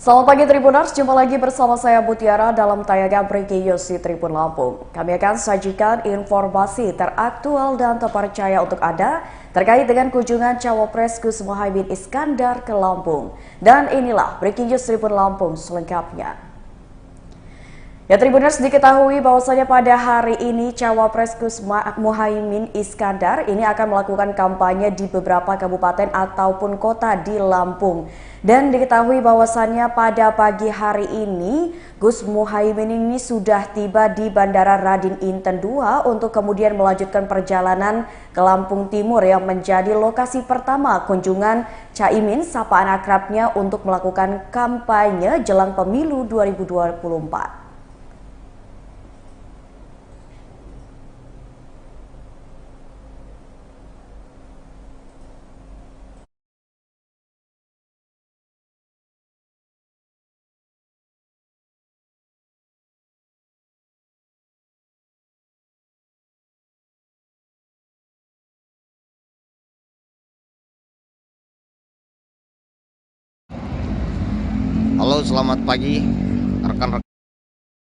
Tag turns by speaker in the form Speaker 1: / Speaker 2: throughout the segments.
Speaker 1: Selamat pagi Tribuners, jumpa lagi bersama saya Mutiara dalam tayangan Breaking News di Tribun Lampung. Kami akan sajikan informasi teraktual dan terpercaya untuk Anda terkait dengan kunjungan Cawapres Gus Muhaimin Iskandar ke Lampung. Dan inilah Breaking News Tribun Lampung selengkapnya. Ya Tribuners, diketahui bahwasanya pada hari ini Cawapres Gus Muhaimin Iskandar ini akan melakukan kampanye di beberapa kabupaten ataupun kota di Lampung. Dan diketahui bahwasannya pada pagi hari ini Gus Muhaimin ini sudah tiba di Bandara Raden Inten II untuk kemudian melanjutkan perjalanan ke Lampung Timur yang menjadi lokasi pertama kunjungan Caimin sapaan akrabnya untuk melakukan kampanye jelang pemilu 2024.
Speaker 2: Halo, selamat pagi rekan-rekan.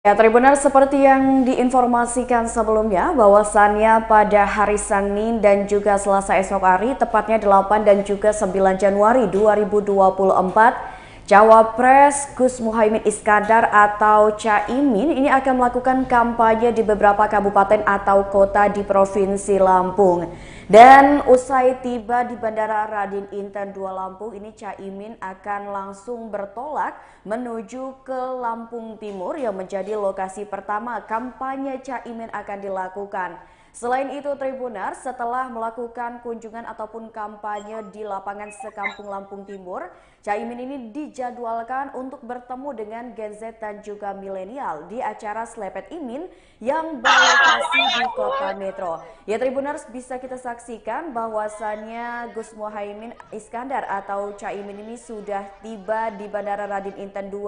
Speaker 1: Ya, Tribuners, seperti yang diinformasikan sebelumnya bahwasannya pada hari Senin dan juga Selasa esok hari, tepatnya 8 dan juga 9 Januari 2024, Cawapres Gus Muhaimin Iskandar atau Caimin ini akan melakukan kampanye di beberapa kabupaten atau kota di Provinsi Lampung. Dan usai tiba di Bandara Raden Inten II Lampung, ini Caimin akan langsung bertolak menuju ke Lampung Timur yang menjadi lokasi pertama kampanye Caimin akan dilakukan. Selain itu Tribuners, setelah melakukan kunjungan ataupun kampanye di lapangan Sekampung Lampung Timur, Caimin ini dijadwalkan untuk bertemu dengan Gen Z dan juga milenial di acara Slepet Imin yang berlokasi di Kota Metro. Ya Tribuners, bisa kita saksikan bahwasannya Gus Muhaimin Iskandar atau Caimin ini sudah tiba di Bandara Raden Inten II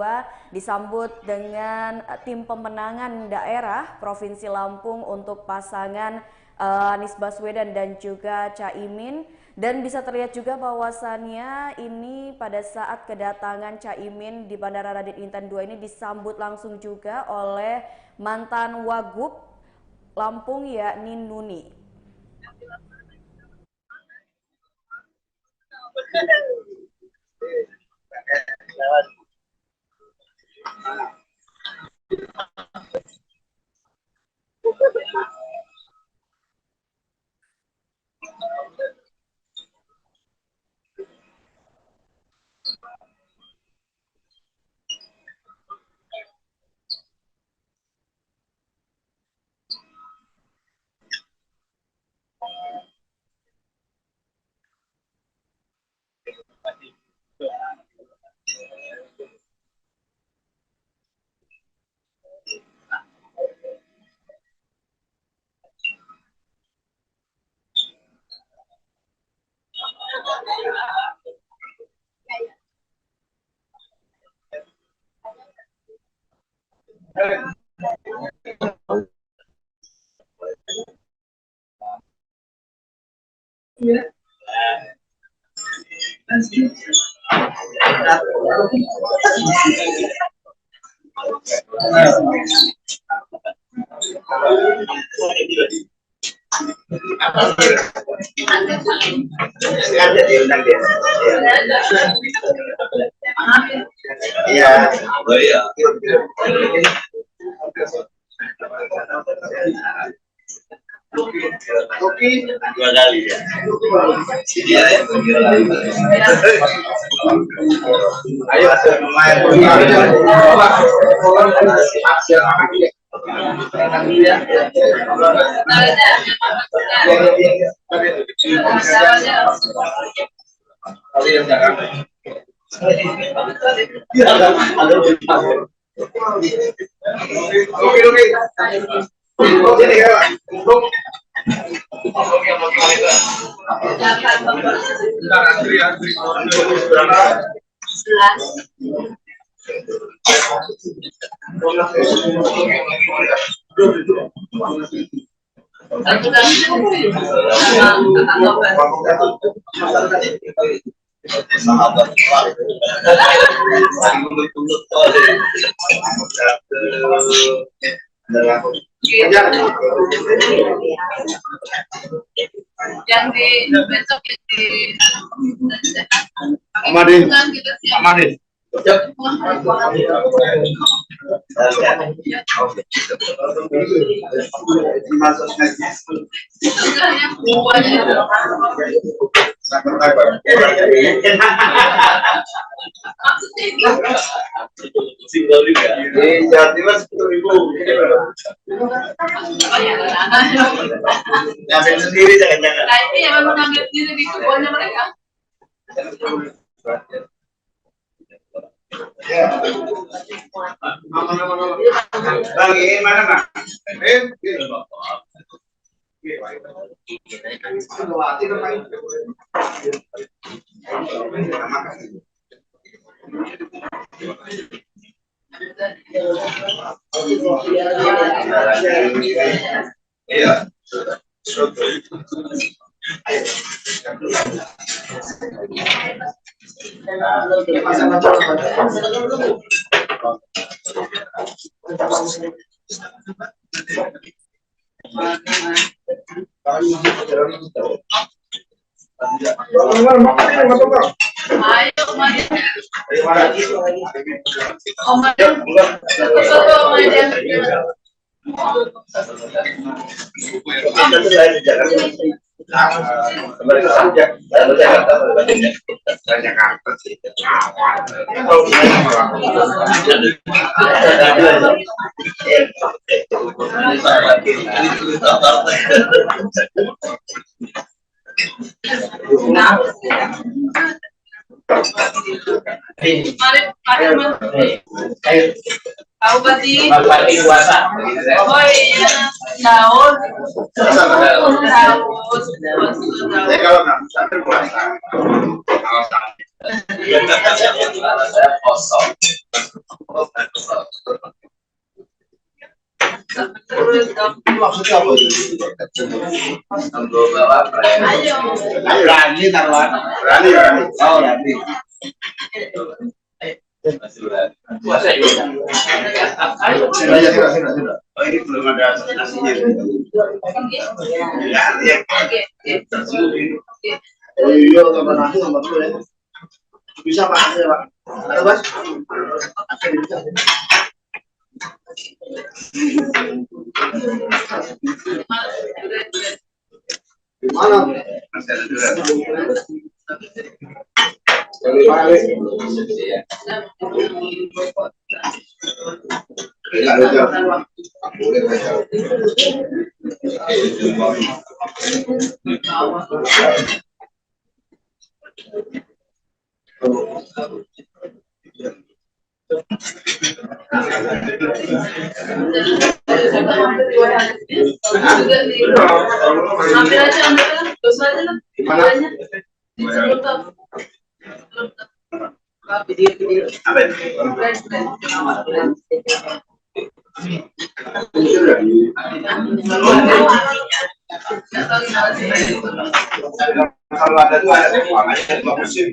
Speaker 1: disambut dengan tim pemenangan daerah Provinsi Lampung untuk pasangan Anies Baswedan dan juga Caimin. Dan bisa terlihat juga bahwasannya ini pada saat kedatangan Caimin di Bandara Raden Inten II ini disambut langsung juga oleh mantan Wagub Lampung yakni Nuni.
Speaker 2: Dua kali ya. Ayo main. Sahabat saling tunduk yang di besok di Amadin. Amadin. Jawa Timur 10.000. Ngambil sendiri jangan-jangan. Nah ini yang memang ngambil sendiri di kebunnya mereka. Bang, ini mana bang? Iya. Bupati puasa. Oh iya, tahun. Kalau nggak puasa, kosong. Maksudnya apa itu? Berani taruhan. Berani. Oh berani. Puasa juga. Sudah. Oh ini belum ada nasinya. Ya. Oh iya, tambah nasi tambah dulu ya. Bisa Pak, ya Pak. Ada Mas? Gimana? Masih ada juga. Dari mana? Tidak ada. Boleh baca. Ambil aja, dosa aja lah. Kalau ada tuh ada uangnya 2 musim.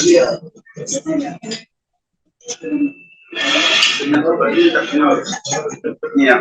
Speaker 2: Iya. Iya.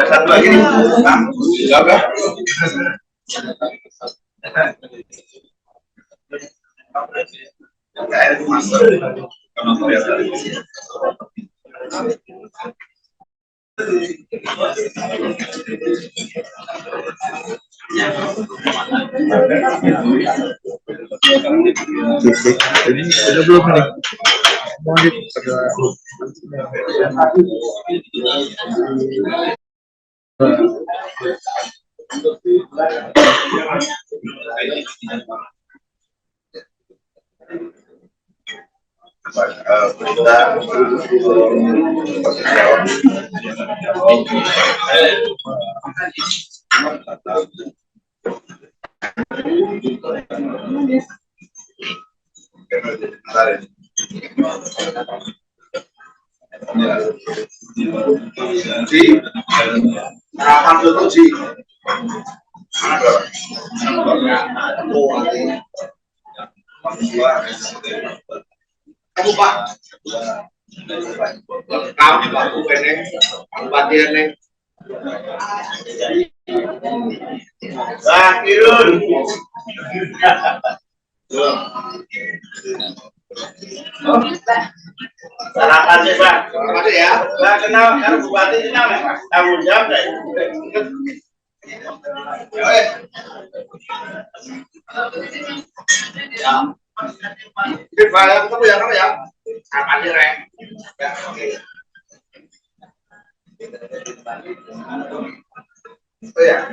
Speaker 2: Satu lagi nih,
Speaker 3: Jadi udah belum nih? Mau
Speaker 2: harapan dulu sih. Kamu Pak, kamu Pak, Bupati Neng. Kirun. Sarapan sih Pak, sarapan ya. Nggak kenal, karena Bupati kenal ya Pak. Tanggung jawab deh. Ya. Kita ketemu ya kamu ya. Sarapan sih Reng. Ya, oke. Oh ya.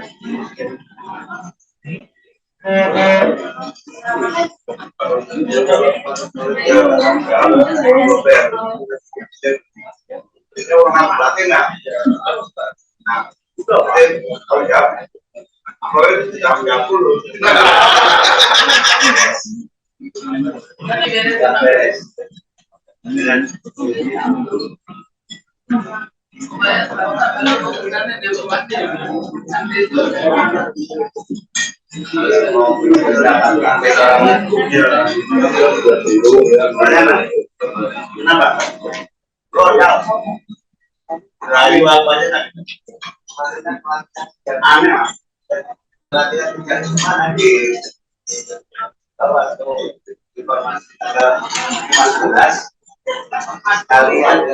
Speaker 2: Kenapa? Royal. Rayu apa aja? Aneh. Berarti kan mana di informasi ada 15 kali ada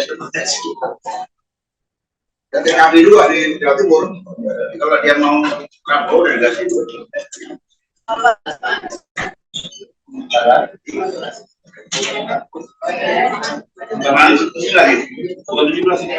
Speaker 2: dan TKP dua di Jawa Timur. Kalau dia mau Prabowo dan gas itu. Kemarin ini lagi, 17 ini.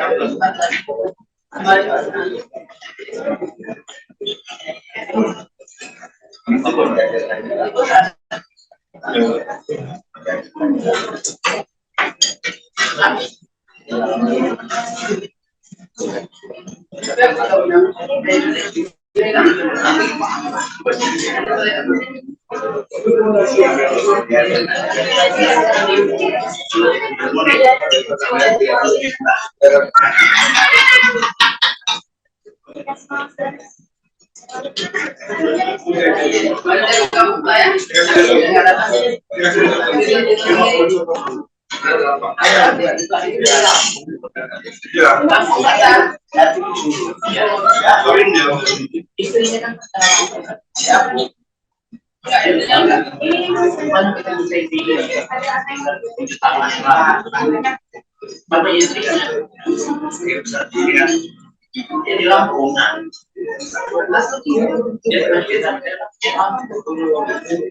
Speaker 2: Di Lampung.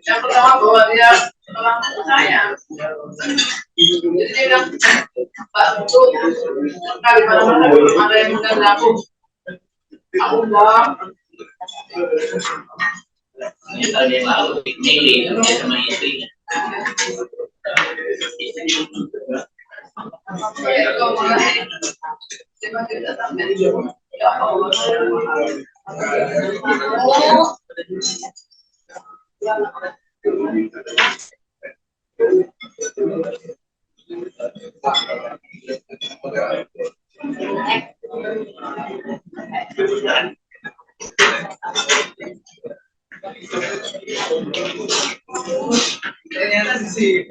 Speaker 2: Yang pertama bahwa dia Lampung saya. Jadi dia bilang, Pak itu di mana-mana ada yang mengenal aku. Aku bilang, ini tahun yang lalu Mei dia sama istrinya. Ternyata sih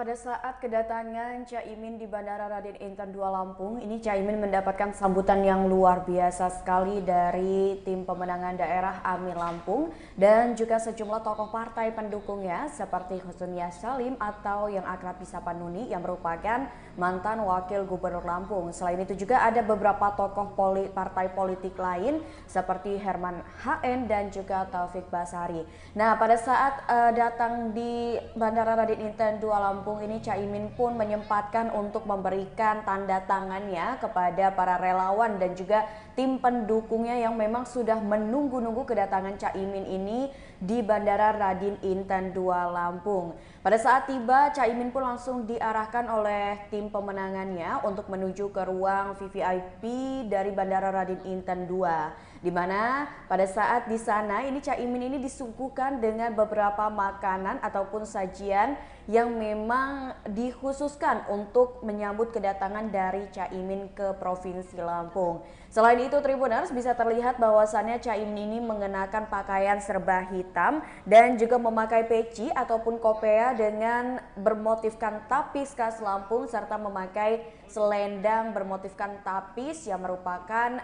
Speaker 1: Pada saat kedatangan Caimin di Bandara Raden Inten II Lampung, ini Caimin mendapatkan sambutan yang luar biasa sekali dari tim pemenangan daerah Amin Lampung dan juga sejumlah tokoh partai pendukungnya seperti Husnulia Salim atau yang akrab disapa Nuni yang merupakan mantan wakil gubernur Lampung. Selain itu juga ada beberapa tokoh partai politik lain seperti Herman HN dan juga Taufik Basari. Nah, pada saat datang di Bandara Raden Inten II Lampung ini Caimin pun menyempatkan untuk memberikan tanda tangannya kepada para relawan dan juga tim pendukungnya yang memang sudah menunggu-nunggu kedatangan Caimin ini di Bandara Raden Inten II Lampung. Pada saat tiba, Caimin pun langsung diarahkan oleh tim pemenangannya untuk menuju ke ruang VVIP dari Bandara Raden Inten II. Di mana pada saat di sana ini Caimin ini disuguhkan dengan beberapa makanan ataupun sajian yang memang dikhususkan untuk menyambut kedatangan dari Caimin ke Provinsi Lampung. Selain itu Tribuners bisa terlihat bahwasannya Caimin ini mengenakan pakaian serba hitam dan juga memakai peci ataupun kopea dengan bermotifkan tapis khas Lampung serta memakai selendang bermotifkan tapis yang merupakan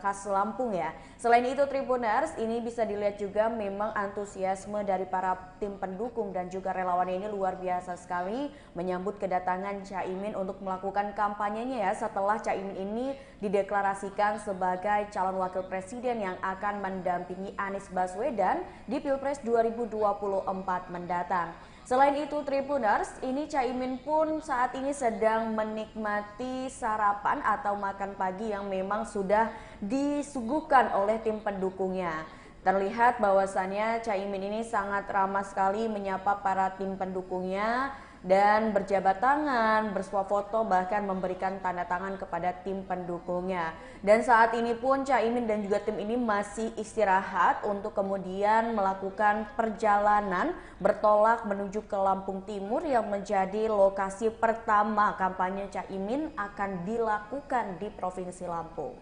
Speaker 1: khas Lampung ya. Selain itu Tribuners ini bisa dilihat juga memang antusiasme dari para tim pendukung dan juga relawan ini luar biasa sekali menyambut kedatangan Caimin untuk melakukan kampanyenya ya setelah Caimin ini dideklarasikan sebagai calon wakil presiden yang akan mendampingi Anies Baswedan di Pilpres 2024 mendatang. Selain itu Tribuners, ini Caimin pun saat ini sedang menikmati sarapan atau makan pagi yang memang sudah disuguhkan oleh tim pendukungnya. Terlihat bahwasannya Caimin ini sangat ramah sekali menyapa para tim pendukungnya dan berjabat tangan, bersuah foto, bahkan memberikan tanda tangan kepada tim pendukungnya. Dan saat ini pun Caimin dan juga tim ini masih istirahat untuk kemudian melakukan perjalanan bertolak menuju ke Lampung Timur yang menjadi lokasi pertama kampanye Caimin akan dilakukan di Provinsi Lampung.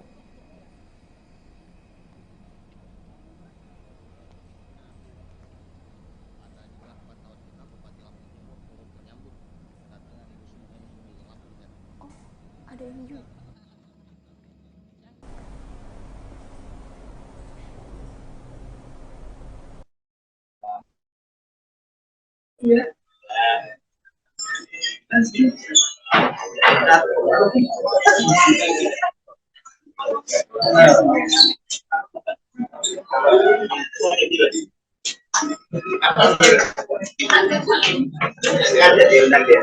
Speaker 1: Ada yang juga.
Speaker 2: Iya.
Speaker 4: Sengaja diundang dia.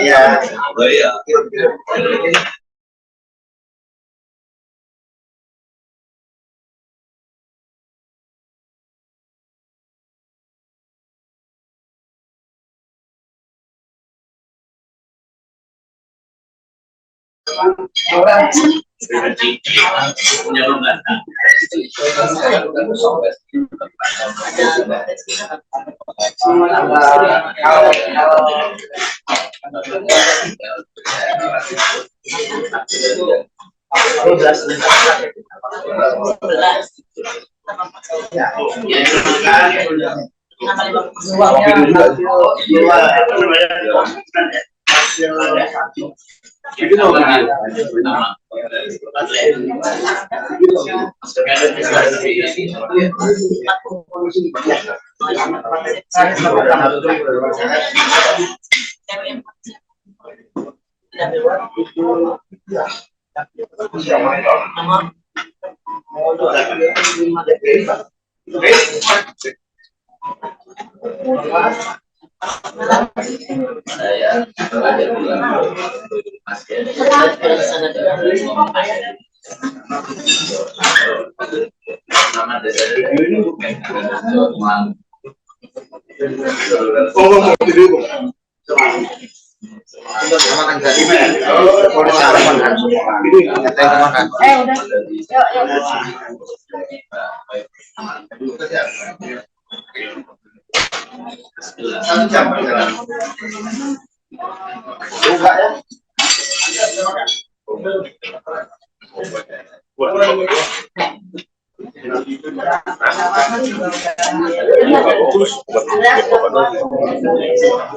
Speaker 4: Iya. Oh iya.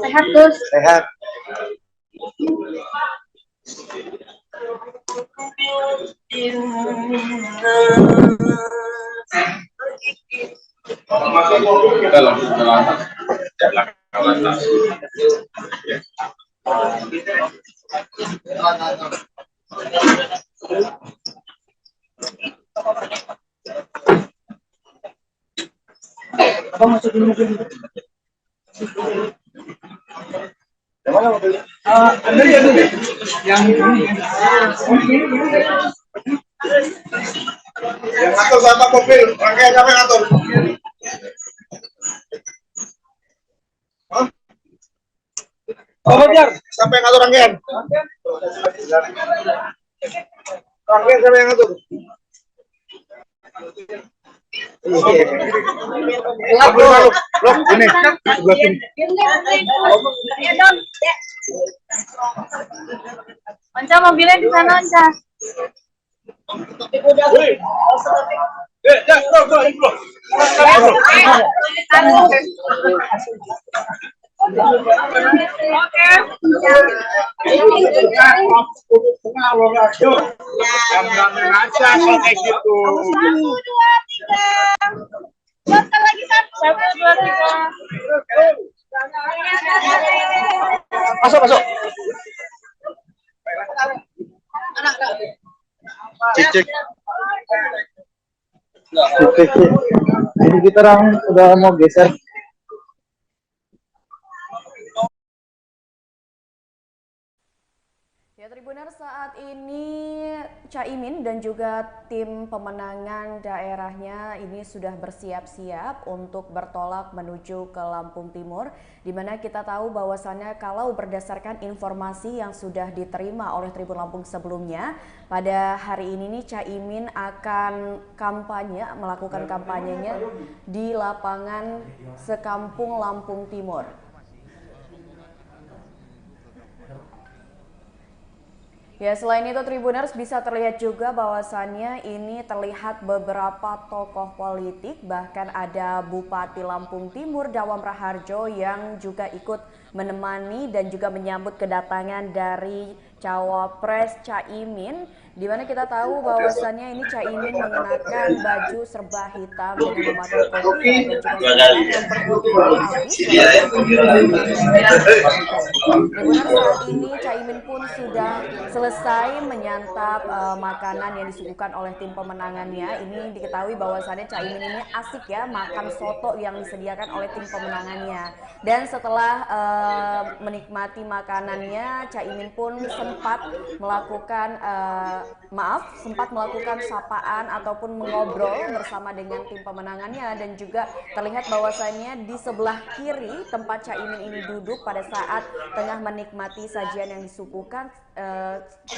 Speaker 5: Sehat, Gus.
Speaker 4: Sehat.
Speaker 3: Kita langsung jalan.
Speaker 4: Apa masukin mobil itu? Yang mana mobilnya? Ada ya dulu. Yang ini. Yang ngatur sama mobil, rangkaian siapa yang ngatur? Hah? Oh, biar sampai ngatur rangkaian. Rangkaian siapa yang ngatur? Ini sebelah sini.
Speaker 5: Onca mobilnya di sana, Onca.
Speaker 4: Masuk. Cek. Jadi kita udah mau geser.
Speaker 1: Ya, Tribuners, saat ini Caimin dan juga tim pemenangan daerahnya ini sudah bersiap-siap untuk bertolak menuju ke Lampung Timur, di mana kita tahu bahwasannya kalau berdasarkan informasi yang sudah diterima oleh Tribun Lampung sebelumnya, pada hari ini nih Caimin akan melakukan kampanyenya di lapangan Sekampung Lampung Timur. Ya, selain itu Tribuners bisa terlihat juga bahwasannya ini terlihat beberapa tokoh politik, bahkan ada Bupati Lampung Timur Dawam Raharjo yang juga ikut menemani dan juga menyambut kedatangan dari Cawapres Caimin, di mana kita tahu bahwasannya ini Caimin mengenakan baju serba hitam dengan memakai kopiah dan juga yang berputih habis. Tribuners, saat ini Caimin pun sudah selesai menyantap makanan yang disuguhkan oleh tim pemenangannya. Ini diketahui bahwasannya Caimin ini asik ya makan soto yang disediakan oleh tim pemenangannya. Dan setelah menikmati makanannya, Caimin pun sempat melakukan sapaan ataupun mengobrol bersama dengan tim pemenangannya, dan juga terlihat bahwasannya di sebelah kiri tempat Caimin ini duduk pada saat tengah menikmati sajian yang disuguhkan,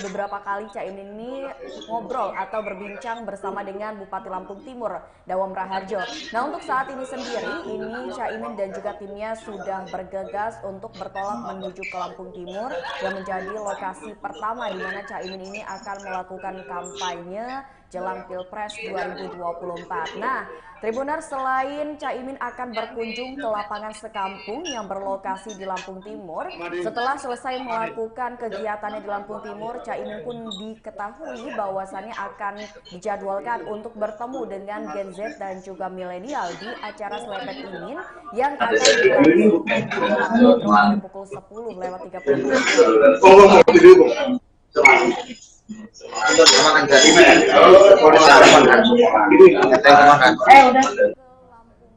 Speaker 1: beberapa kali Caimin ini ngobrol atau berbincang bersama dengan Bupati Lampung Timur, Dawam Raharjo. Nah, untuk saat ini sendiri, ini Caimin dan juga timnya sudah bergegas untuk bertolak menuju ke Lampung Timur yang menjadi lokasi pertama di mana Caimin ini akan melakukan kampanye jelang Pilpres 2024. Nah, Tribuners, selain Caimin akan berkunjung ke lapangan Sekampung yang berlokasi di Lampung Timur, setelah selesai melakukan kegiatannya di Lampung Timur, Caimin pun diketahui bahwasannya akan dijadwalkan untuk bertemu dengan Gen Z dan juga milenial di acara Selepet Imin yang akan dilangsungkan di Metro pada pukul 10.30.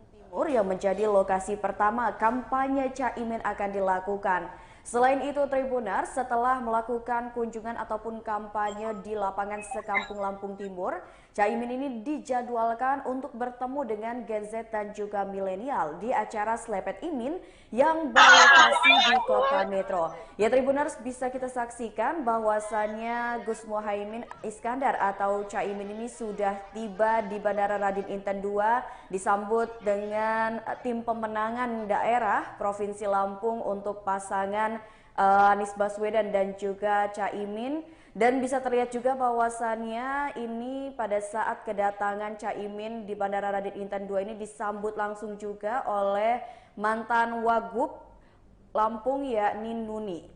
Speaker 1: Timur yang menjadi lokasi pertama kampanye Caimin akan dilakukan. Selain itu, Tribuners, setelah melakukan kunjungan ataupun kampanye di lapangan Sekampung Lampung Timur, Caimin ini dijadwalkan untuk bertemu dengan Gen Z dan juga milenial di acara Selepet Imin yang berlokasi di Kota Metro. Ya, Tribuners, bisa kita saksikan bahwasannya Gus Muhaimin Iskandar atau Caimin ini sudah tiba di Bandara Raden Inten II, disambut dengan tim pemenangan daerah Provinsi Lampung untuk pasangan Anies Baswedan dan juga Caimin. Dan bisa terlihat juga bahwasannya ini pada saat kedatangan Caimin di Bandara Raden Inten II ini disambut langsung juga oleh mantan Wagub Lampung yakni Nuni.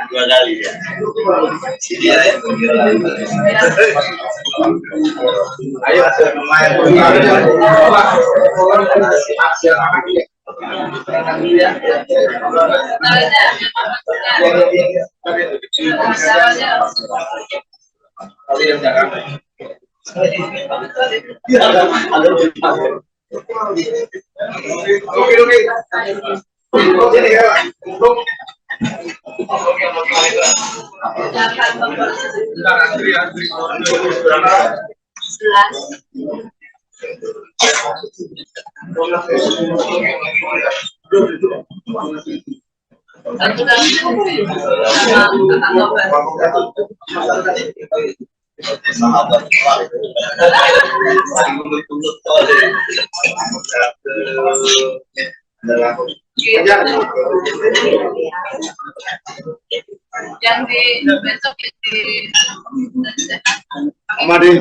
Speaker 3: Dua kali ya. Ayo main.
Speaker 2: Yang di besok di
Speaker 3: Amadin.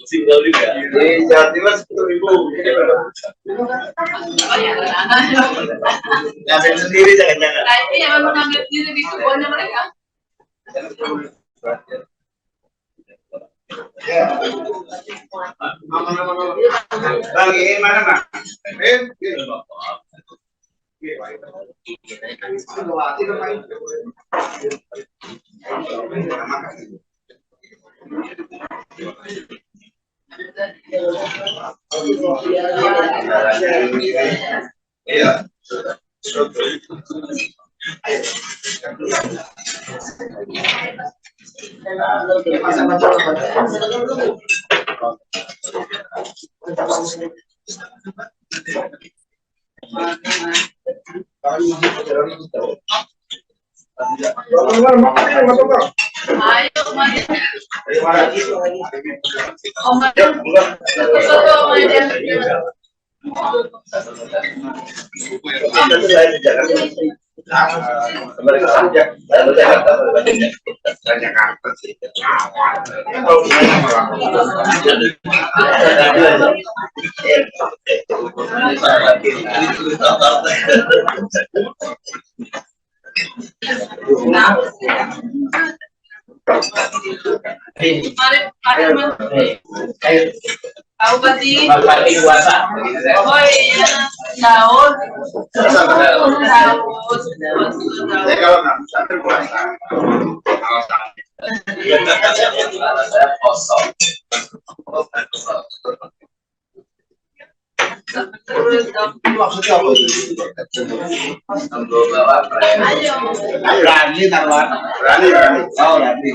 Speaker 3: Single juga. Di Jawa Timur 10.000. Ngambil sendiri jangan-jangan.
Speaker 2: Nah, ini yang memang ngambil sendiri di kebunnya mereka.
Speaker 3: Bang, ini mana bang? Iya.
Speaker 2: Ayo, mari.
Speaker 3: Kembali ke saja. Banyak apa sih?
Speaker 2: Tahu pasti.
Speaker 3: Pati kuasa.
Speaker 2: Oh iya, daun.
Speaker 3: Jadi kalau nggak bisa terkuasa, kosong. Maksudnya apa? Berani taruhan. Berani. Oh berani.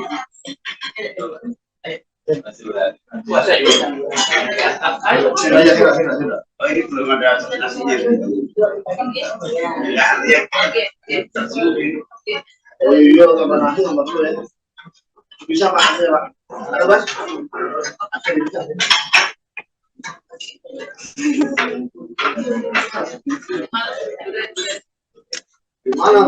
Speaker 3: Puasa juga. Sudah. Oh ini belum ada nasinya. Ya. Oh iya, tambah nasi tambah dulu ya. Bisa Pak, ada Pak. Ada Mas? Gimana?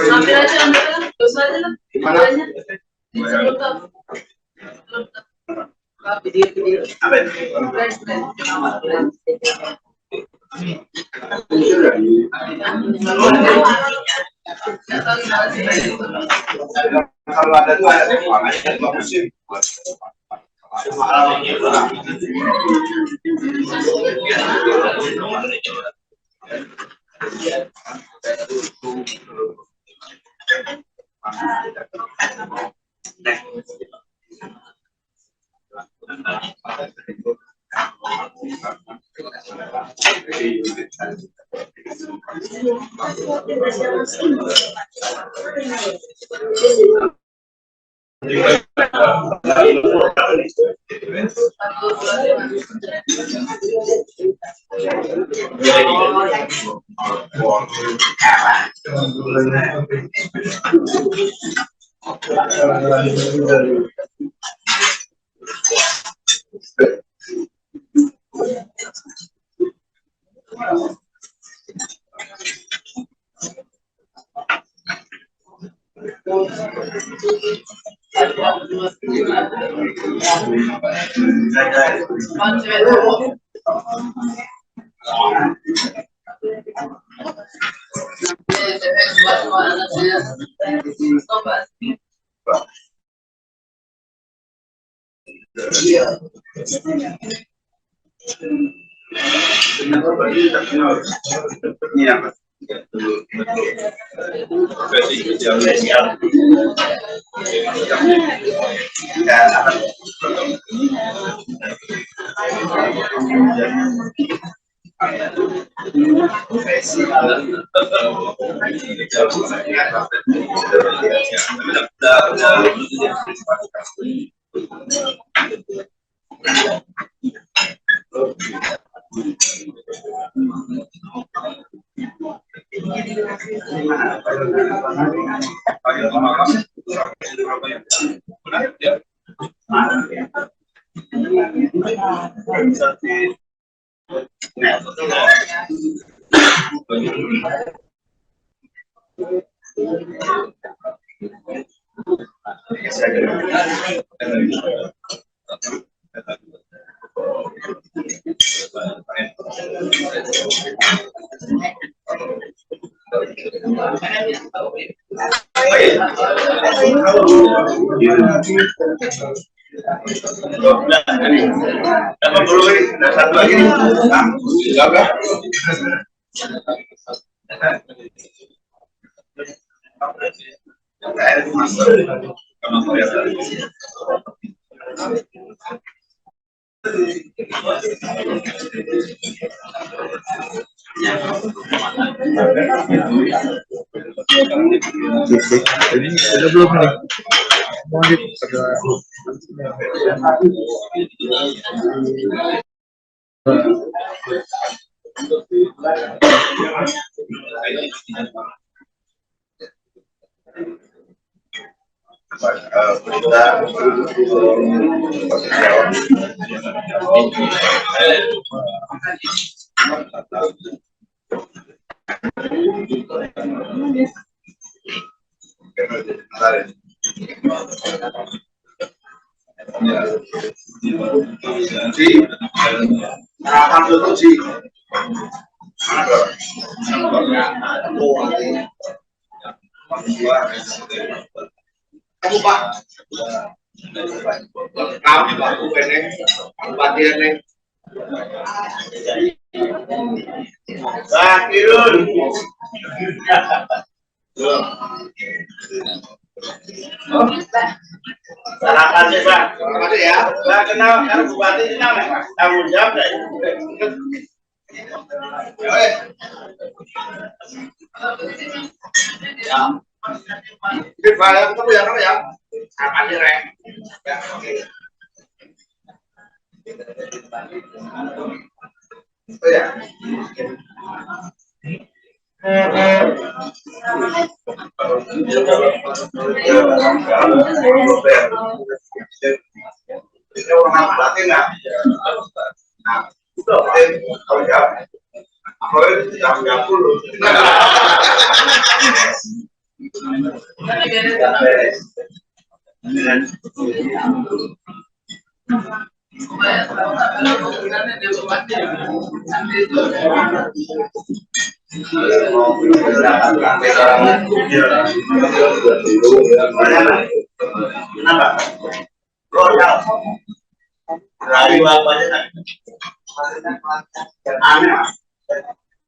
Speaker 2: Ambil aja, dosa aja lah.
Speaker 3: Kalau ada tuh ada musim.
Speaker 4: Jadi udah belum nih? Mau
Speaker 3: harapan dulu sih. Kamu Pak, kami Pak Bupene, Bupati ini. Pak Kirun. Sarapan sih Pak, sarapan ya. Nah, kenal kan Bupati kenal Pak, tanggung jawab deh. Ya. Ini bayar ketemu ya kan ya? Sarapan sih Rek. Ya, oke. Oh ya. Ini orang Bupati nggak? Nah, itu kalau ya, apalagi jam 30. Kenapa? Royal. Dari bapaknya aneh.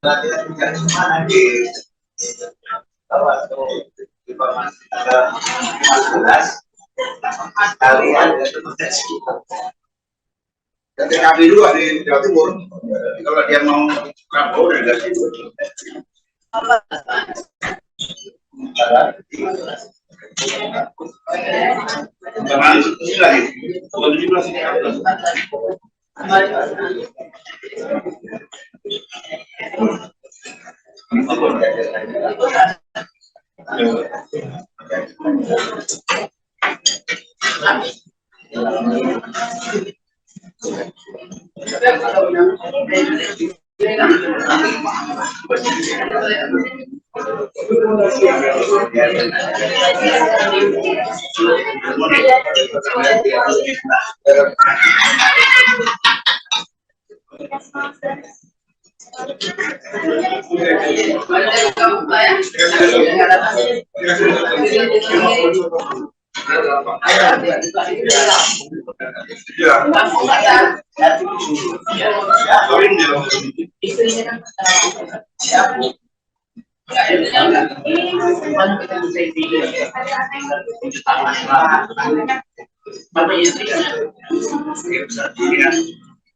Speaker 3: Berarti kan mana di informasi ada 15 kali ada potensi. Dan TKB dulu di Jawa Timur. Kalau dia mau Prabowo dan dari situ. Kemarin ini lagi, 17 ini.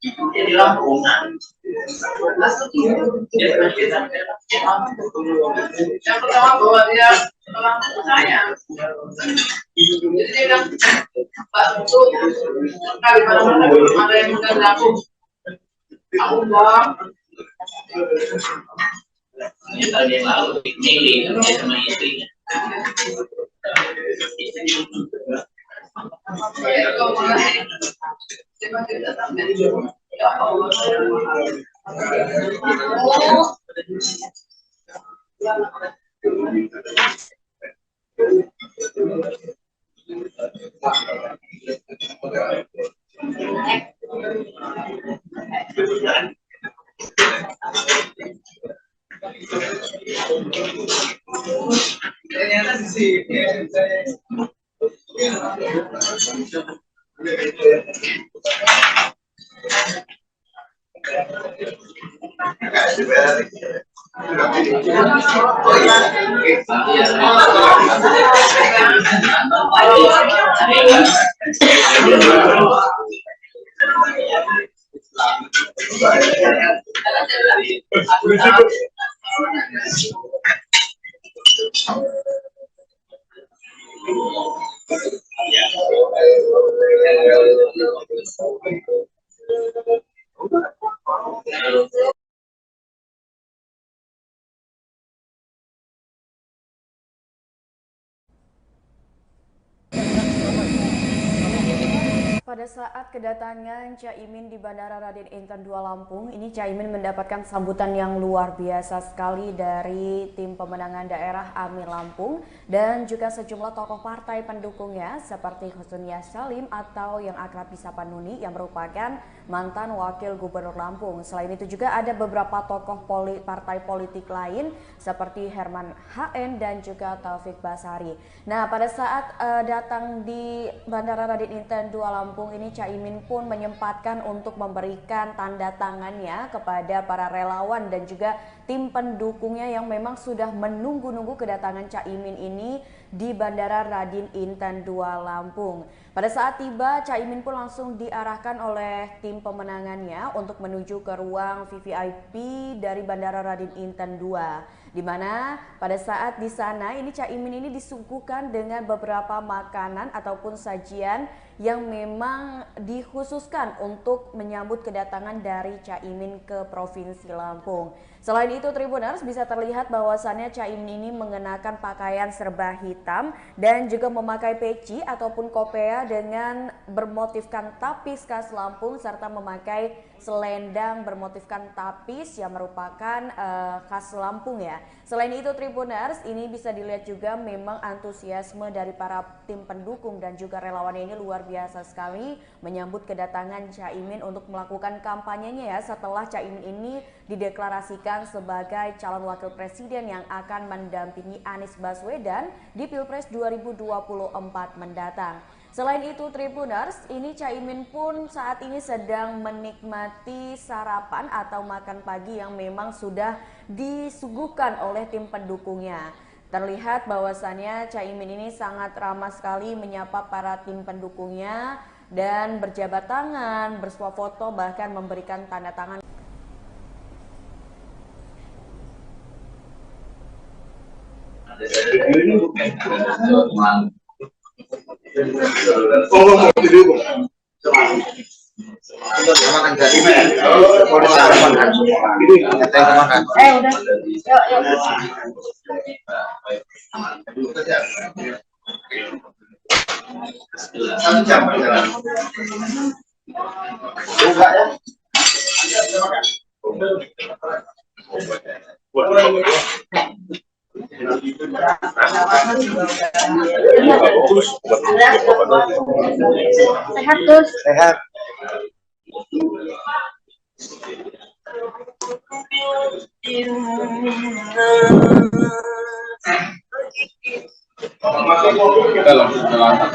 Speaker 2: Dia di Lampung. Yang pertama bahwa dia orang saya. Jadi dia bilang, Pak itu kali mana-mana ada yang mengganggu aku. Aku bilang, ini tahun yang lalu Mei dia sama istrinya.
Speaker 4: Ternyata di sini
Speaker 1: Pada saat kedatangan Caimin di Bandara Raden Inten II Lampung, ini Caimin mendapatkan sambutan yang luar biasa sekali dari tim pemenangan daerah Amin Lampung dan juga sejumlah tokoh partai pendukungnya seperti Husnulia Salim atau yang akrab disapa Nuni yang merupakan mantan wakil gubernur Lampung. Selain itu juga ada beberapa tokoh partai politik lain seperti Herman HN dan juga Taufik Basari. Nah, pada saat datang di Bandara Raden Inten II Lampung ini Caimin pun menyempatkan untuk memberikan tanda tangannya kepada para relawan dan juga tim pendukungnya yang memang sudah menunggu-nunggu kedatangan Caimin ini di Bandara Raden Inten II Lampung. Pada saat tiba, Caimin pun langsung diarahkan oleh tim pemenangannya untuk menuju ke ruang VVIP dari Bandara Raden Inten II. Di mana pada saat di sana ini Caimin ini disuguhkan dengan beberapa makanan ataupun sajian yang memang dikhususkan untuk menyambut kedatangan dari Caimin ke Provinsi Lampung. Selain itu Tribuners bisa terlihat bahwasannya Caimin ini mengenakan pakaian serba hitam dan juga memakai peci ataupun kopea dengan bermotifkan tapis khas Lampung serta memakai selendang bermotifkan tapis yang merupakan khas Lampung ya. Selain itu Tribuners ini bisa dilihat juga memang antusiasme dari para tim pendukung dan juga relawan ini luar biasa sekali menyambut kedatangan Caimin untuk melakukan kampanyenya ya setelah Caimin ini dideklarasikan sebagai calon wakil presiden yang akan mendampingi Anies Baswedan di Pilpres 2024 mendatang. Selain itu Tribuners, ini Caimin pun saat ini sedang menikmati sarapan atau makan pagi yang memang sudah disuguhkan oleh tim pendukungnya. Terlihat bahwasannya Caimin ini sangat ramah sekali menyapa para tim pendukungnya dan berjabat tangan, bersuah foto, bahkan memberikan tanda tangan.
Speaker 5: Sehat terus.
Speaker 4: sehat.
Speaker 3: Dalam perjalanan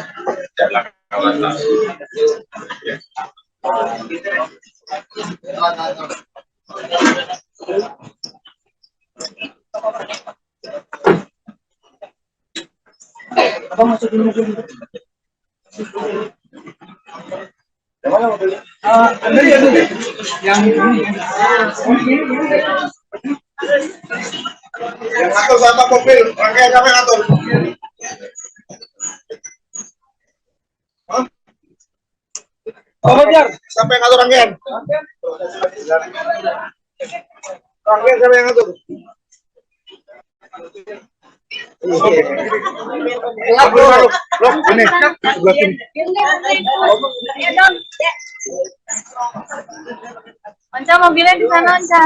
Speaker 4: Apa masuk dulu? Yang mana mobilnya? Anda lihat dulu deh. Yang ini.
Speaker 3: Yang ngatur sama mobil, rangkaian siapa yang ngatur? Hah? Siapa yang ngatur rangkaian? Rangkaian siapa yang ngatur? Ini sebelah sini.
Speaker 5: Onca mobilnya di sana, Onca.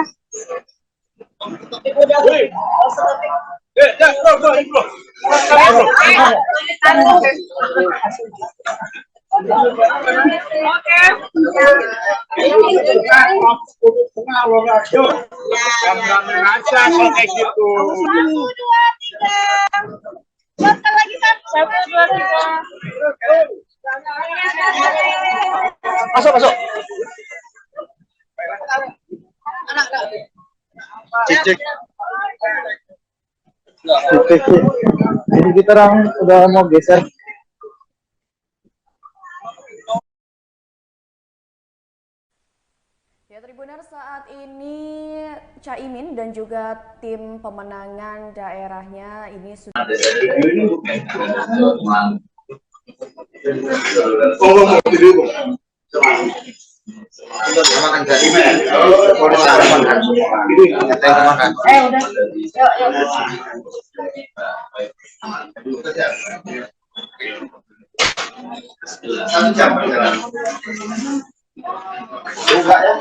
Speaker 5: Satu lagi, satu. 1, 2, 3.
Speaker 3: Masuk, masuk. Cek.
Speaker 4: Jadi kita udah mau geser.
Speaker 1: Ya, Tribuner, saat ini Caimin dan juga tim pemenangan daerahnya ini sudah
Speaker 3: Satu jam perjalanan. Buka ya.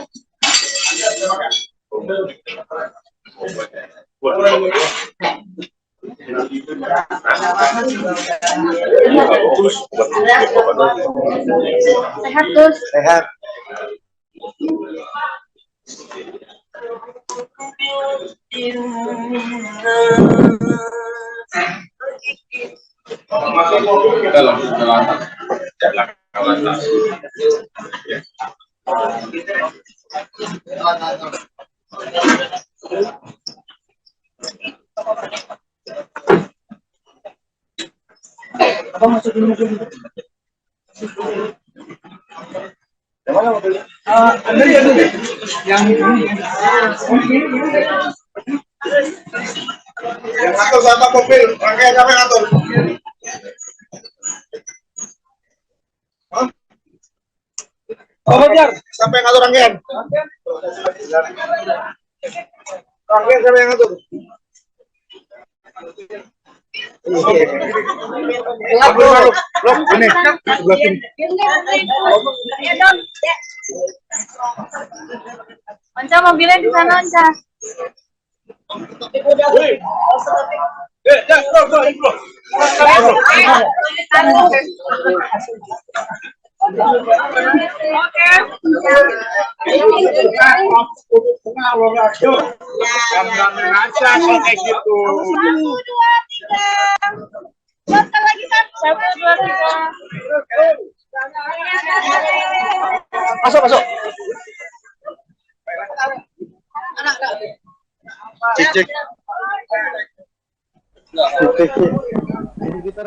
Speaker 5: Sehat, Gus.
Speaker 4: Sehat.
Speaker 3: Dalam jalan.
Speaker 4: Apa masuk dulu? Yang mana mobilnya? Anda lihat dulu deh. Yang ini.
Speaker 3: Yang ngatur sama mobil, rangkaian siapa yang ngatur? Hah? Siapa yang ngatur rangkaian? Rangkaian siapa yang ngatur? Ini sebelah sini.
Speaker 5: Onca mobilnya di sana, Onca. Satu lagi, satu. 1, 2, 3.
Speaker 3: Masuk. Cek.
Speaker 4: Jadi kita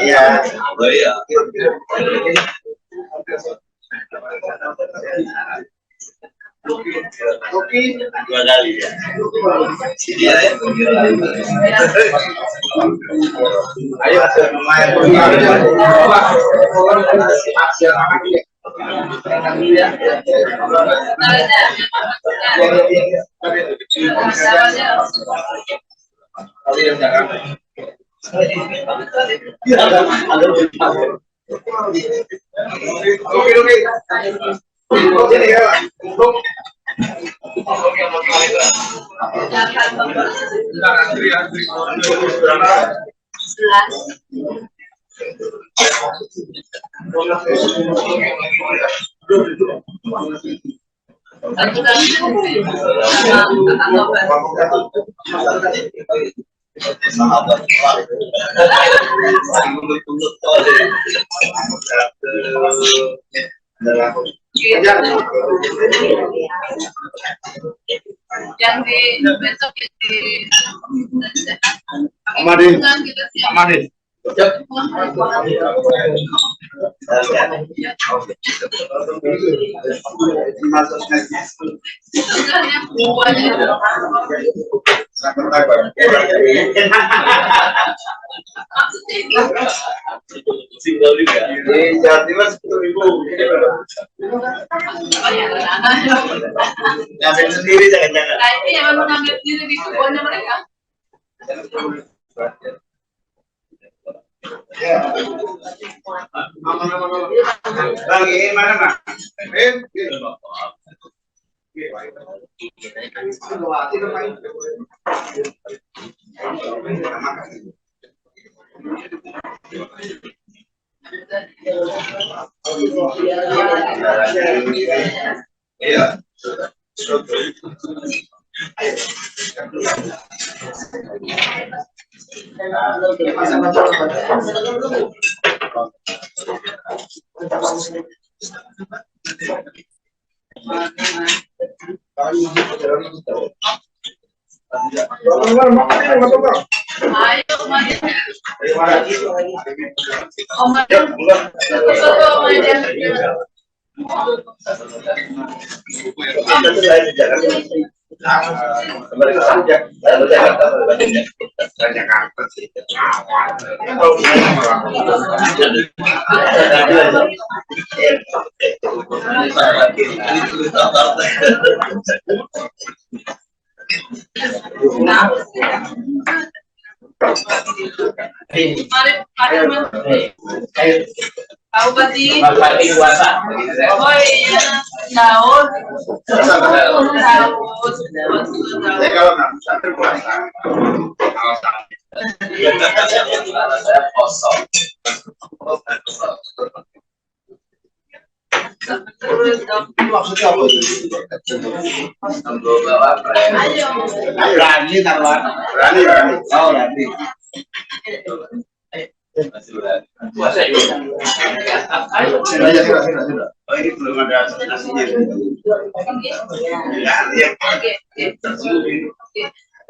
Speaker 3: Iya. Kopi 2 kali ya. Ayo lumayan.
Speaker 2: Yang di besok di
Speaker 3: Amadin. Amadin. Di Jawa Timur 10.000. Ngambil sendiri jangan-jangan.
Speaker 2: Nah, ini yang memang ngambil diri di kebunnya mereka.
Speaker 3: Ya. Bang, ini mana, Bang? Iya.
Speaker 2: Ayo, kemarin. Tahu berarti? Oh iya, daun.
Speaker 3: Kalau nggak bisa terpuasa, saya kosong. Maksudnya apa itu? Berani taruhan. Berani. Oh, berani. Puasa juga. Sudah. Oh, ini belum ada nasinya.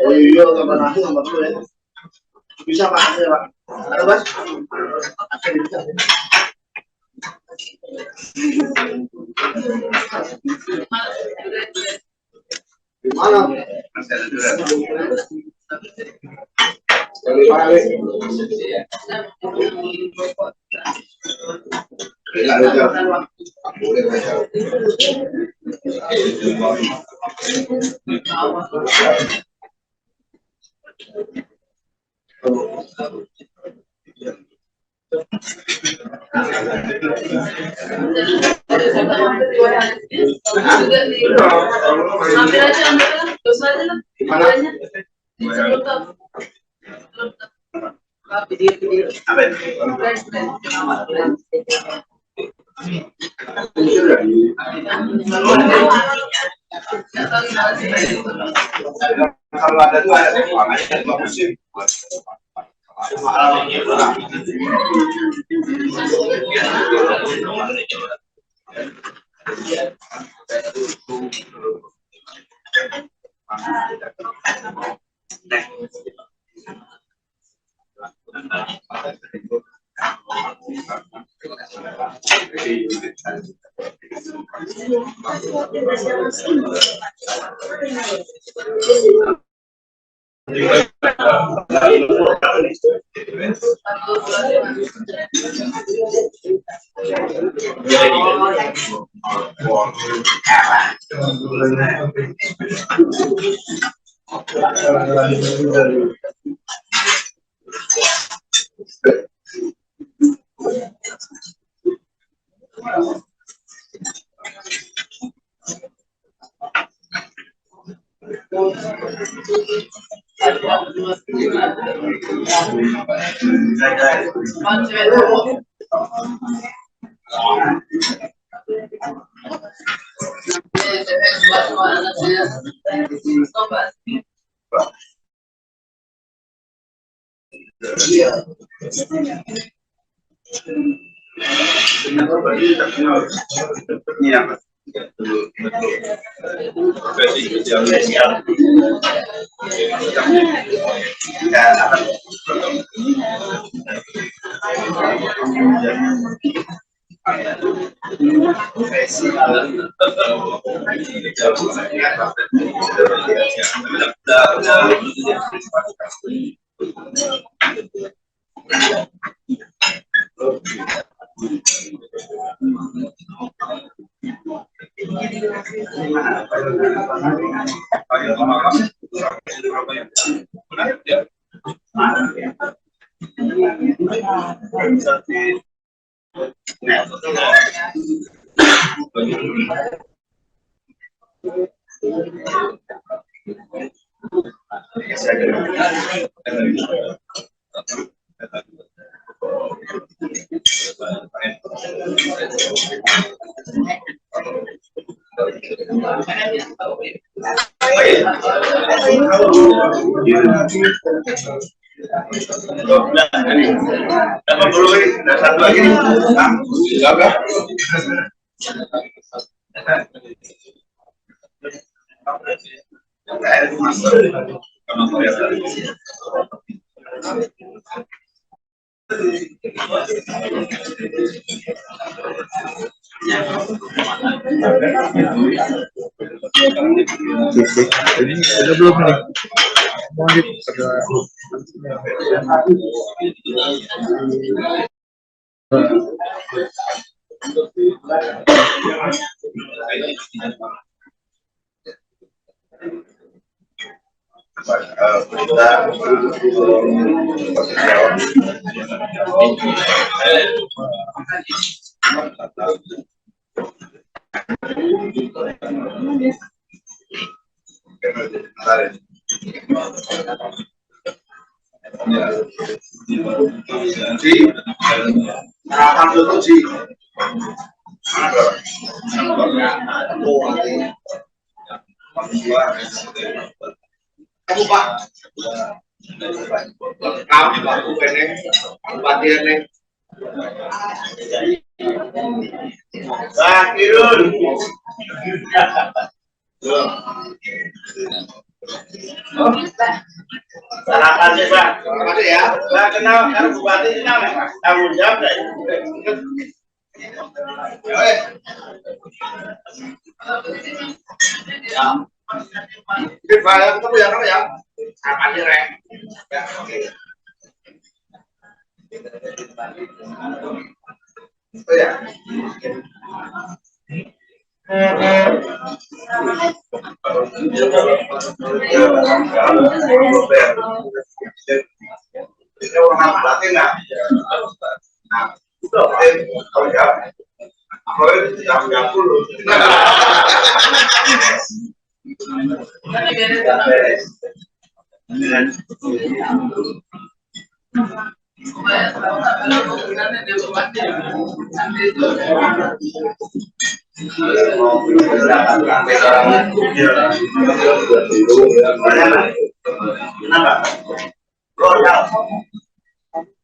Speaker 3: Oh iya, tambah nasi tambah dulu ya. Bisa Pak, Pak. Ada Mas? Mana?
Speaker 2: Ambil aja, terus aja lah.
Speaker 3: Kalau ada tuh ada musim.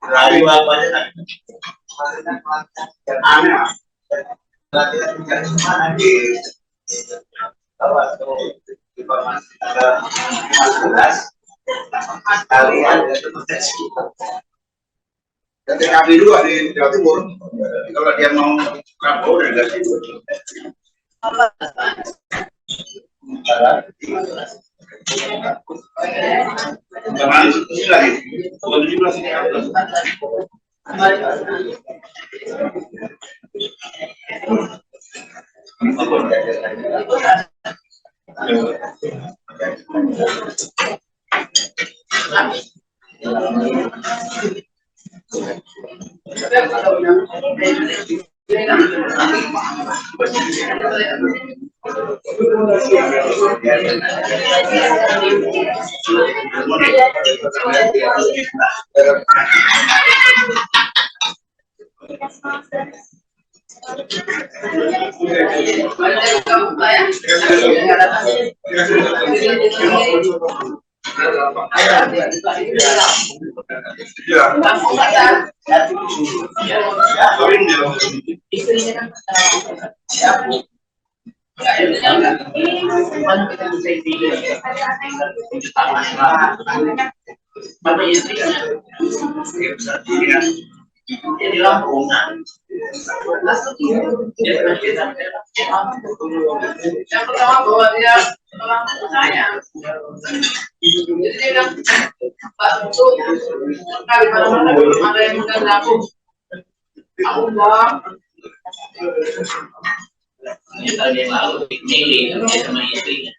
Speaker 3: Dari bapaknya kan aneh. Latihan tinggal cuma di bawah tuh informasi tanggal 15 kalian dan TKP dua di Jawa Timur. Kalau dia mau Prabowo dan dari situ. Jangan ini lagi. 2017 ini. Jadi Lampung, yang pertama bahwa dia Lampung saya, jadi dia bilang Pak itu kali mana-mana ada yang undang Lampung, aku bang. Ini tadi lalu ini sama istrinya.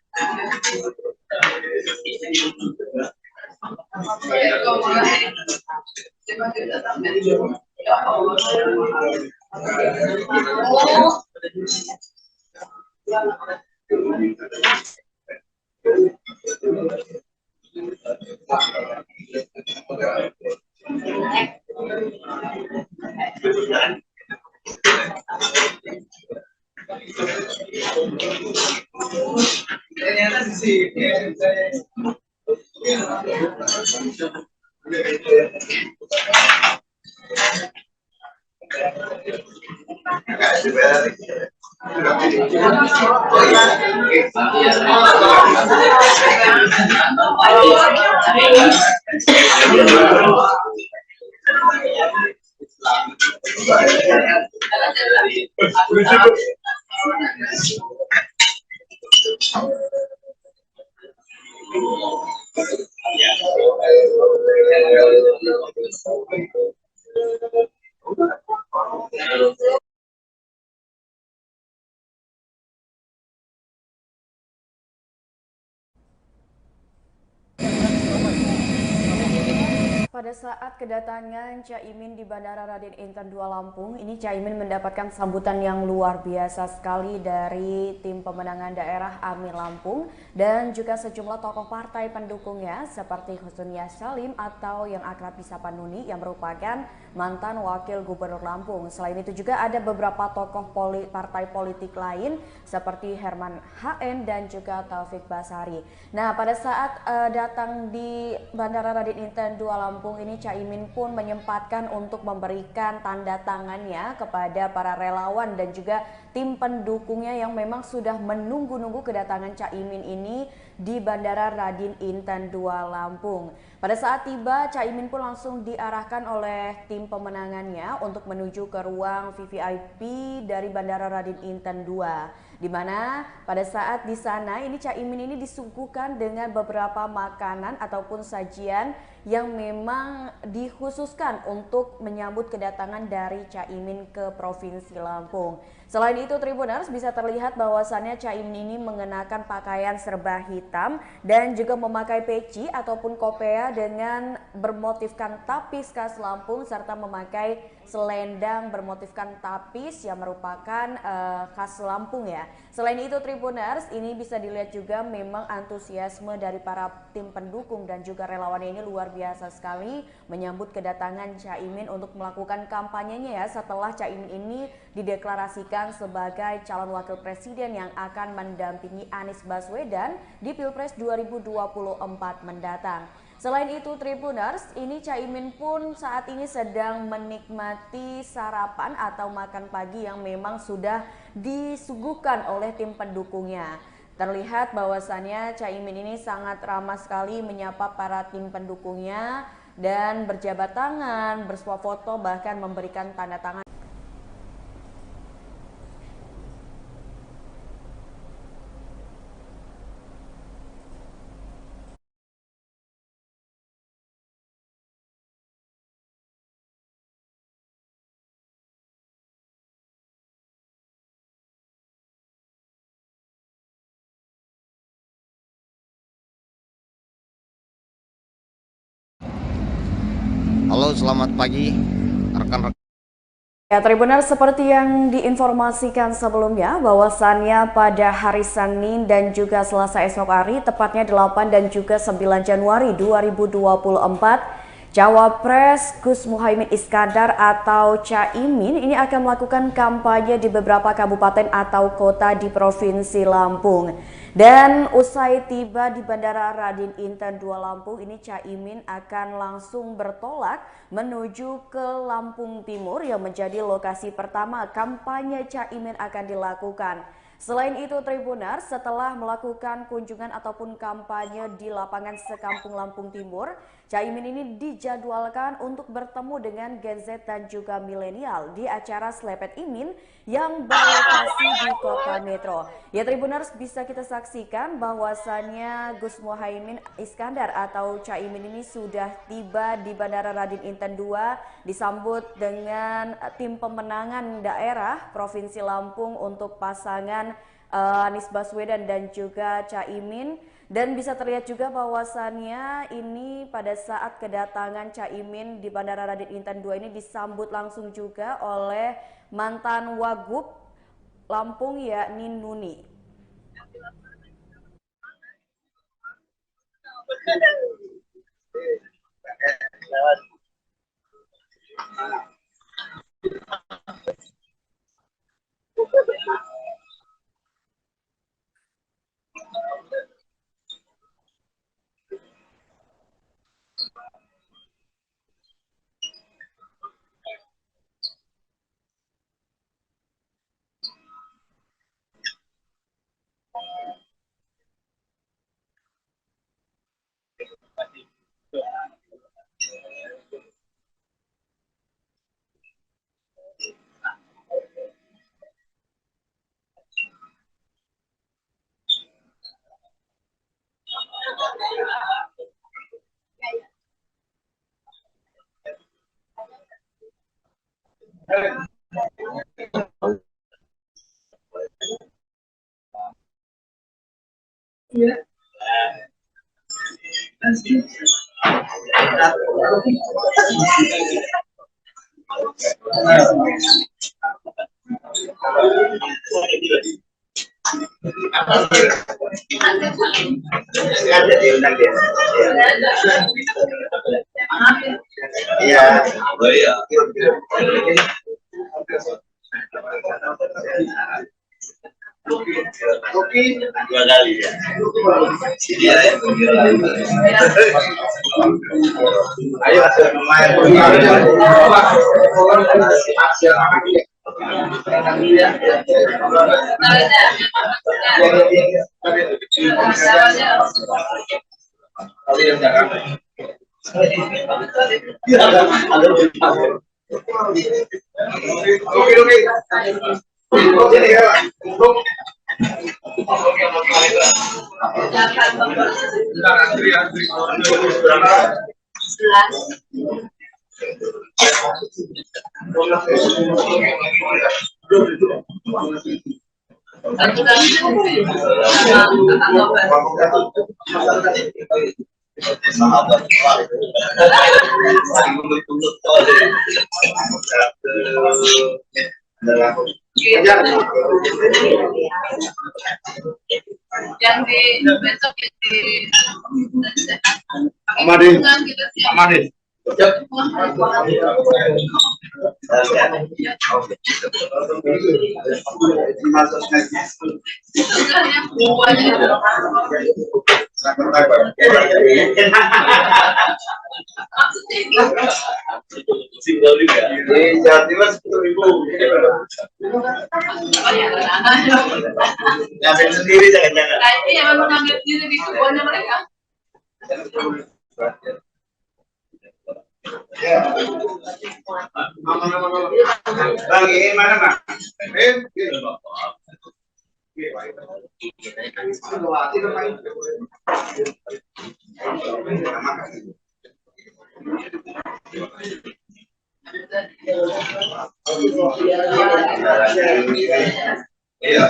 Speaker 1: Pada saat kedatangan Caimin di Bandara Raden Inten 2 Lampung, ini Caimin mendapatkan sambutan yang luar biasa sekali dari tim pemenangan daerah AMI Lampung dan juga sejumlah tokoh partai pendukungnya seperti Husnulia Salim atau yang akrab disapa Nuni yang merupakan mantan wakil gubernur Lampung. Selain itu juga ada beberapa tokoh partai politik lain seperti Herman HN dan juga Taufik Basari. Nah, pada saat datang di Bandara Raden Inten 2 Lampung ini Caimin pun menyempatkan untuk memberikan tanda tangannya kepada para relawan dan juga tim pendukungnya yang memang sudah menunggu-nunggu kedatangan Caimin ini di Bandara Raden Inten 2 Lampung. Pada saat tiba, Caimin pun langsung diarahkan oleh tim pemenangannya untuk menuju ke ruang VVIP dari Bandara Raden Inten 2. Di mana pada saat di sana ini Caimin ini disuguhkan dengan beberapa makanan ataupun sajian yang memang dikhususkan untuk menyambut kedatangan dari Caimin ke Provinsi Lampung. Selain itu Tribuners bisa terlihat bahwasannya Caimin ini mengenakan pakaian serba hitam dan juga memakai peci ataupun kopea dengan bermotifkan tapis khas Lampung serta memakai selendang bermotifkan tapis yang merupakan khas Lampung ya. Selain itu Tribuners, ini bisa dilihat juga memang antusiasme dari para tim pendukung dan juga relawannya ini luar biasa sekali menyambut kedatangan Caimin untuk melakukan kampanyenya ya setelah Caimin ini dideklarasikan sebagai calon wakil presiden yang akan mendampingi Anies Baswedan di Pilpres 2024 mendatang. Selain itu Tribuners, ini Caimin pun saat ini sedang menikmati sarapan atau makan pagi yang memang sudah disuguhkan oleh tim pendukungnya. Terlihat bahwasannya Caimin ini sangat ramah sekali menyapa para tim pendukungnya dan berjabat tangan, bersuah foto, bahkan memberikan tanda tangan.
Speaker 6: Halo, selamat pagi rekan-rekan.
Speaker 1: Ya, Tribuners, seperti yang diinformasikan sebelumnya bahwasannya pada hari Senin dan juga Selasa esok hari, tepatnya 8 dan juga 9 Januari 2024, Cawapres Gus Muhaimin Iskandar atau Caimin ini akan melakukan kampanye di beberapa kabupaten atau kota di Provinsi Lampung. Dan usai tiba di Bandara Raden Inten II Lampung, ini Caimin akan langsung bertolak menuju ke Lampung Timur yang menjadi lokasi pertama kampanye Caimin akan dilakukan. Selain itu Tribuners, setelah melakukan kunjungan ataupun kampanye di lapangan Sekampung Lampung Timur, Caimin ini dijadwalkan untuk bertemu dengan Gen Z dan juga milenial di acara Slepet Imin yang berlokasi di Kota Metro. Ya Tribuners, bisa kita saksikan bahwasannya Gus Muhaimin Iskandar atau Caimin ini sudah tiba di Bandara Raden Inten II, disambut dengan tim pemenangan daerah Provinsi Lampung untuk pasangan Anies Baswedan dan juga Caimin. Dan bisa terlihat juga bahwasannya ini pada saat kedatangan Caimin di Bandara Raden Inten II ini disambut langsung juga oleh mantan Wagub Lampung yakni Nuni.
Speaker 3: Dua kali ya. Ayo
Speaker 2: yang di besok di
Speaker 3: Amadin. Jawa Timur 10.000. Ngambil sendiri jangan-jangan.
Speaker 2: Nah, ini yang memang ngambil sendiri di kebunnya mereka.
Speaker 3: Ya. Bang, ini mana, Bang? Iya.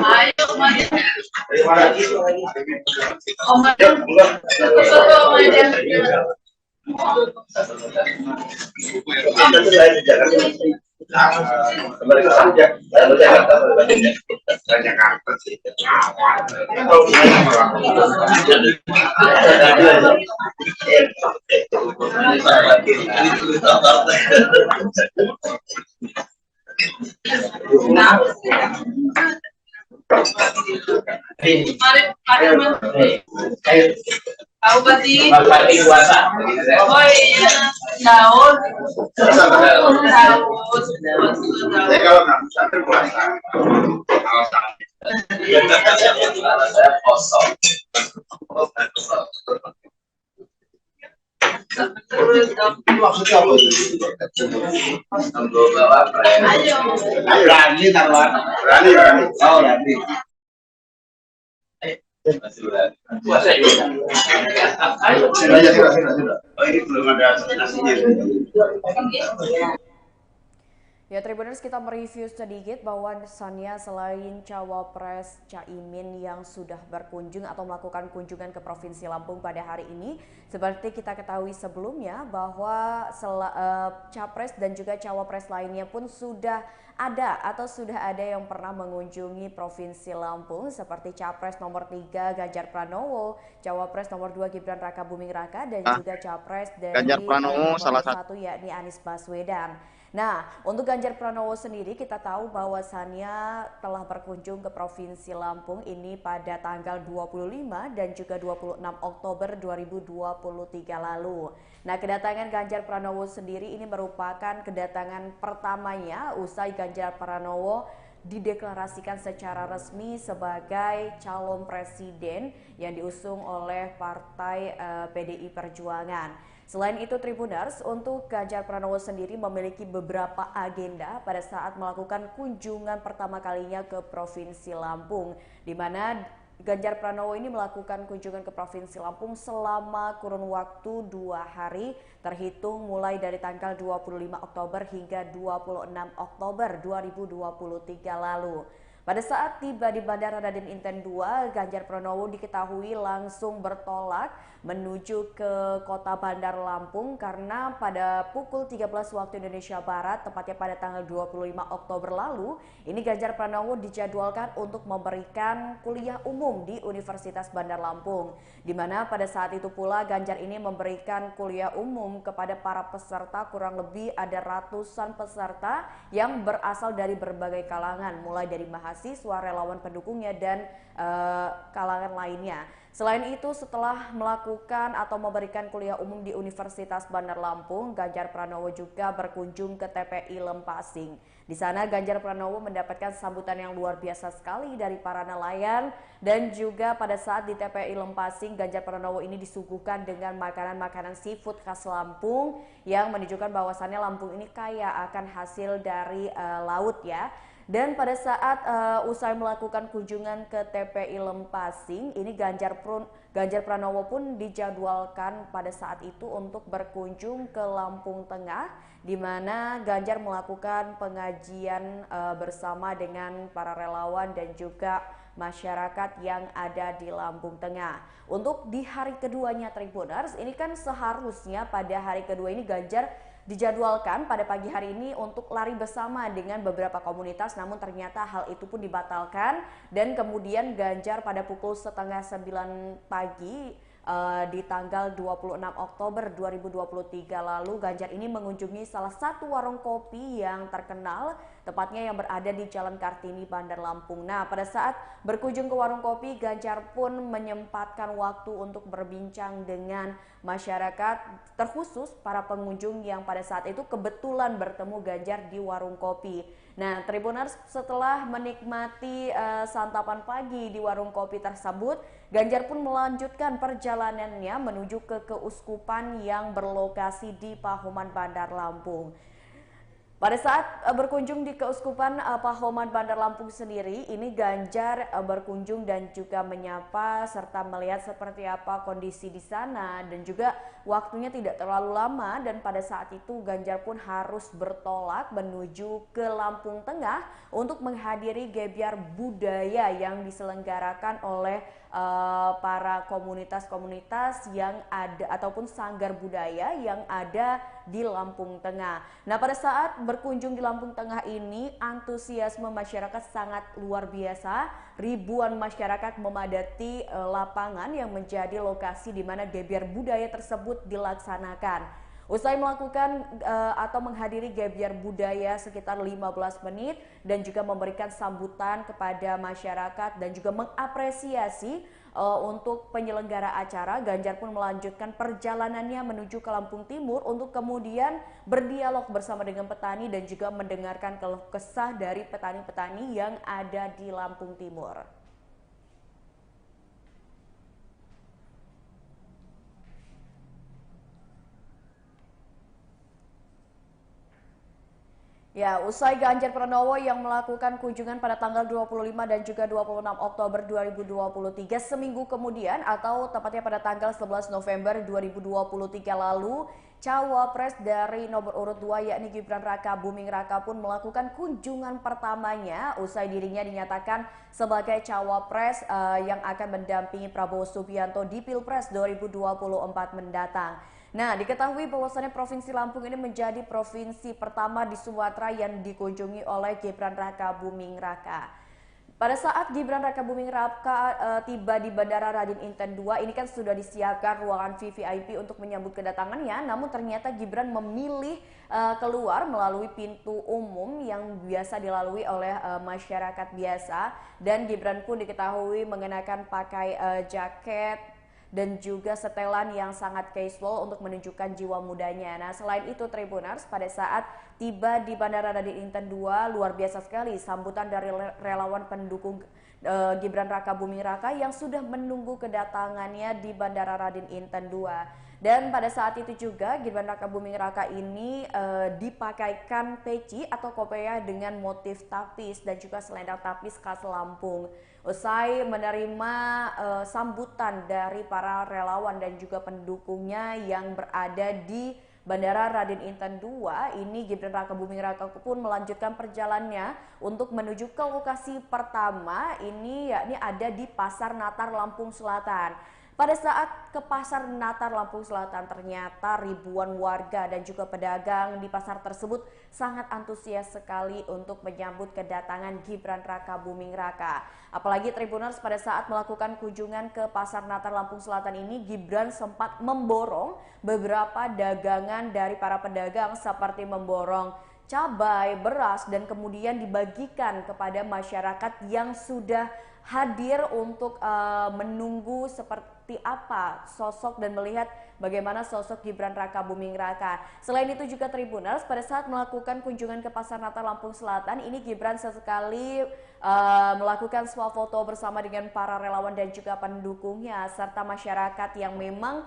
Speaker 2: Ayo, mari.
Speaker 3: Kembali ke saja. Jakarta Jakarta sih.
Speaker 2: Tahu pasti. Oh iya, daun.
Speaker 3: Kalau nggak bisa terpuasa. Kosong. Maksudnya apa? Berani taruhan. Berani. Oh, berani. Puasa juga. Sudah. Oh, ini belum ada nasinya.
Speaker 1: Ya, Tribuners, kita mereview sedikit bahwasannya selain Cawapres Caimin yang sudah berkunjung atau melakukan kunjungan ke Provinsi Lampung pada hari ini, seperti kita ketahui sebelumnya bahwa Capres dan juga Cawapres lainnya pun sudah ada yang pernah mengunjungi Provinsi Lampung seperti Capres nomor 3 Ganjar Pranowo, Cawapres nomor 2 Gibran Rakabuming Raka, dan juga Capres dari
Speaker 6: Ganjar Pranowo
Speaker 1: nomor
Speaker 6: salah
Speaker 1: satu yakni Anies Baswedan. Nah, untuk Ganjar Pranowo sendiri kita tahu bahwasannya telah berkunjung ke Provinsi Lampung ini pada tanggal 25 dan juga 26 Oktober 2023 lalu. Nah, kedatangan Ganjar Pranowo sendiri ini merupakan kedatangan pertamanya usai Ganjar Pranowo dideklarasikan secara resmi sebagai calon presiden yang diusung oleh Partai PDI Perjuangan. Selain itu, Tribuners, untuk Ganjar Pranowo sendiri memiliki beberapa agenda pada saat melakukan kunjungan pertama kalinya ke Provinsi Lampung, di mana Ganjar Pranowo ini melakukan kunjungan ke Provinsi Lampung selama kurun waktu 2 hari, terhitung mulai dari tanggal 25 Oktober hingga 26 Oktober 2023 lalu. Pada saat tiba di Bandara Raden Inten II, Ganjar Pranowo diketahui langsung bertolak menuju ke kota Bandar Lampung karena pada pukul 13 waktu Indonesia Barat, tepatnya pada tanggal 25 Oktober lalu, ini Ganjar Pranowo dijadwalkan untuk memberikan kuliah umum di Universitas Bandar Lampung, di mana pada saat itu pula Ganjar ini memberikan kuliah umum kepada para peserta, kurang lebih ada ratusan peserta yang berasal dari berbagai kalangan, mulai dari mahasiswa, relawan pendukungnya, dan kalangan lainnya. Selain itu, setelah melakukan atau memberikan kuliah umum di Universitas Bandar Lampung, Ganjar Pranowo juga berkunjung ke TPI Lempasing. Di sana Ganjar Pranowo mendapatkan sambutan yang luar biasa sekali dari para nelayan, dan juga pada saat di TPI Lempasing, Ganjar Pranowo ini disuguhkan dengan makanan-makanan seafood khas Lampung yang menunjukkan bahwasannya Lampung ini kaya akan hasil dari laut ya. Dan pada saat usai melakukan kunjungan ke TPI Lempasing, ini Ganjar Pranowo pun dijadwalkan pada saat itu untuk berkunjung ke Lampung Tengah, di mana Ganjar melakukan pengajian bersama dengan para relawan dan juga masyarakat yang ada di Lampung Tengah. Untuk di hari keduanya Tribuners, ini kan seharusnya pada hari kedua ini Ganjar dijadwalkan pada pagi hari ini untuk lari bersama dengan beberapa komunitas, namun ternyata hal itu pun dibatalkan dan kemudian Ganjar pada pukul setengah 9 pagi di tanggal 26 Oktober 2023 lalu Ganjar ini mengunjungi salah satu warung kopi yang terkenal, tepatnya yang berada di Jalan Kartini, Bandar Lampung. Nah, pada saat berkunjung ke warung kopi, Ganjar pun menyempatkan waktu untuk berbincang dengan masyarakat, terkhusus para pengunjung yang pada saat itu kebetulan bertemu Ganjar di warung kopi. Nah, Tribuners, setelah menikmati santapan pagi di warung kopi tersebut, Ganjar pun melanjutkan perjalanannya menuju ke keuskupan yang berlokasi di Pahoman, Bandar Lampung. Pada saat berkunjung di Keuskupan Pahoman Bandar Lampung sendiri, ini Ganjar berkunjung dan juga menyapa serta melihat seperti apa kondisi di sana, dan juga waktunya tidak terlalu lama, dan pada saat itu Ganjar pun harus bertolak menuju ke Lampung Tengah untuk menghadiri gebyar budaya yang diselenggarakan oleh para komunitas-komunitas yang ada ataupun sanggar budaya yang ada di Lampung Tengah. Nah, pada saat berkunjung di Lampung Tengah ini, antusiasme masyarakat sangat luar biasa. Ribuan masyarakat memadati lapangan yang menjadi lokasi di mana gebyar budaya tersebut dilaksanakan. Usai melakukan atau menghadiri gebyar budaya sekitar 15 menit dan juga memberikan sambutan kepada masyarakat dan juga mengapresiasi untuk penyelenggara acara, Ganjar pun melanjutkan perjalanannya menuju ke Lampung Timur untuk kemudian berdialog bersama dengan petani dan juga mendengarkan keluh kesah dari petani-petani yang ada di Lampung Timur. Ya, usai Ganjar Pranowo yang melakukan kunjungan pada tanggal 25 dan juga 26 Oktober 2023, seminggu kemudian atau tepatnya pada tanggal 11 November 2023 lalu, Cawapres dari nomor urut 2 yakni Gibran Raka Buming Raka pun melakukan kunjungan pertamanya usai dirinya dinyatakan sebagai Cawapres yang akan mendampingi Prabowo Subianto di Pilpres 2024 mendatang. Nah, diketahui bahwasannya Provinsi Lampung ini menjadi provinsi pertama di Sumatera yang dikunjungi oleh Gibran Raka Buming Raka. Pada saat Gibran Raka Buming Raka tiba di Bandara Raden Inten II, ini kan sudah disiapkan ruangan VVIP untuk menyambut kedatangannya, namun ternyata Gibran memilih keluar melalui pintu umum yang biasa dilalui oleh masyarakat biasa, dan Gibran pun diketahui mengenakan pakai jaket dan juga setelan yang sangat casual untuk menunjukkan jiwa mudanya. Nah, selain itu Tribuners, pada saat tiba di Bandara Raden Inten II, luar biasa sekali sambutan dari relawan pendukung Gibran Raka Buming Raka yang sudah menunggu kedatangannya di Bandara Raden Inten II. Dan pada saat itu juga Gibran Raka Buming Raka ini dipakaikan peci atau kopiah dengan motif tapis dan juga selendang tapis khas Lampung. Usai menerima sambutan dari para relawan dan juga pendukungnya yang berada di Bandara Raden Inten II, ini Gibran Raka Buming Raka pun melanjutkan perjalanannya untuk menuju ke lokasi pertama, ini yakni ada di Pasar Natar Lampung Selatan. Pada saat ke Pasar Natar Lampung Selatan, ternyata ribuan warga dan juga pedagang di pasar tersebut sangat antusias sekali untuk menyambut kedatangan Gibran Raka Buming Raka. Apalagi Tribuners, pada saat melakukan kunjungan ke Pasar Natar Lampung Selatan ini, Gibran sempat memborong beberapa dagangan dari para pedagang seperti memborong cabai, beras, dan kemudian dibagikan kepada masyarakat yang sudah hadir untuk menunggu seperti seperti apa sosok dan melihat bagaimana sosok Gibran Rakabuming Raka. Selain itu juga Tribuners, pada saat melakukan kunjungan ke Pasar Natal Lampung Selatan, ini Gibran sesekali melakukan swafoto bersama dengan para relawan dan juga pendukungnya serta masyarakat yang memang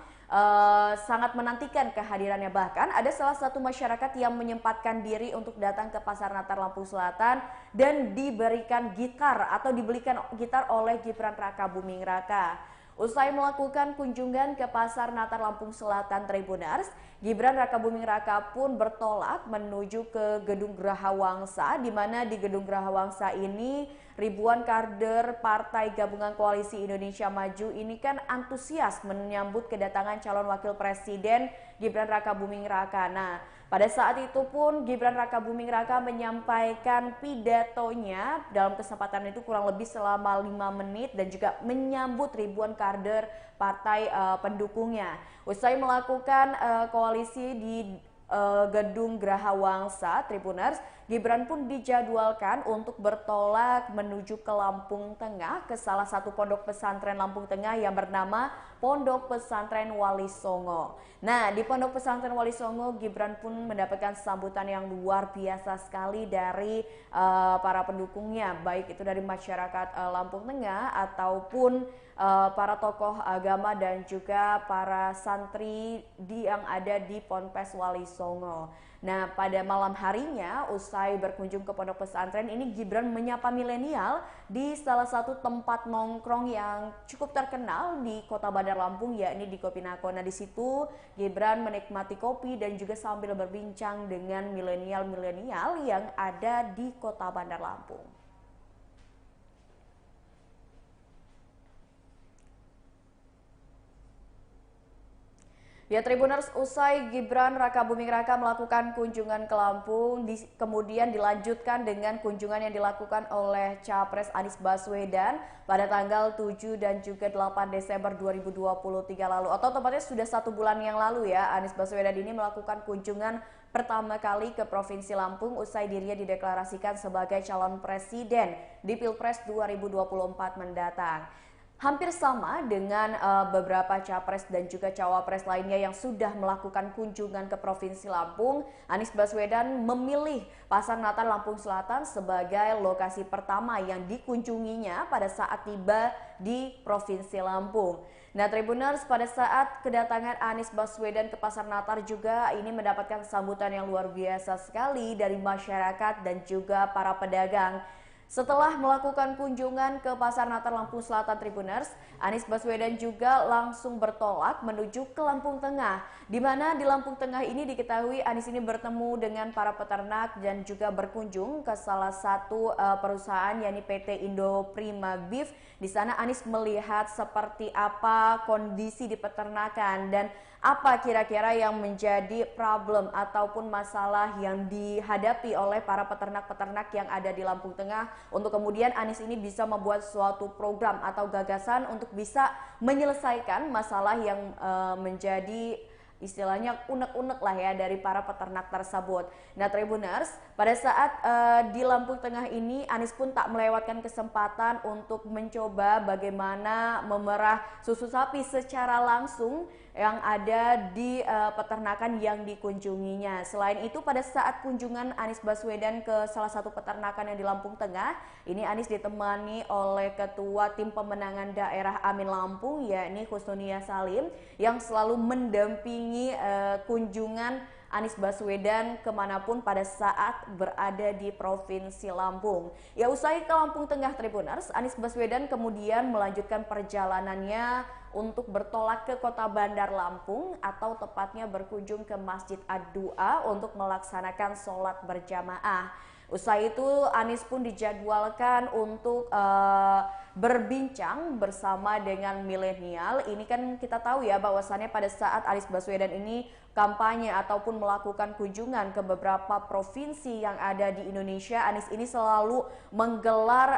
Speaker 1: sangat menantikan kehadirannya. Bahkan ada salah satu masyarakat yang menyempatkan diri untuk datang ke Pasar Natal Lampung Selatan dan diberikan gitar atau dibelikan gitar oleh Gibran Rakabuming Raka. Usai melakukan kunjungan ke Pasar Natal Lampung Selatan Tribuners, Gibran Rakabuming Raka pun bertolak menuju ke Gedung Geraha Wangsa, di mana di Gedung Geraha Wangsa ini ribuan kader Partai Gabungan Koalisi Indonesia Maju ini kan antusias menyambut kedatangan calon wakil presiden Gibran Rakabuming Raka. Nah, pada saat itu pun Gibran Rakabuming Raka menyampaikan pidatonya dalam kesempatan itu kurang lebih selama 5 menit dan juga menyambut ribuan kader partai pendukungnya. Usai melakukan koalisi di Gedung Geraha Wangsa Tribuners, Gibran pun dijadwalkan untuk bertolak menuju ke Lampung Tengah ke salah satu pondok pesantren Lampung Tengah yang bernama Pondok Pesantren Wali Songo. Nah, di Pondok Pesantren Wali Songo, Gibran pun mendapatkan sambutan yang luar biasa sekali dari para pendukungnya, baik itu dari masyarakat Lampung Tengah ataupun para tokoh agama dan juga para santri yang ada di Ponpes Wali Songo. Nah, pada malam harinya usai berkunjung ke pondok pesantren ini, Gibran menyapa milenial di salah satu tempat nongkrong yang cukup terkenal di Kota Bandar Lampung, yakni di Kopi Nako. Nah, di situ Gibran menikmati kopi dan juga sambil berbincang dengan milenial-milenial yang ada di Kota Bandar Lampung. Ya, Tribuners, usai Gibran Rakabuming Raka melakukan kunjungan ke Lampung, kemudian dilanjutkan dengan kunjungan yang dilakukan oleh Capres Anies Baswedan pada tanggal 7 dan juga 8 Desember 2023 lalu. Atau tepatnya sudah 1 bulan yang lalu ya, Anies Baswedan ini melakukan kunjungan pertama kali ke Provinsi Lampung usai dirinya dideklarasikan sebagai calon presiden di Pilpres 2024 mendatang. Hampir sama dengan beberapa capres dan juga cawapres lainnya yang sudah melakukan kunjungan ke Provinsi Lampung, Anies Baswedan memilih Pasar Natal Lampung Selatan sebagai lokasi pertama yang dikunjunginya pada saat tiba di Provinsi Lampung. Nah, Tribuners, pada saat kedatangan Anies Baswedan ke Pasar Natal juga ini mendapatkan sambutan yang luar biasa sekali dari masyarakat dan juga para pedagang. Setelah melakukan kunjungan ke Pasar Natal Lampung Selatan Tribuners, Anies Baswedan juga langsung bertolak menuju ke Lampung Tengah, di mana di Lampung Tengah ini diketahui Anies ini bertemu dengan para peternak dan juga berkunjung ke salah satu perusahaan yakni PT Indo Prima Beef. Di sana Anies melihat seperti apa kondisi di peternakan dan apa kira-kira yang menjadi problem ataupun masalah yang dihadapi oleh para peternak-peternak yang ada di Lampung Tengah, untuk kemudian Anies ini bisa membuat suatu program atau gagasan untuk bisa menyelesaikan masalah yang menjadi istilahnya unek-unek lah ya dari para peternak tersebut. Nah, Tribuners, pada saat di Lampung Tengah ini Anies pun tak melewatkan kesempatan untuk mencoba bagaimana memerah susu sapi secara langsung yang ada di peternakan yang dikunjunginya. Selain itu, pada saat kunjungan Anies Baswedan ke salah satu peternakan yang di Lampung Tengah, ini Anies ditemani oleh Ketua Tim Pemenangan Daerah Amin Lampung yakni Husnunia Salim yang selalu mendampingi kunjungan Anies Baswedan kemanapun pada saat berada di Provinsi Lampung. Ya, usai ke Lampung Tengah Tribuners, Anies Baswedan kemudian melanjutkan perjalanannya untuk bertolak ke Kota Bandar Lampung atau tepatnya berkunjung ke Masjid Ad-Du'a untuk melaksanakan sholat berjamaah. Usai itu Anies pun dijadwalkan untuk berbincang bersama dengan milenial. Ini kan kita tahu ya bahwasannya pada saat Anies Baswedan ini kampanye ataupun melakukan kunjungan ke beberapa provinsi yang ada di Indonesia, Anies ini selalu menggelar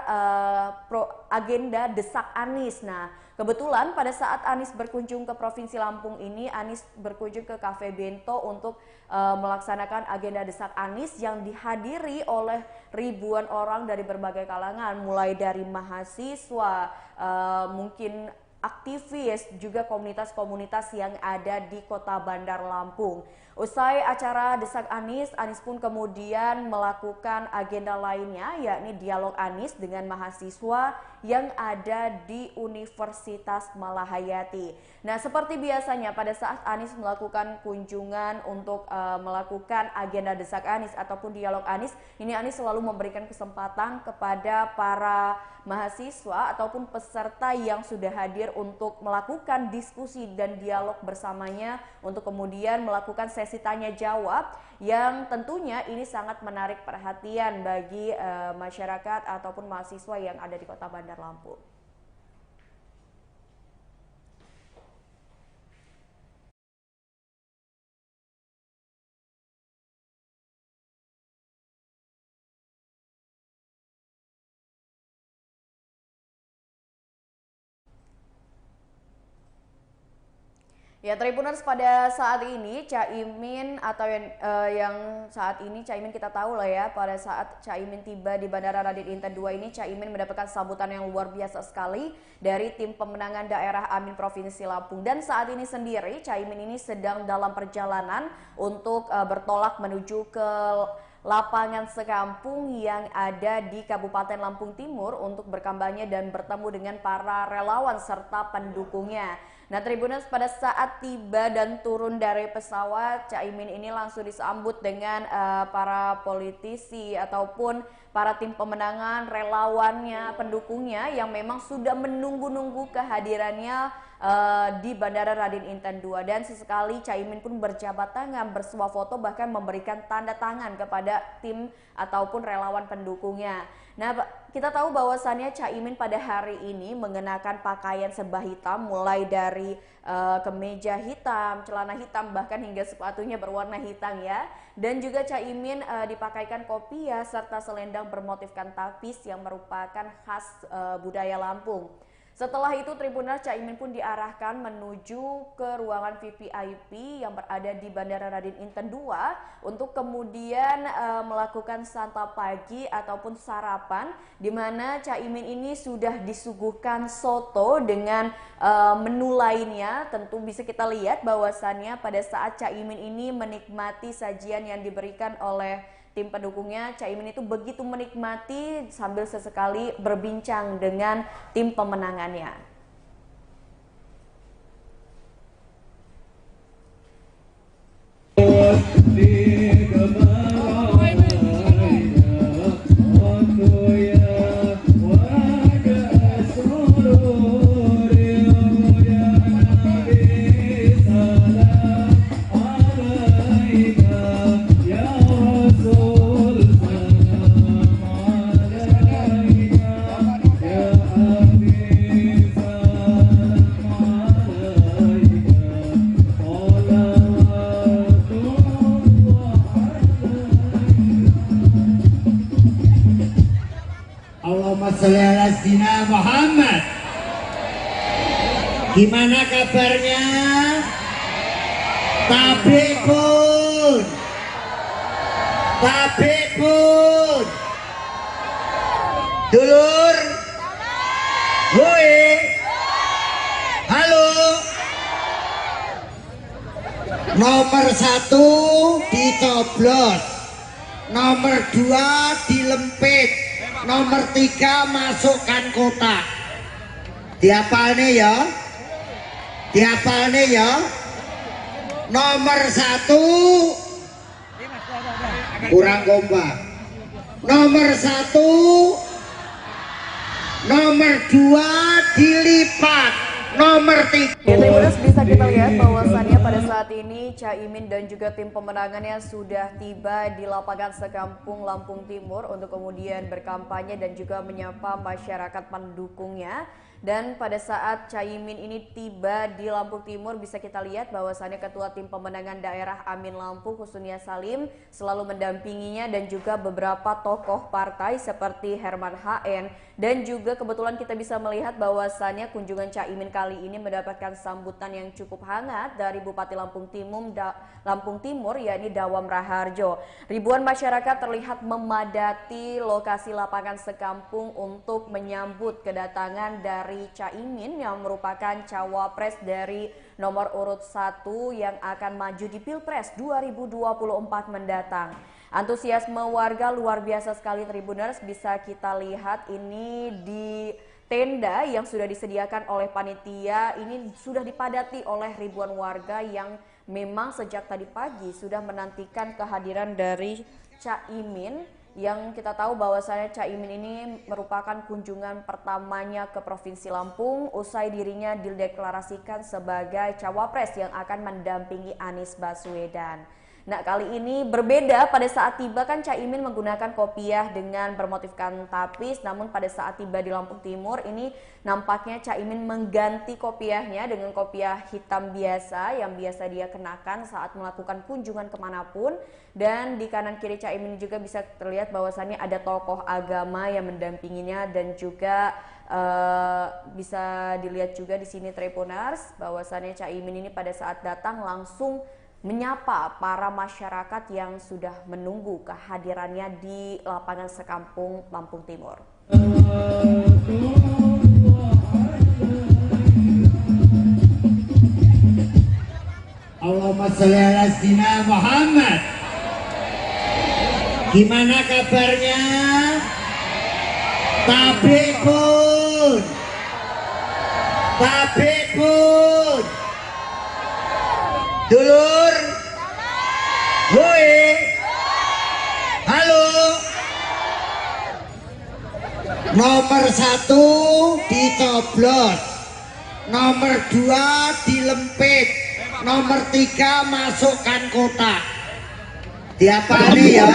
Speaker 1: agenda Desak Anies. Nah, kebetulan pada saat Anies berkunjung ke Provinsi Lampung ini, Anies berkunjung ke Cafe Bento untuk melaksanakan agenda Desak Anies yang dihadiri oleh ribuan orang dari berbagai kalangan, mulai dari mahasiswa, mungkin aktivis, juga komunitas-komunitas yang ada di Kota Bandar Lampung. Usai acara Desak Anies, Anies pun kemudian melakukan agenda lainnya, yakni dialog Anies dengan mahasiswa yang ada di Universitas Malahayati. Nah, seperti biasanya pada saat Anies melakukan kunjungan untuk melakukan agenda Desak Anies ataupun dialog Anies, ini Anies selalu memberikan kesempatan kepada para mahasiswa ataupun peserta yang sudah hadir untuk melakukan diskusi dan dialog bersamanya untuk kemudian melakukan sesi tanya jawab yang tentunya ini sangat menarik perhatian bagi masyarakat ataupun mahasiswa yang ada di Kota Bandar Lampung. Ya, Tribuners, pada saat ini Caimin atau yang saat ini Caimin kita tahu lah ya, pada saat Caimin tiba di Bandara Raden Inten II ini, Caimin mendapatkan sambutan yang luar biasa sekali dari tim pemenangan daerah Amin Provinsi Lampung. Dan saat ini sendiri Caimin ini sedang dalam perjalanan untuk bertolak menuju ke lapangan sekampung yang ada di Kabupaten Lampung Timur untuk berkampanye dan bertemu dengan para relawan serta pendukungnya. Nah, Tribuners, pada saat tiba dan turun dari pesawat, Caimin ini langsung disambut dengan para politisi ataupun para tim pemenangan, relawannya, pendukungnya yang memang sudah menunggu-nunggu kehadirannya di Bandara Raden Inten II. Dan sesekali Caimin pun berjabat tangan, bersuah foto, bahkan memberikan tanda tangan kepada tim ataupun relawan pendukungnya. Nah, kita tahu bahwasannya Caimin pada hari ini mengenakan pakaian serba hitam, mulai dari kemeja hitam, celana hitam, bahkan hingga sepatunya berwarna hitam ya. Dan juga Caimin dipakaikan kopiah serta selendang bermotifkan tapis yang merupakan khas budaya Lampung. Setelah itu Tribuners, Caimin pun diarahkan menuju ke ruangan VVIP yang berada di Bandara Raden Inten II untuk kemudian melakukan santap pagi ataupun sarapan, di mana Caimin ini sudah disuguhkan soto dengan menu lainnya. Tentu bisa kita lihat bahwasannya pada saat Caimin ini menikmati sajian yang diberikan oleh tim pendukungnya, Caimin itu begitu menikmati sambil sesekali berbincang dengan tim pemenangannya.
Speaker 7: Allahumma sholli ala sayyidina Muhammad. Gimana kabarnya? Tabikun. Tabikun. Dulur. Woi. Halo. Nomor 1 dicoblos. Nomor 2 dilempit. Nomor 3 masukkan kotak. Dihafalnya ya. Dihafalnya ya. Nomor 1 kurang kompak. Nomor 1, nomor 2 dilipat. Nomor 3.
Speaker 1: Ya, Tribuners, bisa kita lihat bahwasannya pada saat ini Caimin dan juga tim pemenangannya sudah tiba di lapangan sekampung Lampung Timur untuk kemudian berkampanye dan juga menyapa masyarakat pendukungnya. Dan pada saat Caimin ini tiba di Lampung Timur, bisa kita lihat bahwasannya Ketua Tim Pemenangan Daerah Amin Lampung, Husnulia Salim, selalu mendampinginya dan juga beberapa tokoh partai seperti Herman HN. Dan juga kebetulan kita bisa melihat bahwasannya kunjungan Caimin kali ini mendapatkan sambutan yang cukup hangat dari Bupati Bupati Lampung Timur yakni Dawam Raharjo. Ribuan masyarakat terlihat memadati lokasi lapangan sekampung untuk menyambut kedatangan dari Caimin yang merupakan cawapres dari nomor urut 1 yang akan maju di Pilpres 2024 mendatang. Antusiasme warga luar biasa sekali Tribuners, bisa kita lihat ini di tenda yang sudah disediakan oleh panitia. Ini sudah dipadati oleh ribuan warga yang memang sejak tadi pagi sudah menantikan kehadiran dari Caimin, yang kita tahu bahwasanya Caimin ini merupakan kunjungan pertamanya ke Provinsi Lampung usai dirinya dideklarasikan sebagai cawapres yang akan mendampingi Anies Baswedan. Nah, kali ini berbeda, pada saat tiba kan Caimin menggunakan kopiah dengan bermotifkan tapis, namun pada saat tiba di Lampung Timur ini nampaknya Caimin mengganti kopiahnya dengan kopiah hitam biasa yang biasa dia kenakan saat melakukan kunjungan kemanapun. Dan di kanan kiri Caimin juga bisa terlihat bahwasannya ada tokoh agama yang mendampinginya, dan juga bisa dilihat juga di sini Tribuners bahwasannya Caimin ini pada saat datang langsung menyapa para masyarakat yang sudah menunggu kehadirannya di lapangan sekampung Lampung Timur.
Speaker 7: Allahumma sholli ala sayyidina Muhammad. Gimana kabarnya? Tabik pun. Dulur, woi, halo. Nomor 1 dicoblos, nomor 2 dilempit, nomor 3 masukkan kotak. Diapani ya?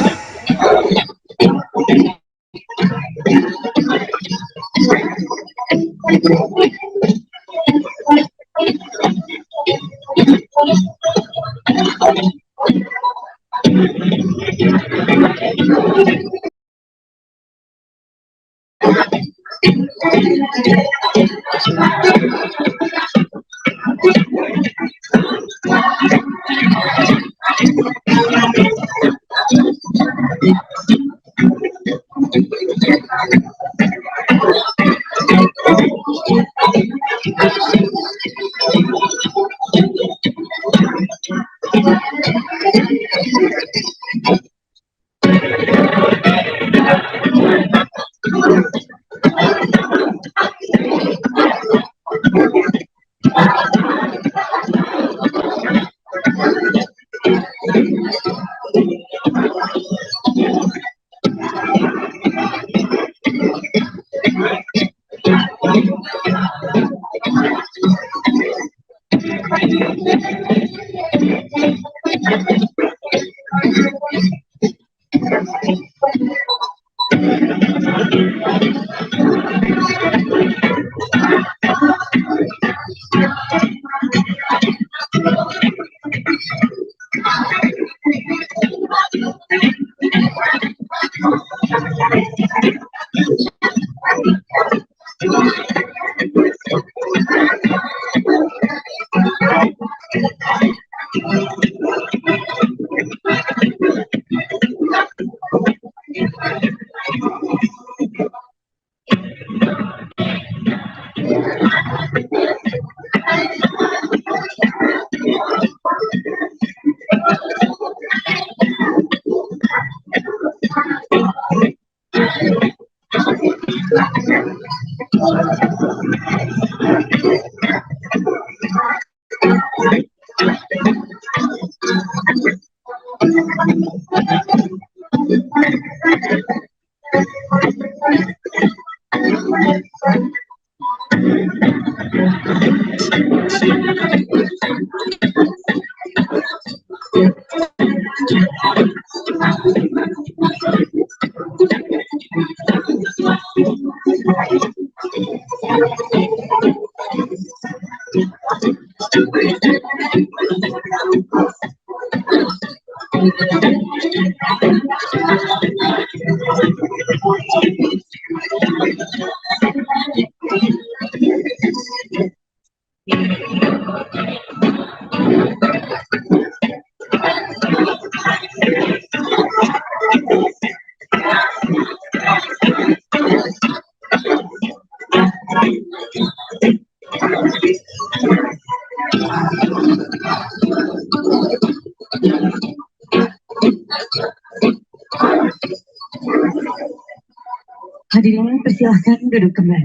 Speaker 8: Hadirin persilahkan duduk kembali.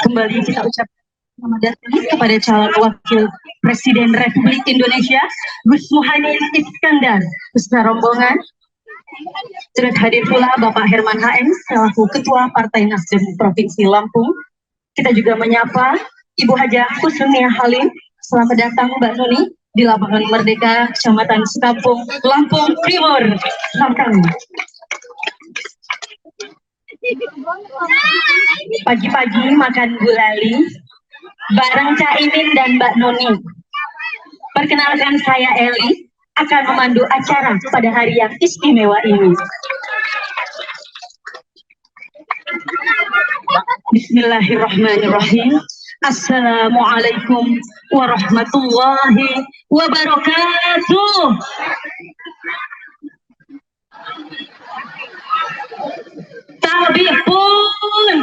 Speaker 8: Kembali kita ucapkan selamat datang kepada calon wakil Presiden Republik Indonesia Gus Muhaimin Iskandar beserta rombongan. Turut hadir pula Bapak Herman HM selaku Ketua Partai Nasdem Provinsi Lampung. Kita juga menyapa Ibu Hajah Kusnunia Halim. Selamat datang Mbak Nuni di Lapangan Merdeka, Kecamatan Sekampung, Lampung Timur. Selamat. Pagi-pagi makan gulali bareng Caimin dan Mbak Nuni. Perkenalkan saya Eli, akan memandu acara pada hari yang istimewa ini. Bismillahirrahmanirrahim. Assalamualaikum warahmatullahi wabarakatuh. Tabih pun.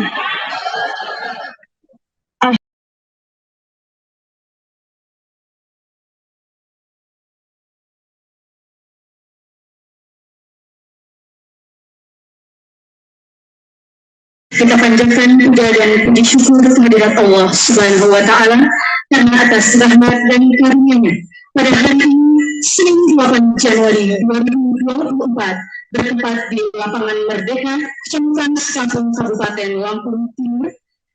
Speaker 8: Kita panjatkan puja dan puji syukur kehadirat Allah Subhanahu wa Ta'ala karena atas rahmat dan karunia-Nya pada hari ini Senin 8 Januari 2024 bertempat di Lapangan Merdeka, Kecamatan Sekampung, Kabupaten Lampung Timur.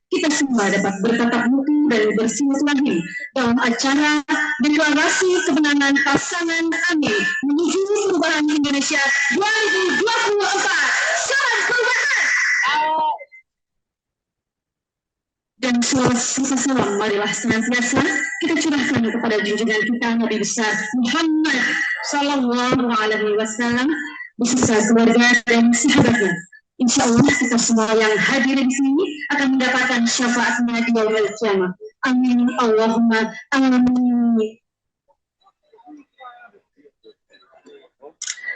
Speaker 8: Kita semua dapat bertatap muka dan bersilaturahim dalam acara deklarasi kemenangan pasangan Amin menuju perubahan Indonesia 2024. Salam perubahan. Dan salam marilah senantiasa kita curahkan kepada junjungan kita Nabi besar Muhammad Sallallahu Alaihi Wasallam beserta keluarga dan sahabatnya. Insya Allah kita semua yang hadir di sini akan mendapatkan syafaatnya di yaumil qiyamah. Amin Allahumma amin.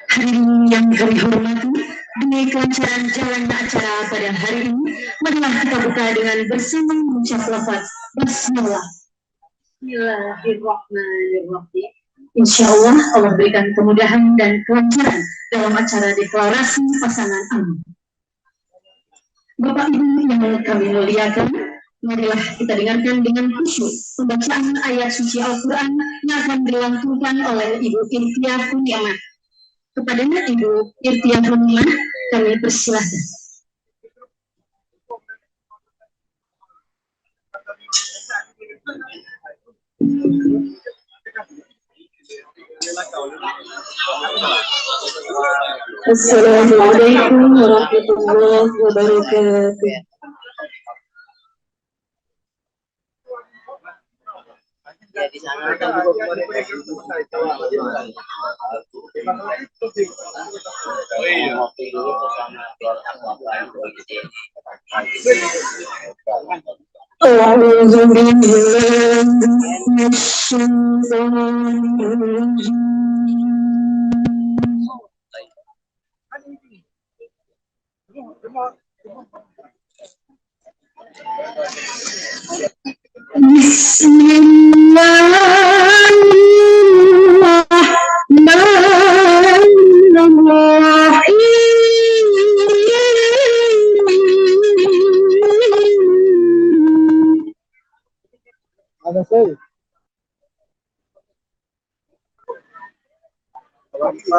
Speaker 8: Hadirin yang kami hormati, demi kelancaran jalannya acara pada hari ini, marilah kita buka dengan bersama mengucap lafaz Bismillah. Bismillahirrahmanirrahim. Insya Allah Allah berikan kemudahan dan kelancaran dalam acara deklarasi pasangan Amin. Bapak Ibu yang kami muliakan, marilah kita dengarkan dengan khusyuk pembacaan ayat suci Al-Quran yang akan dilantunkan oleh Ibu Irtiah Kuniamah. Kepada Ibu Irtiah Kuniamah kami persilahkan. Assalamualaikum warahmatullahi wabarakatuh.
Speaker 9: Di sana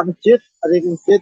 Speaker 4: masjid, ada di masjid.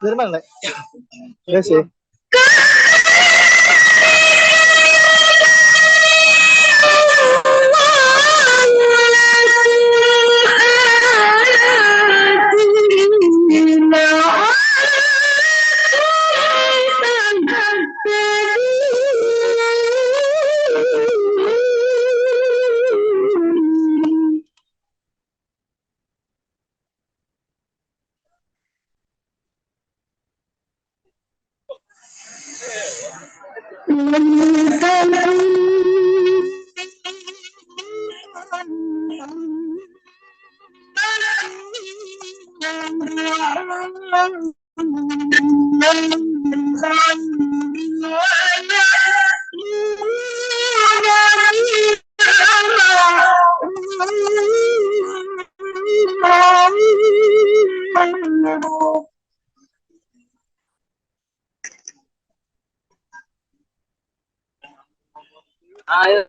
Speaker 4: Dari mana, Lek? Ya sih.
Speaker 2: Ayo.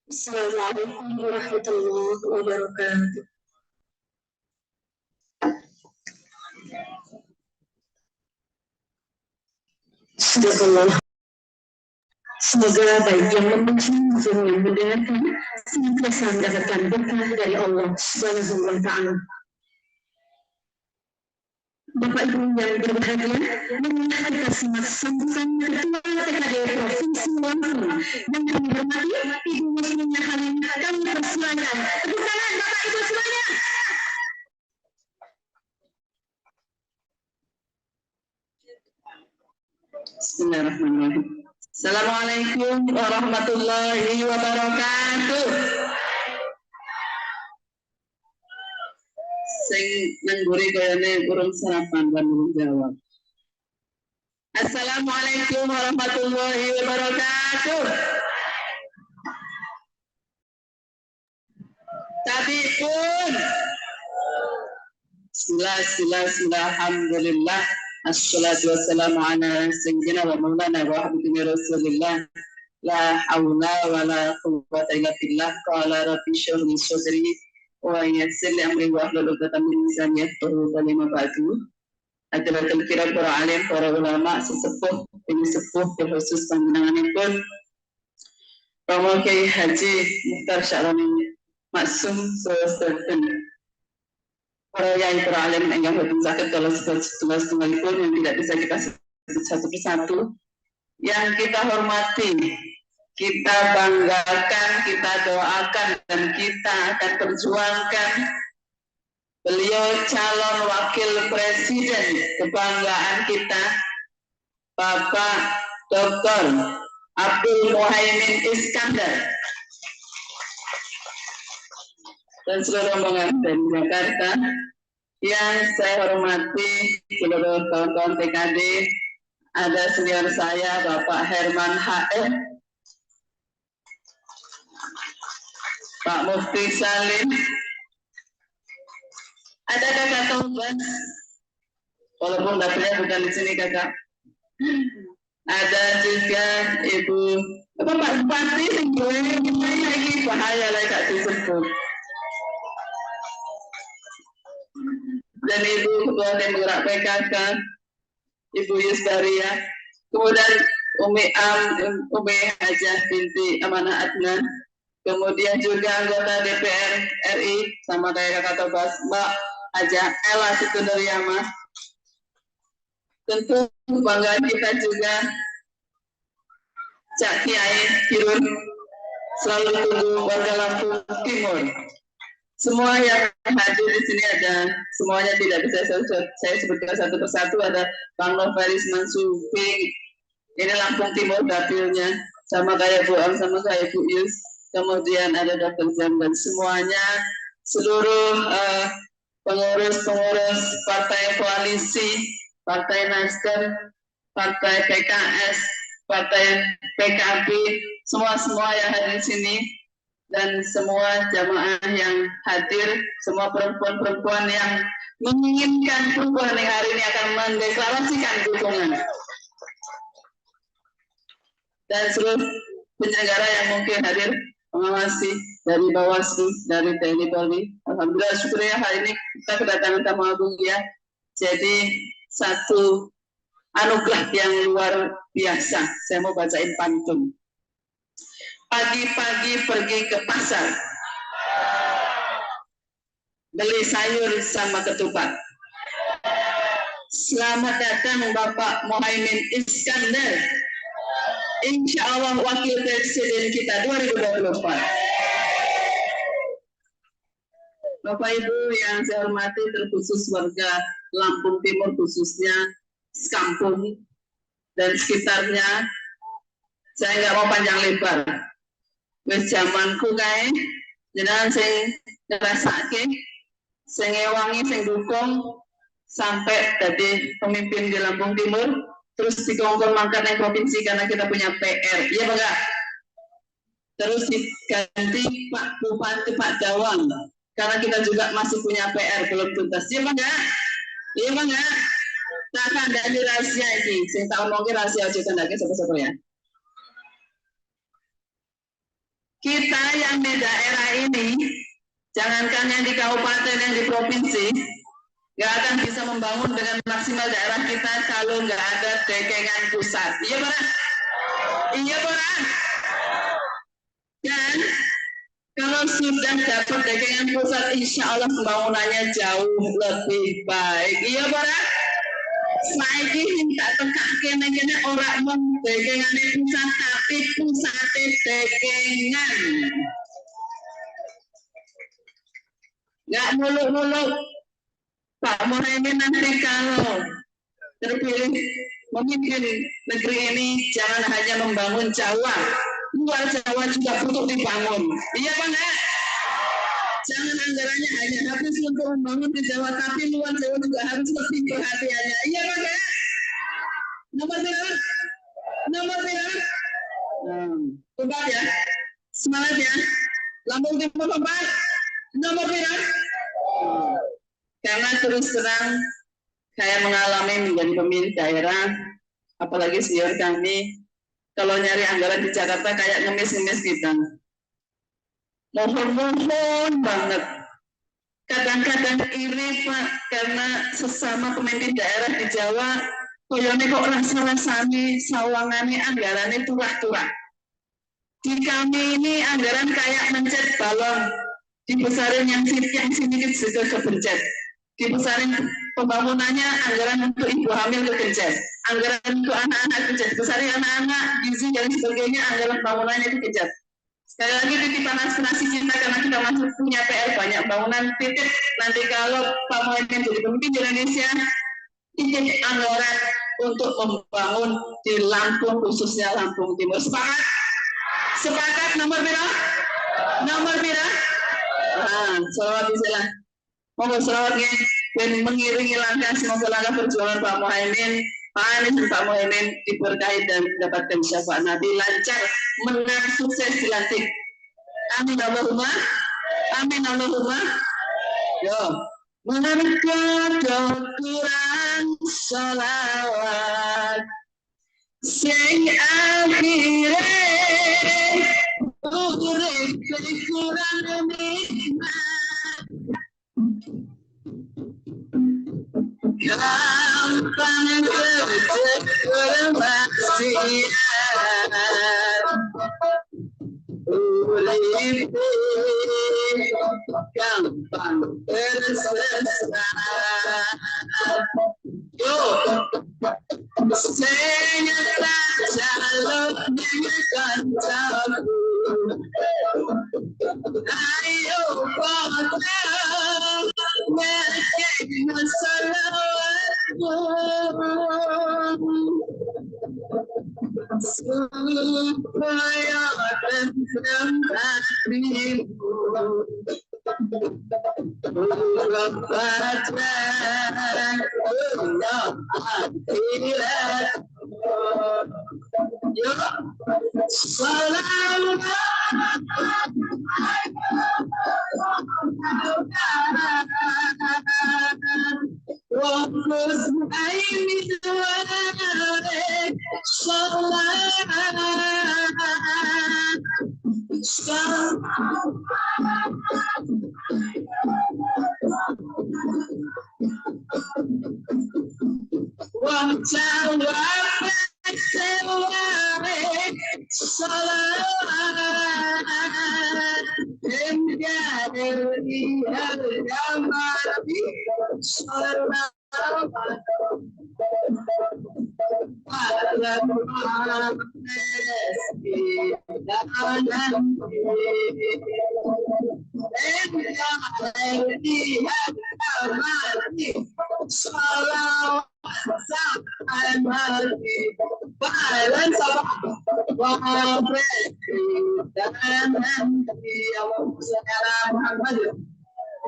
Speaker 8: Assalamualaikum warahmatullahi wabarakatuh. Semoga baik yang membenci maupun yang mendengarkan senantiasa mendapatkan berkah dari Allah Subhanahu wa Ta'ala. Bapak Ibu yang berbahagia, mengingat kita simak sambutan Ketua TKD Provinsi Lampung yang kami hormati, Ibu Muslimah Halim, kami persilakan. Tepuk tangan Bapak Ibu semuanya. Bismillahirrahmanirrahim. Assalamualaikum warahmatullahi wabarakatuh. Sing nengguri kayane urung sarapan lan urung jawab. Assalamualaikum warahmatullahi wabarakatuh. Tapi pun Bismillah, alhamdulillah, assalatu wassalamu ala sayyidina wa maulana wa habibina rasulillah, la hawla wa la quwwata illa billah. Qala rabbi shrah li sadri wa yassir li amri wa hlul 'uqdatam min lisani yafqahu qawli. Ma ba'du. Hadirin kiram, para alim, para ulama, sesepuh, penyesepuh, khusus panjenenganipun
Speaker 10: Romo Kiai Haji Mukhtar Sya'roni Maksum Sulawesi para yang beralim yang betul sakit kalau tugas-tugasipun yang tidak bisa kita sebut satu persatu, yang kita hormati, kita banggakan, kita doakan, dan kita akan perjuangkan beliau calon wakil presiden kebanggaan kita, Bapak Dr. Abdul Muhaimin Iskandar, dan seluruh rombongan dari Jakarta yang saya hormati, seluruh kawan-kawan TKD, ada senior saya Bapak Herman HF, Pak Mufti Salim, ada Kakak Taubas, walaupun dapurnya bukan di sini Kakak, ada juga Ibu Pak Bupati, lagi bahaya lagi Kak disebut, dan Ibu Ketua Temburak PKK, Ibu Yusdaria, kemudian Umi Hajah binti Amanah Adnan, kemudian juga anggota DPR RI sama kayak Kakak Tobas, Mbak Hajah Ella Situndariama. Tentu kebanggaan kita juga Cak Kiai Kirun, selalu tunggu warga Lampung Timur. Semua yang hadir di sini ada, semuanya tidak bisa saya sebutkan satu persatu. Ada Bang Novelis Mansufi, ini Lampung Timur dapilnya, sama kayak Bu Am, sama kayak Bu Yus. Kemudian ada Dr. Jam, dan semuanya, seluruh pengurus-pengurus partai koalisi, partai Nasdem, partai PKS, partai PKB, semua yang hadir di sini, dan semua jamaah yang hadir, semua perempuan-perempuan yang menginginkan perubahan yang hari ini akan mendeklarasikan dukungan, dan seluruh penyelenggara yang mungkin hadir mengawasi dari Bawaslu, dari TNI Polri. Alhamdulillah, syukurnya hari ini kita kedatangan tamu agung ya, jadi satu anugerah yang luar biasa. Saya mau bacain pantun. Pagi-pagi pergi ke pasar, beli sayur sama ketupat. Selamat datang Bapak Muhaimin Iskandar, insya Allah wakil presiden kita 2024. Bapak Ibu yang saya hormati, terkhusus warga Lampung Timur, khususnya Sekampung dan sekitarnya, saya nggak mau panjang lebar. Wis zamanku kae jenengan sing ngrasake, sing ngewangi, sing dukung sampai tadi pemimpin di Lampung Timur, terus dikongkon mangkat naik provinsi karena kita punya PR, iya Pak? Terus diganti Pak Bupati Pak Dawang karena kita juga masih punya PR belum tuntas, iya Pak? Iya Pak? Takkan dari rahasia ini, sing tak omongin rahasia aja tandake sapa-sapa ya. Kita yang di daerah ini, jangankan yang di kabupaten, yang di provinsi, nggak akan bisa membangun dengan maksimal daerah kita kalau nggak ada dekengan pusat. Iya Pak? Iya Pak? Dan kalau sudah dapat dekengan pusat, insya Allah pembangunannya jauh lebih baik. Iya Pak? Saiki minta tekak kene-kene ora mung dekengane pusat, tapi pusate dekengan. Nggak muluk-muluk. Pak Muhaimin nanti kalau terpilih memimpin negeri ini, jangan hanya membangun Jawa, luar Jawa juga butuh dibangun. Iya Pak? Jangan anggarannya hanya habis untuk membangun di Jawa, tapi luar Jawa juga harus lebih perhatiannya. Iya Pak? Nomor berapa? Nomor berapa? Tempat ya, semangat ya. Lampung Timur tempat. Nomor berapa? Karena terus terang saya mengalami menjadi pemimpin daerah, apalagi senior kami, kalau nyari anggaran di Jakarta kayak ngemis-ngemis kita. Mohon banget. Kadang-kadang iri Pak, karena sesama pemimpin daerah di Jawa, koyone kok rasa-rasane sawangane anggarane turah-turah. Di kami ini anggaran kayak mencet balon, dibesarin yang sedikit sudah kepencet, dibesarin pembangunannya anggaran untuk ibu hamil kepencet, anggaran untuk anak-anak kepencet, besarin anak-anak gizi dan sebagainya anggaran bangunannya kepencet. Sekali lagi titipan aspirasi kita karena kita masih punya PR banyak bangunan titik. Nanti kalau Pak Muhaimin jadi pemimpin di Indonesia, titip anggaran untuk membangun di Lampung, khususnya Lampung Timur. Sepakat? Sepakat nomor berapa? Nomor berapa? Nah, salawat bismillah. Mohon salawatnya dan mengiringi langkah semoga langkah perjuangan Pak Muhaimin. Pak Anies dan Pak Muhaimin diberkahi dan mendapatkan syafaat Nabi, lancar, menang, sukses, dilantik. Amin Allahumma. Amin Allahumma. Yo, menurutkan Quran salawat sing akhire urip kurang nikmat gampang tercekul maksiat urip gampang tersesat yo senyata jalur dengan kancaku ayo kota mereka salawatku supaya tentang hatimu berpacaran dalam akhirat. Ya, salam Wakus aini tuare salam Wang jawab seware salam menjadi hargamati salam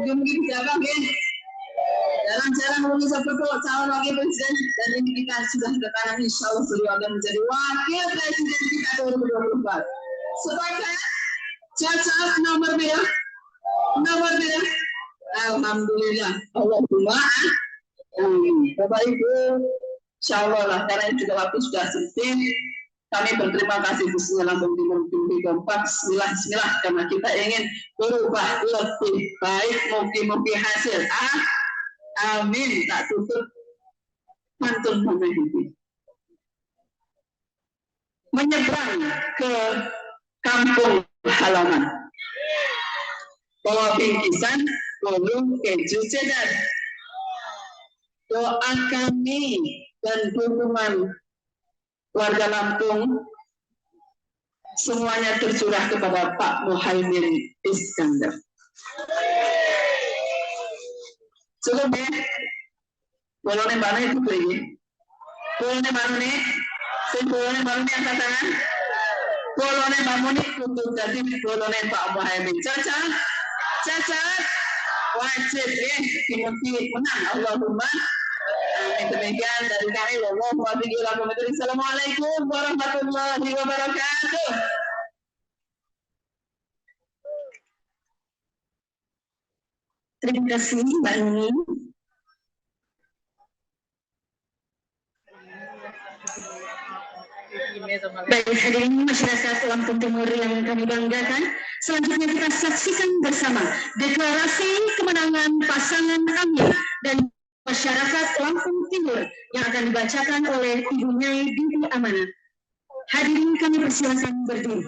Speaker 10: mungkin siapa jalan-jalan menuju seperti calon wakil presiden dan ini kita sudah sekarang insya Allah beliau akan menjadi wakil presiden kita 2024. Sepakat? Cacat nomor berapa? Nomor berapa? Alhamdulillah. Allahumma amin. Bapak Ibu, insya Allah lah karena juga waktu sudah sempit. Kami berterima kasih khususnya Lampung Timur Timur Keempat. Bismillah karena kita ingin berubah lebih baik. Mungkin hasil. Amin. Tak tutup pantun Muhammad. Menyeberang ke kampung halaman. Bawa bingkisan, bolu, keju, cheddar. Doa kami dan dukungan warga Lampung semuanya tercurah kepada Pak Muhaimin Iskandar. Cukup ya? Bolone mana itu lagi? Bolone mana nih? Bolone mana nih angkat tangan? Bolone mana nih untuk jadi bolone Pak Muhaimin? Cacat? Cacat? Wajib ya? Dimungkin menang. Allahumma demikian dari kami. Assalamualaikum warahmatullahi wabarakatuh.
Speaker 8: Terima kasih Mbak Nini. Baik hadirin masyarakat Lampung Timur yang kami banggakan, selanjutnya kita saksikan bersama deklarasi kemenangan pasangan Amir dan masyarakat Lampung Timur yang akan dibacakan oleh Ibu Nyai Bibi Amanah. Hadirin kami persilakan berdiri.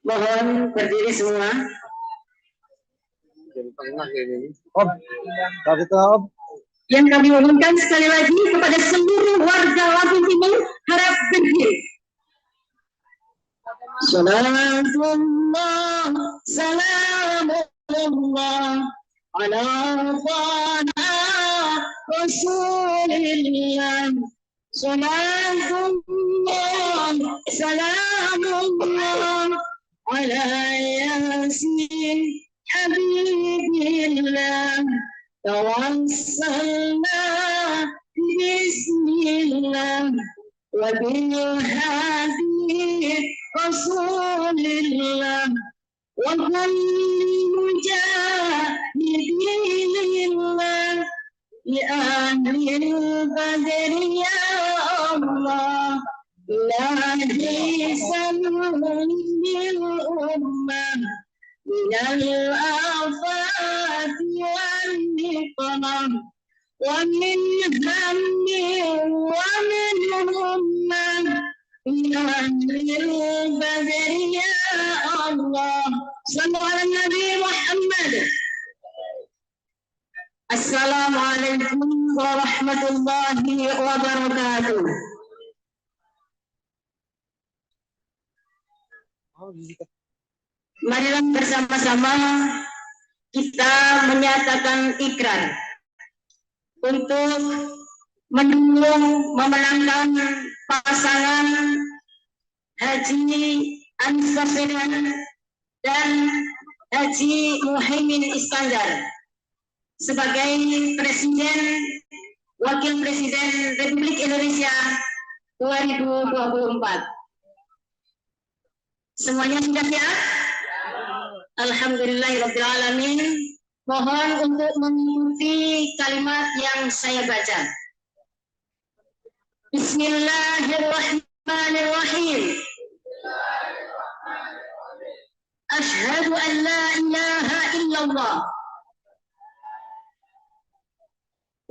Speaker 8: Mohon berdiri semua. Yang kami mohonkan sekali lagi kepada seluruh warga Lampung Timur harap berdiri. Salatullah, salamullah ala Rasulillah. Salatullah, salamullah ala Yasin Habibillah. Tawassalna bismillah wa bil hadi Rasulillah wa kulli mujahidillah ya ahlil badri ya Allah ilahi sallimil ummah minal afati wan niqmah wa min hammi wa min ummah ya ahlil badri ya Allah. Sallu ala Nabi Muhammad. Assalamualaikum warahmatullahi wabarakatuh. Marilah bersama-sama kita menyatakan ikrar untuk mendukung memenangkan pasangan Haji Anies Baswedan dan Haji Muhaimin Iskandar sebagai Presiden Wakil Presiden Republik Indonesia 2024. Semuanya sudah siap? Alhamdulillahirabbil alamin. Mohon untuk mengikuti kalimat yang saya baca. Bismillahirrahmanirrahim. Asyhadu an la ilaha illallah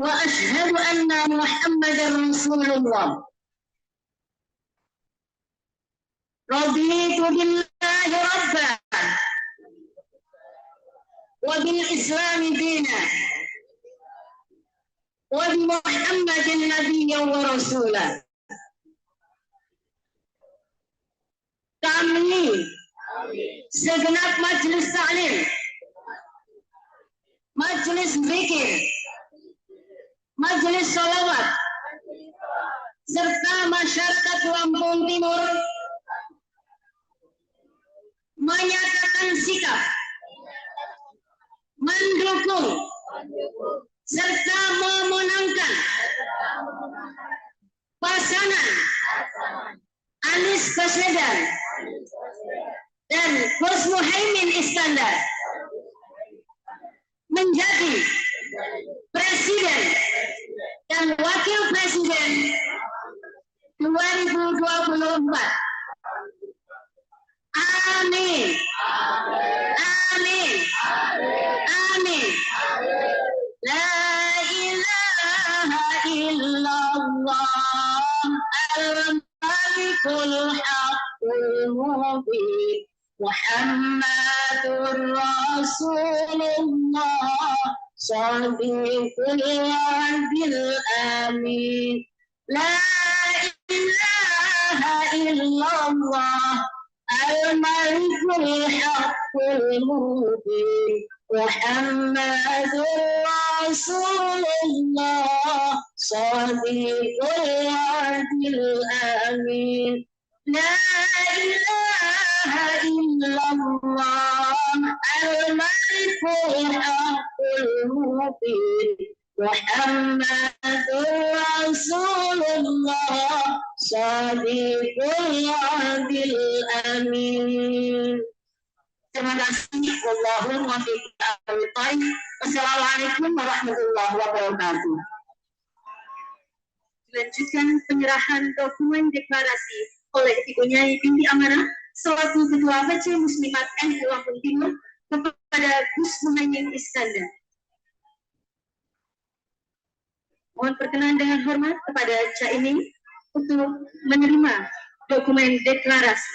Speaker 8: wa asyhadu anna Muhammadar Rasulullah. Raditu billahi rabban wa bil islami dinan wa bi Muhammadin nabiyyan wa rasulah. Kami segenap majelis taklim, majelis zikir, majelis sholawat, serta masyarakat Lampung Timur menyatakan sikap mendukung serta memenangkan pasangan Anies Baswedan dan Gus Muhaimin Iskandar menjadi Presiden dan Wakil Presiden 2024. Amin. Amin. Amin. La ilaha illallah al-malikul haqqul mubin Muhammadur Rasulullah shadiqul wadil amin. La ilaha illallah al-malikul haqqul mubin Muhammadur Rasulullah shadiqul wadil amin. La ilaha illallah al-malikul haqqul mubin Muhammadur Rasulullah shadiqul wadil amin. Terima kasih. Wallahul muwaffiq. Wassalamualaikum warahmatullahi wabarakatuh. Dilanjutkan penyerahan dokumen deklarasi oleh Ibu Nyai Binti Amanah selaku Ketua PC Muslimat NU Lampung Timur kepada Gus Muhaimin Iskandar. Mohon perkenan dengan hormat kepada Caimin untuk menerima dokumen deklarasi.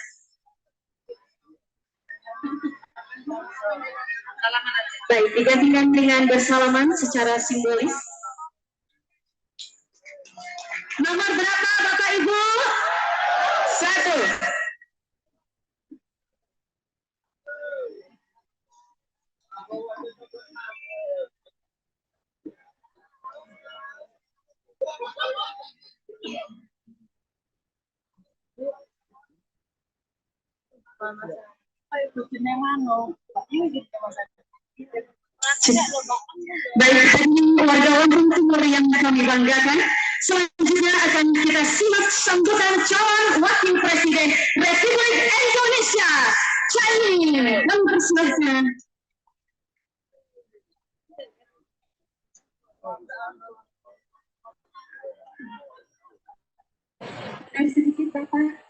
Speaker 8: Baik, digantikan dengan bersalaman secara simbolis. Nomor berapa Bapak Ibu? 1. Baik, warga Lampung Timur yang kami banggakan, selanjutnya akan kita simak sambutan calon wakil presiden Republik Indonesia, Caimin. Kami persilahkan. Dan sedikit Bapak.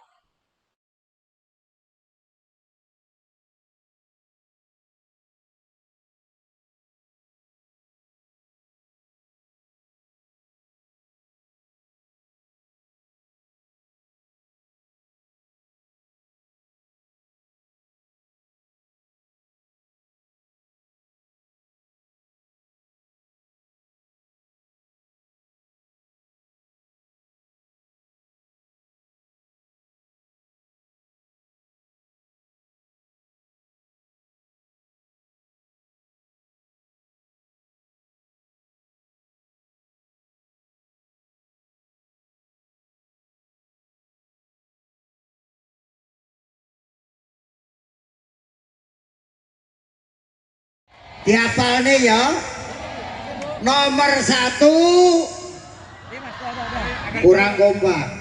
Speaker 7: Diapal nih ya. Nomor 1 kurang kompak.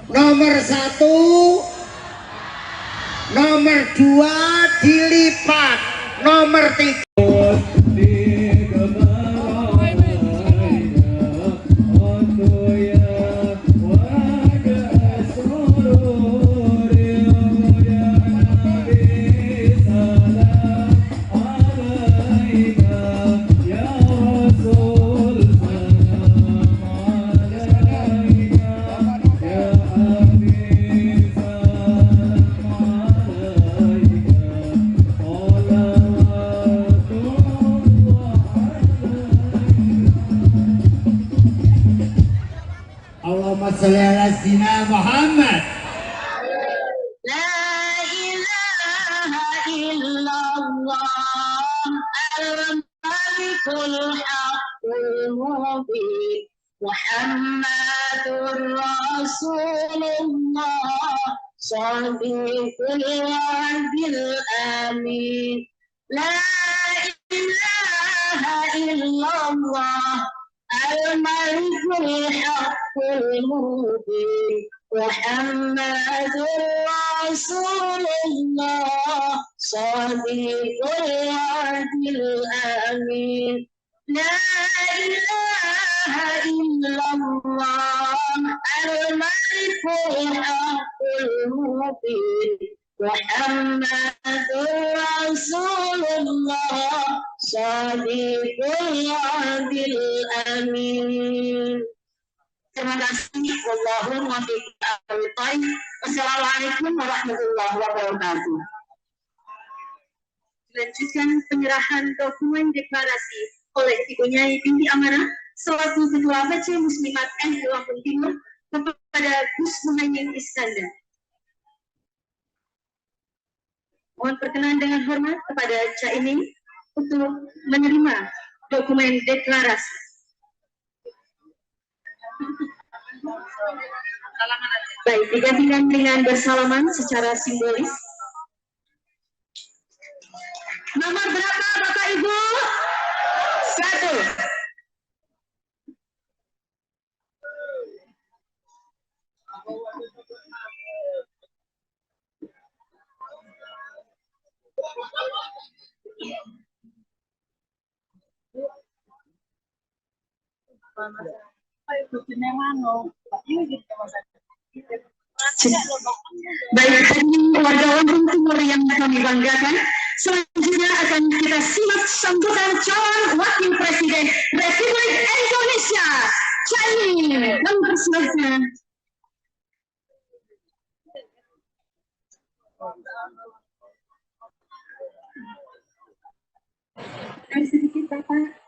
Speaker 7: Nomor 1, nomor 2 dilipat, nomor 3. Allahumma sholli ala sayyidina Muhammad.
Speaker 8: La ilaha illallah al-malikul haqqul mubin Muhammadur Rasulullah shadiqul wa'dil amin. La ilaha illallah al-malikul haqqul mubin Muhammadur Rasulullah shadiqul wa'dil amin. La ilaha illallah al-malikul haqqul mubin Muhammadur Rasulullah shadiqul wa'dil amin. Terima kasih. Wallahul muwaffiq. Wassalamualaikum warahmatullahi wabarakatuh. Dilanjutkan penyerahan dokumen deklarasi oleh Ibu Nyai Binti Amanah selaku Ketua PC Muslimat NU Lampung Timur kepada Gus Muhaimin Iskandar. Mohon perkenan dengan hormat kepada Caimin untuk menerima dokumen deklarasi. Baik, digantikan dengan bersalaman secara simbolis. Nomor berapa Bapak Ibu? 1. Baik, warga Lampung Timur yang kami banggakan, selanjutnya akan kita simak sambutan calon wakil presiden Republik Indonesia. Caimin, mempersilahkan. Sedikit, Bapak.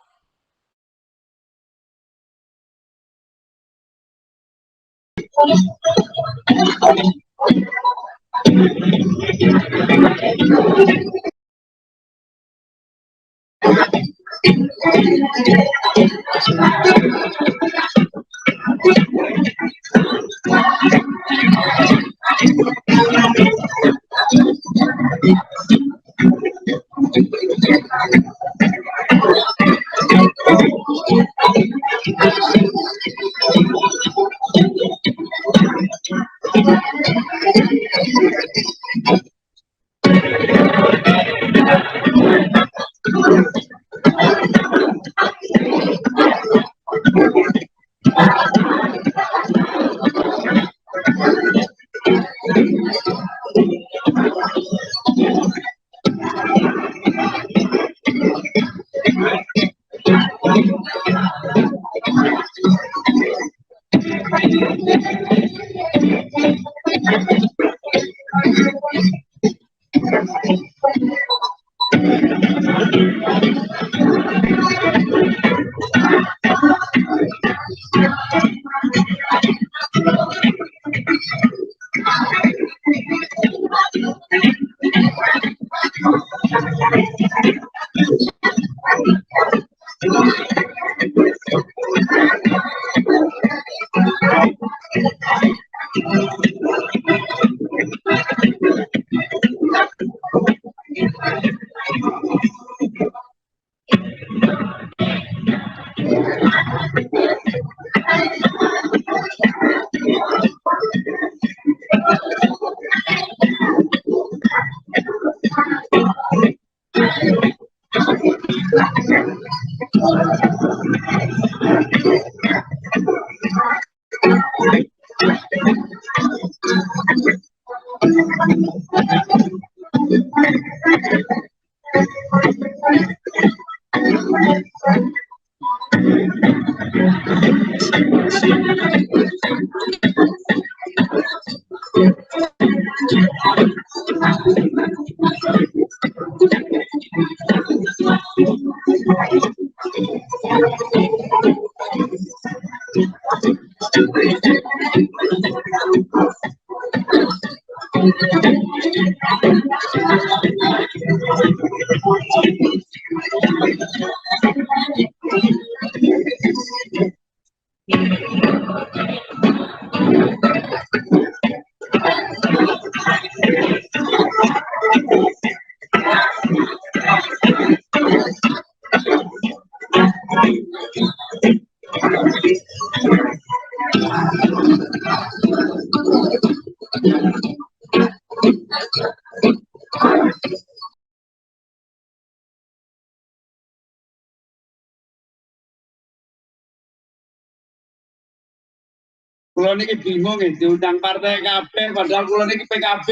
Speaker 4: Kulo niki bingung ya, diundang partai KB, padahal kulo niki PKB.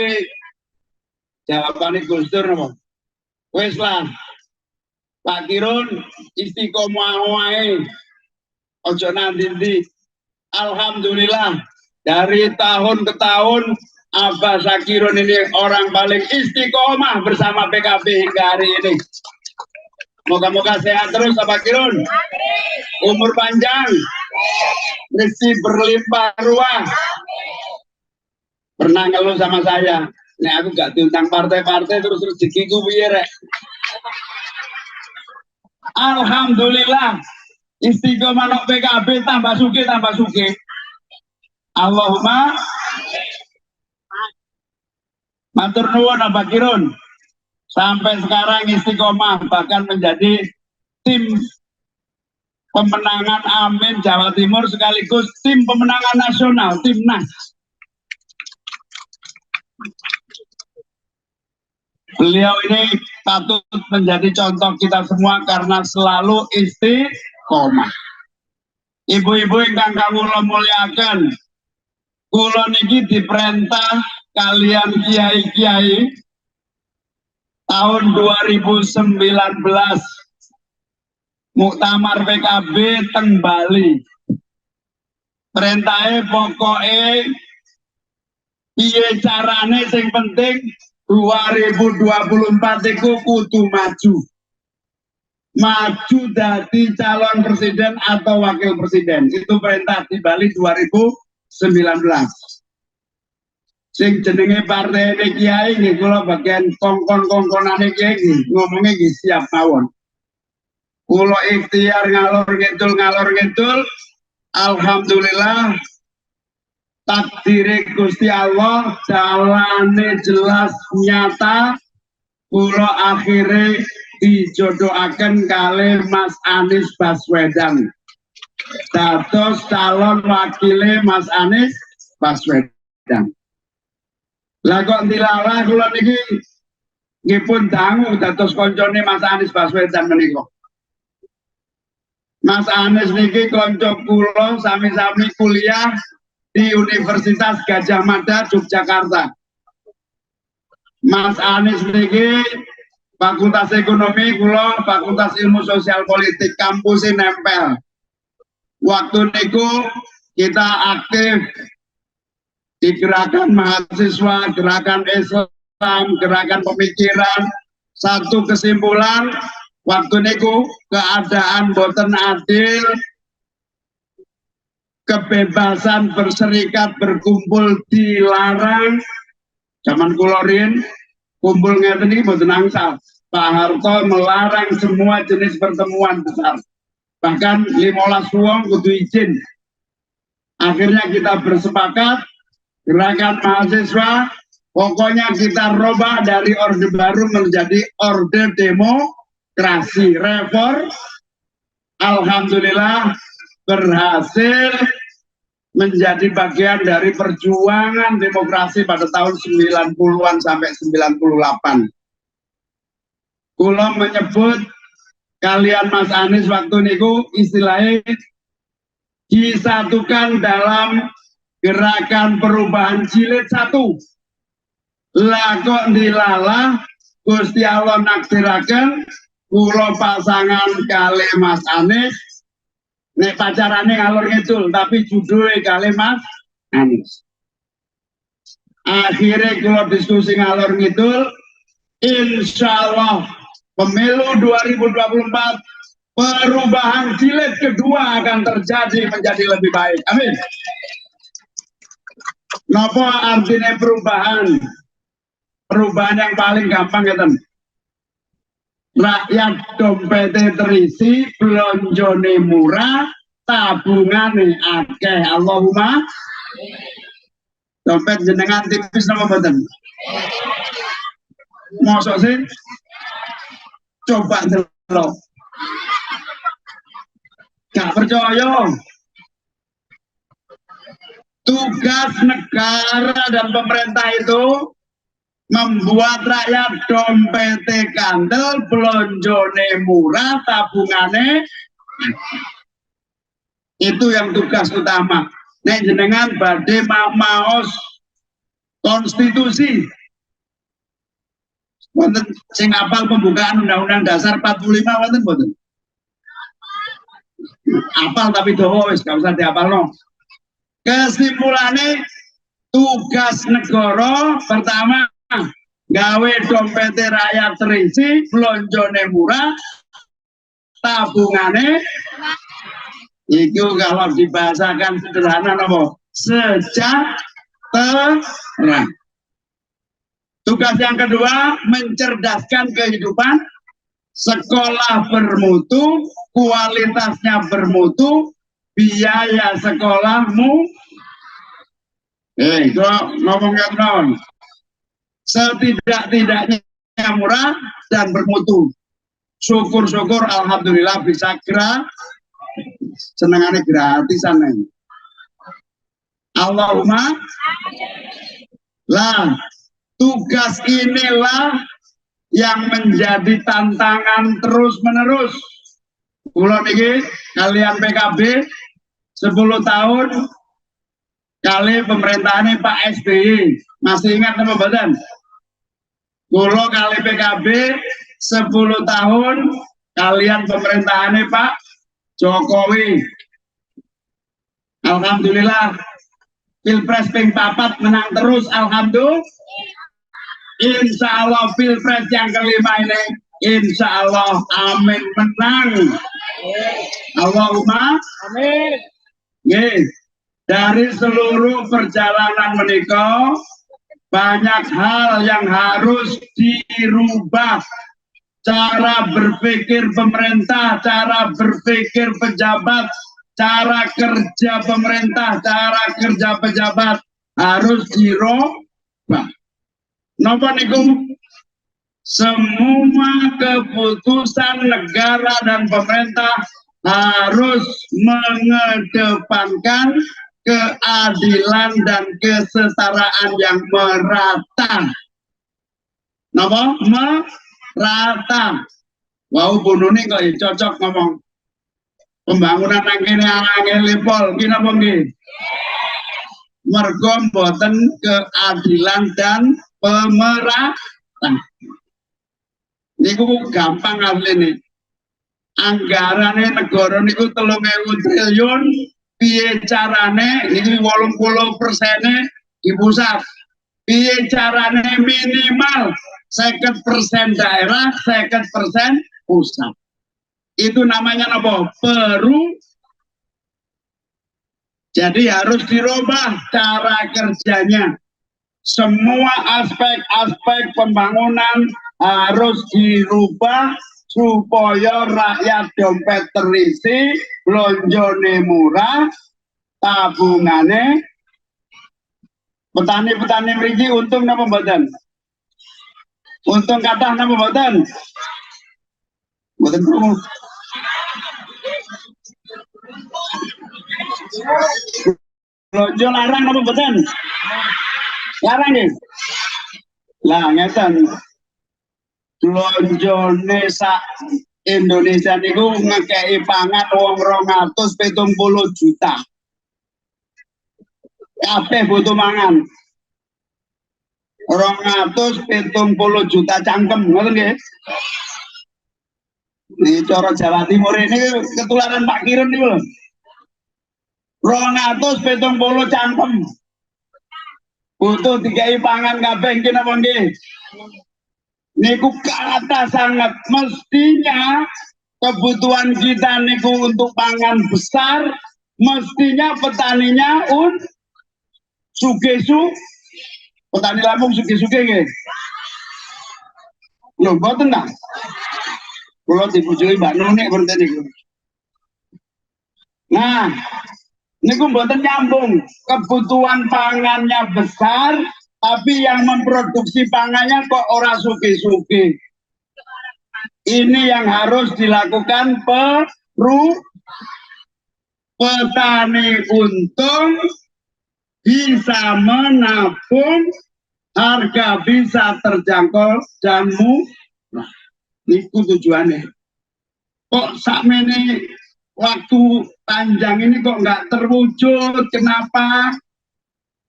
Speaker 4: Jawabannya Gus Dur napa? Wes lah, Pak Kirun istiqomah wae, ojo nanti. Alhamdulillah dari tahun ke tahun Abah Sakirun ini orang paling istiqomah bersama PKB hingga hari ini. Moga-moga sehat terus Abah Kirun, umur panjang, rezeki berlimpah ruah. Pernah ngeluh sama saya, nek aku gak diundang partai-partai terus rezekiku piye rek. Alhamdulillah istiqomah nok PKB tambah sugih. Allahumma matur nuwun Abah Kirun. Sampai sekarang istiqomah, bahkan menjadi tim pemenangan Amin Jawa Timur sekaligus tim pemenangan nasional, Timnas. Beliau ini patut menjadi contoh kita semua karena selalu istiqomah. Ibu-ibu ingkang kawula mulyakaken, kula niki diperintah kalian kiai-kiai tahun 2019 muktamar PKB teng Bali. Perintahnya pokoknya piye carane sing penting 2024 itu kudu maju. Maju dadi calon presiden atau wakil presiden. Itu perintah di Bali 2019. Sing jenenge partai ini kiai nggih kula bagian kongkon-kongkonane kiai ngomongnya nggih siap mawon. Kula ikhtiar ngalor ngidul. Alhamdulillah takdire Gusti Allah jalane jelas nyata. Kula akhirnya dijodohaken kali Mas Anies Baswedan dados calon wakile Mas Anies Baswedan. Lah kok dilalah kula niki nggih pun dangu dados koncone Mas Anies Baswedan menika. Mas Anies niki kanca kula sami-sami kuliah di Universitas Gadjah Mada Yogyakarta. Mas Anies niki Fakultas Ekonomi, kula Fakultas Ilmu Sosial Politik, kampusnya nempel. Waktu niku kita aktif di gerakan mahasiswa, gerakan Islam, gerakan pemikiran. Satu kesimpulan, waktu niku keadaan boten adil, kebebasan berserikat berkumpul dilarang. Zaman kula riyen kumpul ngeten iki mboten angsal. Pak Harto melarang semua jenis pertemuan besar. Bahkan 15 wong kudu izin. Akhirnya kita bersepakat gerakan mahasiswa, pokoknya kita robah dari orde baru menjadi orde demokrasi. Reform, alhamdulillah berhasil menjadi bagian dari perjuangan demokrasi pada tahun 90-an sampai 98. Kula menyebut kalian Mas Anies waktu niku istilahnya disatukan dalam gerakan perubahan jilid 1. Lah kok dilalah Gusti Allah naksiraken kula pasangan kali Mas Anies nek pacarane ngalor ngidul tapi judulnya kali Mas Anies. Akhirnya kula diskusi ngalor ngidul, insyaallah pemilu 2024 perubahan jilid kedua akan terjadi menjadi lebih baik. Amin. Napa artinya perubahan? Perubahan yang paling gampang ya teman. Rakyat dompetnya terisi, belonjone murah, tabungane akeh. Allahumma. Dompet jenengan tipis nama badan. Mosok sih? Coba delok. Gak percaya. Tugas negara dan pemerintah itu membuat rakyat dompete kandel, belonjone murah, tabungane. Itu yang tugas utama. Nek jenengan badhe maos konstitusi. Wonten sing apal pembukaan Undang-Undang Dasar 45 wonten mboten? Apal tapi dawa wis gak usah diapalno. Kesimpulannya tugas negara pertama gawe dompet rakyat terisi, belonjone murah, tabungane itu kalau dibahasakan sederhana apa? Sejahtera. Tugas yang kedua mencerdaskan kehidupan, sekolah bermutu, kualitasnya bermutu, biaya sekolahmu ngomongnya non setidak-tidaknya murah dan bermutu. Syukur-syukur alhamdulillah bisa senengannya gratisan nih. Allahumma lah, tugas inilah yang menjadi tantangan terus menerus. Kula niki kalian PKB 10 tahun kali pemerintahannya Pak SBY. Masih ingat nama badan? Kulo kali PKB 10 tahun kalian pemerintahannya Pak Jokowi. Alhamdulillah Pilpres ping 4 menang terus, alhamdulillah. Insya Allah Pilpres yang kelima ini, insya Allah amin menang. Allahumma amin. Yes. Dari seluruh perjalanan menikah, banyak hal yang harus dirubah. Cara berpikir pemerintah, cara berpikir pejabat, cara kerja pemerintah, cara kerja pejabat harus dirubah. Napa niku? Semua keputusan negara dan pemerintah harus mengedepankan keadilan dan kesetaraan yang merata. Napa? Merata. Wau bunune kok cocok ngomong. Pembangunan nang kene angel pol ki napa nggih? Mergo mboten keadilan dan pemerintah. Niku gampang asline. Anggarane negara niku 3.000 triliun, piye carane niku 80%-ne di pusat. Piye carane minimal 50% daerah, 50% pusat. Itu namanya apa? Jadi harus dirubah cara kerjanya. Semua aspek-aspek pembangunan harus dirubah supaya rakyat dompet terisi, blonjone murah, tabungane. Petani-petani mriki untung napa mboten? Untung kathah napa mboten? Mboten krungu. Blonjo larang napa mboten? Larang nggih. Lah ngeten. Blonjone sak Indonesia niku ngekeki pangan wong 270 juta. Kabeh butuh mangan. 270 juta cangkem, ngoten nggih. Ini cara Jawa Timur ini ketularan Pak Kirun niku lho. 270 cangkem. Butuh dikai pangan kabeh iki napa nggih? Niku kata sangat mestinya kebutuhan kita niku untuk pangan besar, mestinya petaninya suge-suge, petani Lampung suge-suge nggih. Lho mboten ta? Kula dibujuki Mbak Nunik berarti niku. Nah, niku mboten nyambung. Kebutuhan pangannya besar, tapi yang memproduksi pangannya kok ora suge-suge. Ini yang harus dilakukan petani untung, bisa menabung, harga bisa terjangkau dan murah. Niku tujuannya. Kok sakmene waktu panjang ini kok nggak terwujud? Kenapa?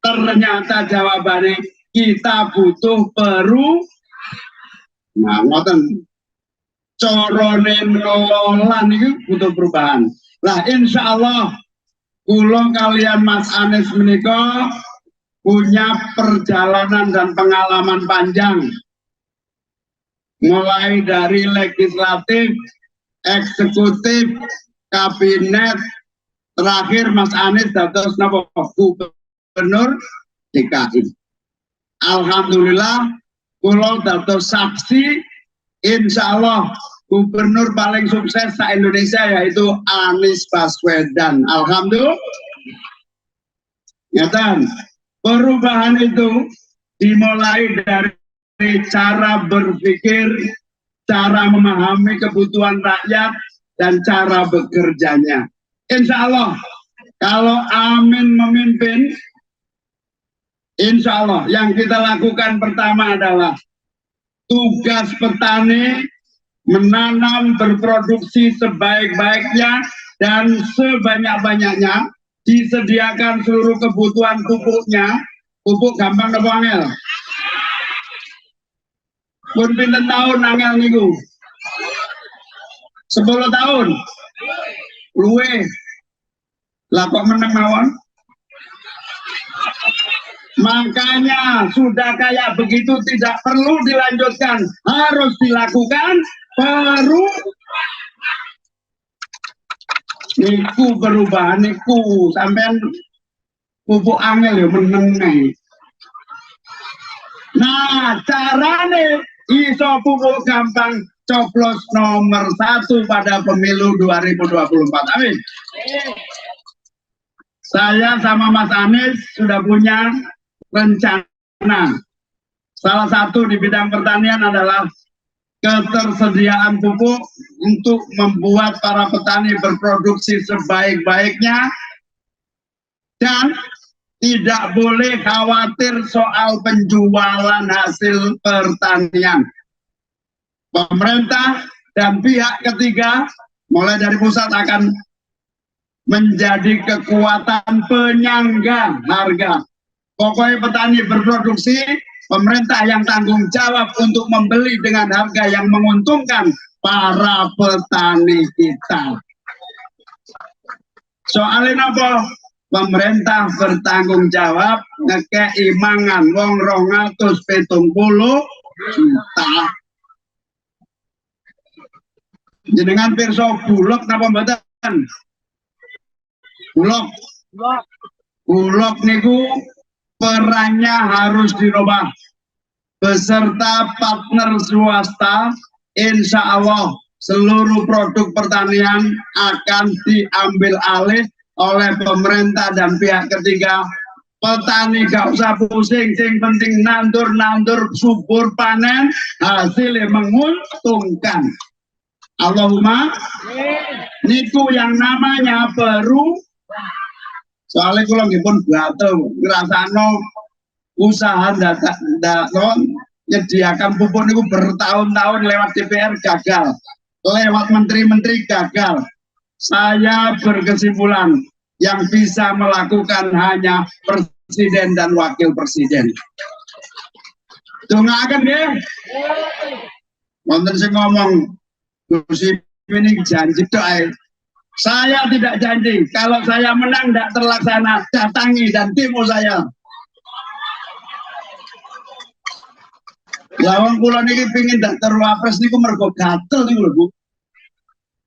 Speaker 4: Ternyata jawabannya kita butuh nah ngoten corone ngelola niku butuh perubahan. Lah insya Allah kula kalian Mas Anies menika punya perjalanan dan pengalaman panjang. Mulai dari legislatif, eksekutif, kabinet, terakhir Mas Anies dados napa Gubernur DKI. Alhamdulillah, kula dados saksi, insya Allah Gubernur paling sukses sa Indonesia yaitu Anies Baswedan. Alhamdulillah. Nyata, perubahan itu dimulai dari cara berpikir, cara memahami kebutuhan rakyat, dan cara bekerjanya. Insya Allah, kalau Amin memimpin, insya Allah yang kita lakukan pertama adalah tugas petani menanam, berproduksi sebaik-baiknya dan sebanyak-banyaknya disediakan seluruh kebutuhan pupuknya. Pupuk gampang apa angel? Pun pinten tahun angel niku? 10 tahun. Luwe. Lah kok meneng mawon? Makanya sudah kayak begitu tidak perlu dilanjutkan, harus dilakukan baru niku perubahan niku sampean pupuk angel ya meneng. Nah, carane iso pupuk gampang, coblos nomor 1 pada pemilu 2024. Amin. Saya sama Mas Anies sudah punya rencana. Salah satu di bidang pertanian adalah ketersediaan pupuk untuk membuat para petani berproduksi sebaik-baiknya dan tidak boleh khawatir soal penjualan hasil pertanian. Pemerintah dan pihak ketiga mulai dari pusat akan menjadi kekuatan penyangga harga. Pokoknya petani berproduksi, pemerintah yang tanggung jawab untuk membeli dengan harga yang menguntungkan para petani kita. Soalnya apa? Pemerintah bertanggung jawab ngekei mangan wong 270 juta. Jenengan pirsa bulog napa mboten? Bulog niku perannya harus dirubah beserta partner swasta. Insya Allah seluruh produk pertanian akan diambil alih oleh pemerintah dan pihak ketiga. Petani gak usah pusing, yang penting nandur subur panen, hasilnya menguntungkan. Allahumma niku yang namanya soalnya kalau ngipun gatel ngerasano usaha nyediakan pupuk niku bertahun-tahun lewat DPR gagal, lewat menteri-menteri gagal. Saya berkesimpulan yang bisa melakukan hanya presiden dan wakil presiden. Dongaken nggih. Wonten sing ngomong Gus ini janji doa. Saya tidak janji, kalau saya menang tidak terlaksana, datangi dan demo saya. Lawang kula niki pingin daftar wapres niku mergo gatel niku lho, Bu.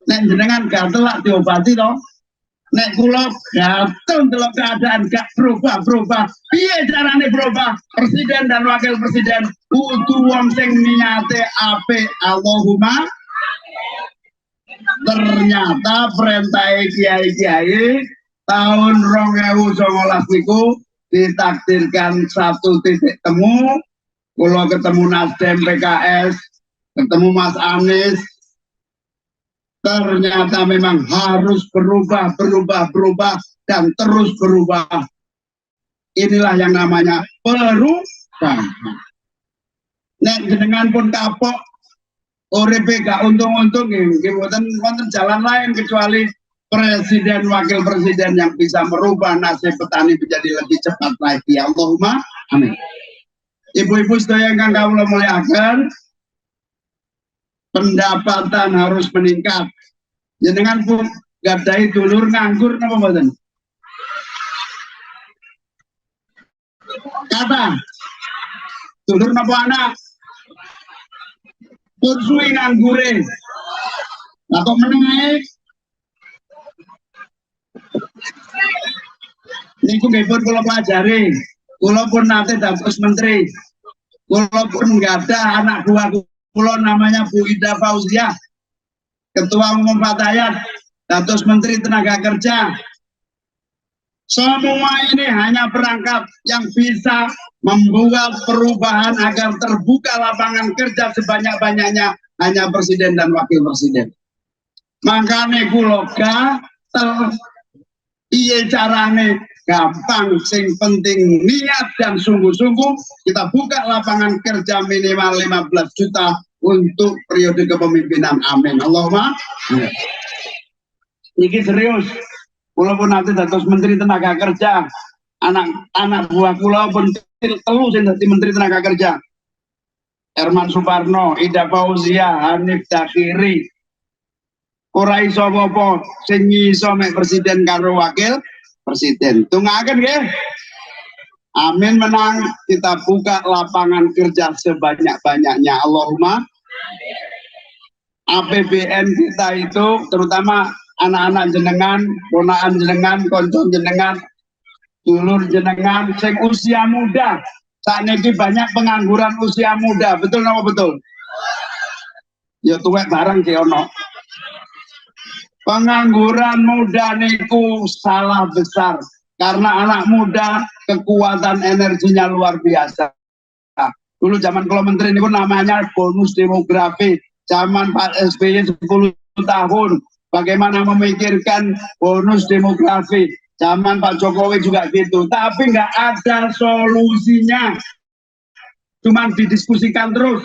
Speaker 4: Nek jenengan gatel lak diobati to. Nek kula gatel ndelok keadaan gak berubah. Piye carane berubah? Presiden dan wakil presiden kudu wong sing niate apik. Allahumma. Ternyata perintah kiai-kiai tahun 2019 niku ditakdirkan satu titik temu. Kalau ketemu Nasdem, PKS, ketemu Mas Anies, ternyata memang harus berubah dan terus berubah. Inilah yang namanya perubahan. Nek jenengan pun kapok, uripe gak untung-untung, wonten jalan lain kecuali presiden wakil presiden yang bisa merubah nasib petani menjadi lebih cepat lagi. Allahumma amin. Ibu-ibu sedaya yang kawula muliakan, pendapatan harus meningkat. Jenengan pun gadai dulur nganggur napa mboten? Kata dulur napa anak? Pun suwi nganggure. Lah kok meneng ae? Niku nggih pun kula pelajari. Kula pun nate dados menteri. Kula pun nggak ada anak buah kula namanya Bu Ida Fauziah, Ketua Umum Fatayat, dados Menteri Tenaga Kerja. Semua ini hanya perangkat yang bisa membuat perubahan agar terbuka lapangan kerja sebanyak-banyaknya hanya presiden dan wakil presiden. Makanya kula gatel piye carane gampang, sing penting niat dan sungguh-sungguh kita buka lapangan kerja minimal 15 juta untuk periode kepemimpinan. Amin. Allahumma. Ini serius. Walaupun nanti dados Menteri Tenaga Kerja, anak buah kula pun telu sing dadi Menteri Tenaga Kerja. Herman Suparno, Ida Fauzia, Hanif Dakiri. Ora iso apa-apa sing iso mek presiden karo wakil presiden. Tunggaken nggih. Amin, menang, kita buka lapangan kerja sebanyak-banyaknya. Allahumma. APBN kita itu terutama anak-anak jenengan, ponakan jenengan, konco jenengan, dulur jenengan, sing usia muda. Saat ini banyak pengangguran usia muda, betul napa betul? Ya tuwek bareng ki ono. Pengangguran muda niku salah besar karena anak muda kekuatan energinya luar biasa. Dulu zaman kalau menteri niku namanya bonus demografi. Zaman Pak SBY 10 tahun, bagaimana memikirkan bonus demografi. Zaman Pak Jokowi juga gitu, tapi nggak ada solusinya. Cuman didiskusikan terus.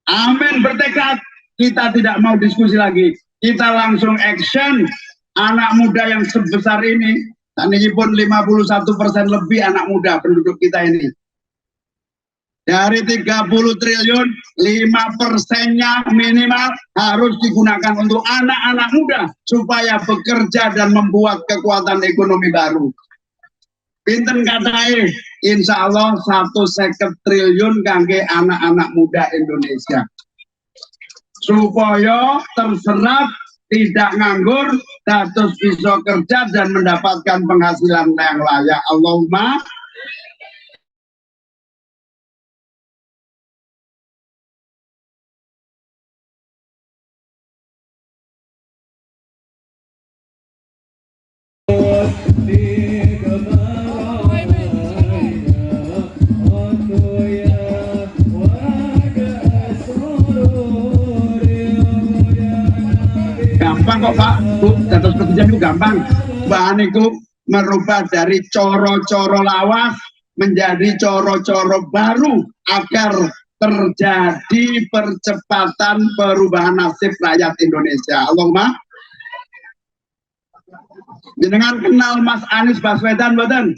Speaker 4: Amin, bertekad. Kita tidak mau diskusi lagi. Kita langsung action. Anak muda yang sebesar ini, dan ini pun 51% lebih anak muda penduduk kita ini. Dari 30 triliun, 5%-nya minimal harus digunakan untuk anak-anak muda supaya bekerja dan membuat kekuatan ekonomi baru. Pinten katae, insya Allah 1,50 triliun kangge anak-anak muda Indonesia. Supaya terserap, tidak nganggur, dados bisa kerja dan mendapatkan penghasilan yang layak. Allahumma. Gampang kok Pak, Bu, dados pekerjaan itu gampang. Bahan itu merubah dari coro-coro lawas menjadi coro-coro baru agar terjadi percepatan perubahan nasib rakyat Indonesia. Allahumma. Jenengan kenal Mas Anies Baswedan mboten?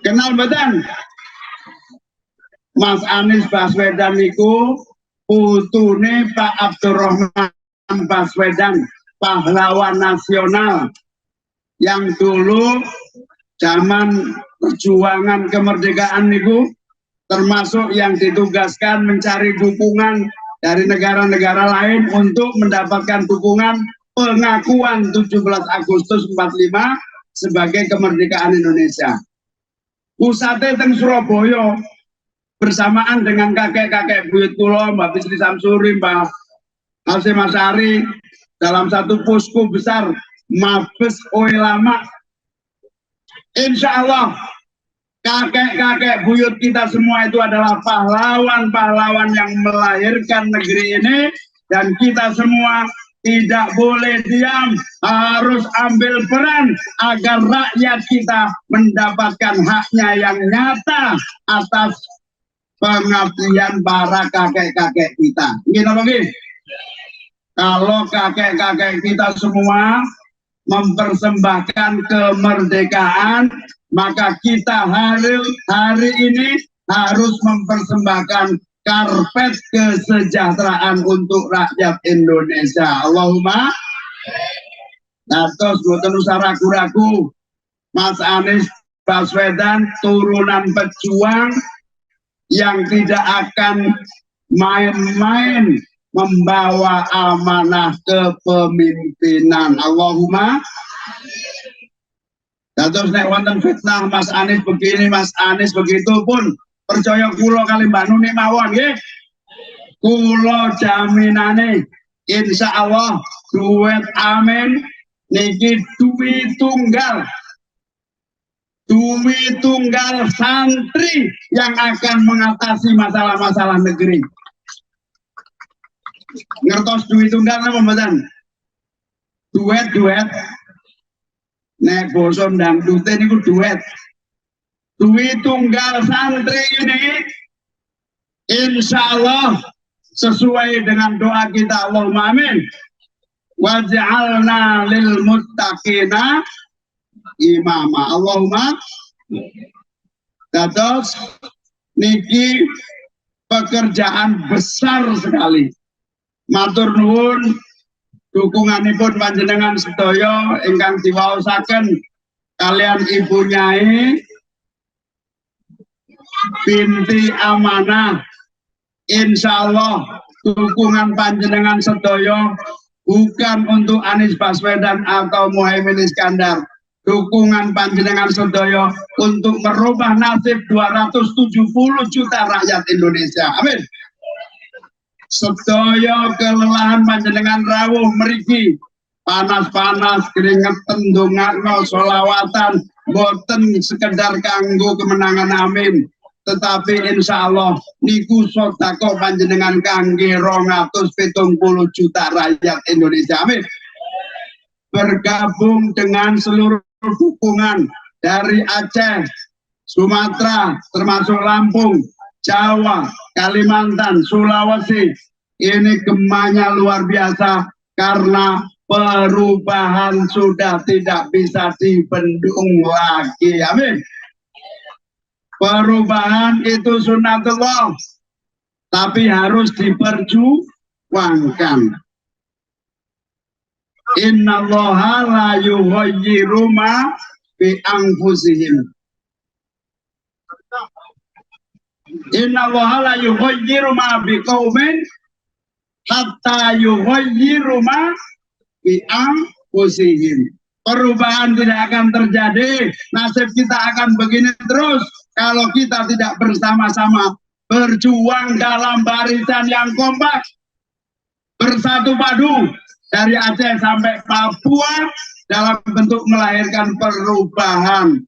Speaker 4: Kenal mboten? Mas Anies Baswedan niku putune Pak Abdurrahman Baswedan, pahlawan nasional yang dulu zaman perjuangan kemerdekaan niku termasuk yang ditugaskan mencari dukungan dari negara-negara lain untuk mendapatkan dukungan pengakuan 17 Agustus 45 sebagai kemerdekaan Indonesia. Pusatnya teng Surabaya bersamaan dengan kakek-kakek buyut kula, Mbak Bisri Samsuri, Mbak Hasim Asyari, dalam satu posko besar Mabes Ulama. Insya Allah kakek-kakek buyut kita semua itu adalah pahlawan-pahlawan yang melahirkan negeri ini, dan kita semua tidak boleh diam, harus ambil peran agar rakyat kita mendapatkan haknya yang nyata atas pengabdian para kakek-kakek kita. Gini apa gini? Kalau kakek-kakek kita semua mempersembahkan kemerdekaan, maka kita hari ini harus mempersembahkan karpet kesejahteraan untuk rakyat Indonesia. Allahumma. Nah, terus boten usah ragu-ragu, Mas Anies Baswedan turunan pejuang yang tidak akan main-main membawa amanah kepemimpinan. Allahumma. Nah, terus nek wonten fitnah Mas Anies begini, Mas Anies begitu pun, percaya kula kali Mbak Nuni mawon nggih. Kula jaminane insya Allah duet amin niki duwi tunggal santri yang akan mengatasi masalah-masalah negeri. Ngertos duit tunggal apa mboten? Duet. Nek basa dangdute niku duet. Duit tunggal santri ini insya Allah sesuai dengan doa kita, Allahumma amin, waj'alna lil muttaqina imama. Allahumma. Dados niki pekerjaan besar sekali. Matur nuwun dukunganipun panjenengan sedaya ingkang diwaosaken kalian Ibu Nyai binti amanah. Insyaallah dukungan panjenengan sedaya bukan untuk Anies Baswedan atau Muhaimin Iskandar. Dukungan panjenengan sedaya untuk merubah nasib 270 juta rakyat Indonesia. Amin. Sedaya kelelahan panjenengan rawuh mriki, panas-panas keringetan ndongakno selawatan boten sekedar kanggo kemenangan amin, tetapi insya Allah niku sedekah panjenengan kangge 270 juta rakyat Indonesia. Amin. Bergabung dengan seluruh dukungan dari Aceh, Sumatera, termasuk Lampung, Jawa, Kalimantan, Sulawesi. Ini gemanya luar biasa karena perubahan sudah tidak bisa dibendung lagi. Amin. Perubahan itu sunatullah, tapi harus diperjuangkan. Innallaha la yughayyiru ma bi anfusihim. Innallaha la yughayyiru ma bi qaumin hatta yughayyiru ma bi anfusihim. Perubahan tidak akan terjadi, nasib kita akan begini terus kalau kita tidak bersama-sama berjuang dalam barisan yang kompak, bersatu padu dari Aceh sampai Papua dalam bentuk melahirkan perubahan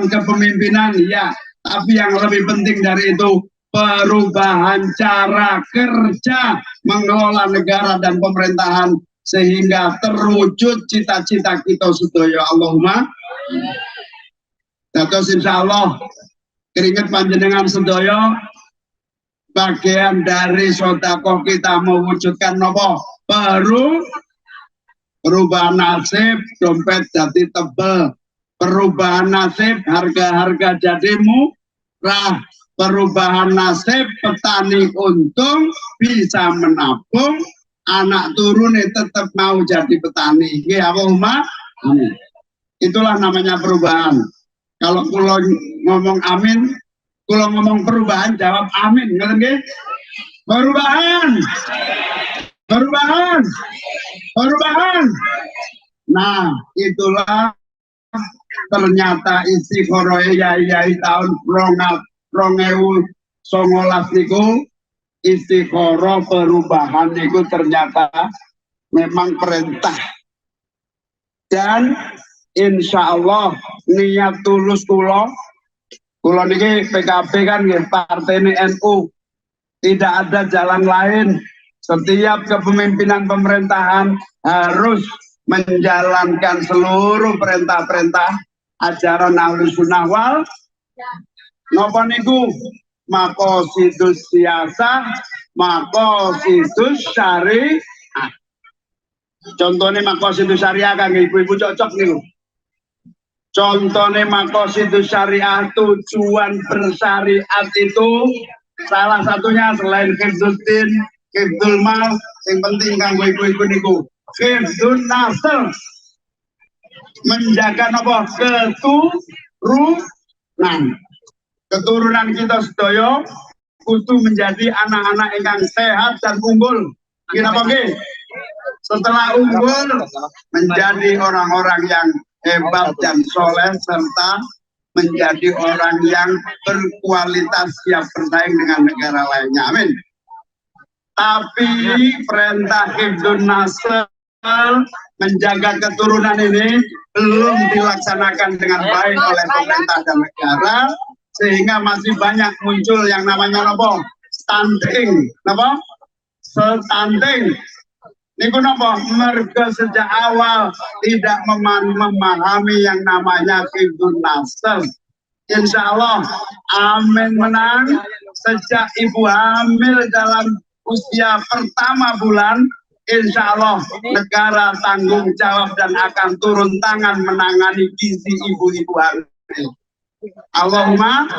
Speaker 4: kepemimpinan, ya, tapi yang lebih penting dari itu perubahan cara kerja mengelola negara dan pemerintahan sehingga terwujud cita-cita kita sedaya. Allahumma. Dados insyaallah keringet panjenengan sedaya bagian dari sedekah kita mewujudkan nopo? Perubahan nasib, dompet jadi tebel. Perubahan nasib, harga-harga jadi murah. Perubahan nasib, petani untung bisa menabung, anak turunnya tetap mau jadi petani. Ya Allahumma. Itulah namanya perubahan. Kalau kulo ngomong amin, kulo ngomong perubahan jawab amin. Ngerti? Perubahan. Perubahan. Perubahan. Nah, itulah ternyata Istiqoroh Yai tahun 2019 niku Istiqoroh perubahan niku ternyata memang perintah. Dan insya Allah niat tulus kulo niki PKB kan nggih partai NU, tidak ada jalan lain. Setiap kepemimpinan pemerintahan harus menjalankan seluruh perintah-perintah ajaran Ahlus Sunnah wal napa niku maqasidus siyasah, maqasidus syariah. Contohnya maqasidus syariah kan ibu-ibu cocok niku. Contohnya maqasidus syariah, tujuan bersyariat itu salah satunya selain hifdzuddin, hifdzul mal, yang penting kanggo ibu-ibu niku hifdzun nasl, menjaga apa? Keturunan kita sedaya kudu menjadi anak-anak yang sehat dan unggul. Kenapa nggih? Setelah unggul menjadi orang-orang yang hebat dan soleh serta menjadi orang yang berkualitas siap bersaing dengan negara lainnya. Amin. Tapi perintah hifdzun nasl, menjaga keturunan ini belum dilaksanakan dengan baik oleh pemerintah dan negara, sehingga masih banyak muncul yang namanya apa? Stunting, apa? Stunting. Niku napa? Mergo sejak awal tidak memahami yang namanya hifdzun nasl. Insya Allah, amin menang. Sejak ibu hamil dalam usia pertama bulan, insya Allah negara tanggung jawab dan akan turun tangan menangani gizi ibu-ibu hamil. Allahumma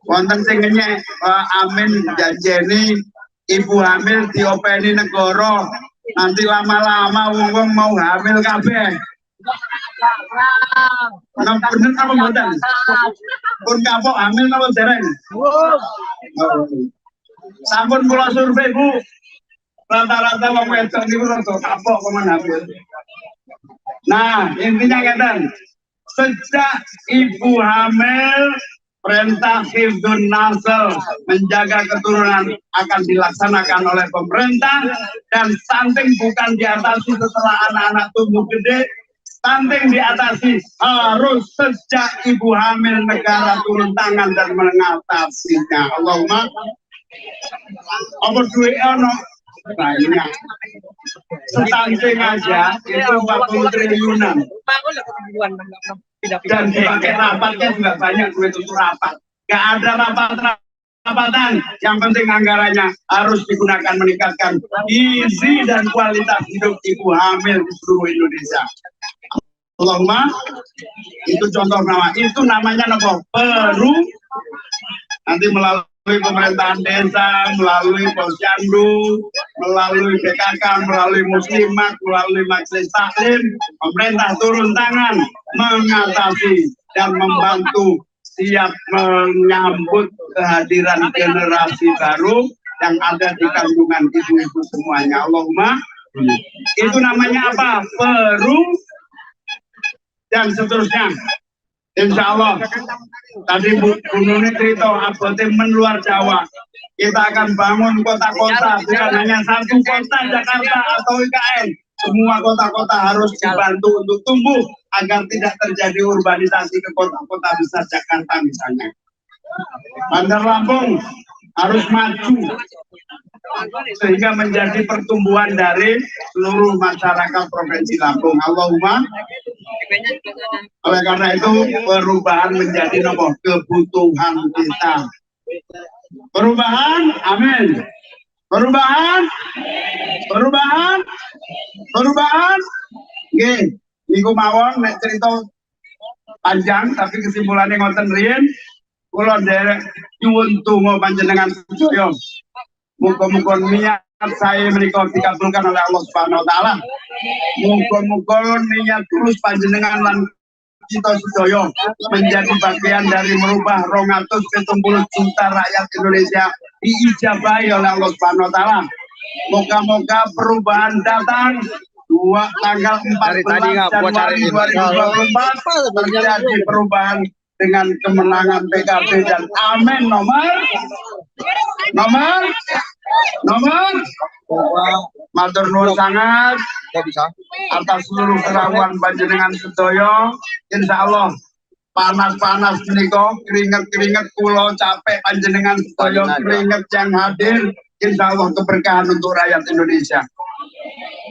Speaker 4: wonten sing ngenyek amin janjeni ibu hamil diopeni negara nanti lama-lama wong mau hamil kabeh. Nah, bener apa mboten? Pun kapok hamil napa dereng? Sampun kula survei Bu. Rata-rata wong wedok niku rada kapok komen hamil. Nah, intinya ngeten. Sejak ibu hamil perintah hifdzun nasl menjaga keturunan akan dilaksanakan oleh pemerintah dan stunting bukan diatasi setelah anak-anak tumbuh gede. Stunting diatasi harus sejak ibu hamil, negara turun tangan dan mengatasinya. Allahumma apa duit ono banyak. Stunting aja itu 40 triliunan. Dan dipakai rapatnya juga banyak duit untuk rapat. Gak ada rapatan. Yang penting anggarannya harus digunakan meningkatkan gizi dan kualitas hidup ibu hamil di seluruh Indonesia. Allahumma, itu contoh nama. Itu namanya apa? Peru. Nanti melalui pemerintahan desa, melalui posyandu, melalui BKK, melalui muslimat, melalui majelis taklim, pemerintah turun tangan mengatasi dan membantu siap menyambut kehadiran generasi baru yang ada di kandungan ibu-ibu semuanya. Allahumma, itu namanya apa? Peru dan seterusnya. Insya Allah tadi Bu Nuni cerita abote luar Jawa, kita akan bangun kota-kota, bukan hanya satu kota Jakarta atau IKN, semua kota-kota harus dibantu untuk tumbuh agar tidak terjadi urbanisasi ke kota-kota besar Jakarta misalnya. Bandar Lampung harus maju sehingga menjadi pertumbuhan dari seluruh masyarakat Provinsi Lampung. Allahumma. Oleh karena itu perubahan menjadi nomor kebutuhan kita. Perubahan, amin. Perubahan. Nggih, niku mawon nek cerita panjang tapi kesimpulannya ngoten riyen. Kula nderek nyuwun donga panjenengan sedaya. Muga-muga niat saya menika dikabulkan oleh Allah Subhanahu wa taala. Muga-muga niat tulus panjenengan lan kita sedaya menjadi bagian dari merubah 270 juta rakyat Indonesia diijabahi oleh Allah Subhanahu wa taala. Moga-moga perubahan datang tanggal 14 Januari 2024 terjadi perubahan dengan kemenangan PKB dan amin. Nomor matur nuwun sangat atas seluruh kerawan panjenengan sedaya. Insyaallah panas-panas menika keringet kula capek panjenengan sedaya keringet yang hadir. Insyaallah keberkahan untuk rakyat Indonesia.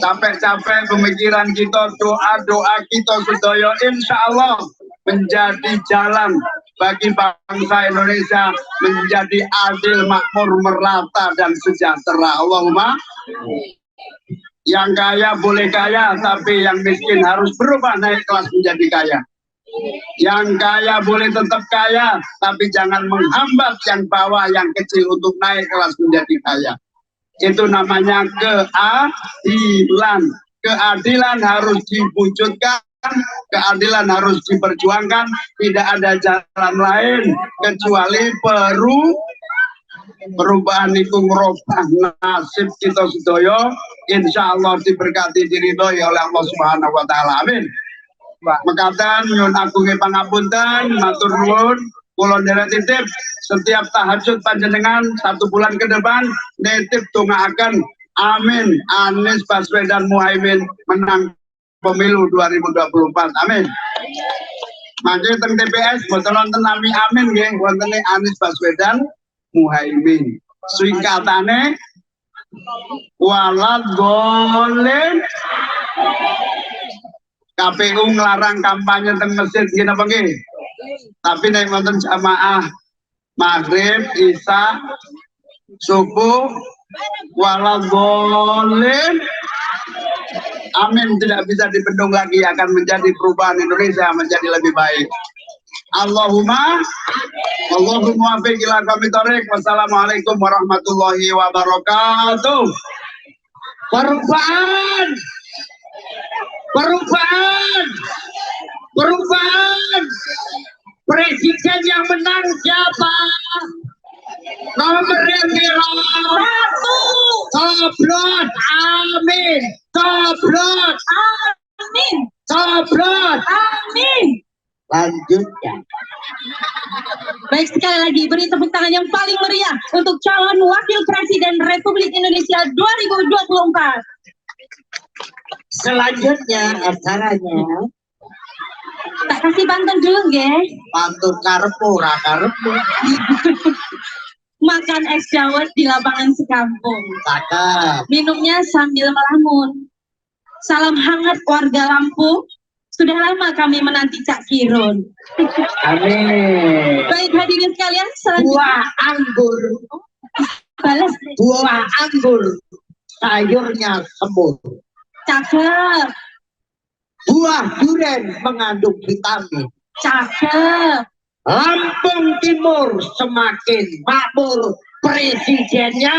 Speaker 4: Capek-capek pemikiran kita, doa kita sedaya insyaallah menjadi jalan bagi bangsa Indonesia menjadi adil, makmur, merata dan sejahtera. Allahumma. Yang kaya boleh kaya, tapi yang miskin harus berubah naik kelas menjadi kaya. Yang kaya boleh tetap kaya, tapi jangan menghambat yang bawah, yang kecil untuk naik kelas menjadi kaya. Itu namanya keadilan. Keadilan harus diwujudkan, keadilan harus diperjuangkan. Tidak ada jalan lain kecuali perubahan itu merubah nasib kita sedaya. Insya Allah diberkati diridhoi oleh Allah Subhanahu wa taala. Amin. Mekaten nyuwun agunge pangapunten, matur nuwun. Kula nderek titip setiap tahajud panjenengan 1 bulan ke depan nitip dongaaken amin Anies Baswedan Muhaimin menang pemilu 2024. Amin. Mangke teng TPS mboten wonten nami amin nggih, wonten Anies Baswedan Muhaimin. Singkatane walad golin. KPU ngelarang kampanye teng masjid gini apa nggih? Tapi nek wonten jamaah maghrib, isya, subuh waladhdallin. Amin, tidak bisa dibendung lagi, akan menjadi perubahan Indonesia menjadi lebih baik. Allahumma muwaffiq ila aqwamit thoriq. Wassalamualaikum warahmatullahi wabarakatuh. Perubahan, presiden yang menang siapa? Nomor yang satu. Coblos, amin. Coblos, amin. Coblos, amin. Lanjutkan.
Speaker 8: Baik, sekali lagi beri tepuk tangan yang paling meriah untuk calon Wakil Presiden Republik Indonesia 2024.
Speaker 7: Selanjutnya acaranya
Speaker 8: Tak kasih pantun dulu, guys.
Speaker 7: pantun karepmu ra karepmu.
Speaker 8: Makan es dawet di lapangan sekampung.
Speaker 7: Cakep.
Speaker 8: Minumnya sambil melamun. Salam hangat warga Lampung. Sudah lama kami menanti Cak Kirun.
Speaker 7: Amin.
Speaker 8: Baik, hadirin sekalian, selanjutnya
Speaker 7: Buah anggur,
Speaker 8: balas.
Speaker 7: buah anggur, sayurnya semur.
Speaker 8: Cakep,
Speaker 7: Buah durian mengandung vitamin.
Speaker 8: cakep.
Speaker 7: Lampung Timur semakin makmur, presidennya.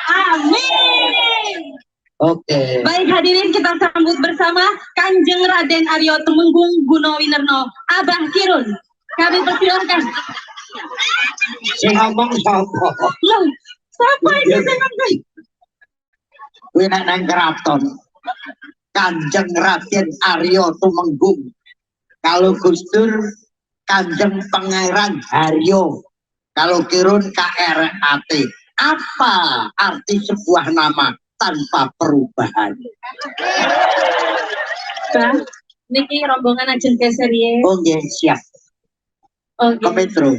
Speaker 8: Amin.
Speaker 7: Oke.
Speaker 8: Baik, hadirin, kita sambut bersama Kanjeng Raden Aryo Temenggung Gunawinerno, Abah Kirun. Kami persilahkan.
Speaker 7: Si ngomong sopo?
Speaker 8: Loh, siapa ini dengan baik?
Speaker 7: Kuwi nek nang keraton. Kanjeng Raden Aryo Tumenggung. Kalau Gus Dur Kanjeng Pangeran Haryo. Kalau Kirun KRAT. Apa arti sebuah nama tanpa perubahan?
Speaker 8: Bang, niki rombongan ajeng geser ya.
Speaker 7: Oh nggih, siap.
Speaker 8: Oke.
Speaker 7: Metro.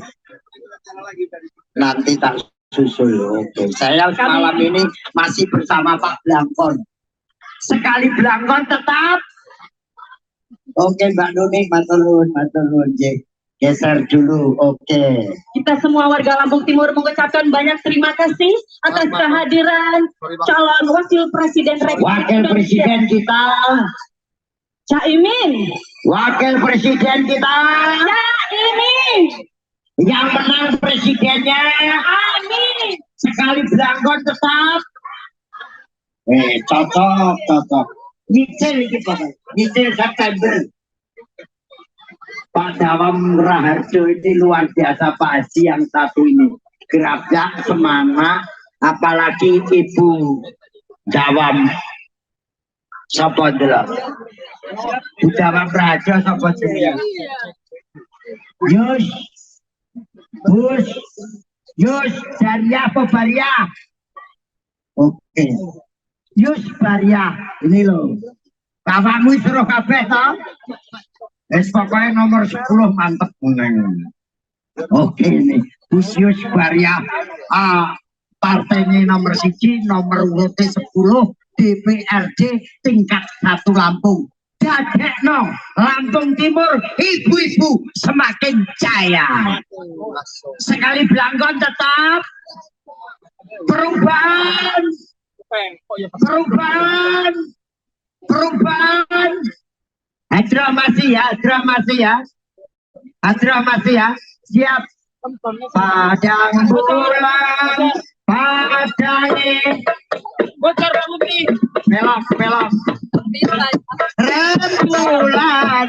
Speaker 7: Nanti tak susul. Oke. Saya malam ini masih bersama Pak Blangkon. Sekali Blangkon tetap. Oke, Mbak Nuni, matur nuwun, geser dulu. Oke.
Speaker 8: Kita semua warga Lampung Timur mengucapkan banyak terima kasih atas kehadiran calon Wakil Presiden Republik
Speaker 7: Wakil Presiden kita.
Speaker 8: Caimin.
Speaker 7: Wakil Presiden kita.
Speaker 8: Caimin.
Speaker 7: Yang menang presidennya.
Speaker 8: Amin.
Speaker 7: Sekali Blangkon tetap. Cocok. Nyicil iki Pak. Nyicil September. Pak Dawam Raharjo ini luar biasa, Pak Haji yang satu ini. Gerak semangat, apalagi Ibu Dawam. Sapa delok? Bu Dawam Raharjo sapa jenenge? Yus Daria apa Baria? Oke. Yus Baria, ini loh. Kawamu suruh kabeh toh? Pokoknya nomor 10 mantep meneng. Oke nih, Yus Baria. Partainya nomor 1, nomor urut 10, DPRD tingkat 1 Lampung. Dadekno Lampung Timur, ibu-ibu semakin jaya. Sekali Blangkon tetap perubahan. Hadramasi ya. Siap. Padang bulan, padangnya.
Speaker 2: Bocor Budi.
Speaker 7: Belok. Rembulan, padang bulan.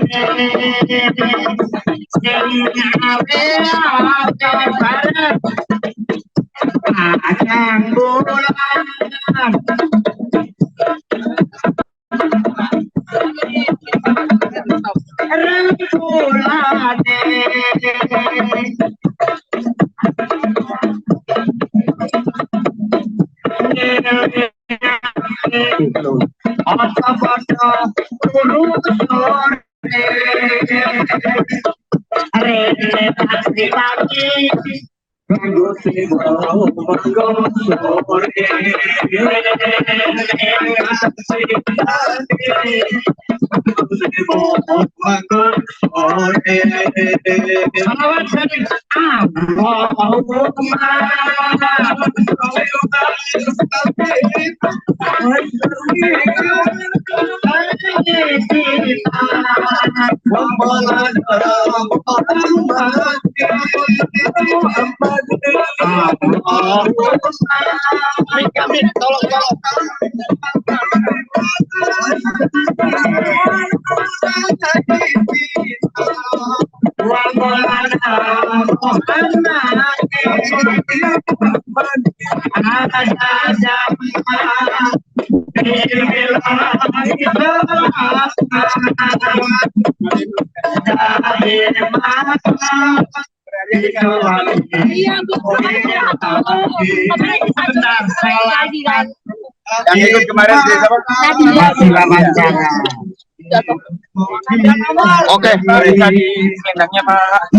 Speaker 4: Yang ikut kemarin siapa? Oke, tadi endangnya Pak.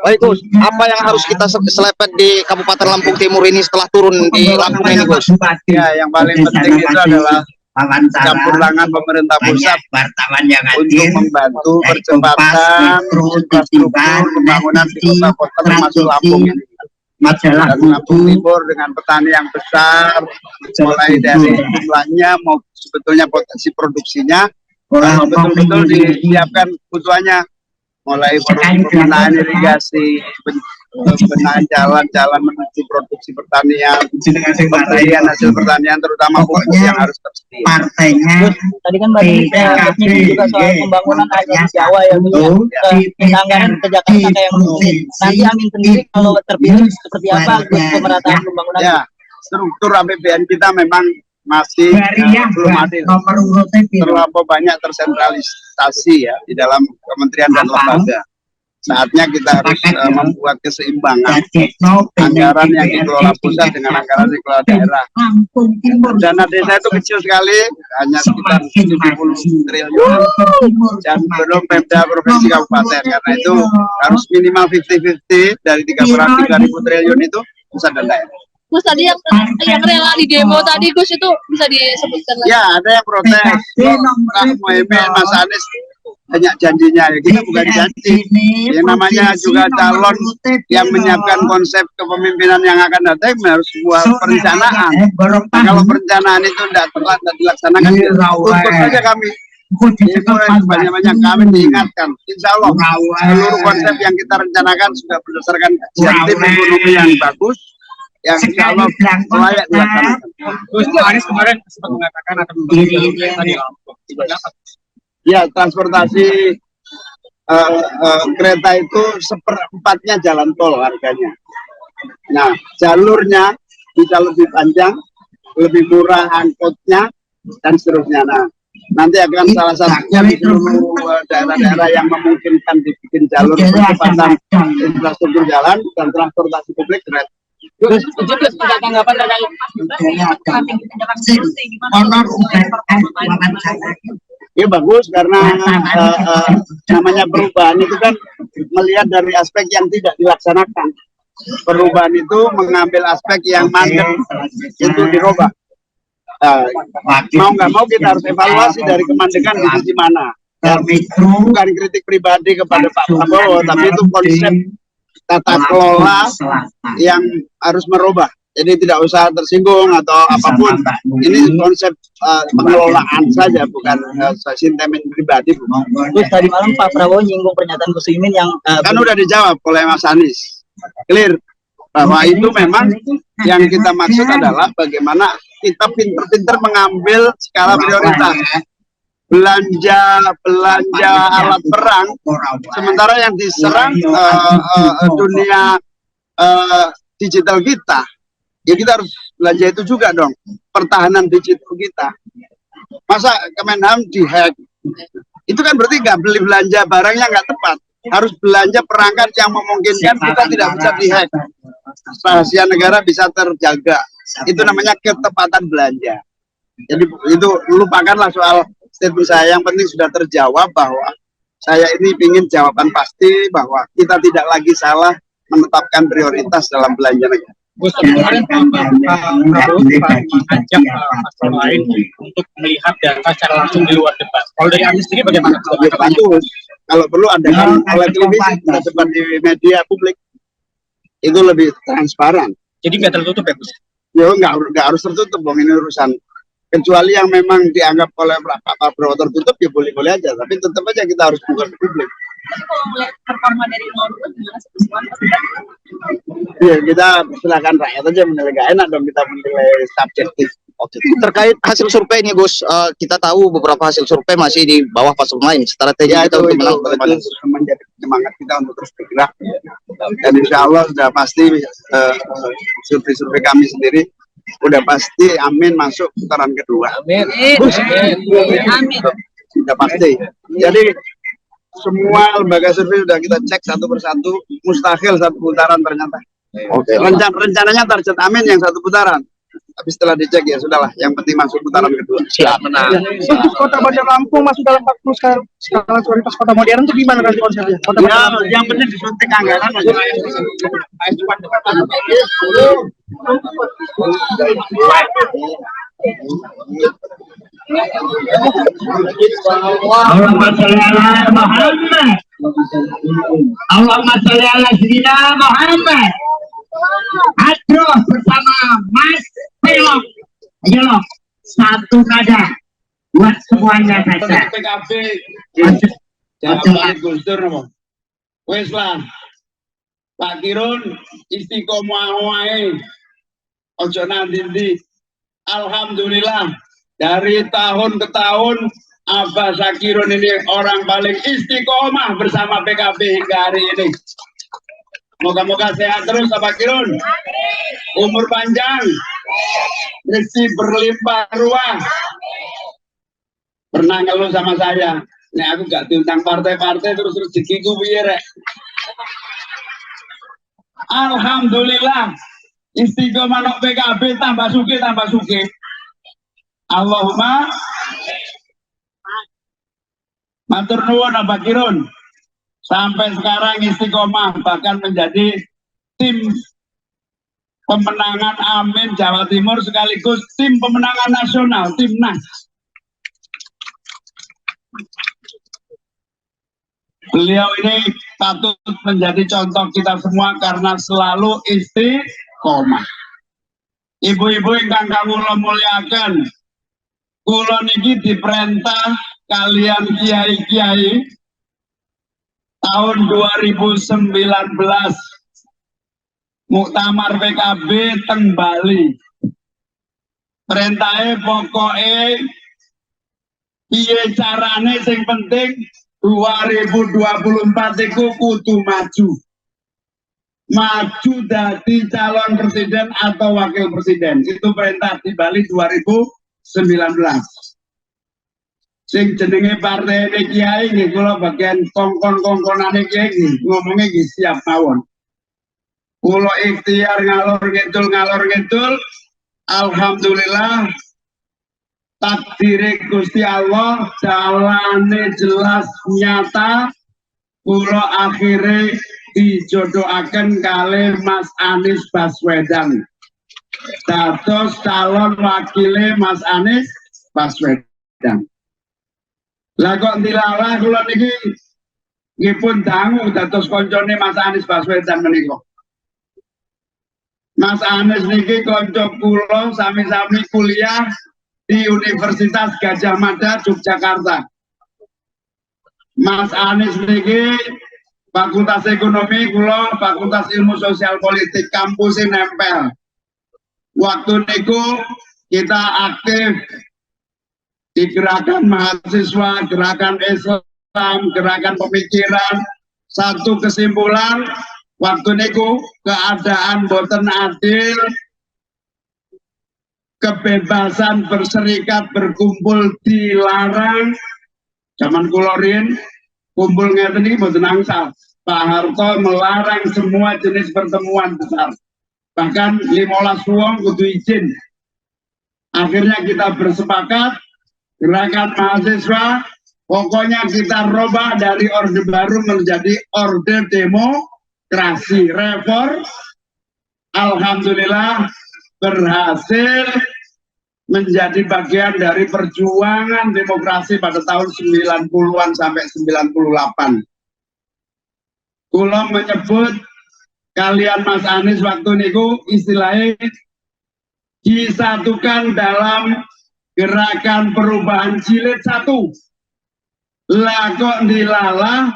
Speaker 6: Baik Gus, apa yang harus kita selepet di Kabupaten Lampung Timur ini setelah turun di Lampung ini Gus?
Speaker 4: Ya, yang paling penting itu adalah campur tangan pemerintah pusat untuk membantu percepatan infrastruktur pembangunan di kota-kota termasuk Lampung ini.
Speaker 7: Majalah
Speaker 4: Lampung Timur dengan petani yang besar, mulai dari jumlahnya mau sebetulnya potensi produksinya betul-betul disiapkan kebutuhannya, mulai penggunaan irigasi, pembenahan jalan-jalan menuju produksi pertanian, pembelian hasil pertanian terutama pupuk yang harus tersedia.
Speaker 7: Partainya
Speaker 9: Tadi kan Bapak juga soal pembangunan area di Jawa ya, anggaran ke Jakarta kayak mungkin. Nanti Amin sendiri kalau terpilih seperti apa pemerataan pembangunan?
Speaker 4: Ya, struktur APBN kita memang masih belum adil, terlalu banyak tersentralisasi ya di dalam kementerian dan lembaga. Saatnya kita harus membuat keseimbangan anggaran yang dikelola pusat dengan anggaran yang dikelola daerah. Dana desa itu kecil sekali, hanya sekitar 70 triliun dan belum Pemda provinsi kabupaten. Karena itu harus minimal 50-50 dari 3,3 triliun itu pusat dan daerah.
Speaker 5: Gus, tadi yang rela di demo tadi Gus itu bisa disebutkan lagi?
Speaker 4: Ya, ada yang protes. Pak Muhaimin, Mas Anies banyak janjinya, ya kita bukan janji. Yang namanya juga calon yang menyiapkan konsep kepemimpinan yang akan datang harus sebuah perencanaan. Nah, kalau perencanaan itu tidak dilaksanakan, tutup saja kami. Banyak-banyak kami diingatkan. Insya Allah seluruh konsep yang kita rencanakan sudah berdasarkan kajian tim ekonomi yang bagus, yang insya Allah layak dilaksanakan.
Speaker 11: Gus Anies kemarin sempat mengatakan akan
Speaker 4: ya, transportasi kereta itu seperempatnya jalan tol harganya. Nah, jalurnya bisa lebih panjang, lebih murah angkotnya, dan seterusnya. Nah, nanti akan salah satunya di seluruh daerah-daerah yang memungkinkan dibikin jalur percepatan infrastruktur jalan dan transportasi publik kereta.
Speaker 9: Gus, juga tanggapan terkait
Speaker 4: Ya bagus, karena namanya perubahan itu kan melihat dari aspek yang tidak dilaksanakan. Perubahan itu mengambil aspek yang mandek itu dirubah. Mau nggak mau kita harus evaluasi dari kemandekan di sisi mana. Bukan kritik pribadi kepada Pak Prabowo, tapi itu konsep tata kelola yang harus merubah. Jadi tidak usah tersinggung atau apapun. Ini konsep pengelolaan saja, bukan sentimen pribadi.
Speaker 9: Terus tadi malam Pak Prabowo nyinggung pernyataan Gus Imin yang
Speaker 4: kan udah dijawab oleh Mas Anies. Clear bahwa itu memang yang kita maksud adalah bagaimana kita pinter-pinter mengambil skala prioritas. Belanja alat perang, sementara yang diserang dunia digital kita. Ya kita harus belanja itu juga dong, pertahanan digital kita. Masa Kemenham dihack? Itu kan berarti nggak beli belanja barangnya nggak tepat. Harus belanja perangkat yang memungkinkan kita tidak bisa dihack. Rahasia negara bisa terjaga. Itu namanya ketepatan belanja. Jadi itu lupakanlah soal statement saya. Yang penting sudah terjawab bahwa saya ini ingin jawaban pasti bahwa kita tidak lagi salah menetapkan prioritas dalam belanja negara.
Speaker 11: Gus, kemarin Prabowo mengajak paslon lain untuk melihat data secara langsung di luar debat. Kalau dari Anies sendiri bagaimana?
Speaker 4: Bagus. Kalau perlu adakan oleh televisi debat di media publik itu lebih transparan.
Speaker 11: Jadi nggak tertutup ya, Gus?
Speaker 4: Ya nggak harus tertutup, bang, ini urusan. Kecuali yang memang dianggap oleh Pak Prabowo tertutup, ya boleh-boleh aja. Tapi tetap aja kita harus buka ke publik.
Speaker 5: Kalau melihat performa dari 02 gimana sih?
Speaker 4: Ya kita silakan rakyat aja menilai, gak enak dong kita menilai subjektif.
Speaker 6: Oke. Terkait hasil survei ini, Gus, kita tahu beberapa hasil survei masih di bawah paslon lain. Strategi
Speaker 4: Ya,
Speaker 6: kita untuk menang bagaimana?
Speaker 4: Itu menjadi semangat kita untuk terus bergerak. Dan insya Allah sudah pasti survei-survei kami sendiri udah pasti Amin masuk putaran kedua.
Speaker 5: Amin. Amin.
Speaker 4: Sudah pasti. Jadi semua lembaga survei sudah kita cek satu persatu, mustahil satu putaran ternyata.
Speaker 6: Oke.
Speaker 4: Rencananya target Amin yang satu putaran. Tapi setelah dicek ya sudahlah, yang penting masuk putaran kedua.
Speaker 6: Siap. Menang.
Speaker 11: Untuk Kota Bandar Lampung masuk dalam 40 skala prioritas kota modern itu gimana nanti konsepnya?
Speaker 4: Yang penting disuntik anggaran aja.
Speaker 7: Allahumma sholli ala Muhammad. Allahumma sholli ala Sayyidina Muhammad. Hadro bersama Mas Pelok. Ayo loh, satu nada buat semuanya saja.
Speaker 4: PKB jangan balik Gus Dur apa? Wes lah, Pak Kirun istiqomah wae, ojo nanti. Alhamdulillah dari tahun ke tahun Abah Sakirun ini orang paling istiqomah bersama PKB hingga hari ini. Moga-moga sehat terus Abah Kirun, umur panjang, rezeki berlimpah ruah. Pernah ngeluh sama saya, nek aku gak diundang partai-partai terus rezekiku piye rek. Alhamdulillah istiqomah nok PKB tambah sugih. Allahumma matur nuwun Abah Kirun. Sampai sekarang istiqomah bahkan menjadi tim pemenangan Amin Jawa Timur sekaligus tim pemenangan nasional, Timnas. Beliau ini patut menjadi contoh kita semua karena selalu istiqomah. Ibu-ibu ingkang kawula mulyaken, kula niki diperintah kalian kiai-kiai tahun 2019 muktamar PKB teng Bali. Perintahnya pokoknya piye carane sing penting 2024 itu kudu maju dadi calon presiden atau wakil presiden. Itu perintah di Bali 2019. Sing jenenge partai kiai nggih kula bagian kongkon-kongkonane kiai ngomongnya nggih siap mawon. Kula ikhtiar ngalor ngidul, alhamdulillah takdire Gusti Allah jalane jelas nyata, kula akhire dijodohaken kali Mas Anies Baswedan dados calon wakile Mas Anies Baswedan. Lah kok dilalah kula niki nggih pun dangu dados koncone Mas Anies Baswedan menika. Mas Anies niki kanca kula sami-sami kuliah di Universitas Gadjah Mada Yogyakarta. Mas Anies niki Fakultas Ekonomi, kula Fakultas Ilmu Sosial Politik, kampusnya nempel. Waktu niku kita aktif di gerakan mahasiswa, gerakan Islam, gerakan pemikiran. Satu kesimpulan, waktu niku keadaan boten adil, kebebasan berserikat berkumpul dilarang. Zaman kula riyen kumpul ngeten iki mboten angsal. Pak Harto melarang semua jenis pertemuan besar. Bahkan 15 wong kudu izin. Akhirnya kita bersepakat gerakan mahasiswa, pokoknya kita robah dari orde baru menjadi orde demokrasi, alhamdulillah berhasil menjadi bagian dari perjuangan demokrasi pada tahun 90-an sampai 98. Kula menyebut kalian Mas Anies waktu niku istilahnya disatukan dalam gerakan perubahan jilid 1. Lah kok dilalah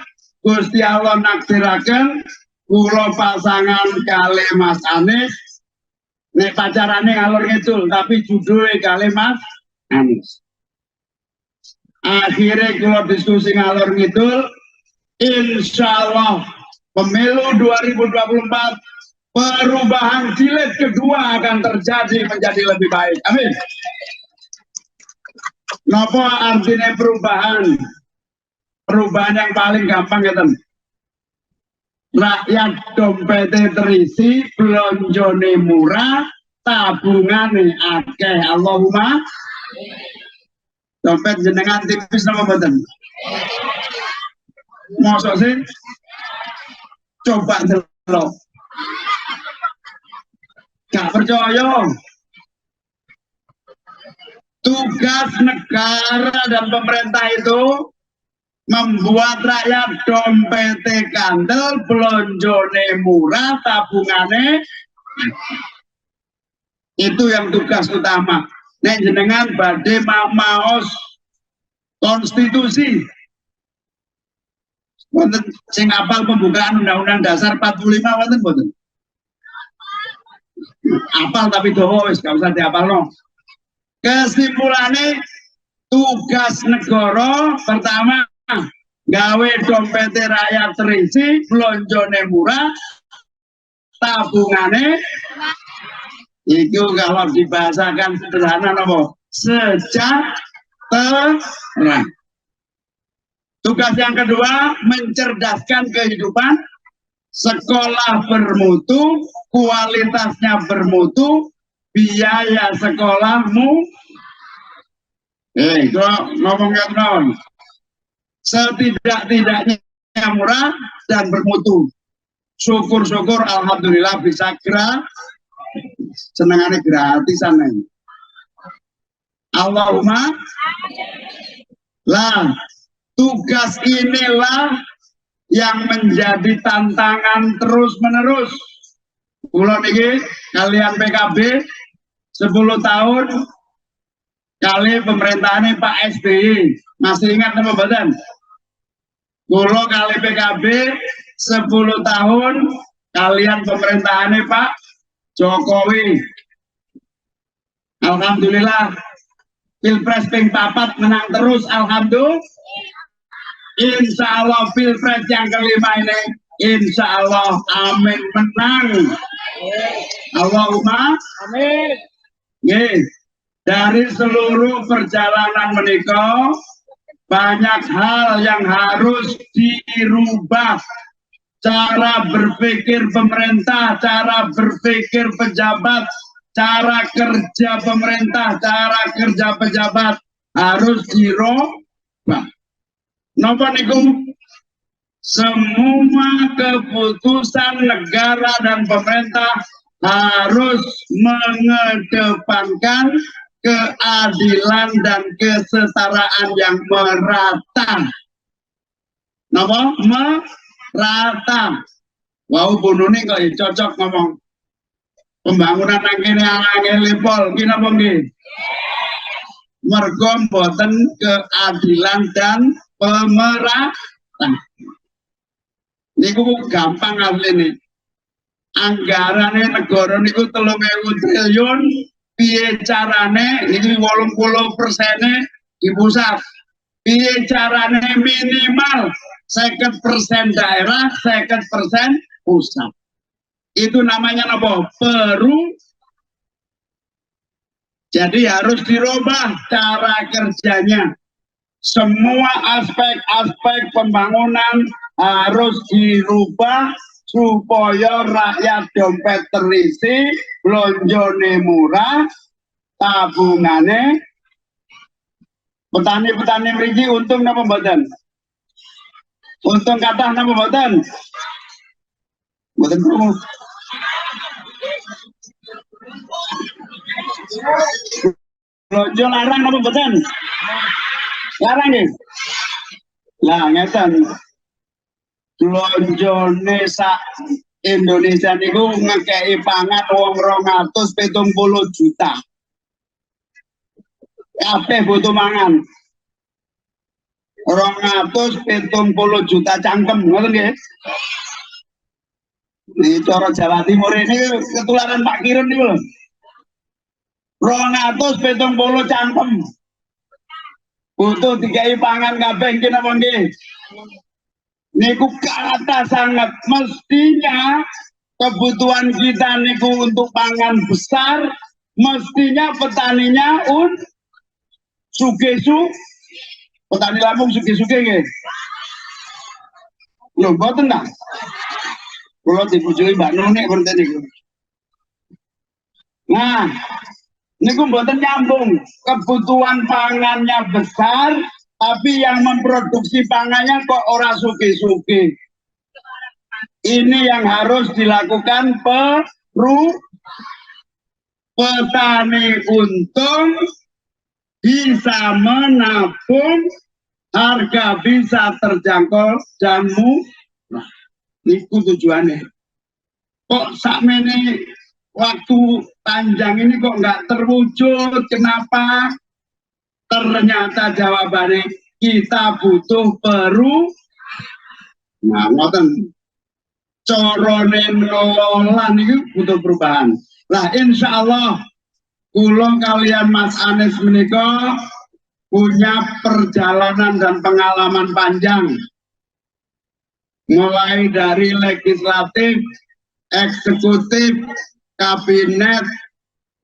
Speaker 4: Gusti Allah naksiraken kula pasangan kali Mas Anies nek pacarane ngalor ngidul tapi judulnya kali Mas Anies. Akhirnya kula diskusi ngalor ngidul, insya Allah pemilu 2024 perubahan jilid kedua akan terjadi menjadi lebih baik. Amin. Napa artinya perubahan? Perubahan yang paling gampang ya, rakyat dompetnya terisi, belonjone murah, tabungane akeh. Allahumma. Dompet jenengan tipis nama boten? Mosok sih? Coba delok. Gak percaya. Tugas negara dan pemerintah itu membuat rakyat dompetnya kandel, belonjone murah, tabungane itu yang tugas utama. Nek jenengan badhe maos konstitusi. Wonten sing apal pembukaan Undang-Undang Dasar 45 wonten mboten? Apal tapi dawa wis gak usah diapalno. Kesimpulannya tugas negara pertama gawe dompet rakyat terisi, belonjone murah, tabungane itu kalau dibahasakan sederhana apa? Sejahtera. Tugas yang kedua mencerdaskan kehidupan, sekolah bermutu, kualitasnya bermutu, biaya sekolahmu kok ngomongnya non setidak-tidaknya murah dan bermutu. Syukur-syukur alhamdulillah bisa senengannya gratisan nih. Allahumma lah tugas inilah yang menjadi tantangan terus-menerus. Kula niki kalian PKB 10 tahun kali pemerintahannya Pak SBY. Masih ingat nama badan? Kula kali PKB 10 tahun kalian pemerintahannya Pak Jokowi. Alhamdulillah Pilpres ping 4 menang terus, alhamdulillah. Insya Allah Pilpres yang kelima ini insya Allah amin menang. Allahumma amin. Yes. Dari seluruh perjalanan menikah banyak hal yang harus dirubah. Cara berpikir pemerintah, cara berpikir pejabat, cara kerja pemerintah, cara kerja pejabat harus dirubah. Napa niku? Semua keputusan negara dan pemerintah harus mengedepankan keadilan dan kesetaraan yang merata. Napa? Merata. Wau bunune kok cocok ngomong. Pembangunan nang kene angel pol ki napa nggih? Mergo mboten keadilan dan pemeratan. Niku gampang asline. Anggarane negara niku 3.000 triliun, piye carane iki 80% di pusat. Piye carane minimal 50% daerah, 50% pusat. Itu namanya apa? Jadi harus dirubah cara kerjanya. Semua aspek-aspek pembangunan harus dirubah supaya rakyat dompet terisi, belonjone murah, tabungane. Petani-petani mriki untung napa mboten? Untung kathah napa mboten? Mboten krungu. Lonjo larang apa betul? Larang nih. Lah ngeten. Lonjone sak Indonesia niku ngekei pangan wong 270 juta. Kabeh butuh mangan. 270 juta cangkem, ngoten nggih. Ini cara Jawa Timur ini ketularan Pak Kirun niku lho. 270 cangkem. Butuh dikai pangan kabeh nggih napa nggih? Niku kata sangat mestinya kebutuhan kita niku untuk pangan besar, mestinya petaninya suge-suge, petani Lampung suge-suge nggih. Lho mboten ta? Kula dibujuki Mbak Nuni mboten niku. Nah, niku mboten nyambung. Kebutuhan pangannya besar, tapi yang memproduksi pangannya kok ora suge-suge. Ini yang harus dilakukan petani untung, bisa menabung, harga bisa terjangkau dan murah. Niku tujuannya. Kok sakmene waktu panjang ini kok nggak terwujud? Kenapa? Ternyata jawabannya kita butuh nah, ngoten. Corone ngelola niku butuh perubahan. Lah insya Allah kula kalian Mas Anies menika punya perjalanan dan pengalaman panjang. Mulai dari legislatif, eksekutif, kabinet,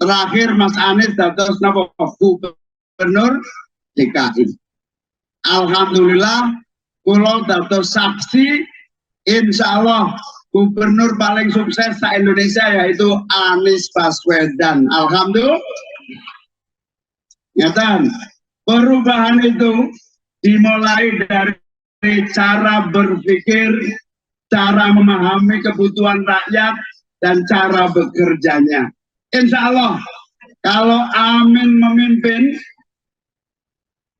Speaker 4: terakhir Mas Anies dados napa Gubernur DKI. Alhamdulillah kula dados saksi, insya Allah Gubernur paling sukses di Indonesia yaitu Anies Baswedan. Alhamdulillah. Nyatan, perubahan itu dimulai dari cara berpikir, cara memahami kebutuhan rakyat, dan cara bekerjanya. Insya Allah, kalau Amin memimpin,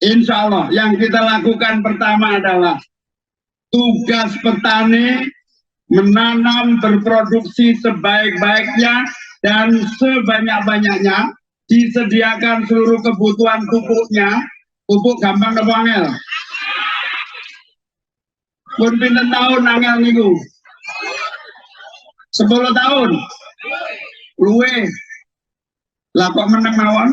Speaker 4: insya Allah yang kita lakukan pertama adalah tugas petani menanam, berproduksi sebaik-baiknya dan sebanyak-banyaknya, disediakan seluruh kebutuhan pupuknya. Pupuk gampang apa angel? Pun pinten tahun angel niku? 10 tahun. Luwe. Lah kok meneng mawon?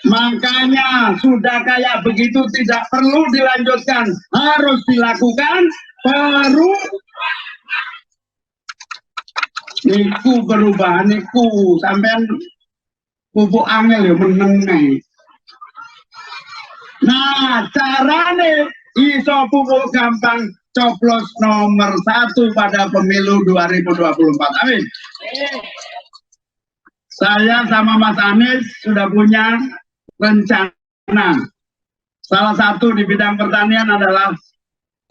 Speaker 4: Makanya sudah kayak begitu tidak perlu dilanjutkan, harus dilakukan niku perubahan niku sampean pupuk angel ya meneng nih. Nah carane iso pupuk gampang, coblos nomor 1 pada pemilu 2024. Amin. Saya sama Mas Anies sudah punya rencana. Salah satu di bidang pertanian adalah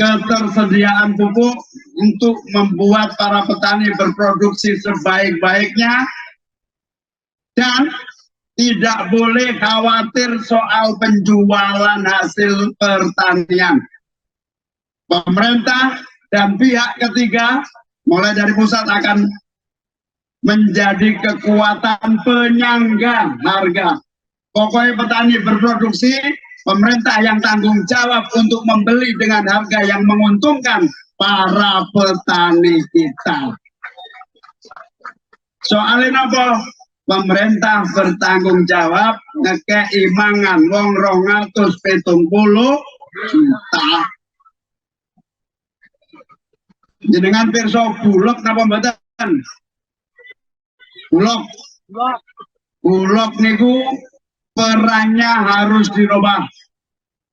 Speaker 4: ketersediaan pupuk untuk membuat para petani berproduksi sebaik-baiknya dan tidak boleh khawatir soal penjualan hasil pertanian. Pemerintah dan pihak ketiga mulai dari pusat akan menjadi kekuatan penyangga harga. Pokoknya petani berproduksi, pemerintah yang tanggung jawab untuk membeli dengan harga yang menguntungkan para petani kita. Soalnya apa? Pemerintah bertanggung jawab ngekei mangan wong 270 juta. Jenengan pirsa bulog napa mboten? Bulog niku perannya harus dirubah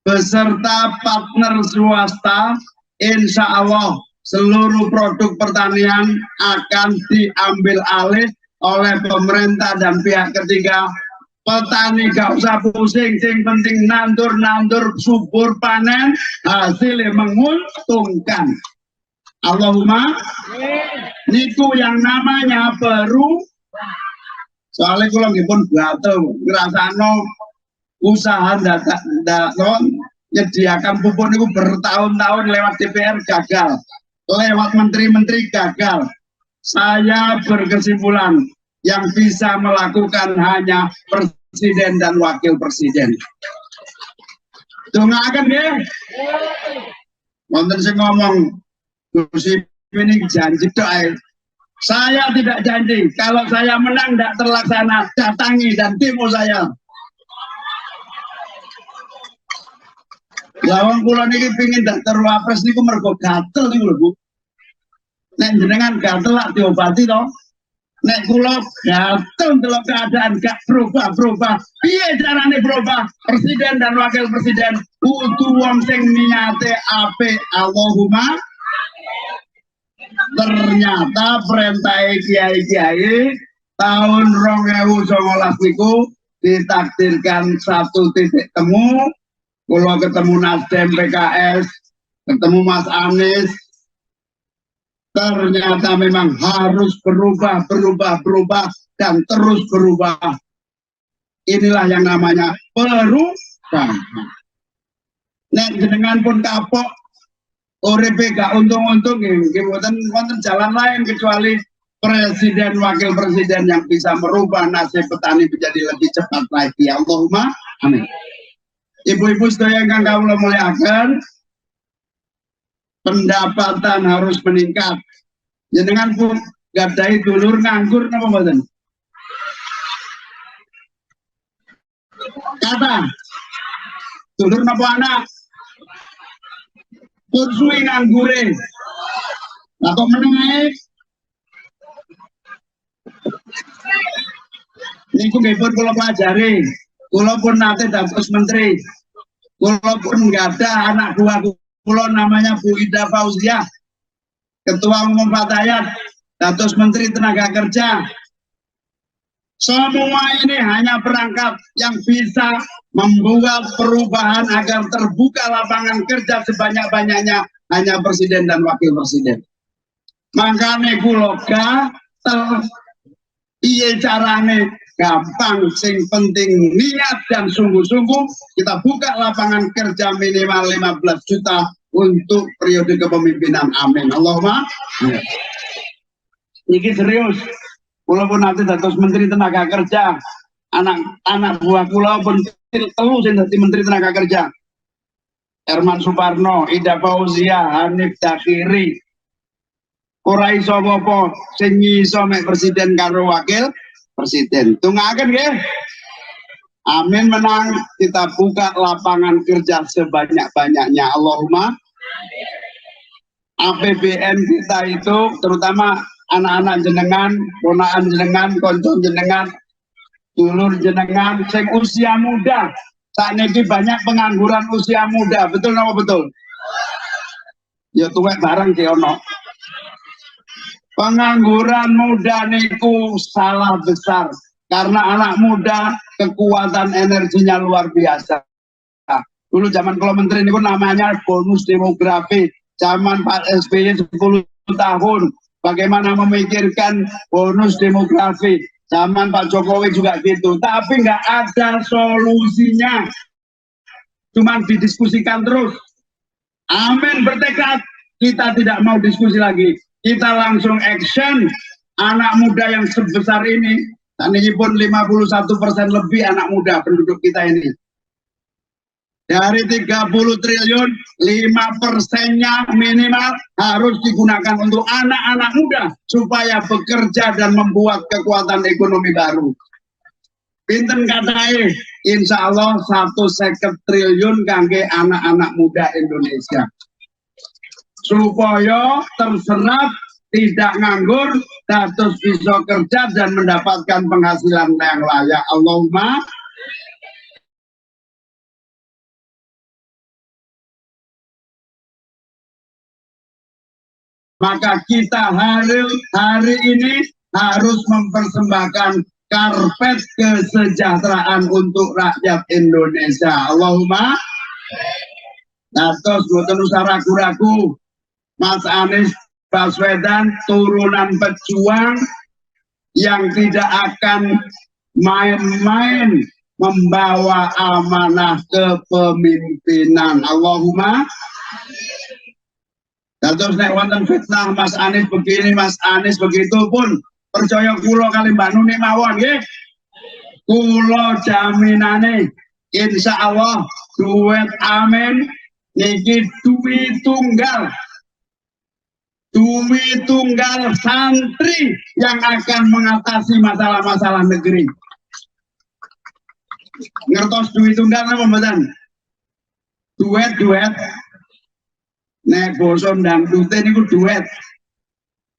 Speaker 4: beserta partner swasta. Insya Allah seluruh produk pertanian akan diambil alih oleh pemerintah dan pihak ketiga. Petani gak usah pusing, yang penting nandur subur panen, hasilnya menguntungkan. Allahumma niku yang namanya perubahan. Soalnya kalau nggih pun gatel ngrasakno usaha nyediakan pupuk niku bertahun-tahun lewat DPR gagal, lewat menteri-menteri gagal. Saya berkesimpulan yang bisa melakukan hanya presiden dan wakil presiden. Dongaken nggih. Wonten sing ngomong Gus ini janji tok. Saya tidak janji, kalau saya menang tidak terlaksana, datangi dan demo saya. Lawang kula niki pengin daftar wapres niku mergo gatel niku lho, Bu. Nek jenengan gatel lak diobati to. Nek kula gatel ndelok keadaan gak berubah-berubah. Piye carane berubah? Presiden dan wakil presiden kudu wong sing niate apik. Allahumma. Ternyata perintah kiai-kiai tahun 2019 niku ditakdirkan satu titik temu. Kalau ketemu Nasdem, PKS, ketemu Mas Anies, ternyata memang harus berubah, dan terus berubah. Inilah yang namanya perubahan. Nek jenengan pun kapok, uripe gak untung-untung, wonten jalan lain kecuali presiden, wakil presiden yang bisa merubah nasib petani menjadi lebih cepat lagi. Allahumma amin. Ibu-ibu sedaya ingkang kawula mulyakaken, pendapatan harus meningkat. Jenengan pun gadai dulur nganggur napa mboten? Kata dulur napa anak? Pun suwi nganggure. Lah kok meneh? Niku nggih pun kula pelajari. Kula pun nate dados menteri. Kula pun nggak ada anak buah kula namanya Bu Ida Fauzia, Ketua Umum Fatayat, dados Menteri Tenaga Kerja. Semua ini hanya perangkat yang bisa membuat perubahan agar terbuka lapangan kerja sebanyak-banyaknya hanya presiden dan wakil presiden. Makanya kula gatel piye carane. Gampang, sing penting niat dan sungguh-sungguh kita buka lapangan kerja minimal 15 juta untuk periode kepemimpinan. Amin. Allahumma. Ini serius. Kula pun nanti dados Menteri Tenaga Kerja. Anak buah kula pun telu sing dadi Menteri Tenaga Kerja. Herman Suparno, Ida Fauzia, Hanif Dakhiri. Ora iso apa-apa sing iso mek presiden karo wakil presiden. Tunggaken nggih. Amin, menang, kita buka lapangan kerja sebanyak-banyaknya. Allahumma. APBN kita itu terutama anak-anak jenengan, ponakan jenengan, konco jenengan, dulur jenengan sing usia muda. Saat ini banyak pengangguran usia muda. Betul napa betul? Ya tuwek bareng ki ono. Pengangguran muda niku salah besar karena anak muda kekuatan energinya luar biasa. Dulu zaman kalau menteri niku namanya bonus demografi. Zaman Pak SBY 10 tahun bagaimana memikirkan bonus demografi. Zaman Pak Jokowi juga gitu. Tapi nggak ada solusinya. Cuman didiskusikan terus. Amin, bertekad kita tidak mau diskusi lagi. Kita langsung action. Anak muda yang sebesar ini, dan ini pun 51% lebih anak muda penduduk kita ini. Dari 30 triliun, 5%-nya minimal harus digunakan untuk anak-anak muda supaya bekerja dan membuat kekuatan ekonomi baru. Pinten katai, insya Allah 1,50 triliun kangge anak-anak muda Indonesia. Supaya terserap, tidak nganggur, dados bisa kerja dan mendapatkan penghasilan yang layak. Allahumma. Maka kita hari ini harus mempersembahkan karpet kesejahteraan untuk rakyat Indonesia. Allahumma. Dados boten usah ragu-ragu. Mas Anies Baswedan turunan pejuang yang tidak akan main-main membawa amanah kepemimpinan. Allahumma. Terus nek wonten fitnah Mas Anies begini, Mas Anies begitu pun percaya kula kali Mbak Nuni mawon nggih. Kula jaminane insyaallah duet amin niki duwi tunggal santri yang akan mengatasi masalah-masalah negeri. Ngertos duit tunggal apa mboten? Duet. Nek basa dangdute niku duet.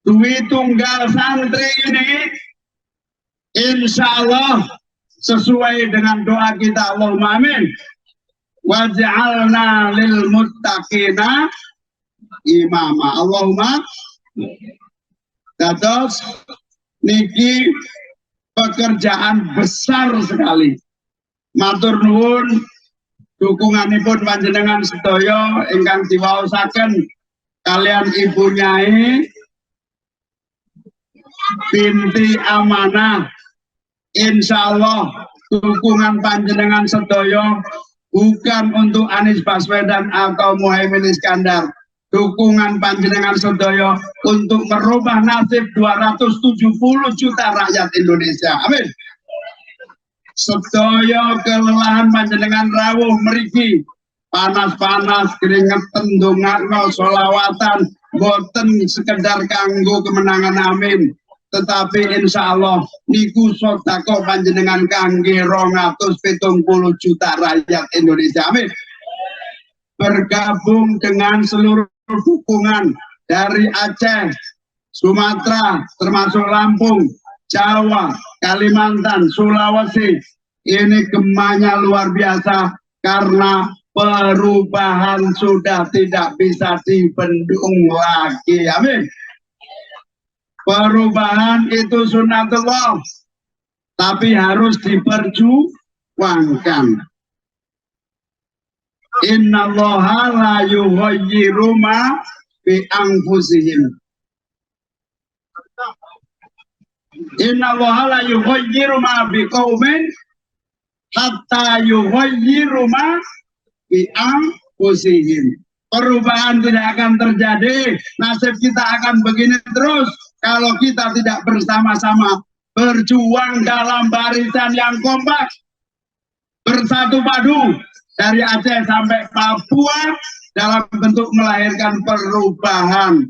Speaker 4: Duit tunggal santri ini insyaallah sesuai dengan doa kita, Allahumma amin. Waj'alna lil muttaqina imama. Allahumma. Dados niki pekerjaan besar sekali. Matur nuwun dukunganipun panjenengan sedaya ingkang diwaosaken kalian Ibu Nyai binti amanah. Insyaallah dukungan panjenengan sedaya bukan untuk Anies Baswedan atau Muhaimin Iskandar. Dukungan panjenengan sedaya untuk merubah nasib 270 juta rakyat Indonesia. Amin. Sedaya kelelahan panjenengan rawuh mriki panas-panas keringetan ndongakno selawatan boten sekedar kanggo kemenangan amin, tetapi insyaallah niku sedekah panjenengan kangge 270 juta rakyat Indonesia. Amin. Bergabung dengan seluruh dukungan dari Aceh, Sumatera, termasuk Lampung, Jawa, Kalimantan, Sulawesi. Ini gemanya luar biasa karena perubahan sudah tidak bisa dibendung lagi. Amin. Perubahan itu sunatullah, tapi harus diperjuangkan. Innallaha la yughayyiru ma bi anfusihim. Innallaha la yughayyiru ma bi qaumin hatta yughayyiru ma bi anfusihim. Perubahan tidak akan terjadi, nasib kita akan begini terus kalau kita tidak bersama-sama berjuang dalam barisan yang kompak, bersatu padu dari Aceh sampai Papua dalam bentuk melahirkan perubahan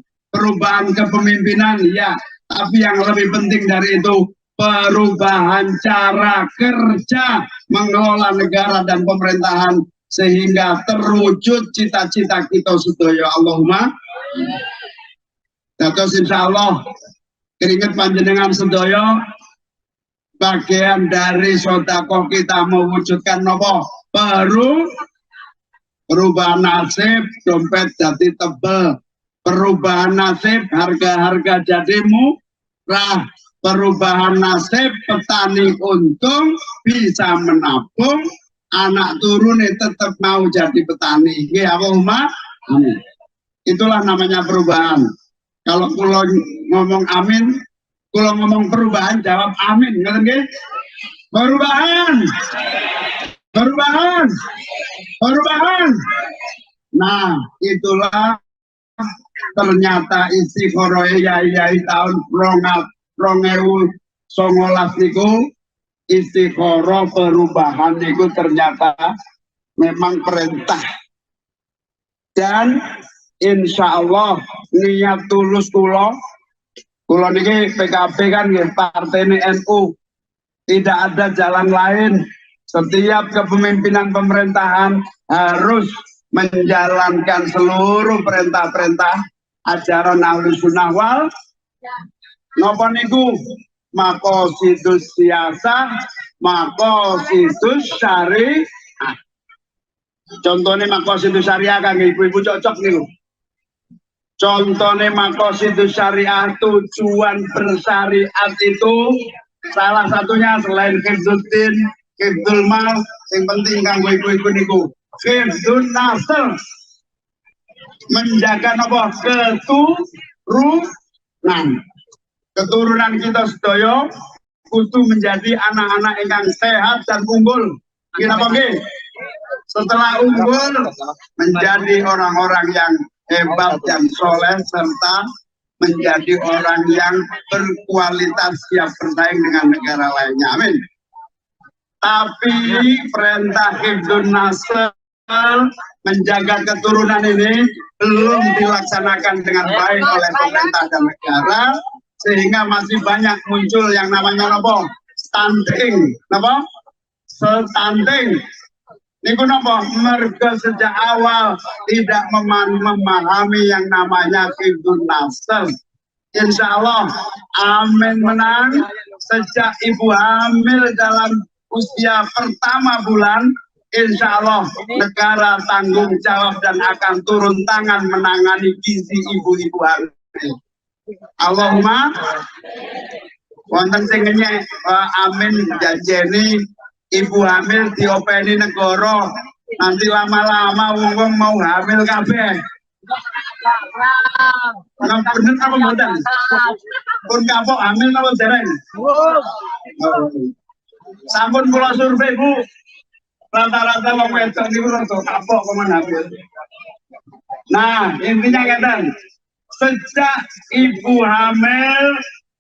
Speaker 4: kepemimpinan, ya, tapi yang lebih penting dari itu perubahan cara kerja mengelola negara dan pemerintahan sehingga terwujud cita-cita kita sedaya. Allahumma. Dados insyaallah keringet panjenengan sedaya bagian dari sedekah kita mewujudkan napa? Perubahan nasib, dompet jadi tebel. Perubahan nasib, harga-harga jadi murah. Perubahan nasib, petani untung bisa menabung, anak turunnya tetap mau jadi petani. Ya Allahumma. Itulah namanya perubahan. Kalau kulo ngomong amin, kulo ngomong perubahan, jawab amin. Ngerti? Perubahan. Nah, itulah ternyata istiqoroh yai tahun 2019 niku istiqoroh perubahan niku ternyata memang perintah, dan insya Allah niat tulus kulo niki PKB kan partai NU, tidak ada jalan lain. Setiap kepemimpinan pemerintahan harus menjalankan seluruh perintah-perintah ajaran Ahlus Sunnah wal napa niku maqasidus siyasah, maqasidus syariah. Contohnya maqasidus syariah kan ibu-ibu cocok niku. Contohnya maqasidus syariah, tujuan bersyariat itu salah satunya selain hifdzuddin, hifdzul mal, yang penting kanggo ibu-ibu niku hifdzun nasl, menjaga apa? Keturunan kita sedaya kudu menjadi anak-anak yang sehat dan unggul. Kenapa nggih? Setelah unggul menjadi orang-orang yang hebat dan soleh serta menjadi orang yang berkualitas siap bersaing dengan negara lainnya. Amin. Tapi perintah Hifdzun Nasl menjaga keturunan ini belum dilaksanakan dengan baik oleh pemerintah dan negara, sehingga masih banyak muncul yang namanya apa? Stunting, apa? Stunting. Niku napa? Mergo sejak awal tidak memahami yang namanya Hifdzun Nasl. Insya Allah, amin menang. Sejak ibu hamil dalam usia pertama bulan, insya Allah negara tanggung jawab dan akan turun tangan menangani gizi ibu-ibu hamil. Allahumma wonten sing ngenyek amin janjeni ibu hamil diopeni negara, nanti lama-lama wong mau hamil kabeh. Nang bener apa mboten? Pun kapok hamil napa dereng? Sampun kula survei Bu, rata-rata wong wedok niku rada kapok komen hamil. Nah, intinya ngeten. Sejak ibu hamil,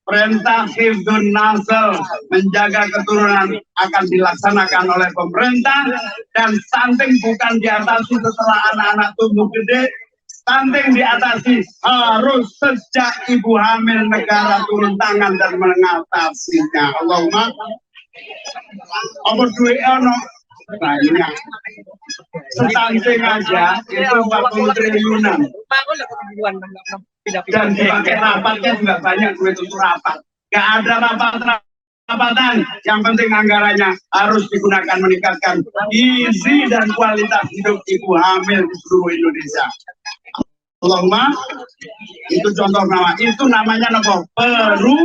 Speaker 4: perintah Hifdzun Nasl menjaga keturunan akan dilaksanakan oleh pemerintah, dan stunting bukan diatasi setelah anak-anak tumbuh gede. Stunting diatasi harus sejak ibu hamil, negara turun tangan dan mengatasinya. Allahumma apa duit ono banyak. Stunting aja itu 40 triliunan. Dan dipakai rapatnya juga banyak duit untuk rapat. Gak ada rapatan. Yang penting anggarannya harus digunakan meningkatkan gizi dan kualitas hidup ibu hamil di seluruh Indonesia. Allahumma, itu contoh nama. Itu namanya apa? Peru.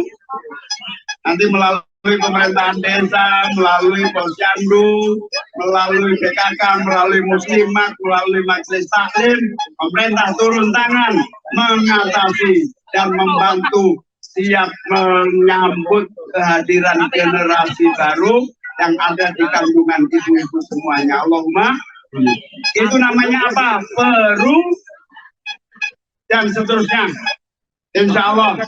Speaker 4: Nanti melalui pemerintahan desa, melalui posyandu, melalui BKK, melalui muslimat, melalui majelis taklim, pemerintah turun tangan mengatasi dan membantu siap menyambut kehadiran generasi baru yang ada di kandungan ibu-ibu semuanya. Allahumma, itu namanya apa? Peru dan seterusnya. Insya Allah,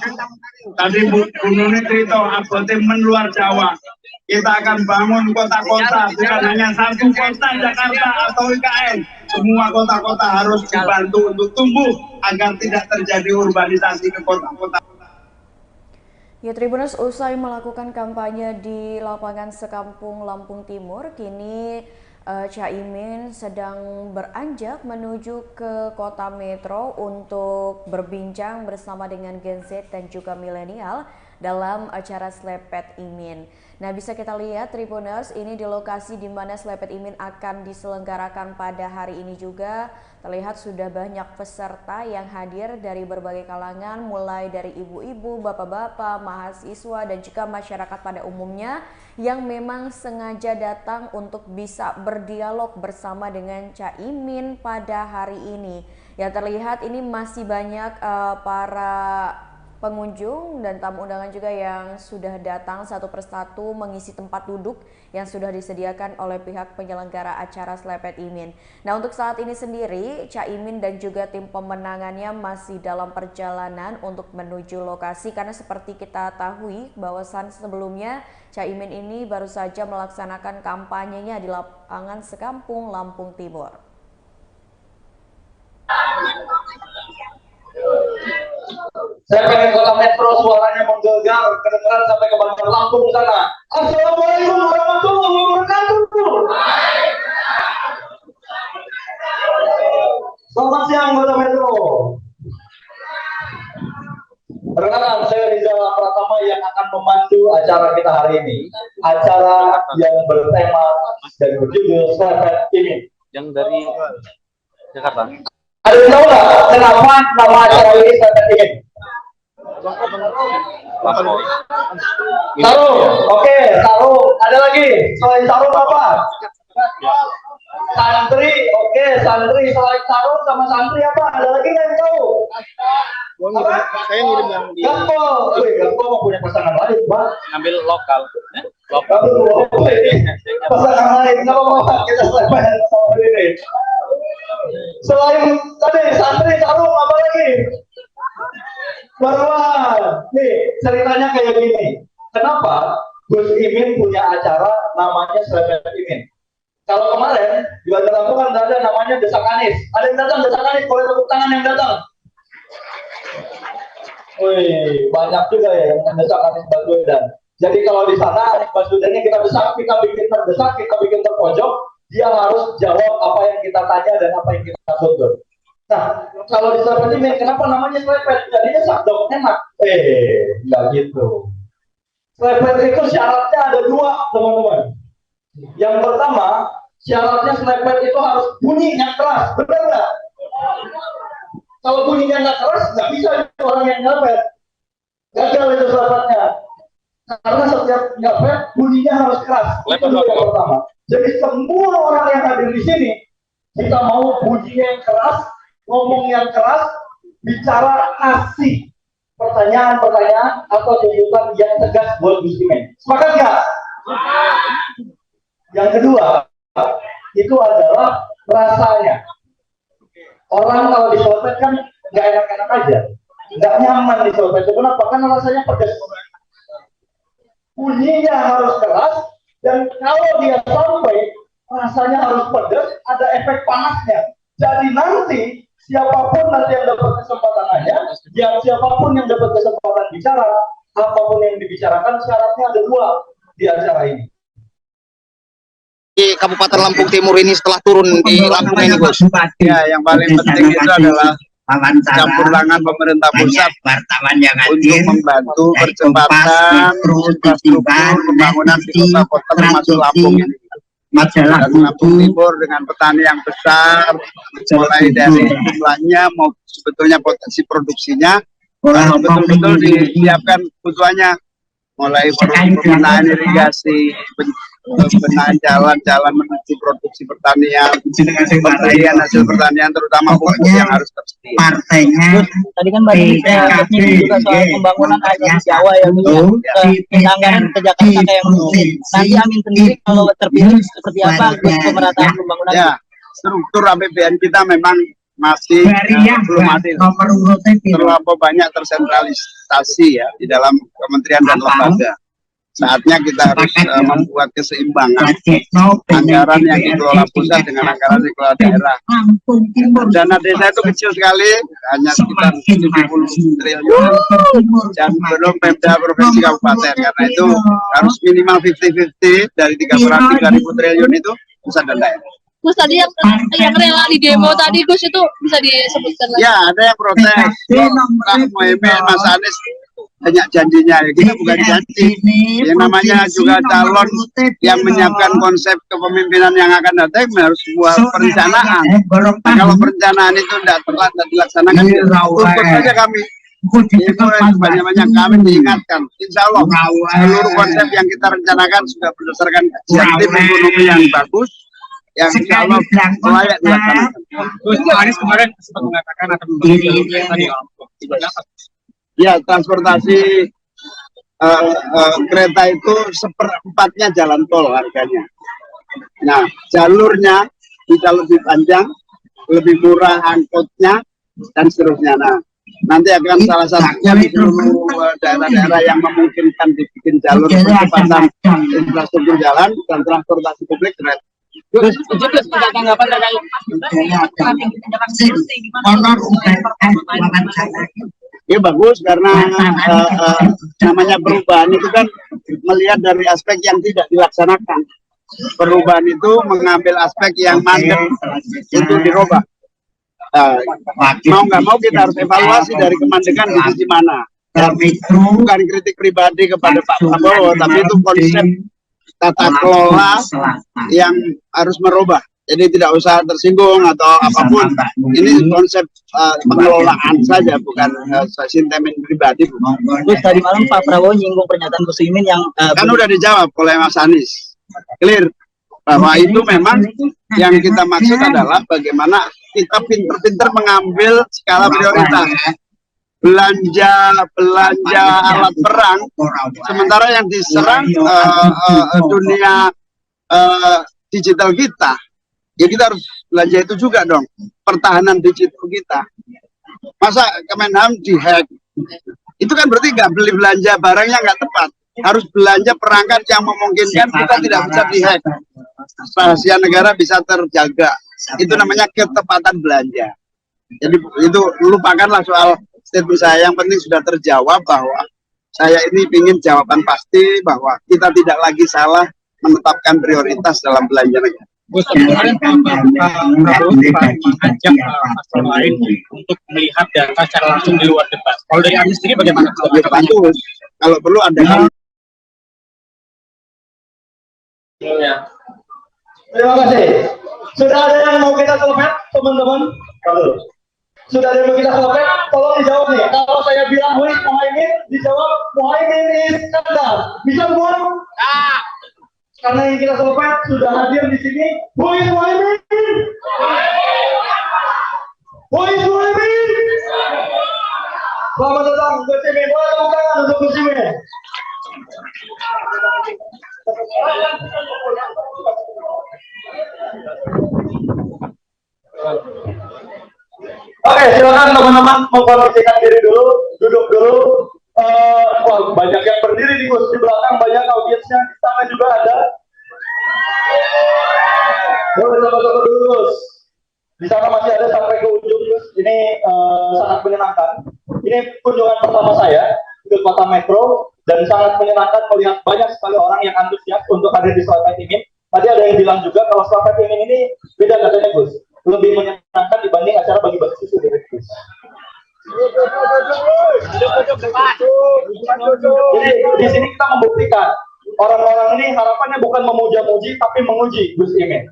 Speaker 4: tadi Bu Nuni cerita abote luar Jawa. Kita akan bangun kota-kota, bukan hanya satu kota Jakarta atau IKN. Semua kota-kota harus dibantu untuk tumbuh agar tidak terjadi urbanisasi ke kota-kota.
Speaker 1: Ya, Tribuners, usai melakukan kampanye di lapangan Sekampung, Lampung Timur, kini Caimin sedang beranjak menuju ke kota metro untuk berbincang bersama dengan Gen Z dan juga milenial dalam acara Slepet Imin. Nah, bisa kita lihat Tribuners, ini di lokasi di mana Slepet Imin akan diselenggarakan pada hari ini juga. Terlihat sudah banyak peserta yang hadir dari berbagai kalangan, mulai dari ibu-ibu, bapak-bapak, mahasiswa, dan juga masyarakat pada umumnya yang memang sengaja datang untuk bisa berdialog bersama dengan Caimin pada hari ini. Ya, terlihat ini masih banyak para pengunjung dan tamu undangan juga yang sudah datang satu persatu mengisi tempat duduk yang sudah disediakan oleh pihak penyelenggara acara Slepet Imin. Nah, untuk saat ini sendiri Caimin dan juga tim pemenangannya masih dalam perjalanan untuk menuju lokasi, karena seperti kita tahu bahwasan sebelumnya Caimin ini baru saja melaksanakan kampanyenya di lapangan Sekampung, Lampung Timur.
Speaker 12: Saya pengen kota metro suaranya menggelegar, kedengeran sampai ke Bandar Lampung sana. Assalamualaikum warahmatullahi wabarakatuh. Selamat siang kota metro. Perkenalkan, saya Rizal Pratama yang akan memandu acara kita hari ini. Acara yang bertema dan berjudul Slepet Imin. Yang dari Jakarta. Ada yang tahu nggak kenapa nama acara ini Slepet Imin? Sarung, oke, sarung. Ada lagi selain sarung apa? Santri, oke, santri. Selain sarung sama santri apa? Ada lagi yang tahu?
Speaker 11: Saya ngirim yang di
Speaker 12: Gak mau punya pasangan lain, Pak.
Speaker 11: ngambil lokal. Lokal.
Speaker 12: Pasangan lain, nggak mau kita selesai ini. Selain tadi santri sarung apa lagi? Marwan, nih ceritanya kayak gini. Kenapa Gus Imin punya acara namanya Selamat Imin? Kalau kemarin di Bandar Lampung kan ada namanya Desak Anies. Ada yang datang Desak Anies, boleh tepuk tangan yang datang. Wih, banyak juga ya yang mendesak Anies Baswedan. Jadi kalau di sana Anies Baswedannya kita desak, kita bikin terdesak, kita bikin terpojok, dia harus jawab apa yang kita tanya dan apa yang kita tuntut. Nah, kalau di Selamat Imin, kenapa namanya Slepet? Jadinya sakdok enak. Nggak gitu. Slepet itu syaratnya ada 2, teman-teman. Yang pertama, syaratnya Slepet itu harus bunyinya keras, benar nggak? Kalau bunyinya nggak keras, nggak bisa orang yang nyepet. Gagal itu Slepetnya. Karena setiap nyepet, bunyinya harus keras. Itu yang pertama. Jadi semua orang yang hadir di sini, kita mau bunyinya yang keras, ngomong yang keras, bicara kasih pertanyaan-pertanyaan atau tuntutan yang tegas buat Gus Imin. Sepakat nggak? Yang kedua, itu adalah rasanya. Orang kalau diselesaikan kan nggak enak-enak aja, nggak nyaman diselesaikan. Kenapa? Karena rasanya pedas. Bunyinya harus keras, dan kalau dia sampai rasanya harus pedas, ada efek panasnya. Jadi nanti siapapun nanti yang dapat kesempatan aja, siapapun yang dapat kesempatan bicara, apapun yang dibicarakan syaratnya ada 2 di acara ini.
Speaker 6: Di Kabupaten Lampung Timur ini setelah turun di Lampung ini, Gus?
Speaker 4: Ya, yang paling penting itu adalah campur tangan pemerintah pusat untuk membantu percepatan infrastruktur pembangunan di kota-kota termasuk Lampung ini. Dan Lampung Timur dengan petani yang besar, mulai dari jumlahnya mau sebetulnya potensi produksinya, betul-betul disiapkan kebutuhannya, mulai penggunaan irigasi, pembenahan jalan-jalan menuju produksi pertanian, pembelian hasil pertanian terutama pupuk yang harus tersedia.
Speaker 9: Partainya tadi kan Mbak menyinggung juga soal pembangunan hanya di Jawa ya, anggaran ke Jakarta kayak mungkin. Nanti Amin sendiri kalau terpilih seperti apa pemerataan pembangunan?
Speaker 4: Ya, struktur APBN kita memang masih belum adil, terlalu banyak tersentralisasi ya di dalam kementerian dan lembaga. Saatnya kita harus membuat keseimbangan anggaran yang dikelola pusat dengan anggaran yang dikelola daerah. Dana desa itu kecil sekali, hanya sekitar 70 triliun, dan belum Pemda provinsi kabupaten. Karena itu harus minimal 50-50 dari 3.000 triliun itu pusat dan daerah.
Speaker 5: Gus, tadi yang rela di demo tadi, Gus, itu bisa disebutkan lagi?
Speaker 4: Ya, ada yang protes. Pak Muhaimin, Mas Anies banyak janjinya, ya kita bukan janji. Yang namanya juga calon yang menyiapkan konsep kepemimpinan yang akan datang harus sebuah perencanaan. Nah, kalau perencanaan itu tidak dilaksanakan, tuntut saja kami. Itu banyak-banyak kami diingatkan. Insya Allah seluruh konsep yang kita rencanakan sudah berdasarkan kajian tim ekonomi yang bagus, yang insya Allah layak dilaksanakan.
Speaker 11: Gus Anies kemarin sempat mengatakan akan
Speaker 4: ya, transportasi kereta itu 1/4-nya jalan tol harganya. Nah, jalurnya bisa lebih panjang, lebih murah angkutnya, dan seterusnya. Nah, nanti akan salah satunya di seluruh daerah-daerah yang memungkinkan dibikin jalur percepatan infrastruktur jalan dan transportasi publik kereta.
Speaker 9: Terus ada tanggapan terkait
Speaker 4: ya bagus, karena namanya perubahan itu kan melihat dari aspek yang tidak dilaksanakan. Perubahan itu mengambil aspek yang mandek itu dirubah. Mau nggak mau kita harus evaluasi dari kemandekan di sisi mana. Bukan kritik pribadi kepada Pak Prabowo, tapi itu konsep tata kelola yang harus merubah. Jadi tidak usah tersinggung atau apapun. Ini konsep pengelolaan saja, bukan sentimen pribadi.
Speaker 9: Terus tadi malam Pak Prabowo nyinggung pernyataan Gus Imin yang
Speaker 4: kan udah dijawab oleh Mas Anies. Clear bahwa itu memang yang kita maksud adalah bagaimana kita pinter-pinter mengambil skala prioritas. belanja alat perang, sementara yang diserang dunia digital kita. Ya kita harus belanja itu juga dong, pertahanan digital kita. Masa Kemenham dihack? Itu kan berarti nggak beli belanja barang yang nggak tepat. Harus belanja perangkat yang memungkinkan kita tidak bisa dihack. Rahasia negara bisa terjaga. Itu namanya ketepatan belanja. Jadi itu lupakanlah soal statement saya. Yang penting sudah terjawab bahwa saya ini ingin jawaban pasti bahwa kita tidak lagi salah menetapkan prioritas dalam belanja negara.
Speaker 11: Gus, kemarin Pak Prabowo mengajak pasar lain untuk melihat data secara langsung di luar debat. Kalau dari Anies sendiri bagaimana?
Speaker 4: Bagus. Kalau perlu ada.
Speaker 12: Terima kasih. Sudah ada yang mau kita selesai, teman-teman? Sudah ada yang mau kita selesai? Tolong dijawab nih. Kalau saya bilang Muhaimin, dijawab Muhaimin Iskandar. Bisa semua? Karena yang kita selesai sudah hadir di sini. Muhaimin. Muhaimin. Selamat datang Gus Imin. Tepuk tangan untuk Gus Imin. Oke, silakan teman-teman memposisikan diri dulu, duduk dulu. Wah, banyak yang berdiri di Gus, di belakang banyak audiensnya, di sana juga ada. Boleh sama-sama dulu Gus. Di sana masih ada sampai ke ujung Gus. Ini sangat menyenangkan. Ini kunjungan pertama saya ke Kota Metro dan sangat menyenangkan melihat banyak sekali orang yang antusias untuk hadir di Selatan Imin. Tadi ada yang bilang juga kalau Selatan Imin ini beda katanya Gus, lebih menyenangkan dibanding acara bagi-bagi susu di Gus. Jadi di sini kita membuktikan orang-orang ini harapannya bukan memuja-muji tapi menguji Gus Imin.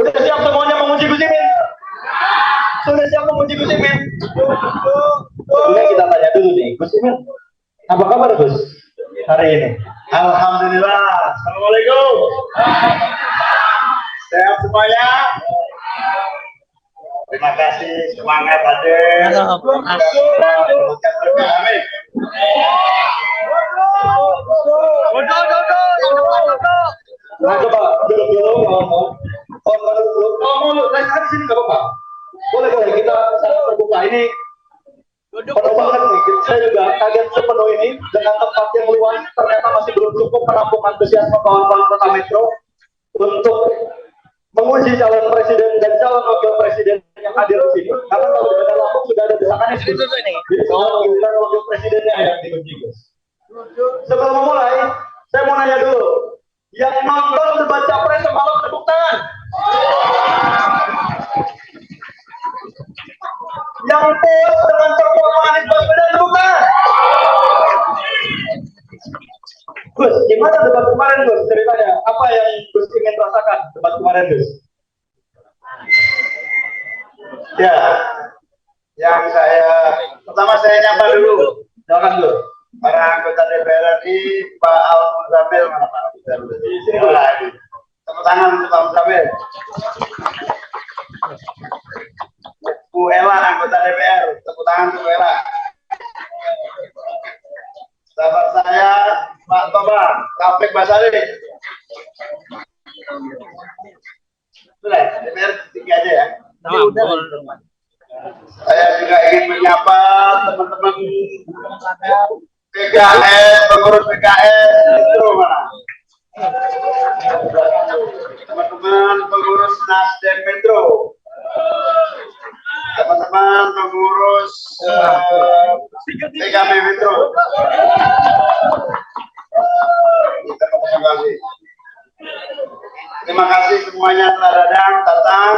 Speaker 12: Udah siap semuanya menguji Gus Imin? Sudah siap menguji Gus Imin? Oke, kita tanya dulu nih, Gus Imin, apa kabar Gus hari ini? Alhamdulillah. Assalamualaikum. Sehat semuanya? Terima kasih, semangat hadir. Amin. Nah, coba duduk dulu. Mau naik di sini nggak apa-apa. Boleh kita sangat terbuka ini. Penuh banget nih. Saya juga kaget sepenuh ini dengan tempat yang luas. Ternyata masih belum cukup menampung antusiasme kawan-kawan Kota Metro untuk menguji calon presiden dan calon wakil presiden yang hadir di sini. Karena kalau di Bandar Lampung sudah ada desakannya sendiri. Jadi calon wakil presidennya yang diuji. Sebelum memulai, saya mau nanya dulu. Yang nonton debat capres semalam tepuk tangan. Yang post dengan performa Anies Baswedan tepuk tangan. Gus, gimana debat kemarin Gus? Ceritanya, apa yang Gus ingin rasakan debat kemarin Gus? Ya, yang pertama saya nyapa dulu. Silakan dulu. Para anggota DPR RI, Pak Al-Muzamil, mana Pak Al-Muzamil? Di sini dulu lagi. Tepuk tangan untuk Pak Al-Muzamil. Bu Ella, anggota DPR, tepuk tangan untuk Bu Ella. Sahabat saya, Pak Toba, Taufik Basari. Sudah, DPR tiga aja ya. Saya juga ingin menyapa teman-teman PKS, pengurus PKS, itu mana? Teman-teman pengurus Nasdem Metro, teman-teman pengurus PKB Metro. Terima kasih semuanya telah datang.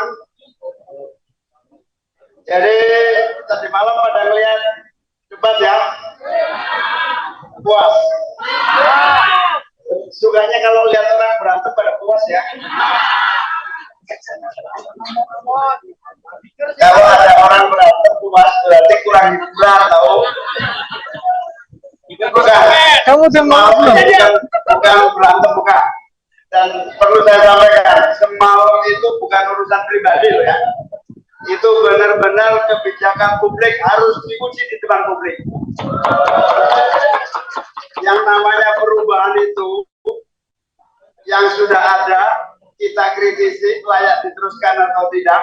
Speaker 12: Jadi tadi malam pada ngeliat debat ya, puas. Sukanya kalau lihat orang berantem pada puas ya. Kalau ada orang berantem puas berarti kurang hiburan tahu. Kamu bukan berantem bukan. Dan perlu saya sampaikan, semalam itu bukan urusan pribadi loh ya.
Speaker 4: itu benar-benar kebijakan publik harus diuji di depan publik. Yang namanya perubahan itu yang sudah ada kita kritisi layak diteruskan atau tidak,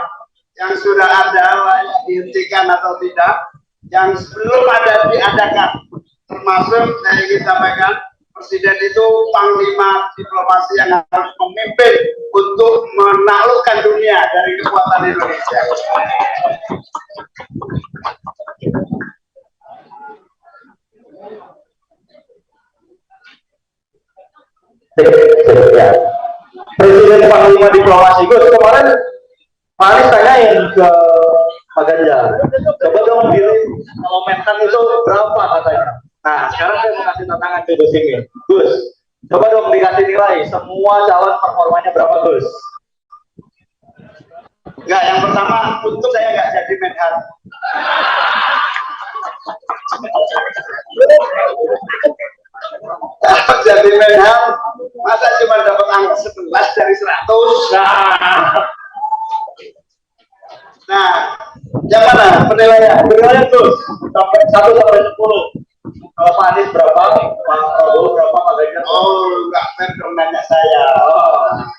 Speaker 4: yang sudah ada layak dihentikan atau tidak, yang belum ada diadakan. Termasuk saya ingin sampaikan, Presiden itu panglima diplomasi yang harus memimpin untuk menaklukkan dunia dari kekuatan Indonesia.
Speaker 12: Presiden panglima diplomasi Gus, kemarin Pak Anies tanyain ke Pak Ganjar, coba dong pilih kalau Mentan itu berapa katanya. Nah, sekarang saya mau kasih tantangan ke Gus ini. Gus, coba dong dikasih nilai semua calon performanya berapa Gus?
Speaker 4: Enggak, yang pertama untuk saya nggak jadi Menhan. Kalau jadi Menhan, masa cuma dapat angka 11 dari 100? Nah, yang mana penilaian?
Speaker 12: Penilaian Gus, sampai 1 sampai 10. Kalau Pak Anies berapa, Pak Prabowo berapa, Pak Ganjar?
Speaker 4: Oh, enggak fair dong nanya saya.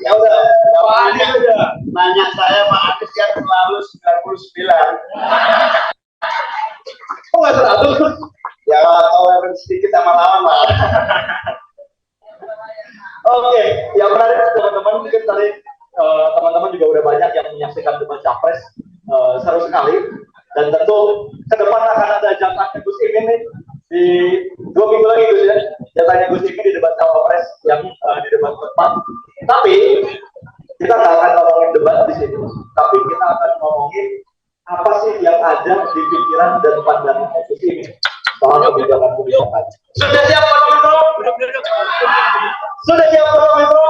Speaker 4: Ya udah, Pak Anies aja. Nanya saya, Pak Anies kan selalu 99.
Speaker 12: Kok nggak 100?
Speaker 4: Ya toleran sedikit sama lawan lah.
Speaker 12: Oke, yang menarik teman-teman mungkin tadi teman-teman juga udah banyak yang menyaksikan debat capres, seru sekali. Dan tentu ke depan akan ada jatahnya Gus Imin nih di 2 minggu lagi Gus ya. Jatahnya Gus Imin di debat cawapres yang di debat keempat. Tapi kita nggak akan ngomongin debat di sini, tapi kita akan ngomongin apa sih yang ada di pikiran dan pandangan Gus Imin soal kebijakan-kebijakan. Sudah siap Pak Metro? Sudah siap Pak Metro?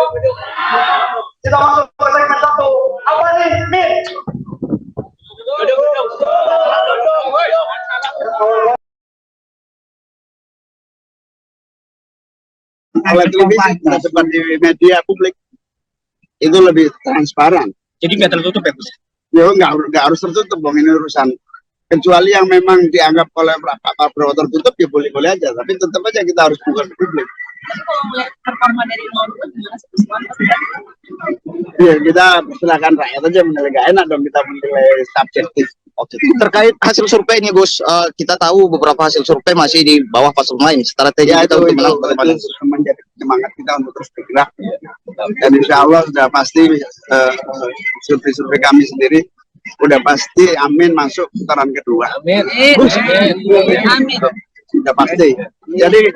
Speaker 12: Kita masuk ke segmen 1. Apa nih, Min?
Speaker 6: Oleh televisi seperti media publik itu lebih transparan.
Speaker 11: Jadi nggak tertutup ya Gus?
Speaker 6: Ya nggak harus tertutup, bang, ini urusan. Kecuali yang memang dianggap oleh Pak Prabowo tertutup ya boleh-boleh aja, tapi tetap aja kita harus buka ke publik.
Speaker 5: Kalau melihat performa dari 02 gimana sih?
Speaker 6: Ya kita silakan rakyat aja menilai, gak enak dong kita menilai subjektif. Oke. Terkait hasil survei ini Gus, kita tahu beberapa hasil survei masih di bawah paslon lain. Strategi
Speaker 4: Ya,
Speaker 6: kita untuk menang
Speaker 4: itu menjadi semangat kita untuk terus bergerak. Dan insya Allah sudah pasti survei-survei kami sendiri udah pasti amin masuk putaran kedua.
Speaker 9: Amin.
Speaker 5: Amin.
Speaker 6: Sudah pasti. Jadi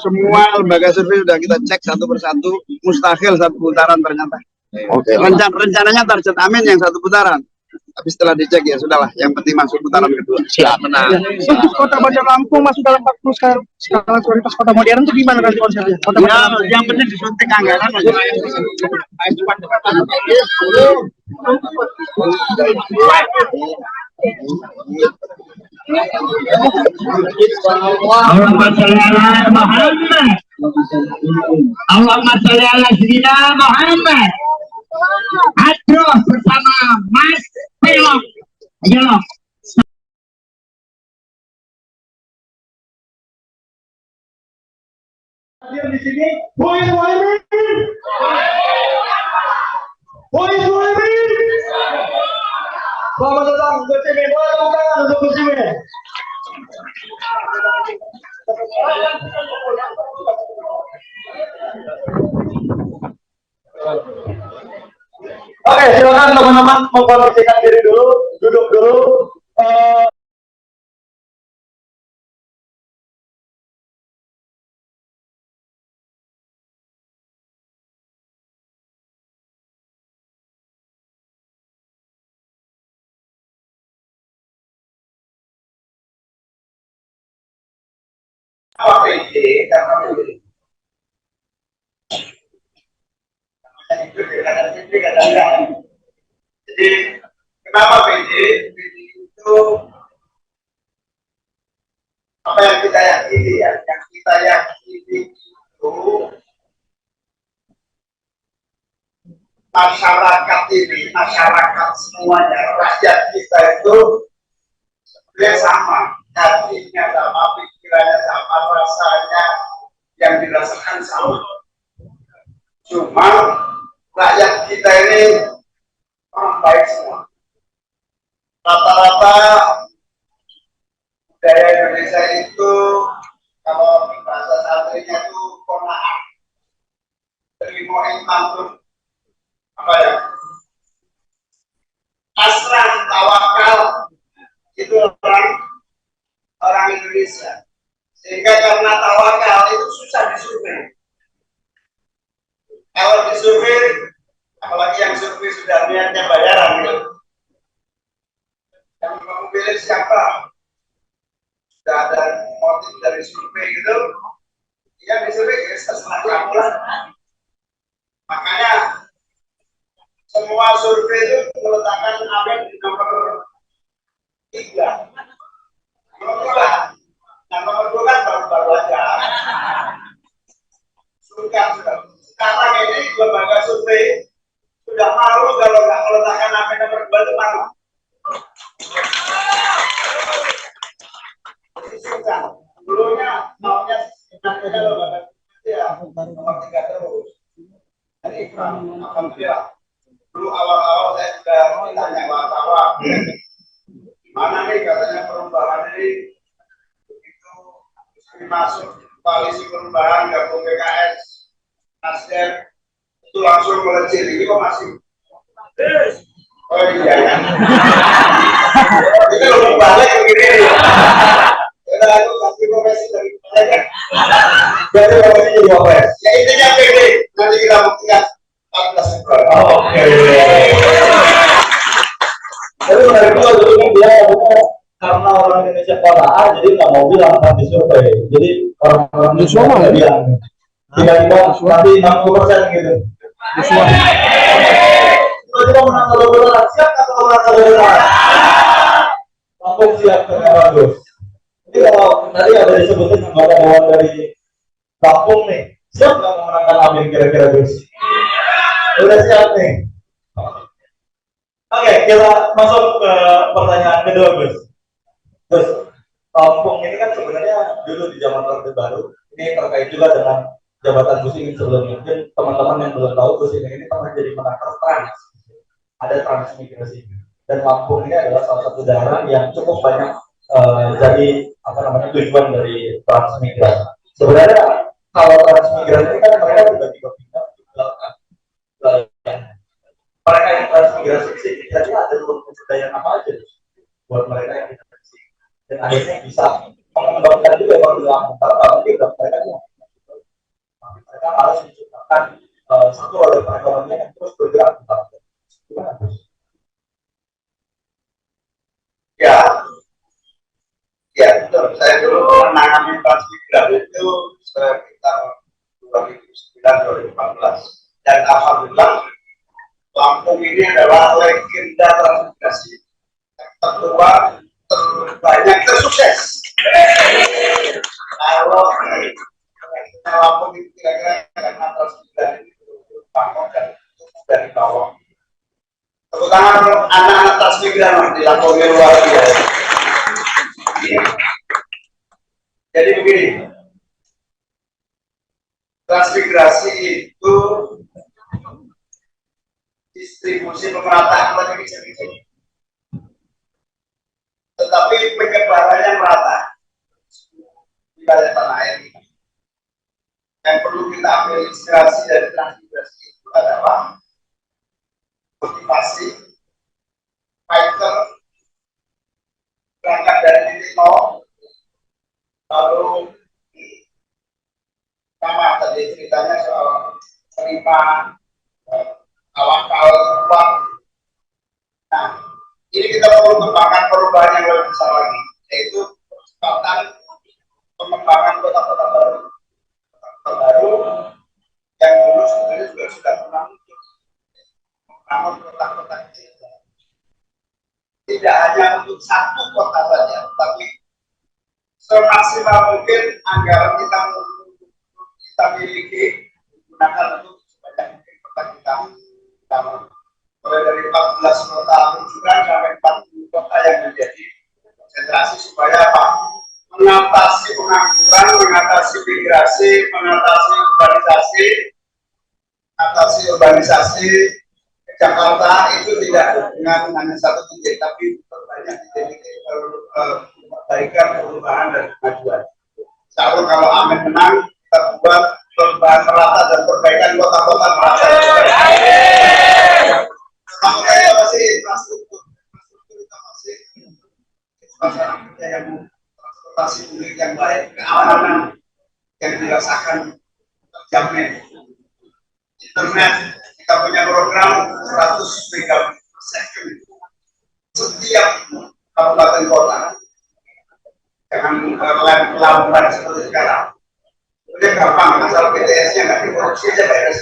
Speaker 6: semua lembaga survei sudah kita cek satu persatu, mustahil satu putaran ternyata. Oke. Rencananya target amin yang satu putaran. Tapi setelah dicek ya sudahlah, yang penting masuk putaran kedua. Siap, benar.
Speaker 11: Untuk Kota Bandar Lampung masuk dalam 40 skala prioritas kota modern itu gimana kan konsepnya?
Speaker 6: Ya, yang penting disuntik anggaran aja.
Speaker 7: Allahumma sholli ala Muhammad. Allahumma sholli ala Sayyidina Muhammad. Hadroh bersama Mas Pelok. Ayo.
Speaker 12: Hadir di sini, Boy Muhammad. Boy Muhammad. Selamat datang Gus Imin. Boleh tepuk tangan untuk Gus Imin. Oke, silakan teman-teman memposisikan diri dulu, duduk dulu.
Speaker 3: Apa PD karena jadi kenapa PD? PD itu apa yang kita yakini ya, yang kita yakini itu masyarakat ini, masyarakat semuanya, rakyat kita itu sebenarnya sama, hatinya sama, pikirannya sama, rasanya yang dirasakan sama. Cuma rakyat kita ini orang baik semua. Rata-rata budaya Indonesia itu kalau bahasa santrinya itu kona'ah, terima mantun, apa ya? Pasrah, tawakal itu orang Indonesia. Sehingga karena tawakal itu susah disurvei. Kalau disurvei, apalagi yang survei sudah niatnya bayaran gitu. Yang mau pilih siapa? Sudah ada motif dari survei gitu. Yang disurvei ya setelah kamu lah. Makanya semua survei itu meletakkan Amin di nomor 3. Nomor 2. Nah, nomor 2 kan baru-baru aja. Sekarang ini lembaga survei sudah malu kalau nggak meletakkan Amin nomor 2 itu malu. Susah. Dulunya maunya lembaga ya nomor 3 terus. Jadi alhamdulillah. Dulu awal-awal saya sudah ditanya wartawan, gimana nih katanya perubahan ini begitu masuk koalisi perubahan gabung PKS, Nasdem itu langsung melejit. Ini kok masih? Oh iya ya. Itu lebih balik begini. Udah aku kasih profesi dari mereka. Jadi profesi jadi wapres. Ya intinya PD. Nanti kita buktikan 14 Februari. Oke.
Speaker 12: Tapi menarik juga dulu dia karena orang Indonesia kona'ah jadi nggak mau bilang akan disurvei. Jadi orang-orang Indonesia nggak bilang. Tiba-tiba nanti 60% gitu. Tiba-tiba menang kalau beneran siap atau menang kalau beneran? Langsung siap dengan bagus. Jadi kalau tadi ada disebutin bawa dari kampung nih, siap nggak memenangkan Amin kira-kira Gus? Udah siap nih. Oke, kita masuk ke pertanyaan kedua Gus. Gus, kampung ini kan sebenarnya dulu di zaman Orde Baru, ini terkait juga dengan jabatan Gus Imin sebelumnya. Mungkin teman-teman yang belum tahu Gus Imin ini pernah jadi menakar trans, ada transmigrasi. Dan Lampung ini adalah salah satu daerah yang cukup banyak jadi apa namanya tujuan dari transmigrasi. Sebenarnya kalau transmigrasi ini kan mereka juga pindah ke belakang. Mereka yang transmigrasi ke sini jadi ada dua kebudayaan apa aja buat mereka yang tidak di sini. Dan akhirnya bisa mengembangkan juga kalau Lampung. Kalau tidak mereka harus menciptakan satu roda perekonomian yang terus bergerak.
Speaker 3: Ya, betul. Saya dulu menangani transmigrasi itu sekitar 2009-2014. Dan alhamdulillah Lampung ini adalah legenda transmigrasi tertua, terbanyak, tersukses. Kalau Lampung itu kira-kira karena transmigrasi itu bangun dan dari bawah. Tepuk tangan anak-anak transmigran di Lampung yang luar biasa. Jadi begini, transmigrasi itu distribusi pemerataan lebih kecil-kecil, tetapi penyebarannya merata di wilayah tanah air ini. Yang perlu kita ambil inspirasi dari transmigrasi itu adalah motivasi fighter berangkat dari titik nol, lalu sama tadi ceritanya soal terima tawakal uang. Nah, ini kita perlu kembangkan perubahan yang lebih besar lagi, yaitu percepatan pengembangan kota-kota baru yang dulu sebenarnya juga sudah pernah muncul, namun kota-kota kecil. Tidak hanya untuk satu kota saja, tapi semaksimal mungkin anggaran kita miliki gunakan untuk sebanyak mungkin kota kita mulai dari 14 kota rujukan sampai 40 kota yang menjadi konsentrasi supaya apa? Mengatasi pengangguran, mengatasi migrasi, mengatasi Jakarta itu tidak dengan hanya satu titik, tapi berbanyak titik-titik perbaikan, perubahan dan kemajuan. Insya kalau Amin menang, kita buat perubahan merata dan perbaikan kota-kota merata. Kota kita masih infrastruktur kita masih masyarakat kita yang transportasi publik yang baik, keamanan yang dirasakan terjamin, internet. Kita punya program 100 megabit per second setiap kabupaten kota. Jangan lamban seperti sekarang. Udah gampang, asal BTS-nya nggak dikorupsi aja beres.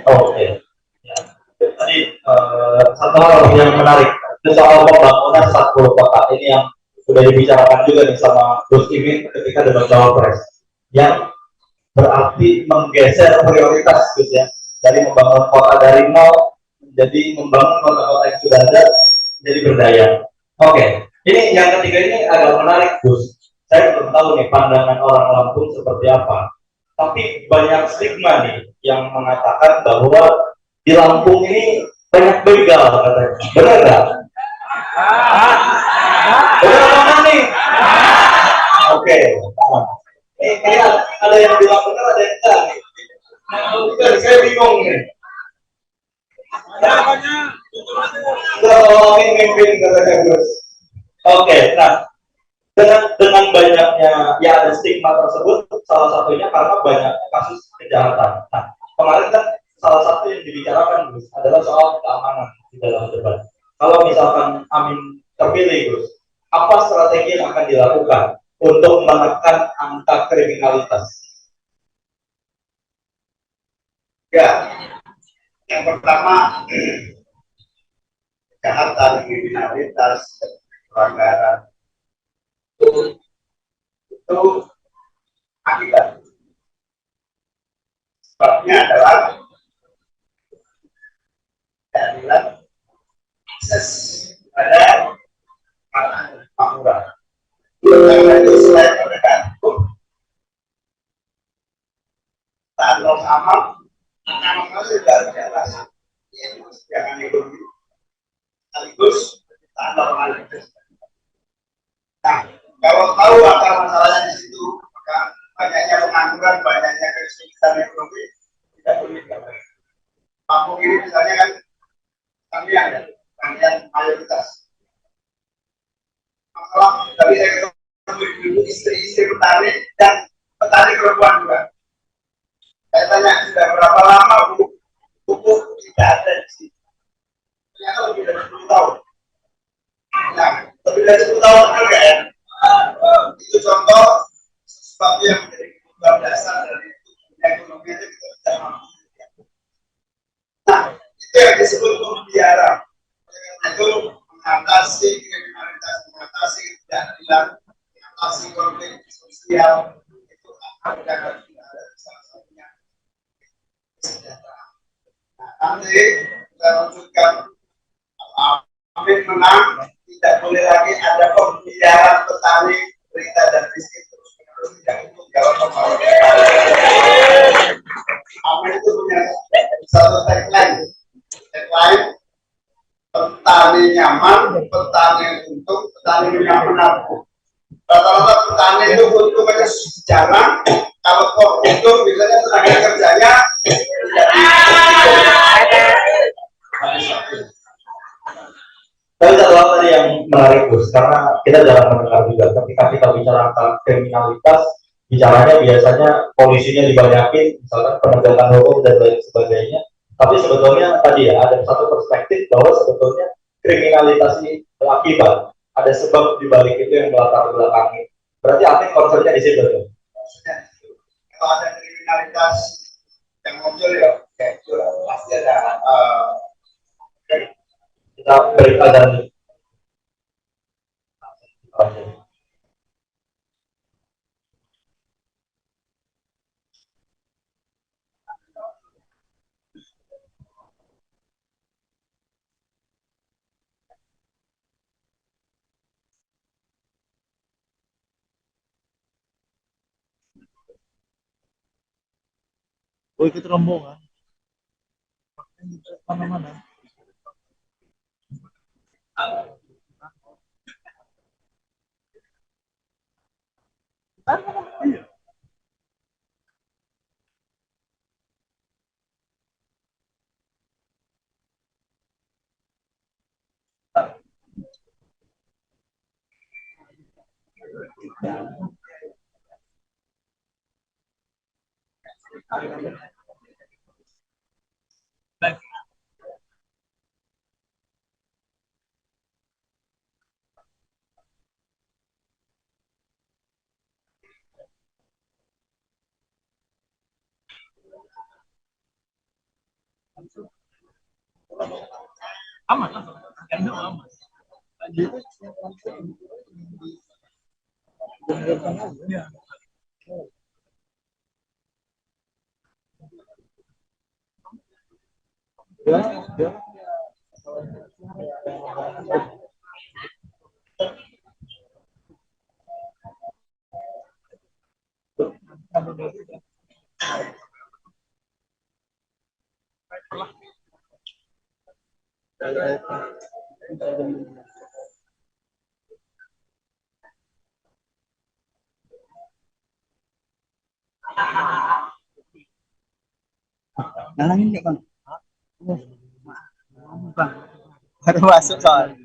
Speaker 12: Oke. Tadi satu hal yang menarik. Itu soal pembangunan 10 kota ini yang sudah dibicarakan juga nih sama Gus Imin ketika debat cawapres, yang berarti menggeser prioritas Gus ya, dari membangun kota dari nol menjadi membangun kota-kota yang sudah ada menjadi berdaya. Oke, ini yang ketiga ini agak menarik Gus. Saya belum tahu nih pandangan orang Lampung seperti apa, tapi banyak stigma nih yang mengatakan bahwa di Lampung ini banyak begal katanya. Benar nggak? Benar apa nih? Oke. Ini ada yang bilang benar, ada yang enggak nih. Saya bingung nih. Mimpin katanya Gus. Oke, nah dengan banyaknya ya ada stigma tersebut, salah satunya karena banyaknya kasus kejahatan. Nah, kemarin kan salah satu yang dibicarakan Gus adalah soal keamanan di dalam debat. Kalau misalkan Amin terpilih Gus, apa strategi yang akan dilakukan untuk menekan angka kriminalitas?
Speaker 3: Ya, yang pertama kejahatan, kriminalitas, pelanggaran itu akibat. Sebabnya adalah keadilan akses pada makmuran. Karena itu selain penegakan hukum, tanda amal, amal juga harus jelas. Yaitu jangan ekonomi, sekaligus tanda amal. Nah, kalau tahu akar masalahnya di situ, maka banyaknya pengangguran, banyaknya kesulitan ekonomi tidak perlu digambar. Lampung ini misalnya kan kami ada kalian mayoritas. Masalah tadi saya ketemu istri-istri petani dan petani perempuan juga. Saya tanya sudah berapa lama pupuk tidak ada di sini? Ternyata lebih dari 10 tahun. Nah, lebih dari 10 tahun enggak ya? Itu contoh sesuatu yang menjadi kebutuhan dasar dari ekonomi itu kita bisa mampu. Nah, itu yang disebut pembiaran. Itu mengatasi kriminalitas, mengatasi ketidakadilan, mengatasi konflik sosial, itu akan tidak ada salah satunya kesejahteraan. Nah, nanti kita lanjutkan Amin menang, tidak boleh lagi ada pembiaran petani, berita dan bisnis terus tidak untuk jalan pembangunan. Amin itu punya satu tagline, petani nyaman, petani untung, petani menabung. Rata-rata petani itu untungnya jarang, kalau kok untung biasanya tenaga kerjanya
Speaker 12: Tapi satu hal tadi yang menarik Gus, karena kita jarang mendengar juga ketika kita bicara tentang kriminalitas, bicaranya biasanya polisinya dibanyakin, misalkan penegakan hukum dan lain sebagainya. Tapi sebetulnya tadi ya ada satu perspektif bahwa sebetulnya kriminalitas ini berakibat, ada sebab dibalik itu yang melatar belakangi. Berarti Amin konsepnya di situ tuh.
Speaker 3: Kalau ada kriminalitas yang muncul ya itu pasti ada
Speaker 12: kita berikan dan
Speaker 11: Oh, ikut rombongan. Mana-mana. Iya. Aman, aman. Ya.
Speaker 9: Nyalain nggak bang? Bang, baru masuk soal.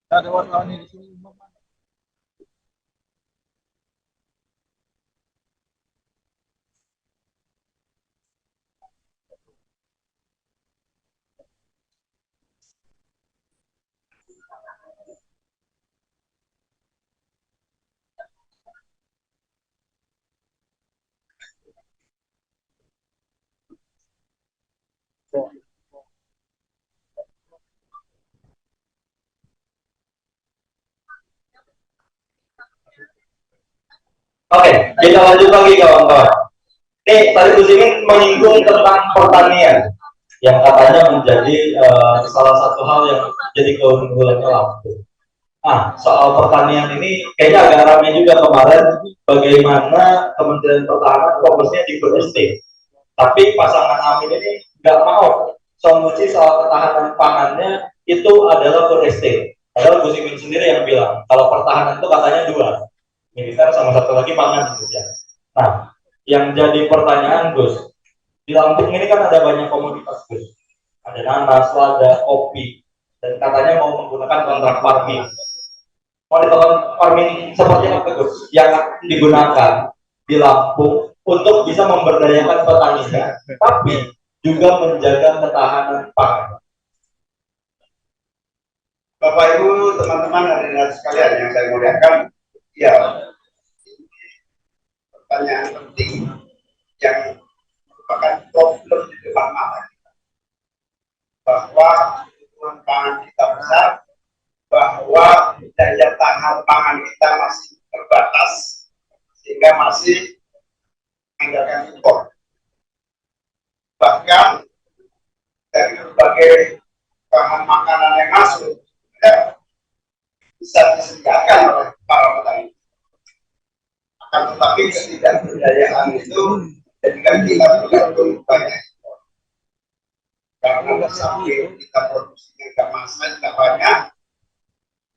Speaker 11: Ada wartawan di sini.
Speaker 12: Oke, kita lanjut lagi kawan-kawan. Nih, tadi Gus Imin menyinggung tentang pertanian yang katanya menjadi salah satu hal yang jadi keunggulannya Lampung. Nah, soal pertanian ini kayaknya agak ramai juga kemarin bagaimana Kementerian Pertahanan fokusnya di beristik. Tapi pasangan Amin ini nggak mau solusi soal ketahanan pangannya itu adalah beristik. Padahal Gus Imin sendiri yang bilang kalau pertahanan itu katanya dua, militer sama satu lagi pangan gitu ya. Nah, yang jadi pertanyaan Gus, di Lampung ini kan ada banyak komoditas Gus, ada nanas, lada, kopi, dan katanya mau menggunakan kontrak farming. Kontrak farming seperti apa Gus yang digunakan di Lampung untuk bisa memberdayakan petaninya, tapi juga menjaga ketahanan pangan.
Speaker 3: Bapak Ibu, teman-teman hadirin sekalian yang saya muliakan, ya, pertanyaan penting yang merupakan problem di depan mata kita, bahwa kebutuhan pangan kita besar, bahwa daya tahan pangan kita masih terbatas, sehingga masih mengandalkan impor. Bahkan dari berbagai bahan makanan yang masuk ya, bisa disediakan oleh para petani. Akan tetapi ketidakberdayaan itu jadikan kita bergantung banyak. Karena sampai kita produksinya nggak masalah, nggak banyak,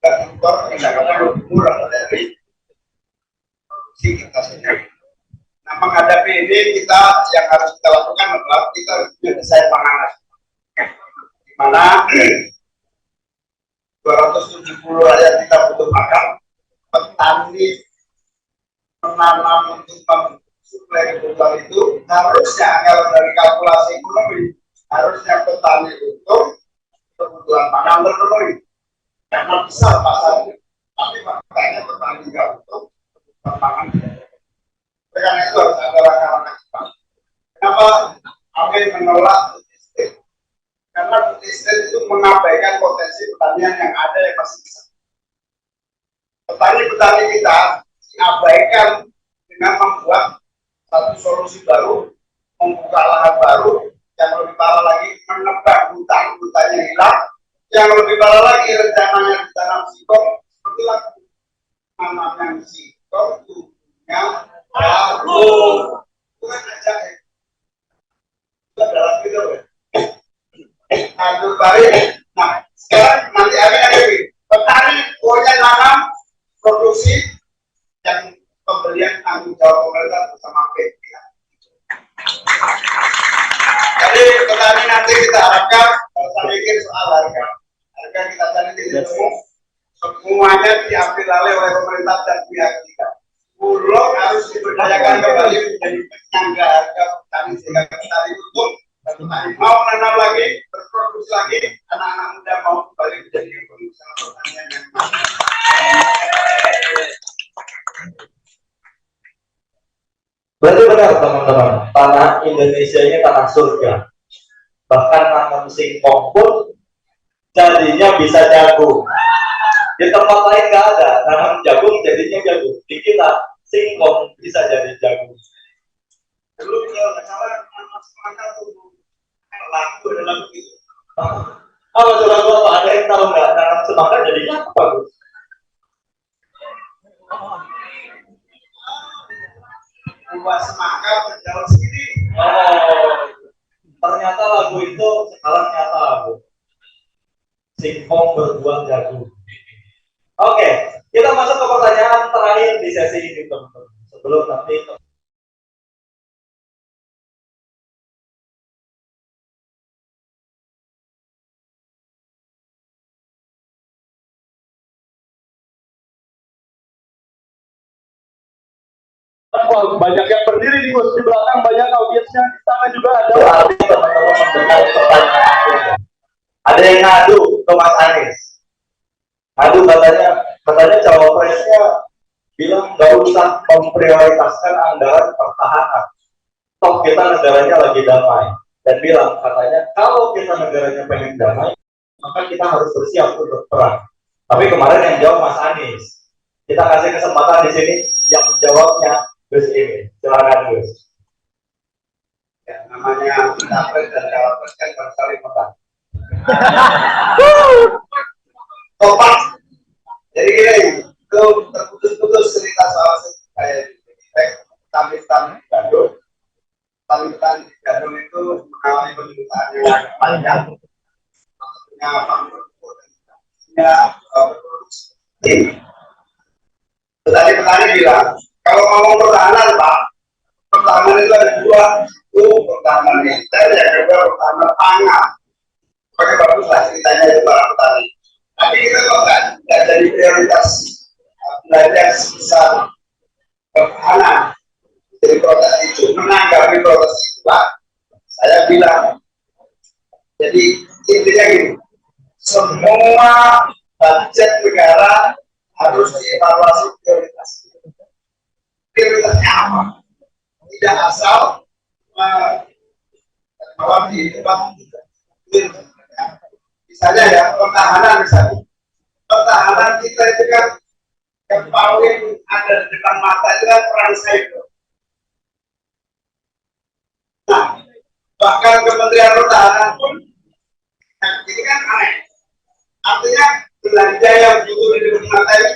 Speaker 3: dan impor kadang-kadang lebih murah dari produksi kita sendiri. Nah, menghadapi ini kita yang harus kita lakukan adalah kita punya desain pangan, di mana 270 rakyat kita butuh makan, petani menanam untuk mensuplai kebutuhan itu harusnya kalau dari kalkulasi ekonomi harusnya petani untung, kebutuhan makan terpenuhi karena besar pasarnya, tapi faktanya petani nggak untung, kebutuhan makan. Karena itu harus ada langkah-langkah cepat. Kenapa Amin menolak food estate? Karena food estate itu mengabaikan potensi pertanian yang ada yang masih bisa. Petani-petani kita diabaikan dengan membuat satu solusi baru, membuka lahan baru, yang lebih parah lagi menebang hutan-hutannya hilang, yang lebih parah lagi rencananya ditanam singkong, seperti lagi nanam singkong tubuhnya baru, bukan aja itu adalah gitu ya. Nah, balik. Nah, sekarang nanti ada petani pokoknya nanam produksi yang pembelian tanggung jawab pemerintah bersama PPK. Jadi petani nanti kita harapkan saya mikir soal harga kita cari di temu semuanya diambil alih oleh pemerintah dan pihak ketiga. Bulog harus diberdayakan kembali menjadi penyangga harga petani sehingga petani untung dan petani mau menanam lagi, berproduksi lagi, anak-anak muda mau kembali menjadi pengusaha pertanian yang maju.
Speaker 12: Berarti benar teman-teman, tanah Indonesia ini tanah surga. Bahkan nanam singkong pun jadinya bisa jagung. Di tempat lain nggak ada, nanam jagung jadinya jagung. Di kita singkong bisa jadi jagung.
Speaker 3: Dulu kalau nggak salah semangka tuh laku dalam begitu.
Speaker 12: Kalau coba ada yang tahu nggak nanam semangka jadinya apa, Gus?
Speaker 3: Buat semangka berjalan sendiri.
Speaker 12: Oh, ternyata lagu itu sekarang nyata lagu. Singkong berbuah jagung. Oke, kita masuk ke pertanyaan terakhir di sesi ini, teman-teman. Sebelum nanti
Speaker 11: banyak yang berdiri di Gus, di belakang banyak audiensnya, di sana juga ada.
Speaker 12: teman-teman mendengar pertanyaan. Ada yang ngadu ke Mas Anies. Ngadu katanya cawapresnya bilang nggak usah memprioritaskan anggaran pertahanan. Toh kita negaranya lagi damai. Dan bilang katanya kalau kita negaranya pengen damai, maka kita harus bersiap untuk perang. Tapi kemarin yang jawab Mas Anies. Kita kasih kesempatan di sini yang menjawabnya Gus ini. Silakan Gus.
Speaker 3: Ya, namanya capres dan cawapres kan harus saling menang. Topak. Jadi gini, itu terputus-putus cerita soal kayak hutan di Bandung. Hutan di Bandung itu mengalami penderitaan yang panjang. Maksudnya produksi. Petani bilang, kalau ngomong pertahanan Pak, pertahanan itu ada dua, itu pertahanan militer, yang kedua pertahanan pangan. Pakai bagus lah ceritanya itu para petani. Tapi kita kok nggak jadi prioritas belajar sebesar pertahanan. Jadi protes itu, menanggapi protes itu Pak, saya bilang, jadi intinya gini, semua budget negara harus dievaluasi prioritas. Prioritasnya apa? Tidak asal bahwa di tempat misalnya ya pertahanan misalnya. Pertahanan kita itu kan yang paling ada di depan mata itu kan perang cyber. Nah, bahkan Kementerian Pertahanan pun ini kan aneh. Artinya belanja yang butuh di depan mata ini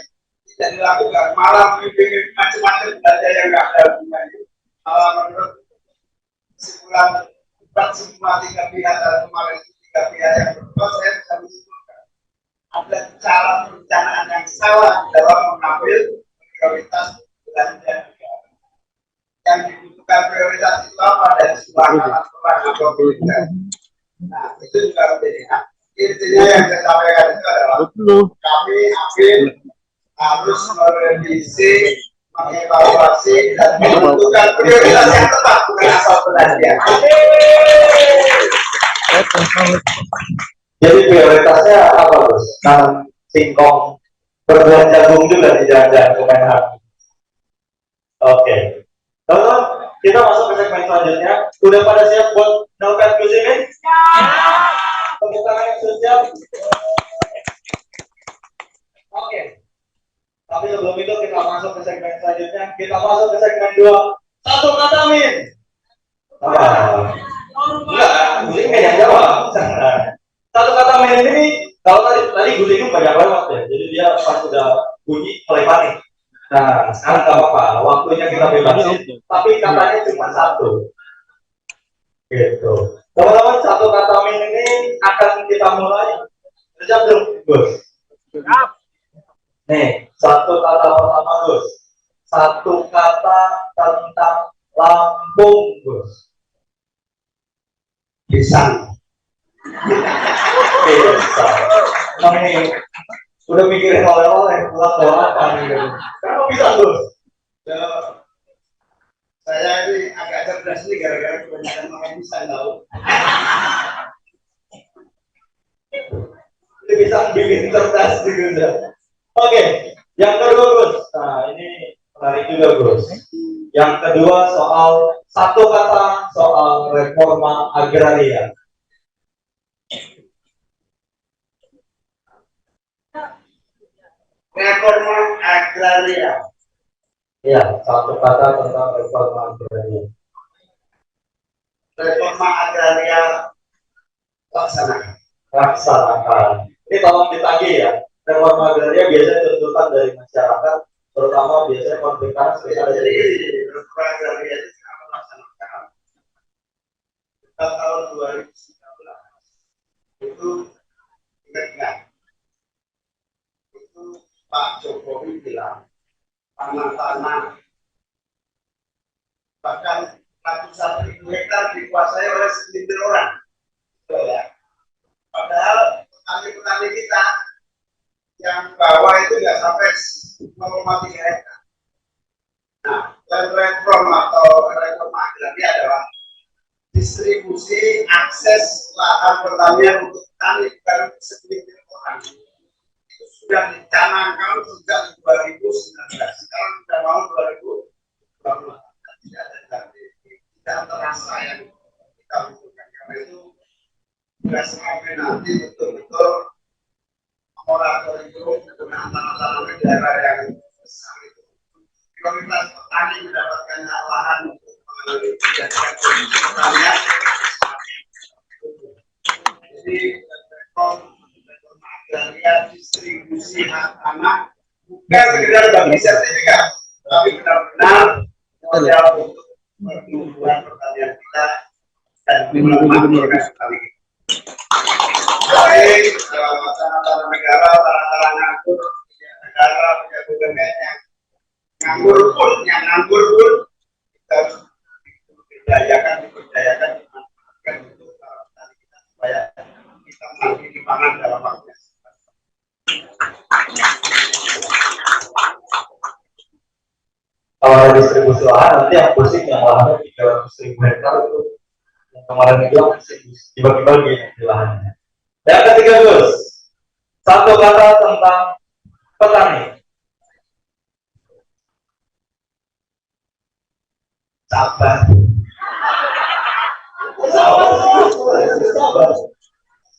Speaker 3: tidak dilakukan, malah memiliki macam-macam belanja yang nggak ada hubungannya. Menurut kesimpulan semua tiga pihak dan kemarin tiga pihak yang berdua, saya bisa menyimpulkan ada cara perencanaan yang salah dalam mengambil prioritas belanja negara. Yang dibutuhkan prioritas itu apa dari sebuah angkatan perang atau militer. Nah, itu juga menjadi hak. intinya yang saya sampaikan itu adalah kami akhir harus merevisi, mengevaluasi dan menentukan prioritas yang tepat, bukan asal penelitian.
Speaker 12: Jadi prioritasnya apa, Bos? Nanam singkong, berbuat jagung juga di jalan-jalan Kemenhan. Oke. Teman-teman, kita masuk ke segmen selanjutnya. Udah pada siap buat melakukan quiz ini? Tepuk tangan yang sudah siap. Oke. Tapi sebelum itu kita masuk ke segmen selanjutnya. Kita masuk ke segmen 2. Satu kata min. Enggak, Guling nggak yang jawab. Satu kata min ini, kalau tadi Guling banyak lewat ya. Jadi dia pas sudah bunyi mulai panik. Nah, sekarang nggak apa-apa. Waktunya kita bebasin. Tapi katanya cuma satu. Gitu. Teman-teman, satu kata min ini akan kita mulai. Siap belum, Gus? Siap. Nih, satu kata pertama, Gus. Satu kata tentang Lampung, Gus.
Speaker 3: Pisang.
Speaker 12: Pisang. Nih, udah mikirin oleh-oleh, pulang bawa apa nih? Kenapa pisang, Gus?
Speaker 3: Saya ini agak cerdas nih gara-gara kebanyakan makan pisang tahu.
Speaker 12: Ini pisang bikin cerdas juga. Oke, yang kedua, Gus. Nah, ini menarik juga, Gus. Yang kedua soal satu kata soal reforma agraria.
Speaker 3: Reforma agraria.
Speaker 12: Ya, satu kata tentang reforma agraria.
Speaker 3: Reforma agraria laksanakan.
Speaker 12: Laksanakan. Ini tolong ditagih ya. Reforma agraria biasanya tuntutan dari masyarakat, terutama biasanya konflik tanah sekitar.
Speaker 3: Jadi reforma agraria itu kita melaksanakan. Tahun 2019 itu ingat itu Pak Jokowi bilang tanah-tanah bahkan ratusan ribu hektar dikuasai oleh segelintir orang. Betul ya? Padahal petani-petani kita yang bawah itu nggak sampai 0,3 hektar. Nah, reform atau reforma agraria adalah distribusi akses lahan pertanian untuk petani bukan segelintir orang. Itu sudah dicanangkan sejak 2019. Sekarang sudah mau 2020. Tidak terasa yang kita butuhkan, karena itu sudah sampai nanti betul-betul moratorium penggunaan tanah-tanah negara yang besar itu. Prioritas petani mendapatkan lahan untuk menjadikan pertanian. Jadi reforma agraria distribusi hak tanah bukan sekedar bagi sertifikat, tapi benar-benar modal untuk pertumbuhan pertanian kita dan memakmurkan petani kita. Baik, tanah-tanah negara, tanah-tanah nganggur, negara punya BUMN yang nganggur pun kita harus diberdayakan untuk petani kita supaya kita mampu dipangan dalam waktu yang singkat.
Speaker 12: Kalau ada distribusi lahan, nanti yang pusing yang lahannya 300.000 hektar itu yang kemarin itu dibagi-bagi di lahannya. Yang ketiga, Gus, satu kata tentang petani.
Speaker 3: Sabar.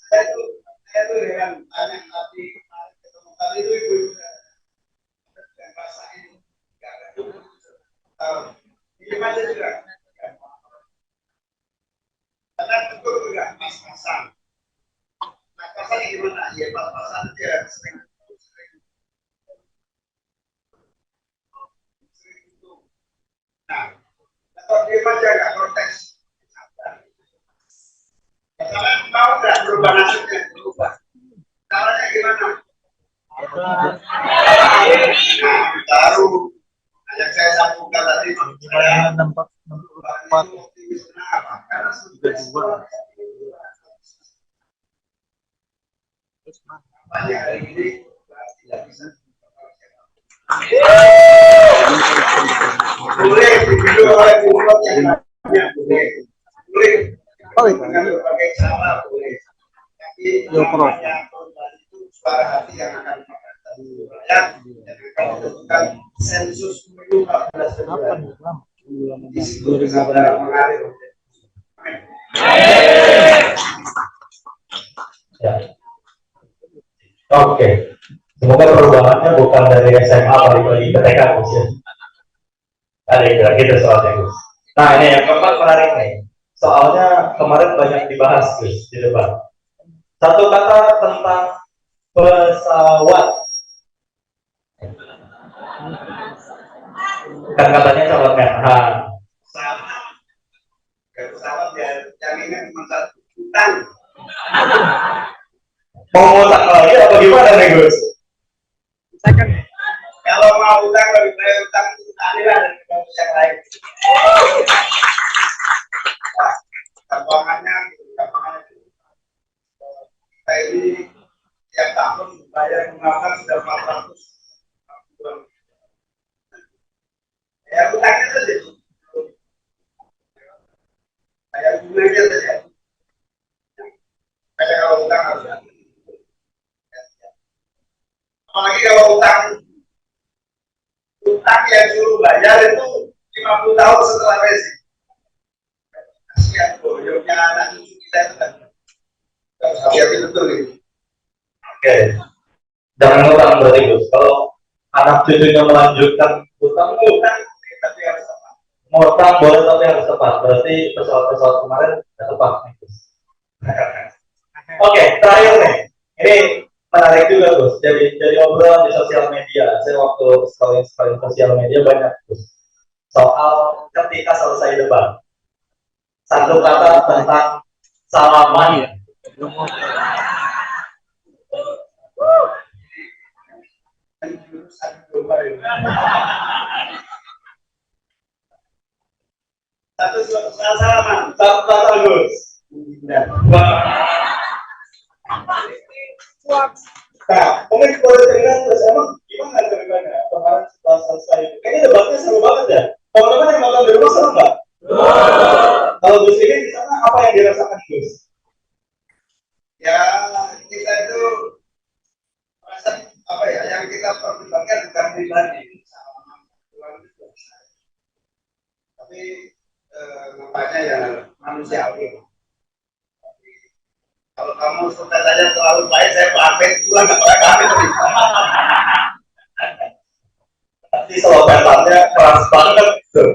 Speaker 3: Saya itu dengan tanya tadi ketemu tadi itu ibu yang rasain nggak ada ini aja juga karena cukup juga pas-pasan. Nah, pasannya gimana? Ya pas-pasan aja sering. Nah, kalau dia aja nggak protes. Misalnya tahu nggak berubah nasibnya, berubah. Caranya gimana? Nah, baru yang saya sambungkan tadi, saya optimis. Kenapa? Karena sudah banyak hari ini tidak bisa. Boleh dipilih oleh pilot yang banyak, boleh dengan berbagai cara, boleh. Tapi namanya korban itu suara hati yang akan ya, kalau tentukan sensus pemilu 14 Februari di situ kesabaran mengalir.
Speaker 12: Ya. Oke, semoga perubahannya bukan dari SMA balik lagi ke TK, Gus ya. Ada yang bilang gitu soalnya, Gus. Nah ini yang keempat menarik nih. Soalnya kemarin banyak dibahas, Gus, di depan. Satu kata tentang pesawat. Kan katanya calon Menhan.
Speaker 3: Pesawat ya, jaminan cuma satu utang.
Speaker 12: Mau ngutang lagi apa gimana nih, Gus?
Speaker 3: Kalau mau utang lebih baik utang aliran dari kampus yang lain. Gampangannya, kita ini tiap tahun bayar mengapa sudah 400. Ya utangnya saja. Bayar bunganya saja. Kayak kalau utang harus. Apalagi kalau utang yang suruh bayar itu 50 tahun setelah resi. Kasihan boyoknya anak cucu kita itu kan. Hati-hati betul ini.
Speaker 12: Oke, jangan ngutang berarti, Gus. Kalau anak cucunya melanjutkan utang
Speaker 3: Tapi harus tepat.
Speaker 12: ngutang boleh tapi harus tepat. Berarti pesawat-pesawat kemarin tidak tepat, Gus. Oke, terakhir nih. Ini menarik juga, Gus. Jadi obrolan di sosial media. Saya waktu scrolling sosial media banyak, Gus. Soal ketika selesai debat. Satu kata tentang salaman.
Speaker 3: Satu salaman.
Speaker 12: Satu kata, Gus.
Speaker 3: Nah, mungkin boleh dengar terus emang gimana ceritanya kemarin setelah selesai? Kayaknya debatnya seru banget ya. Teman-teman yang nonton di rumah seru nggak? Kalau Gus ini di sana apa yang dirasakan Gus? Ya kita itu merasa apa ya? Yang kita pertimbangkan bukan pribadi, tapi nampaknya ya manusiawi. Kalau kamu katanya terlalu baik, saya pamit pulang nggak pakai pamit tadi.
Speaker 12: Nanti slogannya keras banget tuh.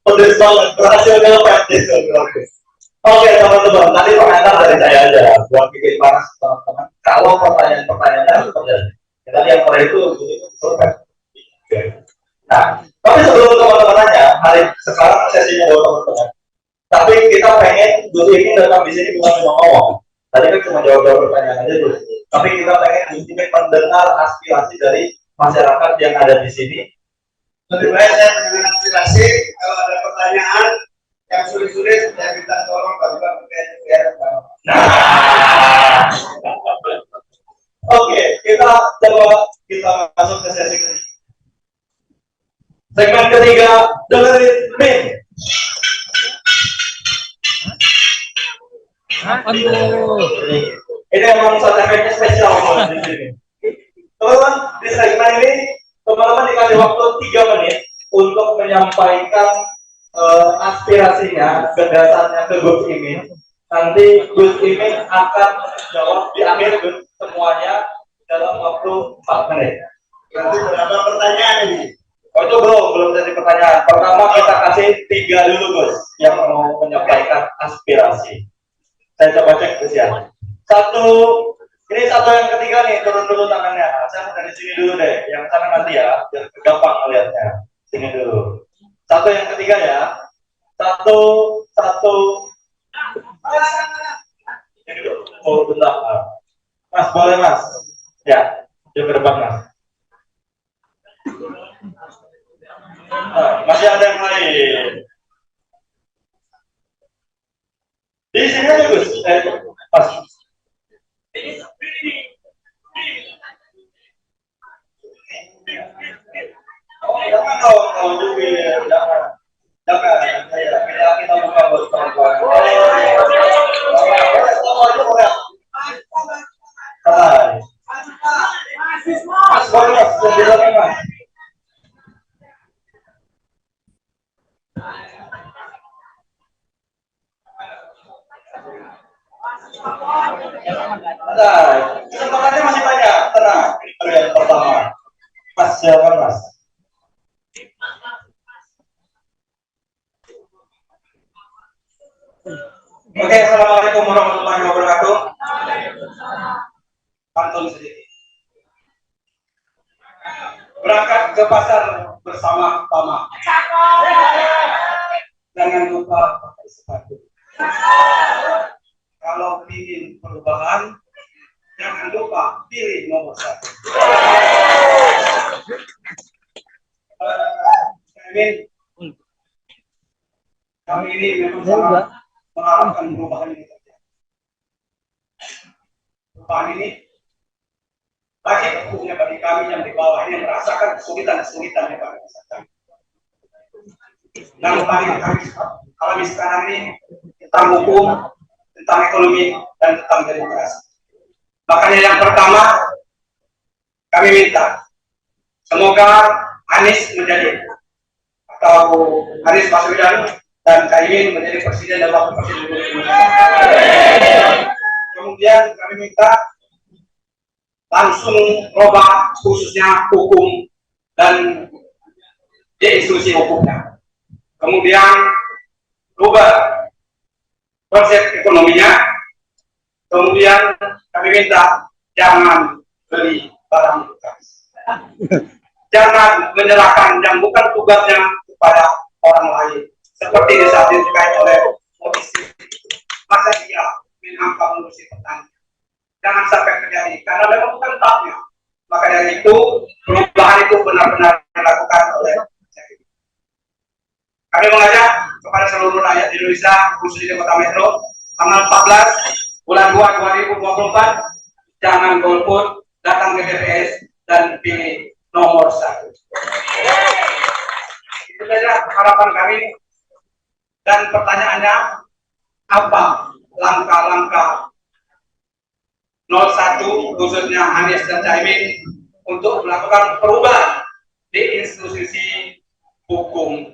Speaker 12: Pedes banget, berhasilnya praktis. Oke teman-teman, tadi pengantar dari saya aja buat bikin panas teman-teman. Kalau pertanyaannya harus terjadi. Tadi yang pada itu selesai. Nah, tapi sebelum teman-teman nanya, hari sekarang sesinya buat teman-teman. Tapi kita pengen Gus ini datang di sini bukan cuma ngomong. Tadi kan cuma jawab pertanyaan aja Gus. Tapi kita pengen Gus ini mendengar aspirasi dari masyarakat yang ada di sini.
Speaker 3: Lebih baik saya mendengar aspirasi. Kalau ada pertanyaan yang sulit-sulit, saya minta tolong Bapak biar.
Speaker 12: Nah, oke, kita masuk ke sesi kedua. Segmen ketiga, dengerin Min. Ini emang sound efeknya spesial di sini. Teman-teman, di segmen ini teman-teman dikasih waktu 3 menit untuk menyampaikan aspirasinya, gagasannya ke Gus Imin. Nanti Gus Imin akan menjawab di akhir Gus semuanya dalam waktu 4 menit.
Speaker 3: Nanti berapa pertanyaan ini?
Speaker 12: Oh itu belum jadi pertanyaan. Pertama kita kasih 3 dulu Gus yang mau menyampaikan aspirasi. Saya coba cek Gus ya. Ini satu yang ketiga nih, turun dulu tangannya. Saya mau dari sini dulu deh, yang sana nanti ya, biar gampang melihatnya. Sini dulu. Satu yang ketiga ya. Satu. Ini dulu. Oh bentar. Mas boleh Mas. Ya, di depan Mas. Nah, masih ada yang lain. Di sini aja Gus. Mas. Jangan dong, jubir, jangan. Kita buka buat perempuan. Kesempatannya masih banyak, tenang. Yang pertama, Mas, silakan Mas. Oke, assalamualaikum warahmatullahi wabarakatuh. Pantun sedikit. Berangkat ke pasar bersama Pama. Jangan lupa pakai sepatu. Kalau ingin perubahan, jangan lupa pilih nomor 1. Kami ini memang sangat mengharapkan perubahan ini terjadi. Perubahan ini bagi khususnya bagi kami yang di bawah ini merasakan kesulitan-kesulitan yang kami rasakan. Yang paling kami alami sekarang ini tentang hukum, tentang ekonomi, dan tentang demokrasi. Makanya yang pertama kami minta semoga Anies menjadi atau Anies Baswedan dan Caimin menjadi presiden dan wakil presiden Indonesia. Kemudian kami minta langsung robah khususnya hukum dan institusi hukumnya. Kemudian rubah konsep ekonominya. Kemudian kami minta jangan beli barang bekas. Jangan menyerahkan yang bukan tugasnya kepada orang lain. Seperti disampaikan oleh polisi. Masa dia menangkap ngurusi petani. Jangan sampai terjadi, karena memang bukan tahapnya. Maka dari itu, perubahan itu benar-benar dilakukan oleh kami mengajak kepada seluruh rakyat Indonesia, khususnya di Kota Metro, tanggal 14 bulan 2 2024, jangan golput, datang ke TPS dan pilih nomor 1. Itu saja harapan kami. Dan pertanyaannya, apa langkah-langkah 01 khususnya Anies dan Caimin untuk melakukan perubahan di institusi hukum?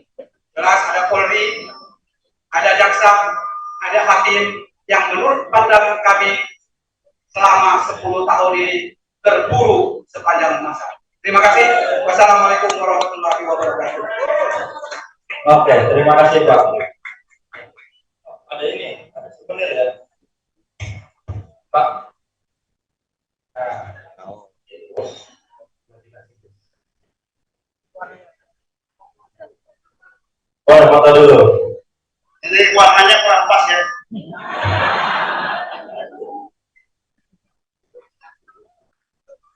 Speaker 12: Jelas ada Polri, ada jaksa, ada hakim yang menurut pandangan kami selama 10 tahun ini terburu sepanjang masa. Terima kasih. Wassalamualaikum warahmatullahi wabarakatuh.
Speaker 13: Oke, terima kasih Pak. Ada ini, ada souvenir ya, Pak. Oh, foto dulu.
Speaker 12: Ini warnanya kurang pas ya.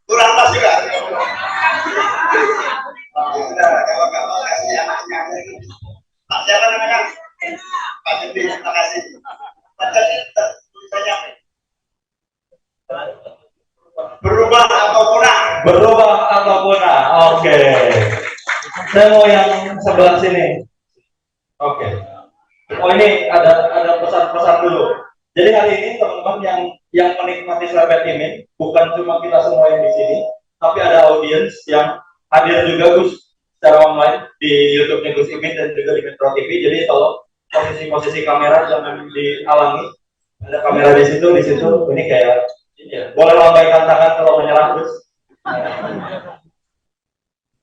Speaker 12: Kurang pas juga. Kalau kasih anaknya. Pak siapa namanya? Pak Jumbi, terima kasih. Pak Jumbi, tulisannya berubah atau punah?
Speaker 13: Berubah atau punah. Oke. Saya mau yang sebelah sini. Oke. Oh, ini ada pesan-pesan dulu. Jadi hari ini teman-teman yang menikmati Slebet ini bukan cuma kita semua yang di sini, tapi ada audiens yang hadir juga Gus secara online di YouTube-nya Gus Imin dan juga di Metro TV. Jadi kalau posisi kamera jangan dihalangi. Ada kamera di situ. Ini kayak ini ya. Boleh lambaikan tangan kalau menyerah Gus.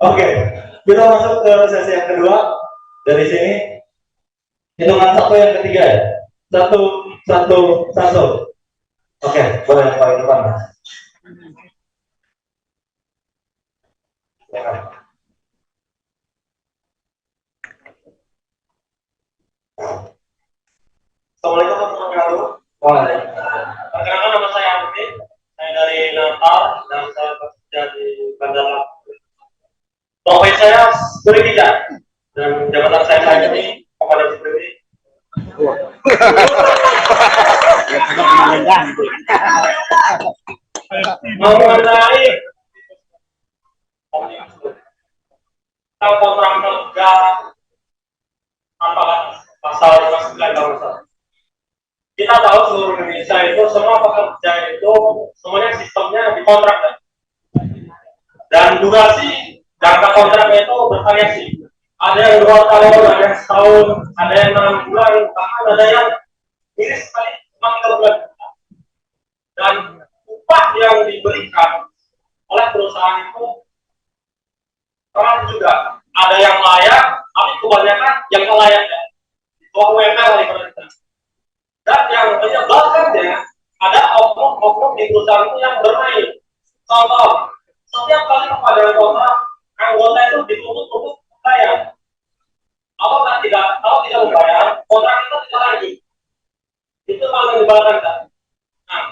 Speaker 13: Oke. Kita masuk ke sesi yang kedua. Dari sini hitungan 1 yang ketiga ya. 1, 1, 1. Oke, boleh yang paling depan Mas.
Speaker 12: Assalamualaikum warahmatullahi wabarakatuh. Perkenalkan nama saya Andi. Saya dari Natal dan saya bekerja di Bandara. Profesi saya security dan jabatan saya saat ini Komandan Security. Mengenai
Speaker 13: Indonesia itu semua pekerja itu semuanya sistemnya dikontrak kan? Dan durasi jangka kontraknya itu bervariasi. Ada yang 2 tahun, ada yang setahun, ada yang 6 bulan, bahkan ada yang miris sekali cuma 3 bulan. Dan upah yang diberikan oleh perusahaan itu terang juga. Ada yang layak, tapi kebanyakan yang layak ya. UMR kita. Dan yang menyebalkannya ada oknum-oknum di perusahaan itu yang bermain. Contoh, setiap kali kepada kontrak anggota itu dituntut untuk bayar. Kalau tidak membayar, kontrak itu tidak lanjut. Itu paling menyebalkan kan. Nah,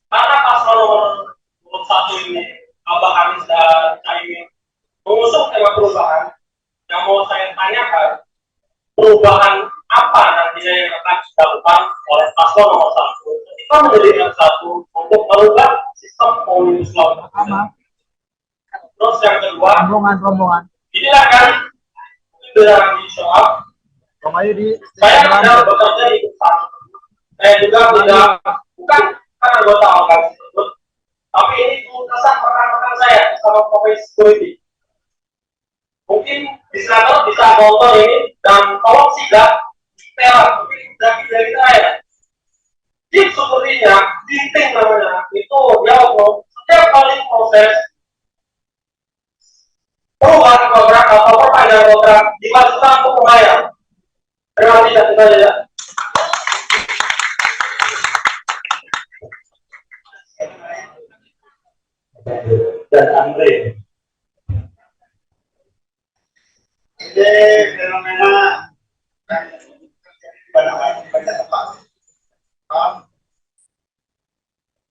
Speaker 13: karena paslon nomor 1 ini Abah Anies dan Caimin mengusung tema perubahan, yang mau saya tanyakan, perubahan apa nantinya yang akan dilakukan oleh paslon nomor 1 ketika menjadi yang 1 untuk merubah sistem omnibus law. Terus yang kedua, rombongan. Inilah kan dari soal. Saya tidak bekerja di perusahaan. Saya juga bukan anggota organisasi tersebut, tapi ini kesan rekan-rekan saya sama profesi security. Mungkin bisa nonton ini dan tolong sidak detail mungkin dari saya. Tim security-nya, tim namanya itu dia setiap kali proses perubahan kontrak atau perpanjangan kontrak diwajibkan untuk membayar. Terima kasih kita ya. Dan Andre.
Speaker 3: Ini fenomena banyak tempat.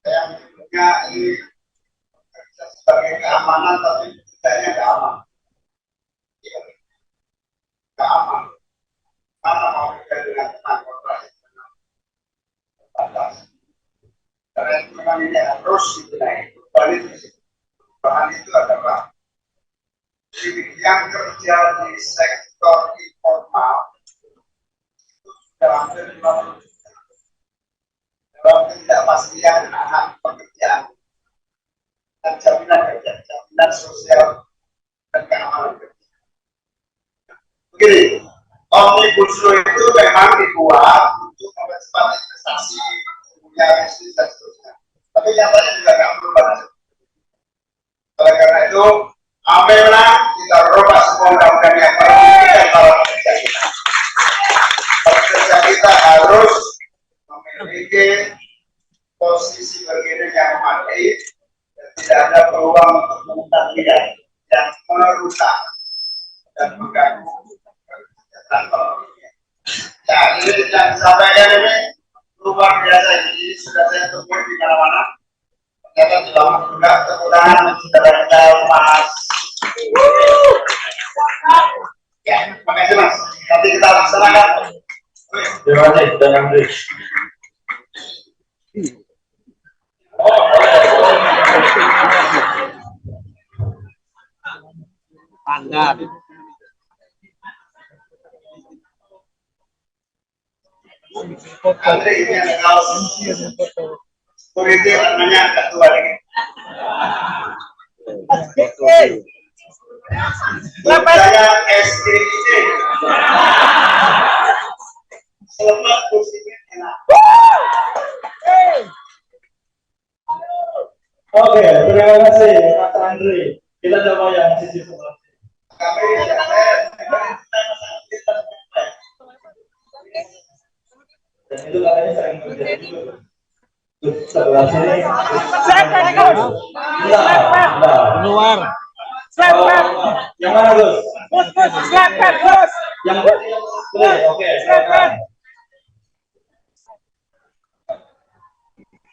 Speaker 3: Yang punya ini sebagai keamanan tapi tidaknya nggak aman. Nggak aman. Mana mau kita dengan tenang operasi tenang terbatas. Karena memang ini harus dibenahi. Bahan itu adalah yang kerja di sektor informal itu sudah hampir 50 juta. Dalam ketidakpastian anak pekerjaan dan jaminan kerja, jaminan sosial dan keamanan kerja. Begini, Omnibus Law itu memang dibuat untuk mempercepat investasi, punya bisnis dan seterusnya. Tapi nyatanya juga nggak berubah. Oleh karena itu, amallah kita rubah semua undang-undang yang merugikan para pekerja kita. Pekerja kita harus memiliki posisi bergerak yang memadai dan tidak ada peluang untuk memutar liar yang merusak dan mengganggu kesejahteraan para pekerja. Ya, ini yang disampaikan ini luar biasa, ini sudah saya temui di mana-mana. Ternyata juga kemudahan saudara Mas. Ya, makasih Mas. Nanti kita laksanakan.
Speaker 13: Terima kasih, dan Andre.
Speaker 6: Pandan.
Speaker 3: Andre ini ada kaos security namanya ketua lagi. Saya SKIC. Selamat kursinya enak.
Speaker 13: Oke, terima kasih Mas Andre. Kita coba yang sisi sebelah. Dan itu katanya sering terjadi juga. Sebelah sini.
Speaker 11: Keluar.
Speaker 13: Yang mana Gus? Yang oke.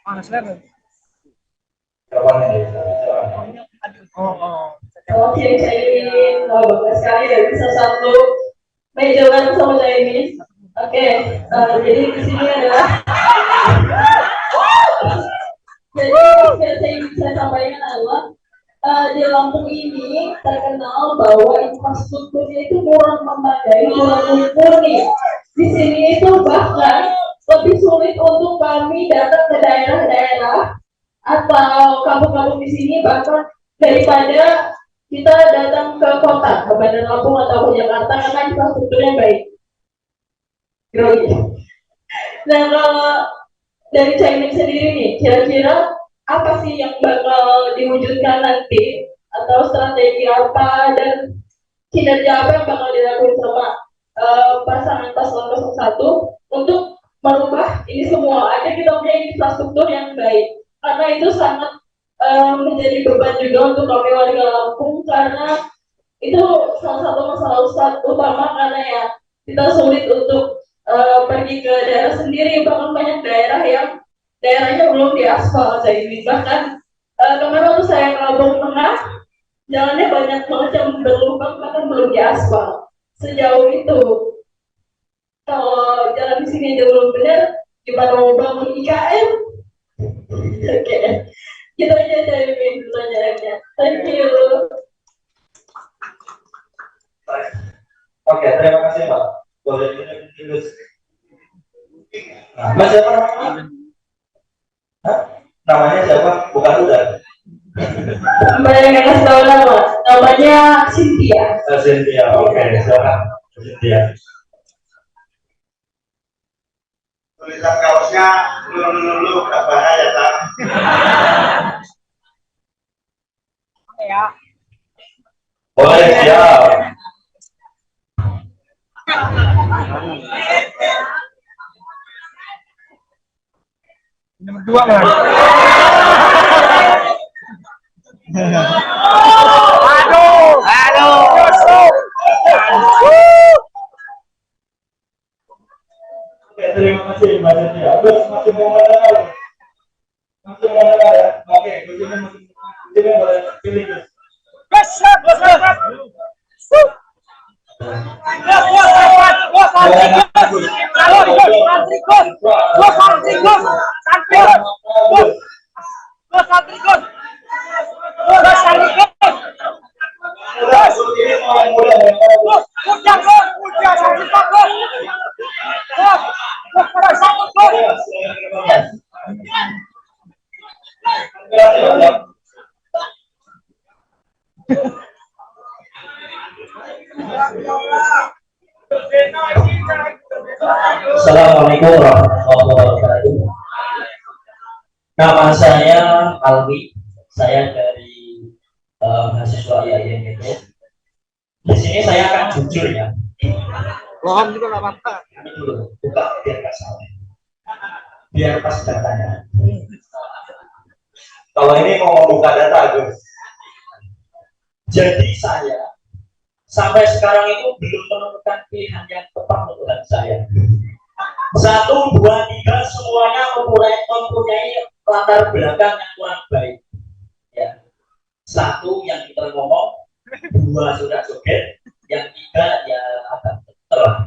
Speaker 11: Mana selera?
Speaker 10: Oke, Caimin, bangga sekali ya bisa satu meja kan sama Caimin. Oke, jadi di sini adalah jadi yang saya sampaikan adalah di Lampung ini terkenal bahwa infrastrukturnya itu kurang memadai, kurang mumpuni. Di sini itu bahkan lebih sulit
Speaker 14: sulit untuk kami datang ke daerah-daerah atau kampung-kampung di sini, bahkan daripada kita datang ke kota, ke Bandar Lampung atau ke Jakarta, karena infrastrukturnya baik. Nah, kalau dari Caimin sendiri nih, kira-kira apa sih yang bakal diwujudkan nanti, atau strategi apa dan kinerja apa yang bakal dilakukan sama pasangan paslon 01 untuk merubah ini semua agar kita punya infrastruktur yang baik, karena itu sangat menjadi beban juga untuk kami warga Lampung, karena itu salah satu masalah utama, karena ya kita sulit untuk pergi ke daerah sendiri, bahkan banyak daerah yang daerahnya belum diaspal saja ini. Bahkan kemarin waktu saya ke Lampung Tengah, jalannya banyak banget yang berlubang, bahkan belum diaspal. Sejauh itu, kalau jalan di sini aja belum benar, gimana mau bangun IKN? Oke, gitu aja dari pertanyaannya. Thank you.
Speaker 12: Oke, terima kasih Pak. Boleh terus. Mas siapa namanya? Hah? Namanya siapa? Bukan udah.
Speaker 14: Boleh nggak tahu nama? Namanya Cynthia.
Speaker 12: Cynthia, oke, silakan Cynthia.
Speaker 3: Tulisan kaosnya lulu gak bahaya tak?
Speaker 12: Ya. Boleh siap.
Speaker 11: Nomor 2 Mas. Aduh.
Speaker 12: Oke, terima kasih Mbak Cynthia. Terus masih mau mendengar? Masih mau mendengar ya? Oke, kuncinya boleh pilih Gus. Assalamualaikum warahmatullahi wabarakatuh. Nama saya Alwi, saya dari mahasiswa IAIN itu. Di sini saya akan jujur ya.
Speaker 11: Bohong juga nggak apa-apa.
Speaker 12: Buka biar nggak salah. Biar pas datanya. Kalau ini mau buka data, Gus. Jadi saya sampai sekarang itu belum menemukan pilihan yang tepat untuk saya. 1, 2, 3 semuanya mempunyai latar belakang yang kurang baik. Ya. 1 yang kita ngomong, 2 sudah joget, yang 3 ya agak telat.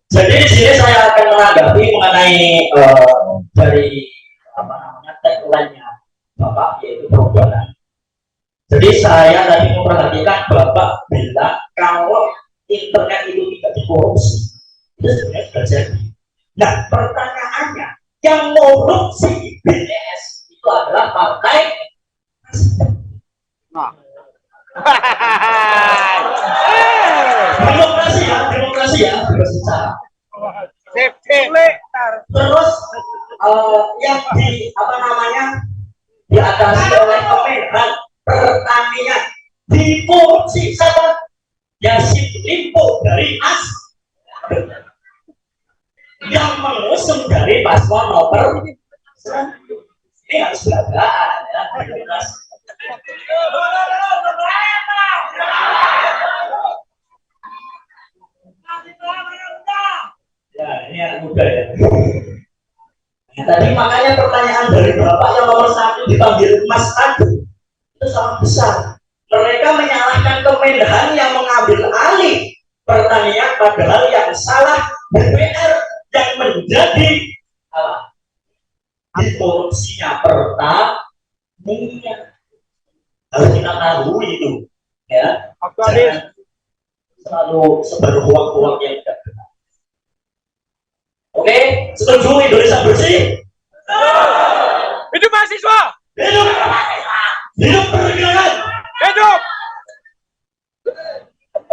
Speaker 12: Jadi di sini saya akan menanggapi mengenai dari apa namanya tagline-nya Bapak, yaitu perubahan. Jadi saya tadi memperhatikan Bapak bilang kalau internet itu tidak dikorupsi, itu sebenarnya sudah jadi. Nah, pertanyaannya, yang korupsi BTS itu adalah partai demokrasi ya berbicara. Terus yang di apa namanya diatasi oleh Kemenhan Pertanian dikorupsi sama Yassin Limpo dari AS yang mengusung dari paslon nomor 1. Ini harus belagaan ya. Ya, ini anak muda ya. Nah, tadi makanya pertanyaan dari Bapak yang nomor 1 dipanggil Mas Adu itu sangat besar. Mereka menyalahkan Kemenhan yang mengambil alih pertanian, padahal yang salah DPR yang menjadi korupsinya Pertamina. Harus kita tahu itu, ya. Jangan selalu sebar uang-uang yang tidak benar. Oke, setuju Indonesia bersih?
Speaker 11: Hidup mahasiswa!
Speaker 12: Hidup! Hidup perjuangan!
Speaker 11: Hidup!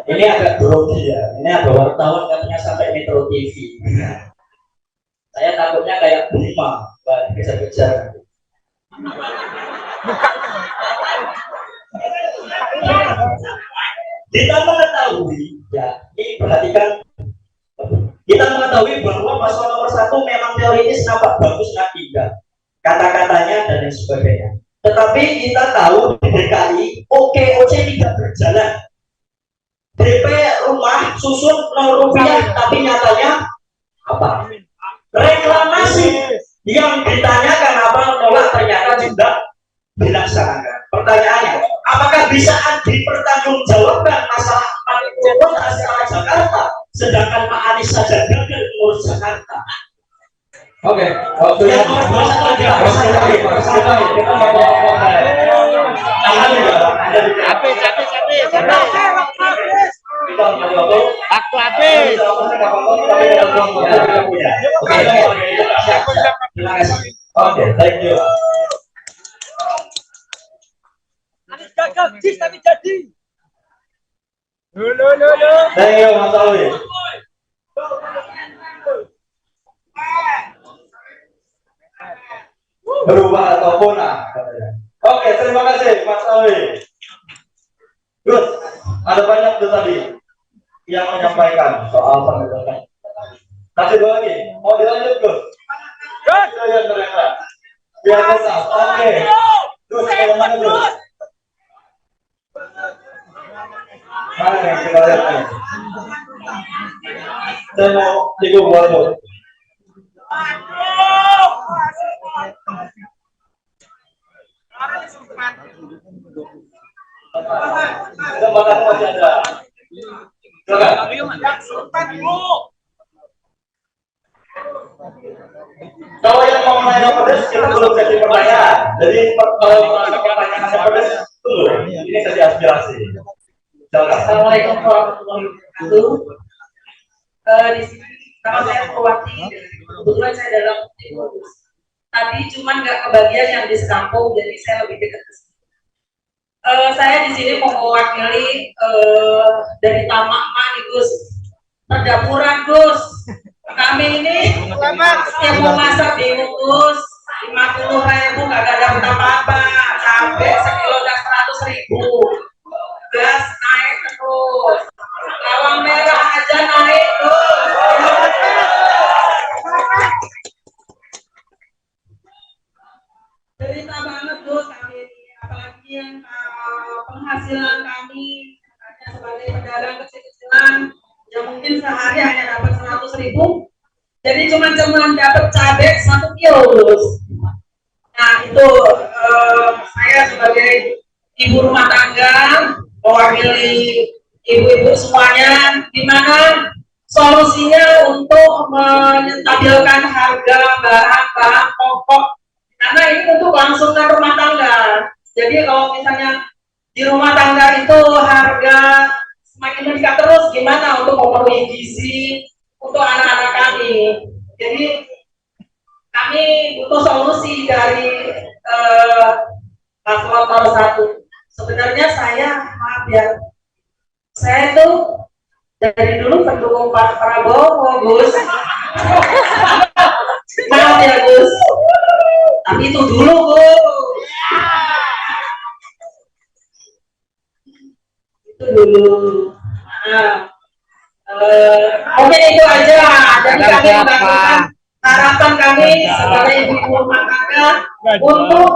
Speaker 12: Ini agak grogi ya. Ini ada wartawan katanya sampai Metro TV. Saya takutnya kayak Bima, kejar-kejar. Kita mengetahui, ya, ini perhatikan. Kita mengetahui bahwa paslon nomor 1 memang teoritis nampak bagus, tidak kata-katanya dan lain sebagainya. Tetapi kita tahu di DKI OKOC tidak berjalan. DP rumah susun 0 rupiah, tapi nyatanya apa? Reklamasi yang ditanyakan apa menolak ternyata tidak dilaksanakan. Pertanyaannya, apakah bisa dipertanggungjawabkan masalah transportasi Jakarta, sedangkan Pak Anies saja gagal mengurus Jakarta?
Speaker 13: Oke, waktunya
Speaker 11: Waktu habis.
Speaker 12: Oke, thank you.
Speaker 11: Gagal, tapi jadi.
Speaker 12: Thank you, Mas Awi. Berubah atau punah. Oke, terima kasih Mas Awi. Good. Ada banyak tuh tadi yang menyampaikan soal penegakan. Kasih dua lagi. Mau dilanjut Gus? Gus. Yang terima. Biar kita. Oke. Gus, mana Gus? Mana yang kita lihat nih? Saya mau ikut buat Gus. Kesempatan masih ada. Kalau yang mau menanya pedes, kita belum jadi pertanyaan. Jadi kalau ada pertanyaan yang pedes, tunggu. Ini jadi aspirasi.
Speaker 10: Assalamualaikum warahmatullahi wabarakatuh. Di sini nama saya Purwati. Kebetulan saya dalam tim khusus. Tadi cuman nggak kebagian yang di sekampung, jadi saya lebih dekat ke sini. Saya di sini mau mewakili dari Tamak nih Gus, perdapuran Gus. Kami ini yang mau masak bingung Gus, 50.000 nggak dapat apa-apa, cabai sekilo udah 100.000, gas naik terus, bawang merah aja naik Gus. Cerita banget Gus kami ini, apalagi yang penghasilan kami hanya sebagai pedagang kecil-kecilan yang mungkin sehari hanya dapat 100.000, jadi cuma dapat cabai 1 kilo Gus. Nah itu saya sebagai ibu rumah tangga mewakili ibu-ibu semuanya, gimana solusinya untuk menstabilkan harga bahan pokok, karena ini untuk langsung ke rumah tangga. Jadi kalau misalnya di rumah tangga itu harga semakin meningkat terus, gimana untuk memenuhi gizi untuk anak-anak kami. Jadi kami butuh solusi dari paslon nomor 1. Sebenarnya saya, maaf ya, saya itu dari dulu pendukung Pak Prabowo Gus. Maaf ya Gus, tapi itu dulu Gus. Itu dulu. Oke, itu aja. Jadi kami melakukan harapan kami sebagai ibu rumah tangga untuk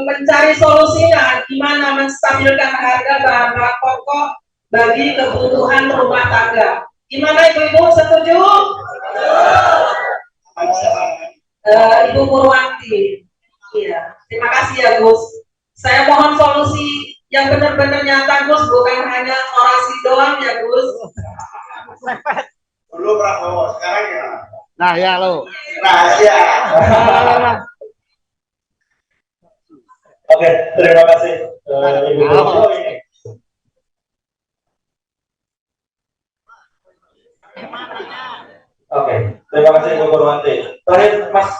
Speaker 10: mencari solusinya gimana menstabilkan harga bahan pokok bagi kebutuhan rumah tangga. Gimana ibu-ibu, setuju? Ibu Purwanti. Iya, terima kasih ya Gus. Saya mohon solusi yang benar-benar nyata Gus, bukan hanya orasi doang ya Gus.
Speaker 3: Dulu Prabowo, sekarang ya.
Speaker 6: Nah ya lo.
Speaker 3: Rahasia.
Speaker 12: Oke, terima kasih Ibu Purwanti. Oke, Terima kasih Ibu Purwanti. Terakhir Mas,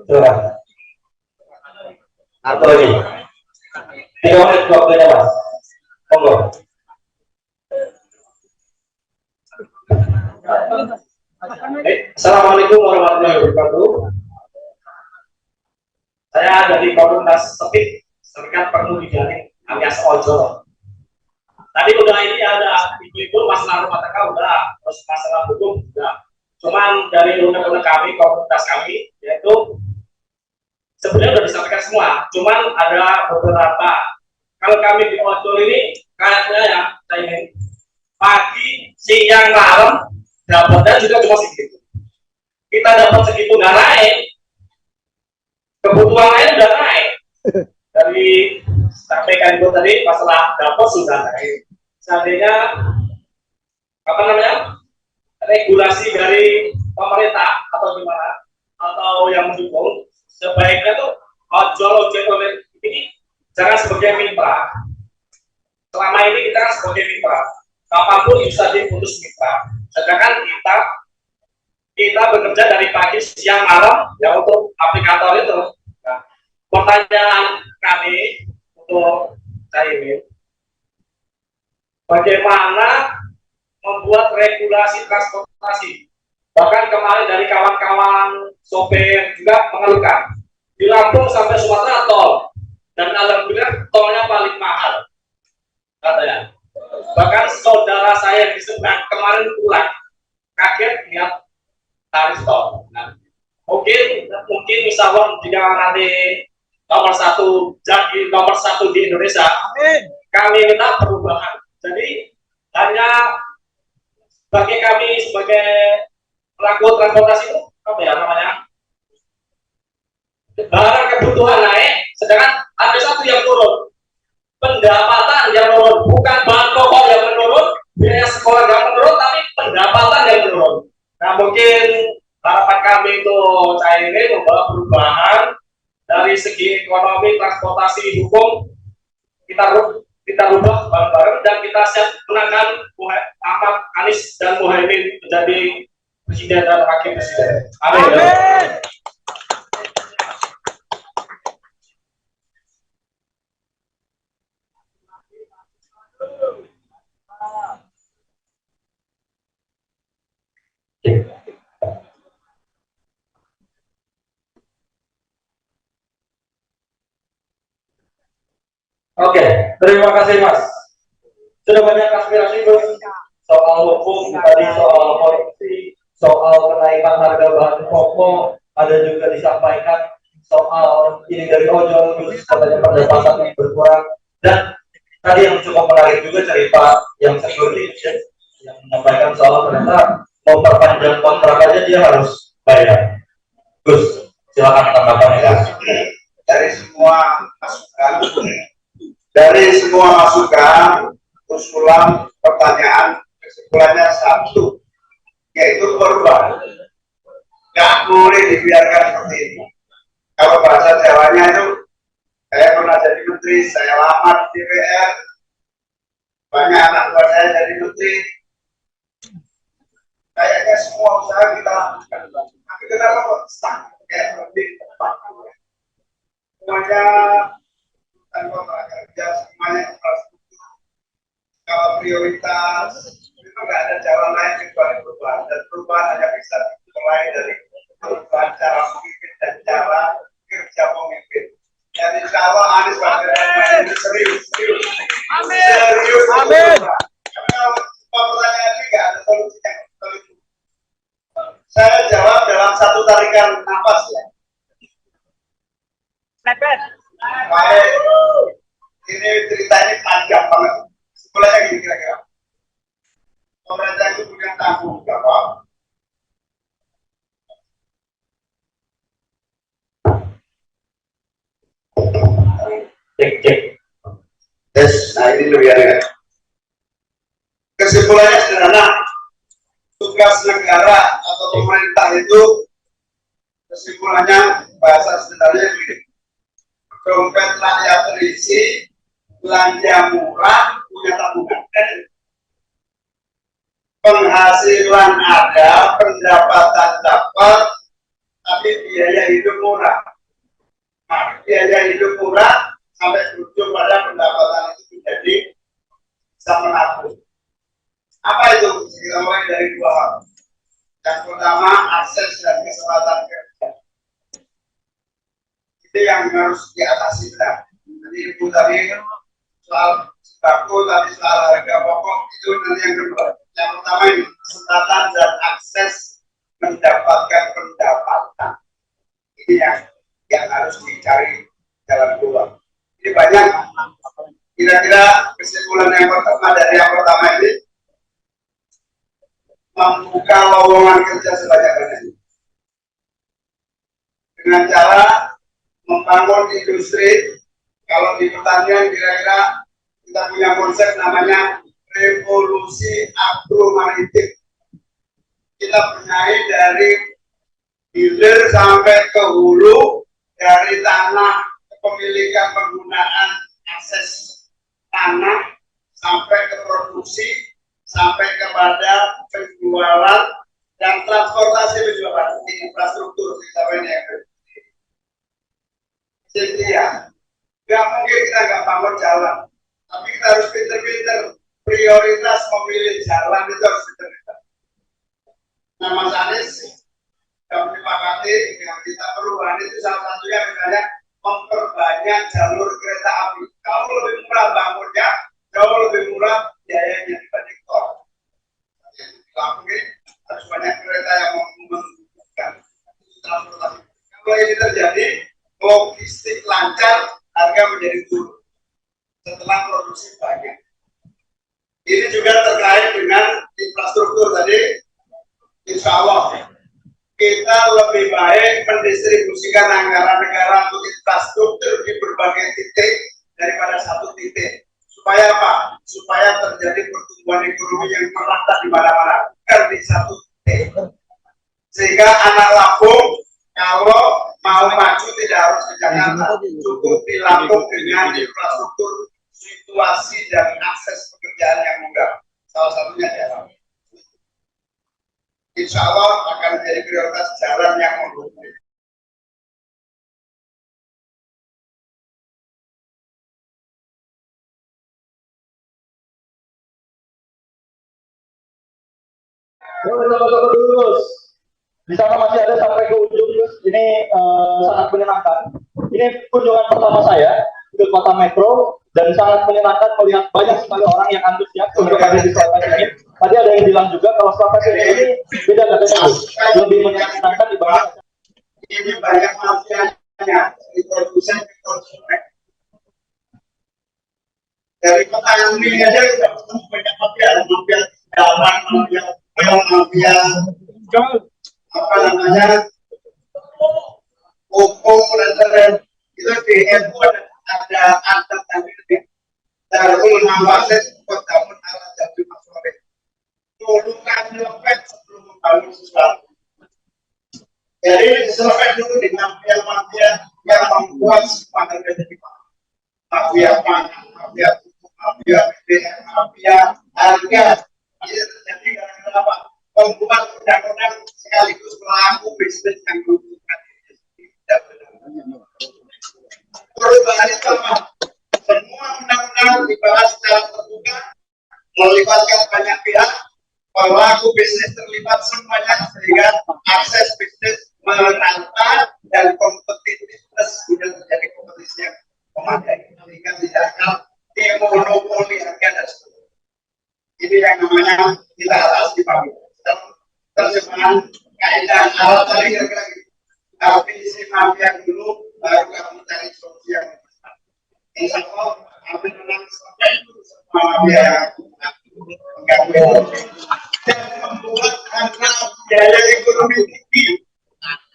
Speaker 12: silakan. Atau lagi 3 menit waktunya Mas. Monggo. Assalamualaikum warahmatullahi wabarakatuh. Saya dari komunitas SEPIK, Serikat Perlu Dijaring alias OJOL. Tadi udah ini ada ibu-ibu masalah rumah tangga udah, terus masalah hukum udah. Cuman dari undang-undang kami, komunitas kami, yaitu sebenarnya udah disampaikan semua. Cuman ada beberapa. Kalau kami di OJOL ini, kayaknya ya, saya ingin pagi, siang, malam, dapatnya juga cuma segitu. Kita dapat segitu nggak naik, kebutuhan lain udah naik. Dari sampaikan itu tadi masalah dapat sudah naik. Seandainya apa namanya regulasi dari pemerintah atau gimana atau yang mendukung, sebaiknya tuh ojol ini jangan sebagai mitra. Selama ini kita kan sebagai mitra, kapanpun bisa diputus mitra. Sedangkan kita bekerja dari pagi, siang, malam ya untuk aplikator itu. Nah, pertanyaan kami untuk Caimin, bagaimana membuat regulasi transportasi? Bahkan kemarin dari kawan-kawan sopir juga mengeluhkan di Lampung sampai Sumatera tol, dan alhamdulillah tolnya paling mahal katanya. Bahkan saudara saya di sebelah kemarin pulang kaget lihat tarif tol. Nah, mungkin misalnya jika nanti nomor satu di Indonesia, kami minta perubahan. Jadi hanya bagi kami sebagai pelaku transportasi itu apa ya namanya, barang kebutuhan naik, sedangkan ada satu yang turun, pendapatan yang menurun, bukan bahan pokok yang menurun, biaya sekolah yang menurun, tapi pendapatan yang menurun. Nah mungkin harapan kami itu Caimin membawa perubahan dari segi ekonomi, transportasi, hukum, kita rubah bareng-bareng dan kita siap menangkan Ahmad Anies dan Muhaimin menjadi presiden dan wakil presiden. Amin. Oke, terima kasih Mas. Sudah banyak aspirasi soal hukum, tadi soal korupsi, soal kenaikan harga bahan pokok, ada juga disampaikan soal ini dari ojol, katanya pendapatan yang berkurang, dan tadi yang cukup menarik juga cerita yang security yang menyampaikan soal ternyata mau perpanjang kontrak aja dia harus bayar. Gus, silakan tanggapannya kan.
Speaker 3: Dari semua masukan, usulan, pertanyaan, kesimpulannya satu, yaitu perubahan. Nggak boleh dibiarkan seperti ini. Kalau bahasa Jawanya itu, saya pernah jadi menteri, saya lamar di DPR, banyak anak buah saya jadi menteri. Kayaknya semua usaha kita lakukan, tapi kenapa kok stuck? Kayak lebih tepat. Semuanya kontrak kerja, semuanya infrastruktur, kalau prioritas itu nggak ada jalan lain kecuali perubahan, dan perubahan hanya bisa dimulai dari perubahan cara memimpin dan cara kerja pemimpin. Dan insya Allah Anies Baswedan ini serius. Amin. Karena kalau pertanyaan ini nggak ada solusinya. Saya jawab dalam satu tarikan nafas ya. Baik, ini ceritanya panjang banget. Sebenarnya gini kira-kira. Pemerintah itu punya tanggung jawab.
Speaker 12: Cek.
Speaker 3: Yes, nah ini lebih ada. Kesimpulannya sederhana. Tugas negara atau pemerintah itu kesimpulannya bahasa sederhananya begini. Dompet rakyat terisi, belanja murah, punya tabungan.
Speaker 6: penghasilan ada, pendapatan dapat, tapi biaya hidup murah. Nah, biaya hidup murah sampai berujung pada pendapatan itu menjadi bisa menabung. Apa itu? Kita mulai dari dua hal. Yang pertama, akses dan kesempatan kerja. Itu yang harus diatasi benar. Jadi ibu tadi soal sembako, tadi soal harga pokok, itu nanti yang kedua. Yang pertama ini, kesempatan dan akses mendapatkan pendapatan. Ini yang harus dicari jalan keluar. Ini banyak. Kira-kira kesimpulan yang pertama dari yang pertama ini, membuka lowongan kerja sebanyak-banyaknya dengan cara membangun industri. Kalau di pertanian kira-kira kita punya konsep namanya revolusi agromaritim. Kita benahi dari hilir sampai ke hulu, dari tanah kepemilikan penggunaan akses tanah sampai ke produksi, sampai kepada penjualan dan transportasi penjualan di infrastruktur kita banyak. Sehingga nggak mungkin kita nggak bangun jalan, tapi kita harus pinter-pinter prioritas memilih jalan itu harus pinter-pinter. Nah, Mas Anies yang disepakati yang kita perubahan itu salah satunya misalnya memperbanyak jalur kereta api. Kalau lebih murah bangunnya, jauh lebih murah biayanya dibanding tol. Mungkin harus banyak kereta yang menghubungkan transportasi. Kalau ini terjadi, logistik lancar, harga menjadi turun setelah produksi banyak. Ini juga terkait dengan infrastruktur tadi. Insya Allah kita lebih baik mendistribusikan anggaran negara untuk infrastruktur di berbagai titik daripada satu titik. Supaya apa? Supaya terjadi pertumbuhan ekonomi yang merata di mana-mana, bukan di satu titik. Sehingga anak Lampung kalau mau maju tidak harus ke Jakarta, cukup di Lampung dengan infrastruktur, situasi dan akses pekerjaan yang mudah. Salah satunya jalan. Insya Allah akan menjadi prioritas jalan yang menghubungi.
Speaker 12: Terus di sana masih ada sampai ke ujung, terus ini sangat menyenangkan. Ini kunjungan pertama saya ke kota Metro dan sangat menyenangkan melihat banyak sekali orang yang antusias untuk hadir di Selatan ini. Tadi ada yang bilang juga kalau Selatan ini beda katanya, lebih menyenangkan dibanding
Speaker 6: ini banyak mafianya di produsen di konsumen. Dari kota yang ini aja sudah ketemu banyak mafia dalam mafia apa namanya hukum dan itu di NU ada adat tadi darul mawasid kodamun ala jadi masyarakat tulukan lepet sebelum membangun sesuatu. Jadi diselesaikan dulu di mafia yang membuat semangat jadi mafia pangan, mafia BBM, mafia harga. Ini terjadi karena apa? Pembuat undang-undang sekaligus pelaku bisnis yang menguntungkan tidak benar. Perubahan itu apa? Semua undang-undang dibahas secara terbuka, melibatkan banyak pihak, pelaku bisnis terlibat semuanya sehingga akses bisnis merata dan kompetitivitas tidak terjadi kompetisi yang memadai sehingga tidak akan dimonopoli harga dan sebagainya. Ini yang namanya kita atas di pabrik. Terjemahan kaidah awal tadi kira-kira tapi isi mafia dulu baru kamu cari solusi yang besar. Insya Allah kami menang sampai semua mafia yang mengganggu dan membuat karena biaya ekonomi tinggi.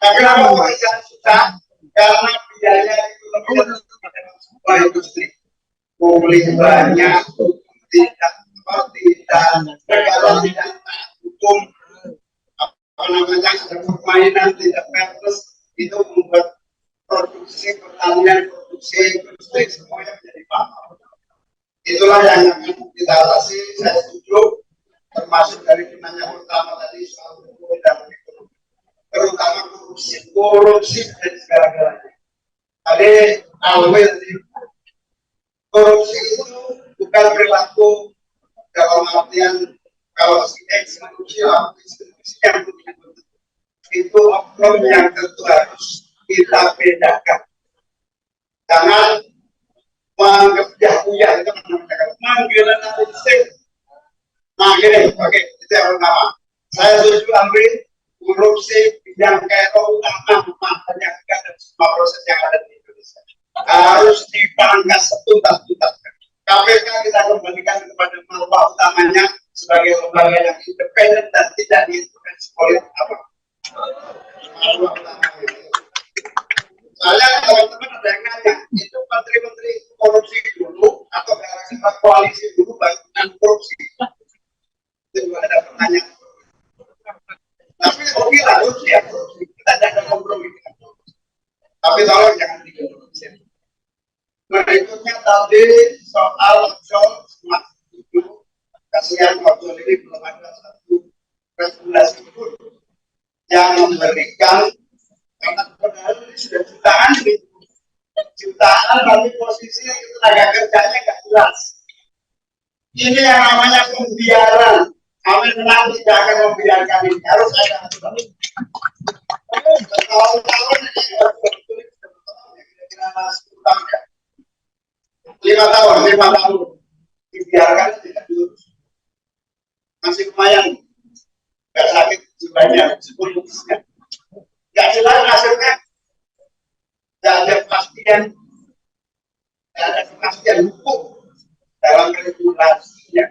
Speaker 6: Karena pekerjaan susah karena biaya ekonomi dalam sebuah industri. Publik banyak tidak negara tidak hukum apa namanya permainan tidak fairness itu membuat produksi pertanian, produksi industri semuanya menjadi paham. Itulah yang kita atasi. Saya setuju termasuk dari penanya pertama tadi soal hukum dan ekonomi, terutama korupsi dan segala-galanya. Tadi alwe korupsi itu bukan perilaku dalam artian kalau si X korupsi lah institusi yang itu oknum yang tentu harus kita bedakan. Jangan mengebyah-uyah itu menggeneralisir. Nah gini, oke, itu yang pertama. Saya setuju ambil korupsi yang kayak utama makanya dan semua proses yang ada di Indonesia harus dipangkas setuntas-tuntaskan. KPK kita kembalikan kepada marwah utamanya sebagai lembaga yang independen dan tidak diintervensi politik apa. Soalnya teman-teman ada yang nanya, itu menteri-menteri korupsi dulu atau gara-gara koalisi dulu bagian korupsi? Itu ada pertanyaan. Tapi oke lah, korupsi ya korupsi. Kita tidak ada kompromi dengan korupsi. Tapi tolong jangan dikorupsi. Berikutnya tadi soal smart itu, kasihan waktu ini belum ada satu regulasi pun yang memberikan padahal ini sudah jutaan tapi posisi tenaga kerjanya nggak jelas. Ini yang namanya pembiaran. Kami memang tidak akan membiarkan ini. Harus ada aturan. Tahun-tahun ini kira-kira 10 tahun ya. 5 tahun dibiarkan tidak diurus. Masih lumayan. Nggak sakit sebanyak 10%. Nggak jelas hasilnya, nggak ada kepastian hukum dalam regulasinya,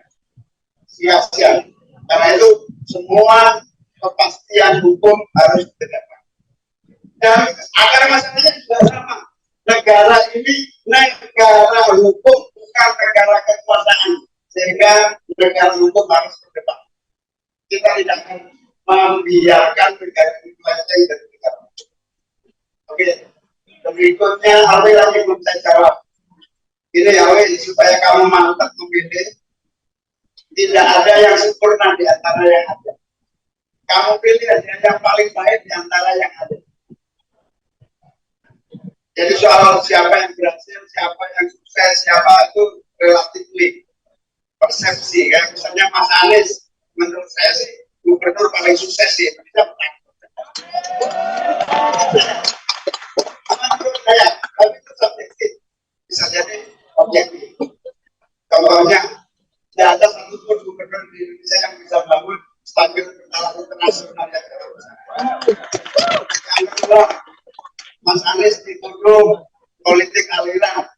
Speaker 6: sia-sia. Karena itu semua kepastian hukum harus ditegakkan. Dan akar masalahnya juga sama. Negara ini negara hukum, bukan negara kekuasaan, sehingga negara hukum harus berdepan. Kita tidak akan membiarkan negara ini melenceng dari negara. Oke, berikutnya Awe lagi belum saya jawab. Ini Awe supaya kamu mantap memilih. Tidak ada yang sempurna di antara yang ada. Kamu pilih yang paling baik di antara yang ada. Jadi soal siapa yang berhasil, siapa yang sukses, siapa itu relatively persepsi. Kayak misalnya Mas Anies, menurut saya sih gubernur paling sukses sih. Menurut saya, tapi itu subjektif. Bisa jadi objektif. Contohnya, tidak ada satupun gubernur di Indonesia yang bisa bangun stabil bertaraf internasional yang terbesar. Yang kedua, Mas Anies dituduh politik aliran,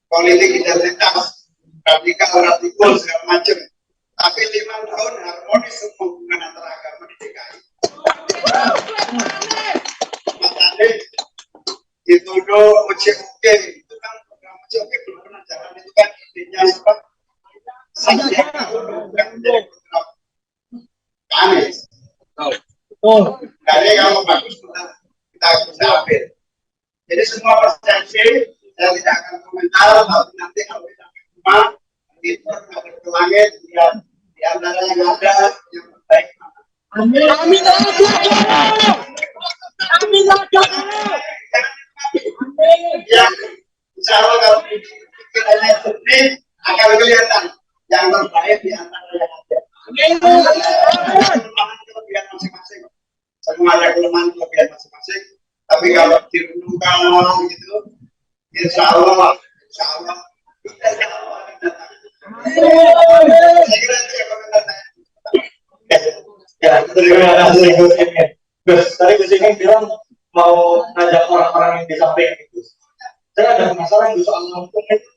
Speaker 6: politik identitas, radikal, segala macam. Tapi 5 tahun harmonis hubungan antara agama di DKI. Mas Anies dituduh OJOG, itu kan program OJOG belum pernah jalan, itu kan idenya apa? Sandiaga Uno yang menjadi program Anies. Dari kalau bagus kita bisa ambil. Jadi semua persepsi saya tidak akan komentar, tapi nanti kalau kita cuma itu ada ke langit di antara yang ada yang terbaik. Amin. Amin. Amin. Ya, insya Allah kalau pikirannya jernih akan kelihatan yang terbaik di antara yang ada. Kelebihan masing-masing. Semua ada kelemahan kelebihan masing-masing. Tapi kalau direnungkan gitu, insya Allah.
Speaker 13: Ya, terima kasih Gus Imin. Gus, tadi Gus Imin bilang mau ngajak orang-orang yang di samping itu. Saya ada penasaran soal hukum itu.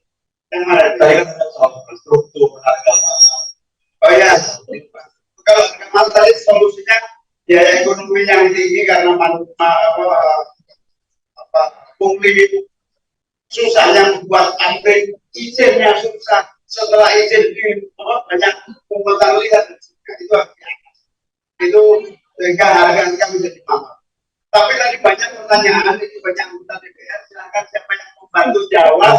Speaker 13: Yang mana? Tadi kan soal struktur agama.
Speaker 6: Oh ya, kalau kemarin tadi solusinya biaya ekonomi yang tinggi karena pungli susah yang membuat antri, izinnya susah. Setelah izin banyak pungutan liar itu sehingga harga menjadi mahal. Tapi tadi banyak pertanyaan, ini banyak anggota DPR, silakan siapa yang membantu jawab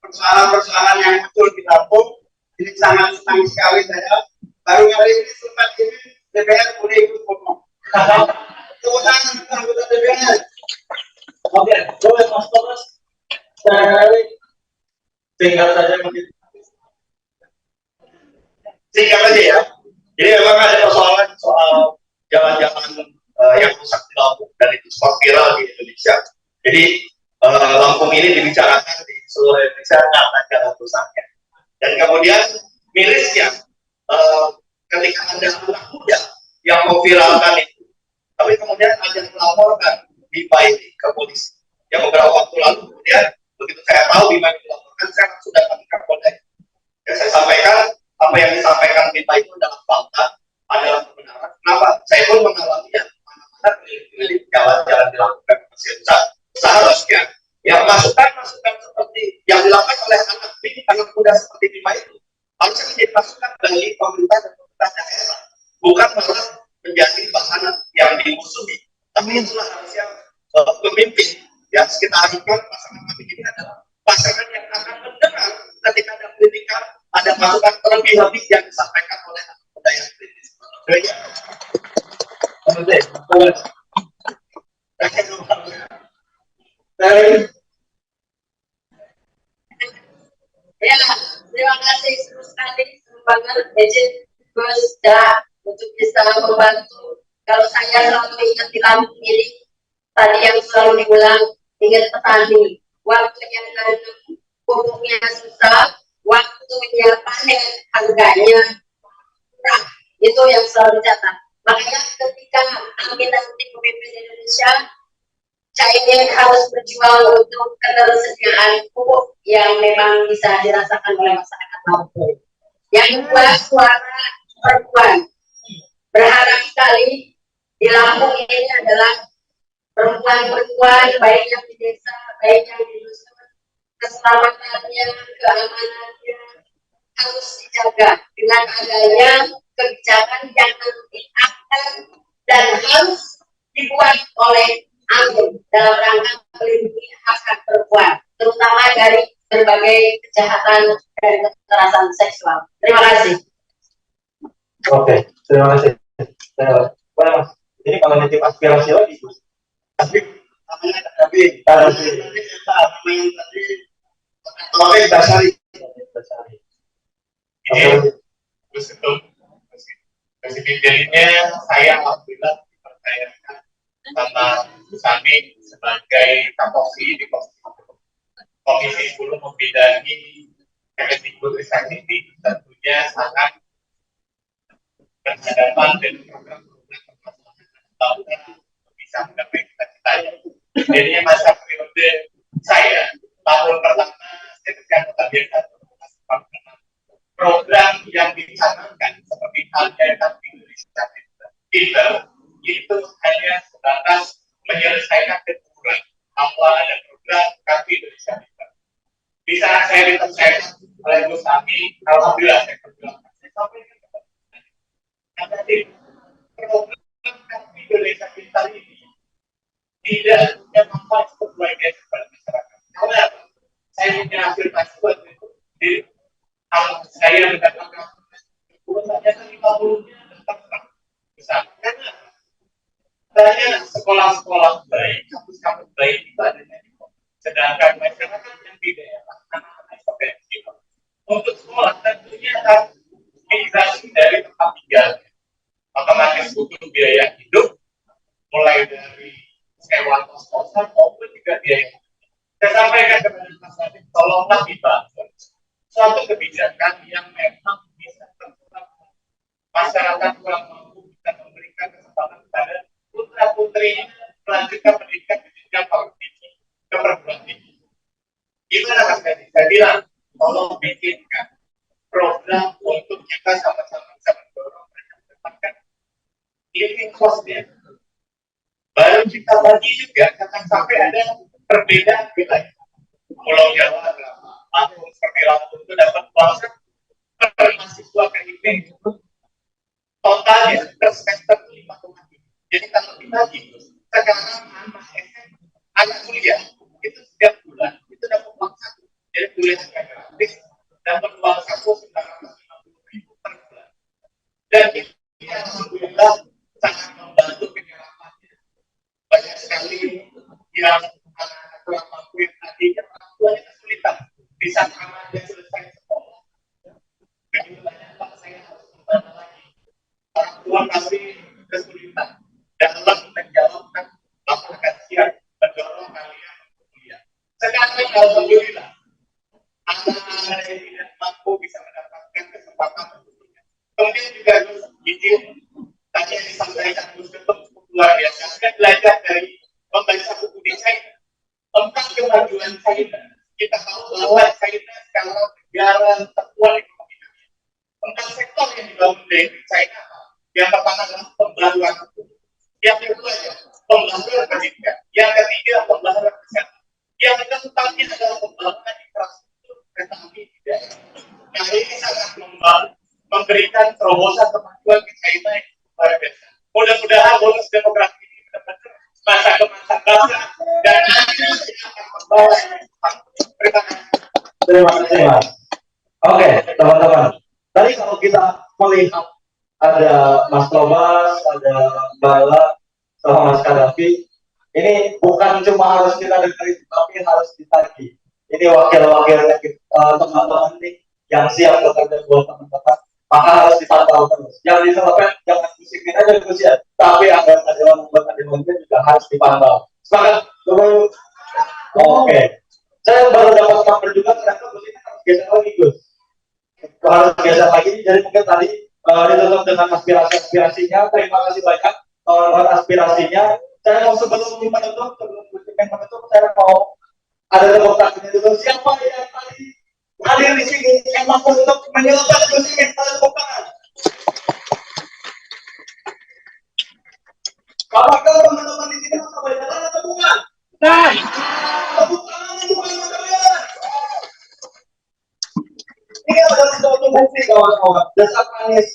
Speaker 6: persoalan-persoalan yang muncul di Lampung. Ini sangat senang sekali saya
Speaker 3: baru kali ini sempat ini DPR udah ikut ngomong. Tepuk tangan anggota DPR.
Speaker 13: Oke, boleh Mas Thomas. Singkat saja mungkin.
Speaker 3: Singkat aja ya. Jadi memang ada persoalan soal jalan-jalan yang rusak di Lampung dan itu sempat viral di Indonesia. Jadi Lampung ini dibicarakan di seluruh Indonesia karena jalan rusaknya. Dan kemudian mirisnya ketika ada anak muda yang memviralkan itu, tapi kemudian ada yang melaporkan Bima ini ke polisi. Yang beberapa waktu lalu kemudian begitu saya tahu Bima ini dilaporkan, saya langsung datang ke Polda. Ya saya sampaikan apa yang disampaikan Bima itu adalah fakta, adalah kebenaran. Kenapa? Saya pun mengalaminya. Mana-mana keliling jalan-jalan dilakukan masih rusak. Seharusnya yang masukan-masukan seperti yang dilakukan oleh anak muda seperti Bima itu harusnya menjadi masukan bagi pemerintah dan pemerintah daerah, bukan malah menjadi bahan yang dimusuhi. Tapi itulah harusnya pemimpin yang kita harapkan pasangan kami ini adalah pasangan yang akan mendengar ketika ada kritikan, ada masukan terlebih-lebih yang disampaikan oleh anak muda yang kritis.
Speaker 15: Ya, terima kasih seru sekali, seru banget izin Gus Da untuk bisa membantu. Kalau saya selalu ingat di Lampung ini, tadi yang selalu diulang, ingat petani, waktunya nanam, pupuknya susah, waktunya panen, harganya murah, itu yang selalu dicatat. Makanya ketika Amin nanti memimpin Indonesia, Caimin harus berjuang untuk ketersediaan pupuk yang memang bisa dirasakan oleh masyarakat Lampung. Yang kedua, suara perempuan. Berharap sekali di Lampung ini adalah perempuan-perempuan, baik yang di desa, baik yang di dusun, keselamatannya, keamanannya harus dijaga dengan adanya kebijakan yang nanti akan dan harus dibuat oleh Amin dalam rangka melindungi hak-hak perempuan, terutama dari berbagai kejahatan dan kekerasan seksual. Terima kasih.
Speaker 13: Oke, terima kasih. Boleh Mas. Jadi kalau nitip aspirasi lagi, Gus.
Speaker 3: Tapi Basari.
Speaker 16: Ini Gus itu jadinya saya alhamdulillah dipercayakan sama Sami sebagai Kapoksi di Komisi 10 membidangi Kemendikbudristek ini tentunya sangat berhadapan dengan program-program bisa mencapai cita-citanya. Jadinya masa periode saya tahun pertama saya anggota biasa program yang dicanangkan seperti halnya Kartu Indonesia Pintar itu hanya sebatas menyelesaikan kekurangan bahwa ada program Kartu Indonesia Pintar. Bisa saya dipercaya oleh Gus Sami, alhamdulillah saya perjuangkan. Saya sampaikan kepada Anda, program Kartu Indonesia Pintar ini tidak punya manfaat sebagai kepada masyarakat. Karena saya punya afirmasi waktu itu di saya mendapatkan hanya 50-nya tentang besar. Karena banyak sekolah-sekolah baik, kampus-kampus baik itu adanya di kota. Sedangkan masyarakat yang di daerah, anak-anak potensi untuk sekolah tentunya harus migrasi dari tempat tinggal. Otomatis butuh biaya hidup, mulai dari sewa kos-kosan maupun juga biaya. Saya sampaikan kepada Mas Nadiem, tolonglah dibangun suatu kebijakan yang memang bisa terserap masyarakat kurang mampu bisa memberikan kesempatan kepada putra-putrinya melanjutkan pendidikan di jenjang paling tinggi ke perguruan tinggi. Gimana Mas Nadiem? Saya bilang, tolong bikinkan program untuk kita sama-sama bisa mendorong mereka mendapatkan living cost-nya. Baru kita bagi juga, jangan sampai ada perbedaan wilayah. Pulau Jawa berapa? Lampung seperti Lampung itu dapat uang per mahasiswa ke IP totalnya per semester 5,3. Jadi kalau dibagi sekarang anak kuliah itu setiap bulan itu dapat uang satu. Jadi kuliahnya gratis, dapat uang satu 950.000 per bulan. sekali yang anak-anak mampu yang tadinya orang tuanya kesulitan bisa anaknya selesai sekolah. Begitu banyak Pak, saya harus gimana lagi? Orang tua pasti kesulitan dalam menjawabkan bapak akan siap mendorong kalian untuk kuliah. Sekarang alhamdulillah anak-anak yang tidak mampu bisa mendapatkan kesempatan untuk kuliah. Kemudian juga izin tadi yang disampaikan Gus Ketum luar biasa. Kita belajar dari membaca buku di China tentang kemajuan China. Kita tahu bahwa China sekarang negara terkuat ekonomi dunia. Tentang sektor yang dibangun di China, yang pertama adalah pembaruan hukum, yang kedua adalah pembaruan pendidikan, yang ketiga pembaruan kesehatan, yang keempatnya adalah pembangunan infrastruktur kereta api di daerah. Nah, ini sangat memberikan terobosan kemajuan ke China yang luar biasa. Mudah-mudahan bonus demografi ini benar-benar masa ke masa dan akhirnya akan membawa terima kasih.
Speaker 12: Terima kasih Mas. Oke teman-teman, tadi kalau kita melihat ada Mas Thomas, ada Bala, sama Mas Kadafi, ini bukan cuma harus kita dengerin, tapi harus ditagih. Ini wakil-wakilnya teman-teman nih yang siap bekerja buat teman-teman, maka harus dipantau terus. Yang diselesaikan jangan musikin aja Gus ya, tapi anggota dewan juga harus dipantau. Semangat, oke. Saya baru dapat kabar juga ternyata Gus ini harus geser lagi Gus. Harus geser lagi, jadi mungkin tadi ditutup dengan aspirasi-aspirasinya. Terima kasih banyak kawan-kawan aspirasinya. Saya mau sebelum menutup, saya mau ada tepuk tangan dulu. Siapa yang tadi hadir di sini yang mampu untuk menyelesaikan Gus ini? Tepuk tangan. Apakah teman-teman di sini mau berjalan atau bukan? Nah, tepuk tangan bukan kalian. Ini adalah suatu bukti kawan-kawan. Dasar Anies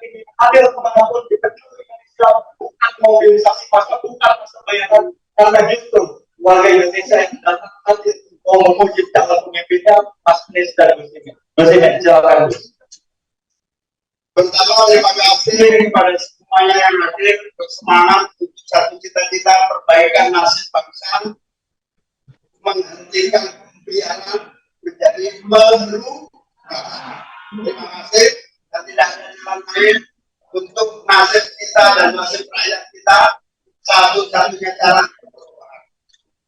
Speaker 12: ini hadir kemanapun di penjuru Indonesia, bukan mobilisasi massa, bukan masa bayaran, karena justru warga Indonesia yang datang hadir mau memuji calon pemimpinnya Mas Anies dan Gus Imin. Gus Imin, silakan Gus.
Speaker 6: Pertama, terima kasih kepada semuanya yang hadir bersemangat untuk satu cita-cita perbaikan nasib bangsa, menghentikan pembiaran menjadi meru. Terima kasih, dan tidak ada jalan lain untuk nasib kita dan nasib rakyat kita. Satu-satunya cara.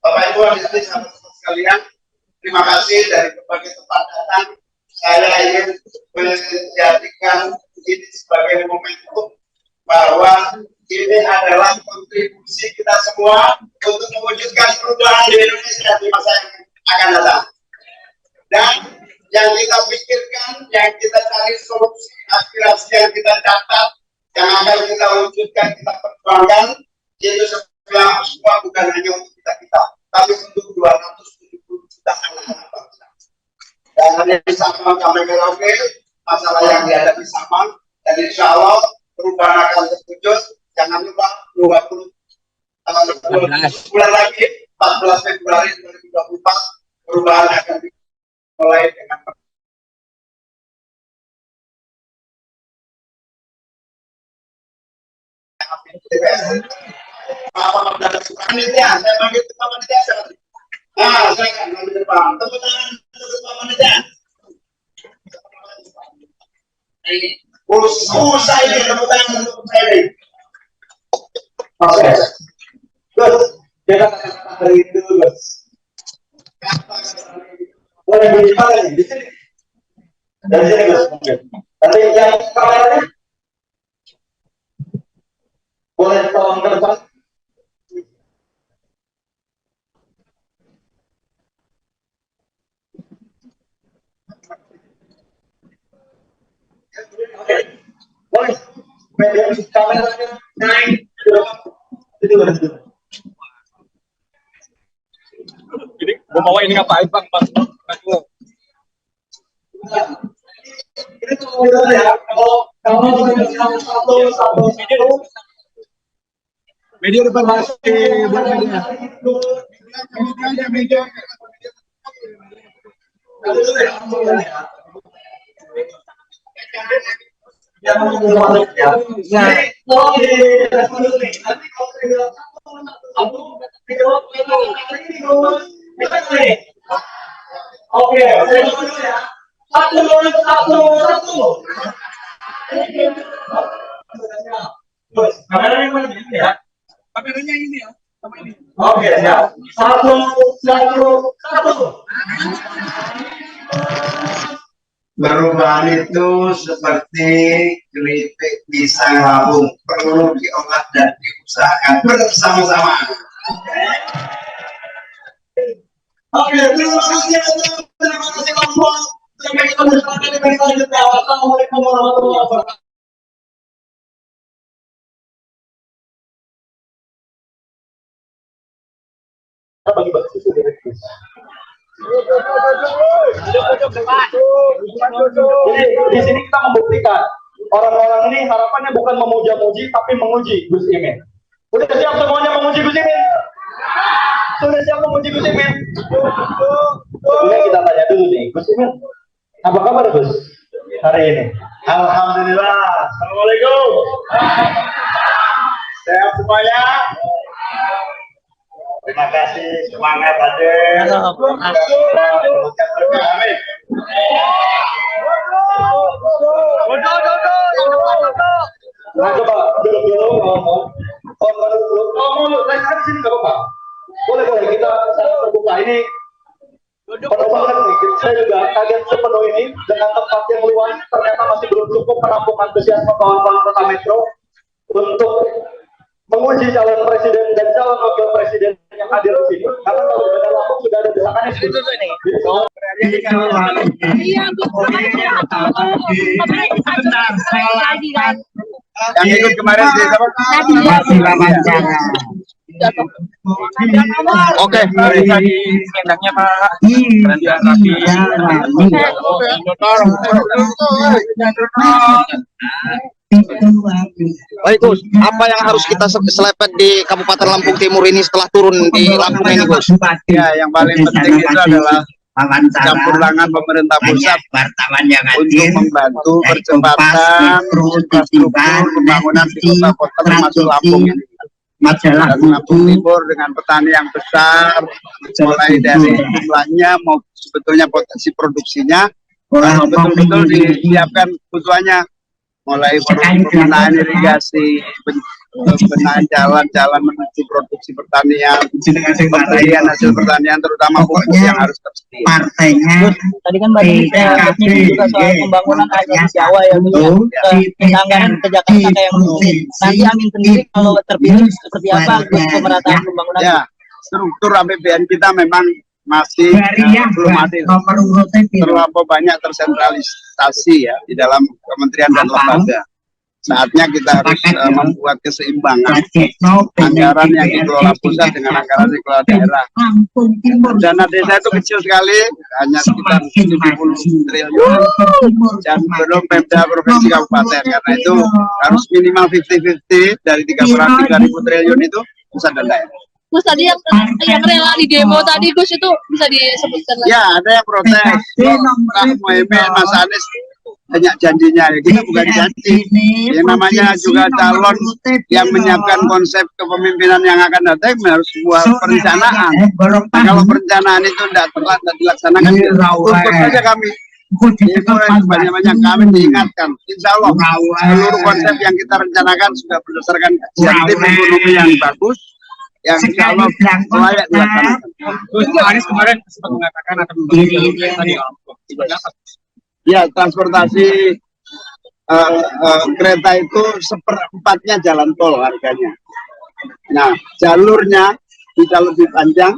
Speaker 6: Bapak Ibu hadirin sahabat sekalian, terima kasih dari berbagai tempat datang. Saya ingin menjadikan ini sebagai momentum bahwa ini adalah kontribusi kita semua untuk mewujudkan perubahan di Indonesia di masa yang akan datang. Dan yang kita pikirkan, yang kita cari solusi, aspirasi yang kita catat, yang akan kita wujudkan, kita perjuangkan, itu semua bukan hanya untuk kita, tapi untuk 270 juta anak-anak bangsa. Dan di Saman kami Merauke, masalah yang dihadapi Saman, dan insya Allah perubahan akan terwujud. Jangan lupa 20 bulan lagi, 14 Februari 2024, perubahan akan dimulai dengan panitia, saya panggil ketua panitia. Nah, saya akan di depan. Tepuk tangan untuk ketua panitia. Susah ini tepuk tangan untuk saya ini.
Speaker 12: Oke. Gus, kita kata-kata hari itu Gus. Boleh di mana nih? Di sini. Dari sini Gus mungkin. Nanti yang kameranya boleh tolong ke depan. Oke, boleh. Media kameranya naik ke depan. Itu benar.
Speaker 11: Jadi, gue bawa ini ngapain Bang?
Speaker 12: Ini kalau ya, kalau satu
Speaker 11: media depan masih buat media. Media.
Speaker 12: Nah, kalau di nanti kalau
Speaker 13: Satu. Kameranya yang mana ini ya? Kameranya ini ya. Oke, siap. Satu.
Speaker 3: Perubahan itu seperti keripik pisang labung, perlu diolah dan diusahakan bersama-sama.
Speaker 13: Oke, terima kasih kelompok. Sampai ketemu di video selanjutnya. Wassalamualaikum warahmatullahi wabarakatuh. Bagi-bagi susu direktif. Di sini kita membuktikan orang-orang ini harapannya bukan memuja-muji tapi menguji Gus Imin. Udah siap semuanya menguji Gus Imin? Sudah siap menguji Gus Imin? Ini kita tanya dulu nih, Gus Imin, apa kabar Gus hari ini? Alhamdulillah. Assalamualaikum. Sehat semuanya? Terima kasih, semangat Aden. Amin. Nah, coba duduk dulu ngomong. Naik sini nggak apa-apa. Boleh kita terbuka ini. Penuh banget nih. Saya juga kaget sepenuh ini dengan tempat yang luas. Ternyata masih belum cukup menampung antusiasme kawan-kawan Kota Metro untuk menguji calon presiden dan calon wakil presiden yang hadir di sini. Karena kalau sudah langsung sudah ada desakannya di situ ini.
Speaker 6: Yang ikut kemarin di apa? Oke, dari endangnya Pak. Baik Gus, apa yang harus kita selepet di Kabupaten Lampung Timur ini setelah turun di Lampung ini Gus? Ya, yang paling penting itu adalah campur tangan pemerintah pusat untuk membantu percepatan infrastruktur pembangunan di kota-kota termasuk Lampung ini. Dan Lampung Timur dengan petani yang besar, mulai dari jumlahnya mau sebetulnya potensi produksinya, betul-betul disiapkan kebutuhannya, mulai penggunaan irigasi, pembenahan jalan-jalan menuju produksi pertanian, pembelian hasil pertanian terutama pupuk yang harus tersedia.
Speaker 9: Partainya tadi kan banyak juga soal pembangunan air di Jawa ya, anggaran ke Jakarta kayak nanti Amin sendiri kalau terpilih seperti apa pemerataan pembangunan?
Speaker 6: Ya, struktur APBN kita memang masih belum adil, terlalu banyak tersentralisasi ya di dalam kementerian dan lembaga. Saatnya kita harus membuat keseimbangan anggaran yang dikelola pusat dengan anggaran yang dikelola daerah. Dana desa itu kecil sekali, hanya sekitar 70 triliun dan belum Pemda provinsi kabupaten. Karena itu harus minimal 50-50 dari 3.000 triliun itu pusat dan daerah.
Speaker 5: Gus, tadi yang rela di demo tadi Gus itu bisa disebutkan lagi?
Speaker 6: Ya, ada yang protes. Pak Muhaimin, Mas Anies banyak janjinya, ya kita bukan janji. Yang namanya juga calon yang menyiapkan konsep kepemimpinan yang akan datang harus sebuah perencanaan. Nah, kalau perencanaan itu tidak dilaksanakan, tutup saja kami. Itu banyak kami diingatkan. Insya Allah seluruh konsep yang kita rencanakan sudah berdasarkan kajian tim ekonomi yang bagus, yang insya Allah layak dilaksanakan.
Speaker 11: Gus Anies kemarin sempat mengatakan akan membeli
Speaker 6: ya, transportasi kereta itu 1/4-nya jalan tol harganya. Nah, jalurnya bisa lebih panjang,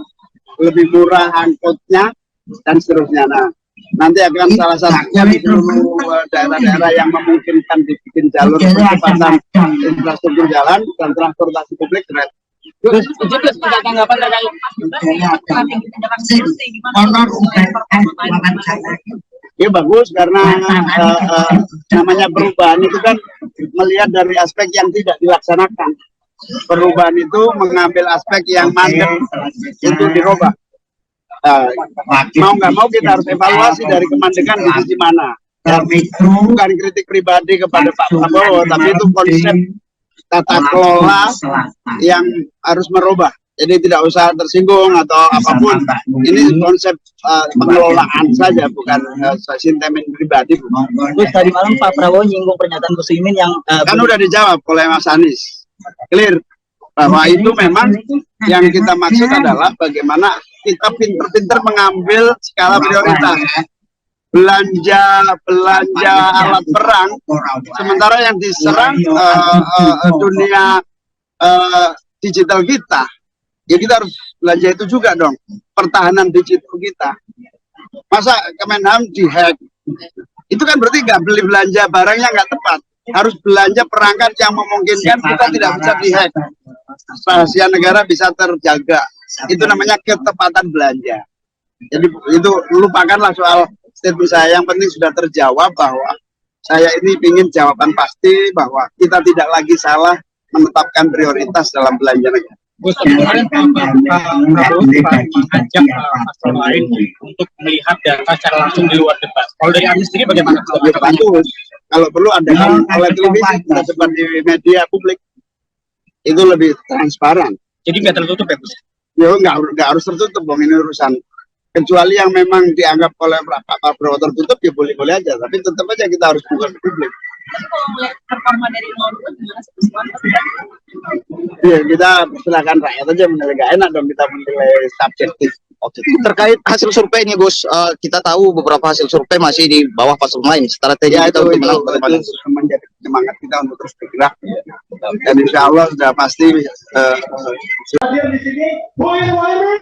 Speaker 6: lebih murah angkutnya, dan seterusnya. Nah, nanti akan salah satunya di seluruh daerah-daerah yang memungkinkan dibikin jalur percepatan infrastruktur jalan dan transportasi publik kereta.
Speaker 9: Terus ada tanggapan terkait
Speaker 6: ya bagus karena namanya perubahan itu kan melihat dari aspek yang tidak dilaksanakan. Perubahan itu mengambil aspek yang mandek itu dirubah. Mau nggak mau kita harus evaluasi dari kemandekan di sisi mana. Bukan kritik pribadi kepada Pak Prabowo, tapi itu konsep tata kelola yang harus merubah. Jadi tidak usah tersinggung atau apapun. Ini konsep pengelolaan saja, bukan sentimen pribadi.
Speaker 9: Gus, tadi malam Pak Prabowo nyinggung pernyataan Gus Imin yang
Speaker 6: kan udah dijawab oleh Mas Anies. Clear bahwa itu memang yang kita maksud adalah bagaimana kita pinter-pinter mengambil skala prioritas. Belanja alat perang, sementara yang diserang dunia digital kita. Ya kita harus belanja itu juga dong, pertahanan digital kita. Masa Kemenham dihack? Itu kan berarti nggak beli belanja barangnya nggak tepat. Harus belanja perangkat yang memungkinkan kita tidak bisa dihack. Rahasia negara bisa terjaga. Itu namanya ketepatan belanja. Jadi itu lupakanlah soal statement saya. Yang penting sudah terjawab bahwa saya ini ingin jawaban pasti bahwa kita tidak lagi salah menetapkan prioritas dalam belanja negara.
Speaker 11: Gus, kemarin Pak Prabowo mengajak pasar lain untuk melihat data secara langsung di luar debat. Kalau dari Anies sendiri bagaimana?
Speaker 6: Bagus. Kalau perlu ada oleh televisi, tersebar di media publik, itu lebih transparan.
Speaker 11: Jadi nggak tertutup ya, Gus?
Speaker 6: Ya nggak harus tertutup, bang, ini urusan. Kecuali yang memang dianggap oleh Pak Prabowo tertutup, ya boleh-boleh aja. Tapi tetap aja kita harus buka ke publik.
Speaker 14: Kalau melihat performa dari 02 gimana sih?
Speaker 6: Ya kita silakan rakyat aja menilai, gak enak dong kita menilai subjektif.
Speaker 17: Oke. Terkait hasil survei ini, Gus, kita tahu beberapa hasil survei masih di bawah paslon lain. Strategi
Speaker 6: ya,
Speaker 17: kita untuk menang
Speaker 6: itu menjadi semangat kita untuk terus bergerak. Dan insya Allah sudah pasti.
Speaker 12: Hadir di sini, Boy Muhammad.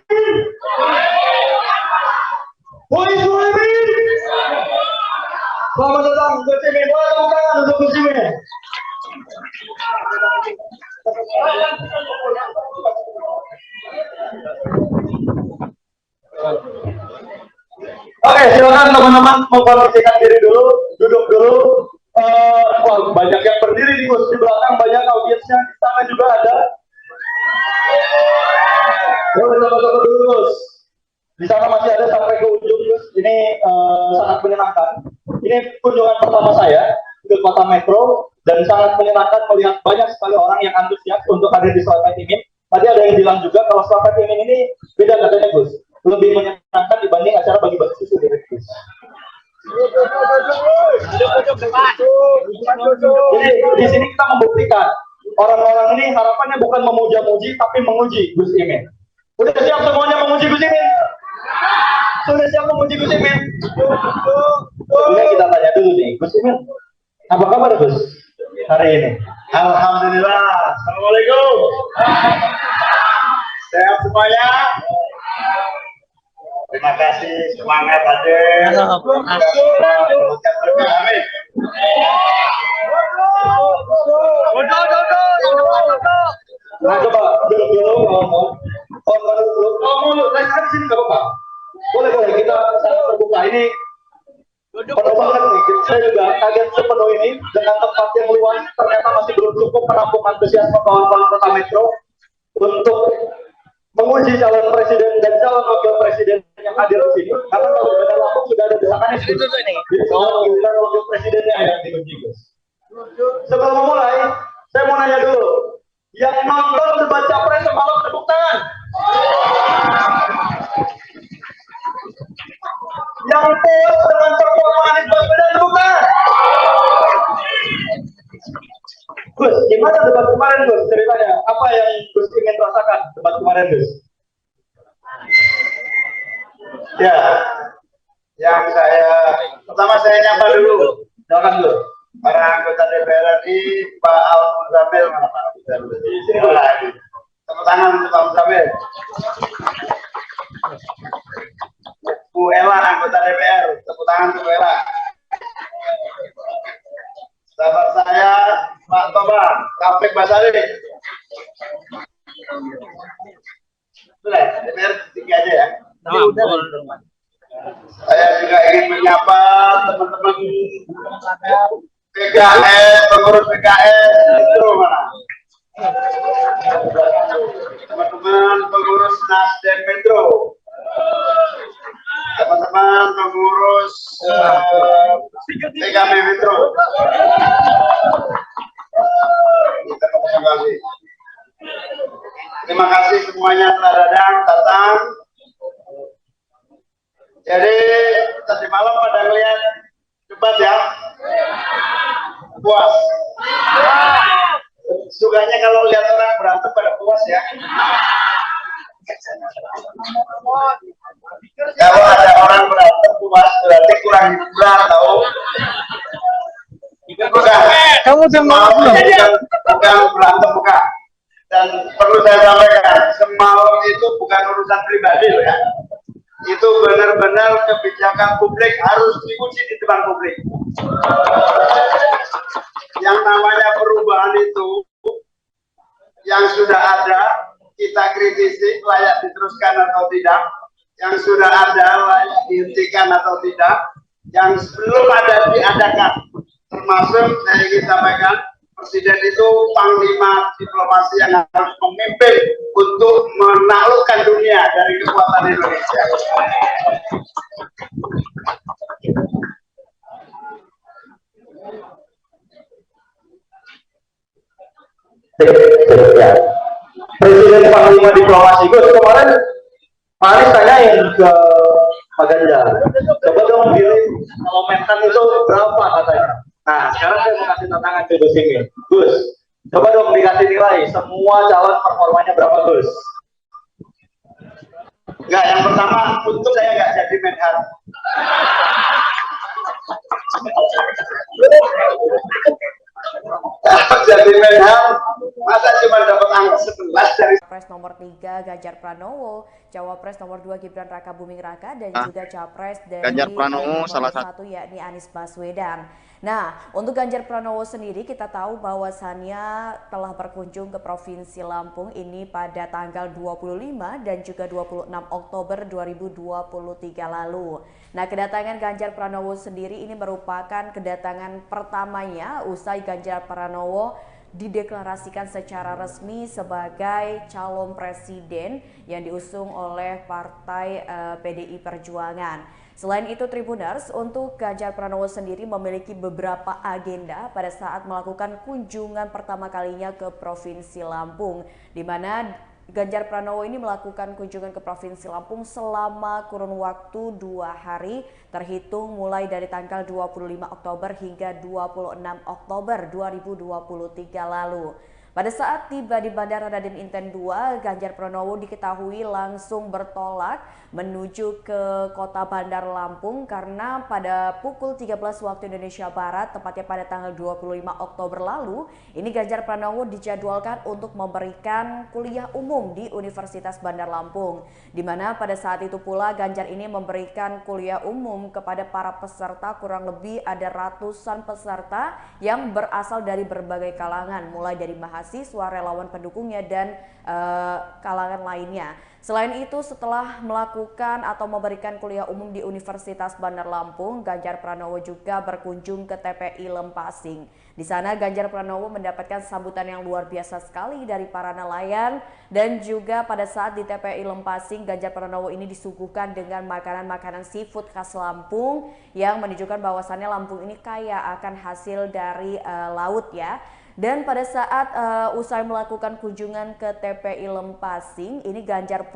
Speaker 12: Boy Muhammad. Selamat datang Gus Imin. Tepuk tangan untuk Gus Imin. Oke, silakan teman-teman memposisikan diri dulu, duduk dulu. Wah, banyak yang berdiri di Gus, di belakang banyak audiensnya, di sana juga ada. Coba dulu Gus. Di sana masih ada sampai ke ujung Gus. Ini sangat menyenangkan. Ini kunjungan pertama saya ke Kota Metro dan sangat menyenangkan melihat banyak sekali orang yang antusias untuk hadir di Slamet Imin. Tadi ada yang bilang juga kalau Slamet Imin ini beda katanya Gus, lebih menyenangkan dibanding acara bagi-bagi susu di Gus. Jadi di sini kita membuktikan orang-orang ini harapannya bukan memuja-muji tapi menguji Gus Imin. Udah siap semuanya menguji Gus Imin? Sudah siap menguji Gus Imin? Ini kita tanya dulu nih, Gus Imin, apa kabar Gus hari ini? Alhamdulillah. Assalamualaikum. Sehat semuanya? Terima kasih, semangat hadir. Amin. Nah, coba duduk dulu, ngomong. Di sini nggak apa-apa. Boleh kita sangat terbuka. Ini penuh banget nih. Saya juga kaget sepenuh ini dengan tempat yang luas. Ternyata masih belum cukup menampung antusiasme kawan-kawan Kota Metro untuk menguji calon presiden dan calon wakil presiden yang hadir di sini. Karena kalau sudah langsung sudah ada desakannya sih. Jadi calon wakil presidennya yang diuji. Sebelum memulai, saya mau nanya dulu. Yang nonton debat capres semalam tepuk tangan. Yang puas dengan performa Anies Baswedan tepuk tangan. Gus, gimana debat kemarin Gus? Ceritanya apa yang Gus ingin rasakan debat kemarin Gus? Ya, yang pertama saya nyapa dulu, silakan dulu. Para anggota DPR RI, Pak Al-Muzamil, mana Pak Al-Muzamil? Di sini lagi. Tepuk tangan untuk Pak Al-Muzamil. Bu Ella, anggota DPR, tepuk tangan untuk Bu Ella. Sahabat saya, Pak Toba, Kapek Basari. Boleh, DPR tiga aja ya. Saya juga ingin menyapa teman-teman PKS, pengurus PKS, itu mana? Teman-teman pengurus Nasdem Metro, teman-teman pengurus PKB Metro. Terima kasih.
Speaker 6: Terima kasih semuanya telah datang. Jadi tadi malam pada ngeliat debat ya? Puas. Sukanya kalau lihat orang berantem pada puas ya. Kalau ada orang berantem puas berarti kurang hiburan tahu. Kamu bukan berantem bukan. Dan perlu saya sampaikan, semalam itu bukan urusan pribadi loh ya. Itu benar-benar kebijakan publik harus diuji di depan publik. Yang namanya perubahan itu yang sudah ada kita kritisi layak diteruskan atau tidak, yang sudah ada layak dihentikan atau tidak, yang belum ada diadakan. Termasuk saya ingin sampaikan, Presiden itu panglima diplomasi yang harus memimpin untuk menaklukkan dunia dari kekuatan Indonesia.
Speaker 12: Presiden panglima diplomasi Gus, kemarin Pak Anies tanyain ke Pak Ganjar, coba dong pilih kalau mentan itu berapa katanya. Nah sekarang saya mau kasih tantangan ke Gus ini, Gus coba dong dikasih nilai semua calon performanya berapa Gus?
Speaker 6: Enggak, yang pertama untuk saya nggak jadi Menhan. Jadi Menhan, masa cuma dapat angka 11 dari
Speaker 1: Capres nomor 3 Ganjar Pranowo, Cawapres nomor 2 Gibran Raka Buming Raka, dan juga Capres dari
Speaker 17: Ganjar Pranowo
Speaker 1: nomor
Speaker 17: salah
Speaker 1: 1 yakni Anies Baswedan. Nah, untuk Ganjar Pranowo sendiri kita tahu bahwasannya telah berkunjung ke Provinsi Lampung ini pada tanggal 25 dan juga 26 Oktober 2023 lalu. Nah, kedatangan Ganjar Pranowo sendiri ini merupakan kedatangan pertamanya usai Ganjar Pranowo dideklarasikan secara resmi sebagai calon presiden yang diusung oleh Partai PDI Perjuangan. Selain itu Tribuners, untuk Ganjar Pranowo sendiri memiliki beberapa agenda pada saat melakukan kunjungan pertama kalinya ke Provinsi Lampung, di mana Ganjar Pranowo ini melakukan kunjungan ke Provinsi Lampung selama kurun waktu 2 hari terhitung mulai dari tanggal 25 Oktober hingga 26 Oktober 2023 lalu. Pada saat tiba di Bandara Raden Inten II, Ganjar Pranowo diketahui langsung bertolak menuju ke kota Bandar Lampung karena pada pukul 13 waktu Indonesia Barat, tepatnya pada tanggal 25 Oktober lalu, ini Ganjar Pranowo dijadwalkan untuk memberikan kuliah umum di Universitas Bandar Lampung, di mana pada saat itu pula Ganjar ini memberikan kuliah umum kepada para peserta, kurang lebih ada ratusan peserta yang berasal dari berbagai kalangan, mulai dari mahasiswa, relawan pendukungnya, dan kalangan lainnya. Selain itu, setelah melakukan atau memberikan kuliah umum di Universitas Bandar Lampung, Ganjar Pranowo juga berkunjung ke TPI Lempasing. Di sana Ganjar Pranowo mendapatkan sambutan yang luar biasa sekali dari para nelayan, dan juga pada saat di TPI Lempasing, Ganjar Pranowo ini disuguhkan dengan makanan-makanan seafood khas Lampung yang menunjukkan bahwasannya Lampung ini kaya akan hasil dari laut ya. Dan pada saat usai melakukan kunjungan ke TPI Lempasing, ini Ganjar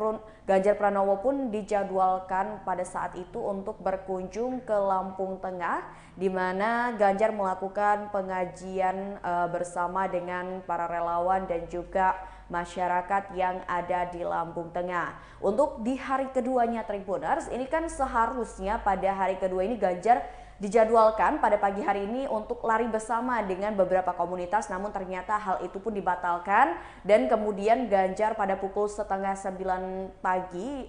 Speaker 1: Pranowo pun dijadwalkan pada saat itu untuk berkunjung ke Lampung Tengah, di mana Ganjar melakukan pengajian bersama dengan para relawan dan juga masyarakat yang ada di Lampung Tengah. Untuk di hari keduanya Tribuners, ini kan seharusnya pada hari kedua ini Ganjar dijadwalkan pada pagi hari ini untuk lari bersama dengan beberapa komunitas, namun ternyata hal itu pun dibatalkan, dan kemudian Ganjar pada pukul 8:30 pagi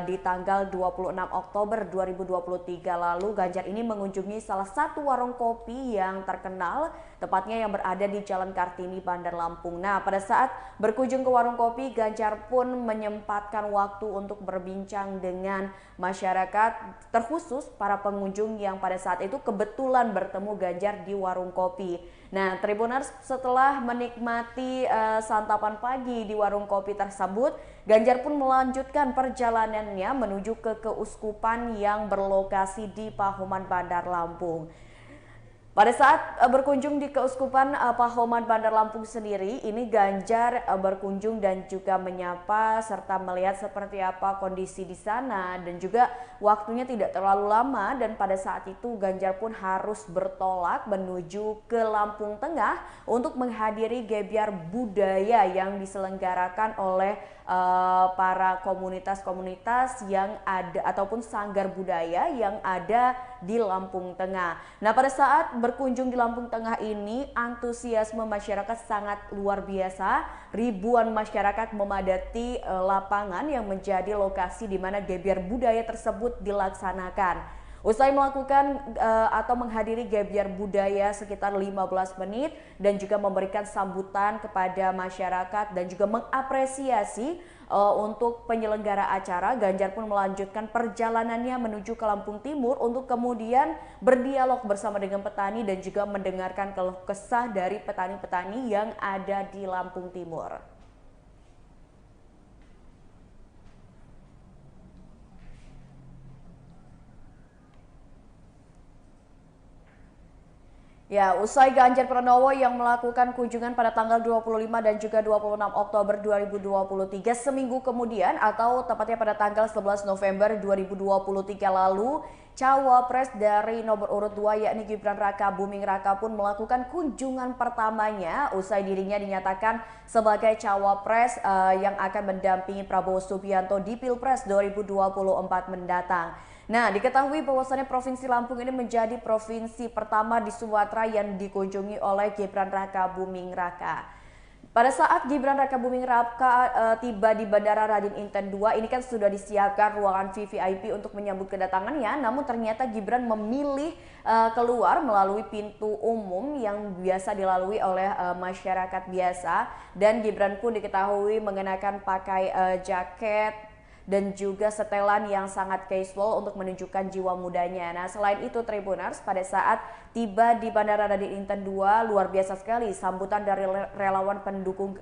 Speaker 1: di tanggal 26 Oktober 2023 lalu, Ganjar ini mengunjungi salah satu warung kopi yang terkenal, tepatnya yang berada di Jalan Kartini, Bandar Lampung. Nah, pada saat berkunjung ke warung kopi, Ganjar pun menyempatkan waktu untuk berbincang dengan masyarakat, terkhusus para pengunjung yang pada saat itu kebetulan bertemu Ganjar di warung kopi. Nah, Tribuners, setelah menikmati santapan pagi di warung kopi tersebut, Ganjar pun melanjutkan perjalanannya menuju ke keuskupan yang berlokasi di Pahoman, Bandar Lampung. Pada saat berkunjung di Keuskupan Pahoman Bandar Lampung sendiri, ini Ganjar berkunjung dan juga menyapa serta melihat seperti apa kondisi di sana, dan juga waktunya tidak terlalu lama, dan pada saat itu Ganjar pun harus bertolak menuju ke Lampung Tengah untuk menghadiri gebyar budaya yang diselenggarakan oleh para komunitas-komunitas yang ada ataupun sanggar budaya yang ada di Lampung Tengah. Nah, pada saat berkunjung di Lampung Tengah ini, antusiasme masyarakat sangat luar biasa. Ribuan masyarakat memadati lapangan yang menjadi lokasi di mana gebyar budaya tersebut dilaksanakan. Usai melakukan atau menghadiri gebyar budaya sekitar 15 menit dan juga memberikan sambutan kepada masyarakat dan juga mengapresiasi untuk penyelenggara acara, Ganjar pun melanjutkan perjalanannya menuju ke Lampung Timur untuk kemudian berdialog bersama dengan petani dan juga mendengarkan keluh kesah dari petani-petani yang ada di Lampung Timur. Ya, usai Ganjar Pranowo yang melakukan kunjungan pada tanggal 25 dan juga 26 Oktober 2023 seminggu kemudian atau tepatnya pada tanggal 11 November 2023 lalu, Cawapres dari nomor urut 2 yakni Gibran Raka Buming Raka pun melakukan kunjungan pertamanya usai dirinya dinyatakan sebagai Cawapres yang akan mendampingi Prabowo Subianto di Pilpres 2024 mendatang. Nah, diketahui bahwasannya Provinsi Lampung ini menjadi provinsi pertama di Sumatera yang dikunjungi oleh Gibran Raka Buming Raka. Pada saat Gibran Raka Buming Raka tiba di Bandara Raden Inten II, ini kan sudah disiapkan ruangan VVIP untuk menyambut kedatangannya, namun ternyata Gibran memilih keluar melalui pintu umum yang biasa dilalui oleh masyarakat biasa, dan Gibran pun diketahui mengenakan pakai jaket dan juga setelan yang sangat casual untuk menunjukkan jiwa mudanya. Nah, selain itu Tribuners, pada saat tiba di Bandara Raden Inten II, luar biasa sekali sambutan dari relawan pendukung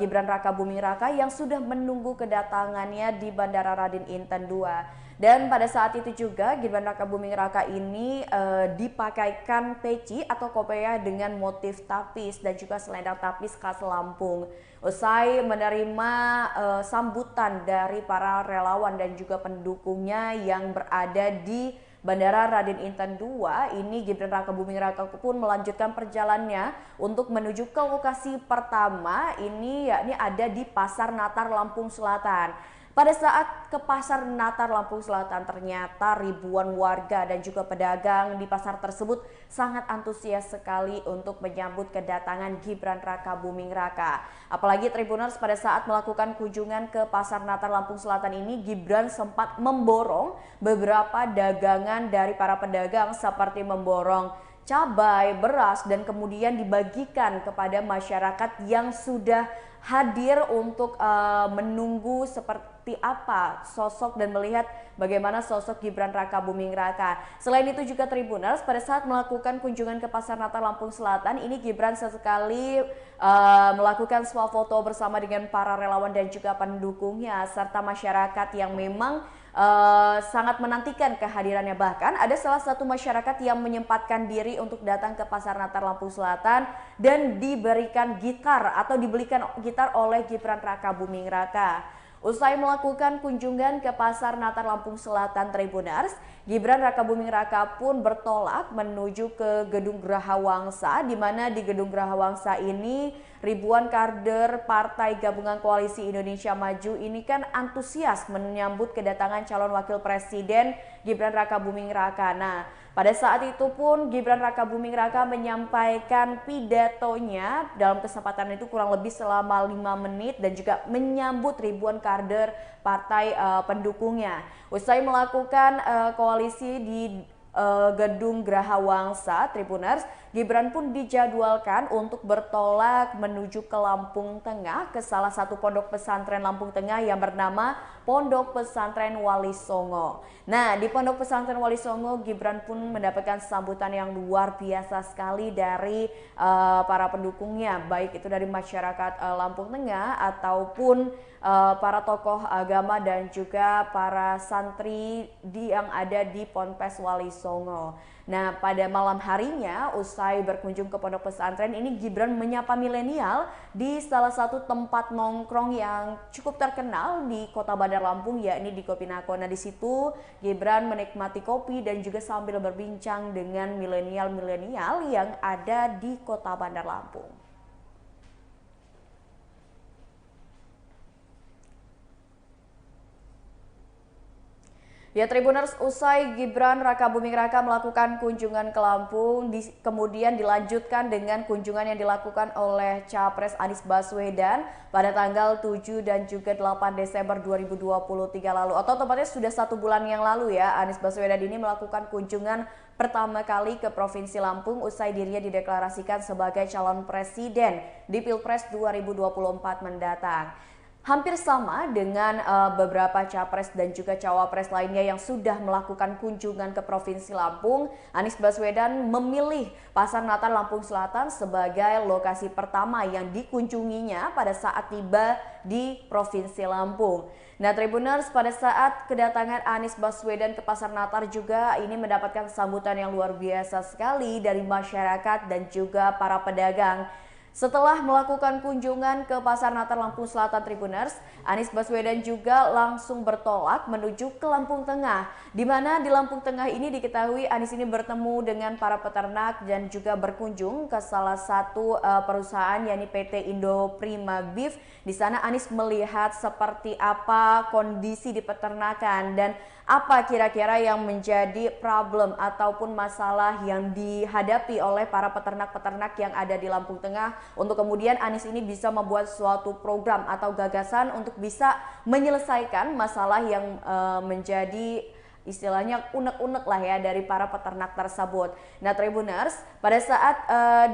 Speaker 1: Gibran Raka Buming Raka yang sudah menunggu kedatangannya di Bandara Raden Inten II. Dan pada saat itu juga Gibran Raka Buming Raka ini dipakaikan peci atau kopiah dengan motif tapis dan juga selendang tapis khas Lampung. Usai menerima sambutan dari para relawan dan juga pendukungnya yang berada di Bandara Raden Inten II, ini Gibran Raka Buming Raka pun melanjutkan perjalanannya untuk menuju ke lokasi pertama, ini yakni ada di Pasar Natar Lampung Selatan. Pada saat ke Pasar Natar Lampung Selatan, ternyata ribuan warga dan juga pedagang di pasar tersebut sangat antusias sekali untuk menyambut kedatangan Gibran Raka Buming Raka. Apalagi Tribuners, pada saat melakukan kunjungan ke Pasar Natar Lampung Selatan ini, Gibran sempat memborong beberapa dagangan dari para pedagang seperti memborong cabai, beras, dan kemudian dibagikan kepada masyarakat yang sudah hadir untuk menunggu seperti apa sosok dan melihat bagaimana sosok Gibran Raka Buming Raka. Selain itu juga Tribuners, pada saat melakukan kunjungan ke Pasar Natar Lampung Selatan, ini Gibran sesekali melakukan swafoto bersama dengan para relawan dan juga pendukungnya serta masyarakat yang memang sangat menantikan kehadirannya. Bahkan ada salah satu masyarakat yang menyempatkan diri untuk datang ke Pasar Natar Lampung Selatan dan diberikan gitar atau dibelikan gitar oleh Gibran Raka Buming Raka. Usai melakukan kunjungan ke Pasar Natar Lampung Selatan Tribuners, Gibran Raka Buming Raka pun bertolak menuju ke Gedung Graha Wangsa, di mana di Gedung Graha Wangsa ini ribuan kader Partai Gabungan Koalisi Indonesia Maju ini kan antusias menyambut kedatangan calon wakil presiden Gibran Raka Buming Raka. Nah, pada saat itu pun Gibran Raka Buming Raka menyampaikan pidatonya dalam kesempatan itu kurang lebih selama 5 menit dan juga menyambut ribuan kader partai pendukungnya. Usai melakukan koalisi di Gedung Graha Wangsa Tribuners, Gibran pun dijadwalkan untuk bertolak menuju ke Lampung Tengah ke salah satu pondok pesantren Lampung Tengah yang bernama Pondok Pesantren Wali Songo. Nah, di Pondok Pesantren Wali Songo, Gibran pun mendapatkan sambutan yang luar biasa sekali dari para pendukungnya, baik itu dari masyarakat Lampung Tengah ataupun para tokoh agama dan juga para santri yang ada di Ponpes Wali Songo. Songo. Nah, pada malam harinya usai berkunjung ke pondok pesantren ini, Gibran menyapa milenial di salah satu tempat nongkrong yang cukup terkenal di Kota Bandar Lampung, yakni di Kopi Nako. Nah, di situ Gibran menikmati kopi dan juga sambil berbincang dengan milenial yang ada di Kota Bandar Lampung. Ya, Tribuners, usai Gibran Raka Buming Raka melakukan kunjungan ke Lampung, kemudian dilanjutkan dengan kunjungan yang dilakukan oleh Capres Anies Baswedan pada tanggal 7 dan juga 8 Desember 2023 lalu. Atau tepatnya sudah 1 bulan yang lalu ya, Anies Baswedan ini melakukan kunjungan pertama kali ke Provinsi Lampung usai dirinya dideklarasikan sebagai calon presiden di Pilpres 2024 mendatang. Hampir sama dengan beberapa capres dan juga cawapres lainnya yang sudah melakukan kunjungan ke Provinsi Lampung, Anies Baswedan memilih Pasar Natal Lampung Selatan sebagai lokasi pertama yang dikunjunginya pada saat tiba di Provinsi Lampung. Nah, Tribuners, pada saat kedatangan Anies Baswedan ke Pasar Natal juga ini mendapatkan sambutan yang luar biasa sekali dari masyarakat dan juga para pedagang. Setelah melakukan kunjungan ke Pasar Natal Lampung Selatan, Tribuners, Anies Baswedan juga langsung bertolak menuju ke Lampung Tengah, di mana di Lampung Tengah ini diketahui Anies ini bertemu dengan para peternak dan juga berkunjung ke salah satu perusahaan yakni PT Indo Prima Beef. Di sana Anies melihat seperti apa kondisi di peternakan dan apa kira-kira yang menjadi problem ataupun masalah yang dihadapi oleh para peternak-peternak yang ada di Lampung Tengah, untuk kemudian Anies ini bisa membuat suatu program atau gagasan untuk bisa menyelesaikan masalah yang menjadi istilahnya unek-unek lah ya dari para peternak tersebut. Nah, Tribuners, pada saat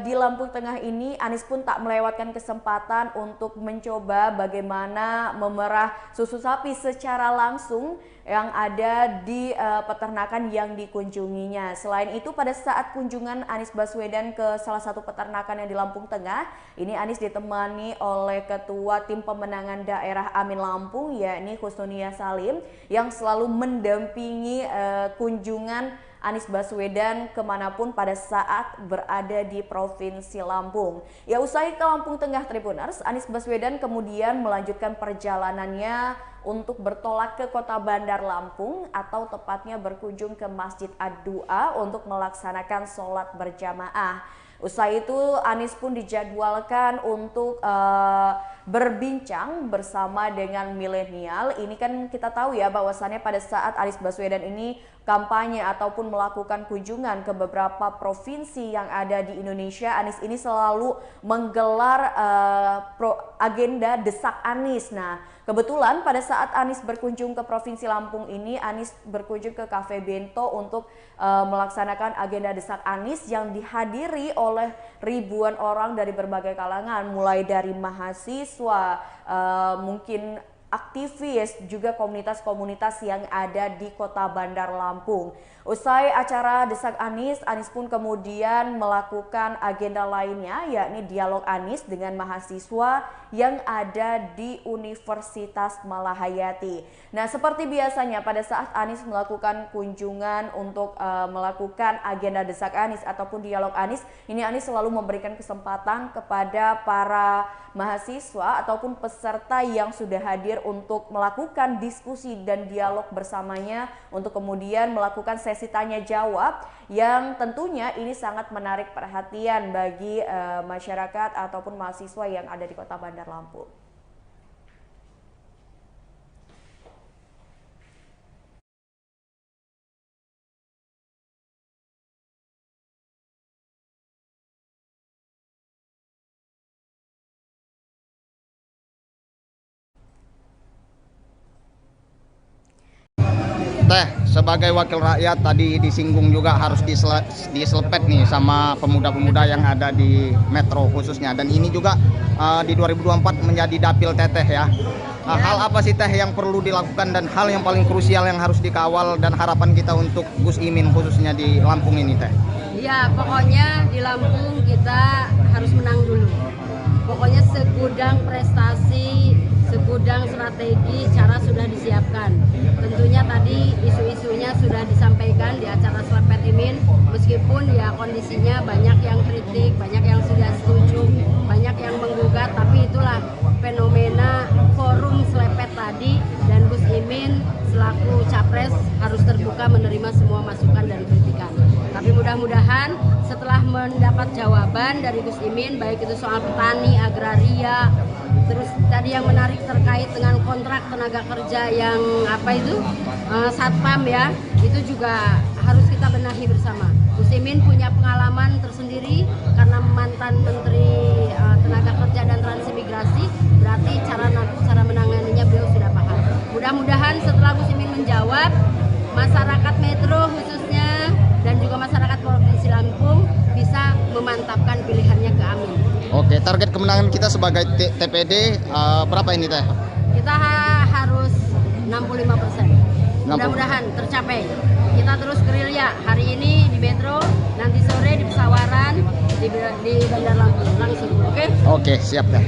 Speaker 1: di Lampung Tengah ini Anies pun tak melewatkan kesempatan untuk mencoba bagaimana memerah susu sapi secara langsung yang ada di peternakan yang dikunjunginya. Selain itu, pada saat kunjungan Anies Baswedan ke salah satu peternakan yang di Lampung Tengah, ini Anies ditemani oleh Ketua Tim Pemenangan Daerah Amin Lampung yakni Husnunia Salim yang selalu mendampingi kunjungan Anies Baswedan kemanapun pada saat berada di Provinsi Lampung. Ya, usai ke Lampung Tengah, Tribuners, Anies Baswedan kemudian melanjutkan perjalanannya untuk bertolak ke Kota Bandar Lampung atau tepatnya berkunjung ke Masjid Ad-Du'a untuk melaksanakan sholat berjamaah. Usai itu Anies pun dijadwalkan untuk berbincang bersama dengan milenial. Ini kan kita tahu ya bahwasannya pada saat Anies Baswedan ini kampanye ataupun melakukan kunjungan ke beberapa provinsi yang ada di Indonesia, Anies ini selalu menggelar agenda Desak Anies. Nah, kebetulan pada saat Anies berkunjung ke Provinsi Lampung ini, Anies berkunjung ke Cafe Bento untuk melaksanakan agenda Desak Anies yang dihadiri oleh ribuan orang dari berbagai kalangan, mulai dari mahasiswa, mungkin aktivis, juga komunitas-komunitas yang ada di Kota Bandar Lampung. Usai acara Desak Anies, Anies pun kemudian melakukan agenda lainnya, yakni dialog Anies dengan mahasiswa yang ada di Universitas Malahayati. Nah, seperti biasanya pada saat Anies melakukan kunjungan untuk melakukan agenda Desak Anies ataupun dialog Anies, ini Anies selalu memberikan kesempatan kepada para mahasiswa ataupun peserta yang sudah hadir untuk melakukan diskusi dan dialog bersamanya untuk kemudian melakukan sesi tanya jawab yang tentunya ini sangat menarik perhatian bagi masyarakat ataupun mahasiswa yang ada di Kota Bandar Lampung.
Speaker 17: Teh, sebagai wakil rakyat tadi disinggung juga harus diselepet nih sama pemuda-pemuda yang ada di Metro khususnya, dan ini juga di 2024 menjadi dapil Teteh ya. Hal apa sih Teh yang perlu dilakukan dan hal yang paling krusial yang harus dikawal dan harapan kita untuk Gus Imin khususnya di Lampung ini Teh?
Speaker 18: Ya, pokoknya di Lampung kita harus menang dulu. Pokoknya segudang prestasi, segudang strategi, cara sudah disiapkan. Tentunya tadi isu-isunya sudah disampaikan di acara Selepet meskipun ya kondisinya banyak yang kritik, banyak yang sudah setuju, banyak yang menggugat, tapi itulah fenomena forum selepet tadi, dan Gus Imin selaku capres harus terbuka menerima semua masukan dan kritikan. Tapi mudah-mudahan setelah mendapat jawaban dari Gus Imin, baik itu soal petani, agraria, terus tadi yang menarik terkait dengan kontrak tenaga kerja yang satpam ya, itu juga harus kita benahi bersama. Gus Imin punya pengalaman tersendiri karena mantan Menteri Tenaga Kerja dan Transmigrasi, berarti cara menanganinya beliau sudah paham. Mudah-mudahan setelah Gus Imin menjawab, masyarakat Metro khususnya dan juga masyarakat Provinsi Lampung bisa memantapkan pilihannya ke Amin.
Speaker 17: Oke, target kemenangan kita sebagai TPD berapa ini Teh?
Speaker 18: Kita harus 65%. Mudah-mudahan tercapai. Kita terus gerilya hari ini di Metro, nanti sore di Pesawaran, di Bandar Lampung langsung. Oke?
Speaker 17: Oke, siap Teh.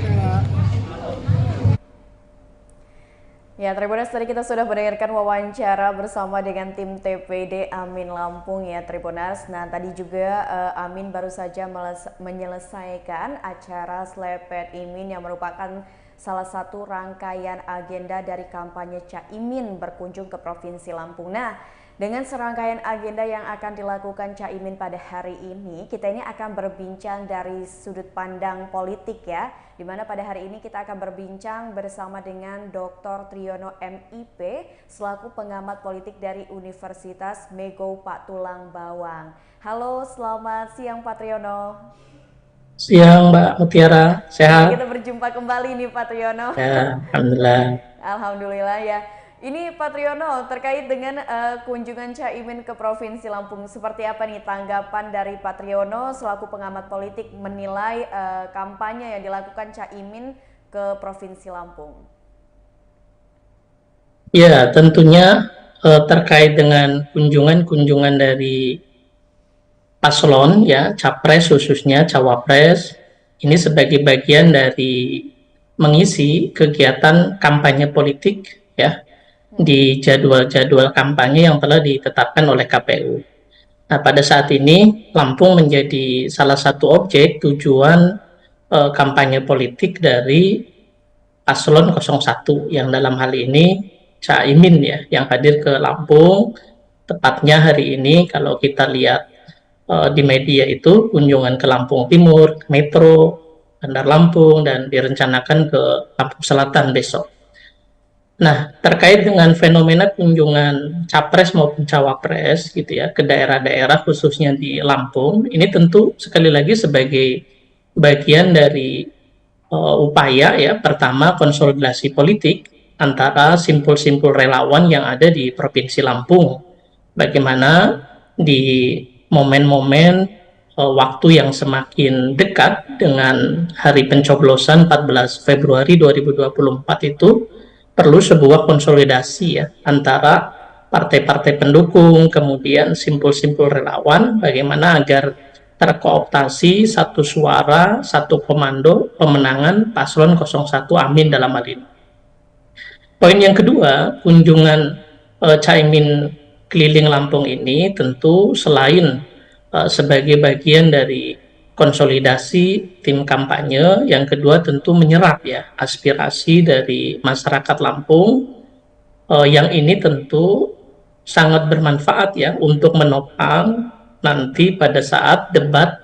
Speaker 1: Ya, Tribuners, tadi kita sudah mendengarkan wawancara bersama dengan tim TPD Amin Lampung ya, Tribuners. Nah, tadi juga Amin baru saja menyelesaikan acara Slepet Imin yang merupakan salah satu rangkaian agenda dari kampanye Caimin berkunjung ke Provinsi Lampung. Nah, dengan serangkaian agenda yang akan dilakukan Caimin pada hari ini, kita ini akan berbincang dari sudut pandang politik ya, di mana pada hari ini kita akan berbincang bersama dengan Dr. Triyono MIP selaku pengamat politik dari Universitas Mego Pak Tulang Bawang. Halo, selamat siang Pak Triyono.
Speaker 19: Siang Mbak Mutiara, sehat?
Speaker 1: Kita berjumpa kembali nih Pak Triyono.
Speaker 19: Ya, Alhamdulillah.
Speaker 1: Alhamdulillah ya. Ini Pak Triyono, terkait dengan kunjungan Caimin ke Provinsi Lampung, seperti apa nih tanggapan dari Pak Triyono selaku pengamat politik menilai kampanye yang dilakukan Caimin ke Provinsi Lampung?
Speaker 19: Ya, tentunya terkait dengan kunjungan dari paslon ya, capres khususnya cawapres, ini sebagai bagian dari mengisi kegiatan kampanye politik ya, di jadwal-jadwal kampanye yang telah ditetapkan oleh KPU. Nah, pada saat ini Lampung menjadi salah satu objek tujuan kampanye politik dari paslon 01 yang dalam hal ini Caimin ya, yang hadir ke Lampung. Tepatnya hari ini kalau kita lihat di media itu kunjungan ke Lampung Timur, Metro, Bandar Lampung, dan direncanakan ke Lampung Selatan besok. Nah, terkait dengan fenomena kunjungan capres maupun cawapres gitu ya ke daerah-daerah khususnya di Lampung, ini tentu sekali lagi sebagai bagian dari upaya ya, pertama konsolidasi politik antara simpul-simpul relawan yang ada di Provinsi Lampung. Bagaimana di momen-momen waktu yang semakin dekat dengan hari pencoblosan 14 Februari 2024 itu perlu sebuah konsolidasi ya antara partai-partai pendukung, kemudian simpul-simpul relawan, bagaimana agar terkooptasi satu suara, satu komando pemenangan paslon 01 Amin dalam hal ini. Poin yang kedua, kunjungan Caimin keliling Lampung ini tentu selain sebagai bagian dari konsolidasi tim kampanye, yang kedua tentu menyerap ya aspirasi dari masyarakat Lampung yang ini tentu sangat bermanfaat ya untuk menopang nanti pada saat debat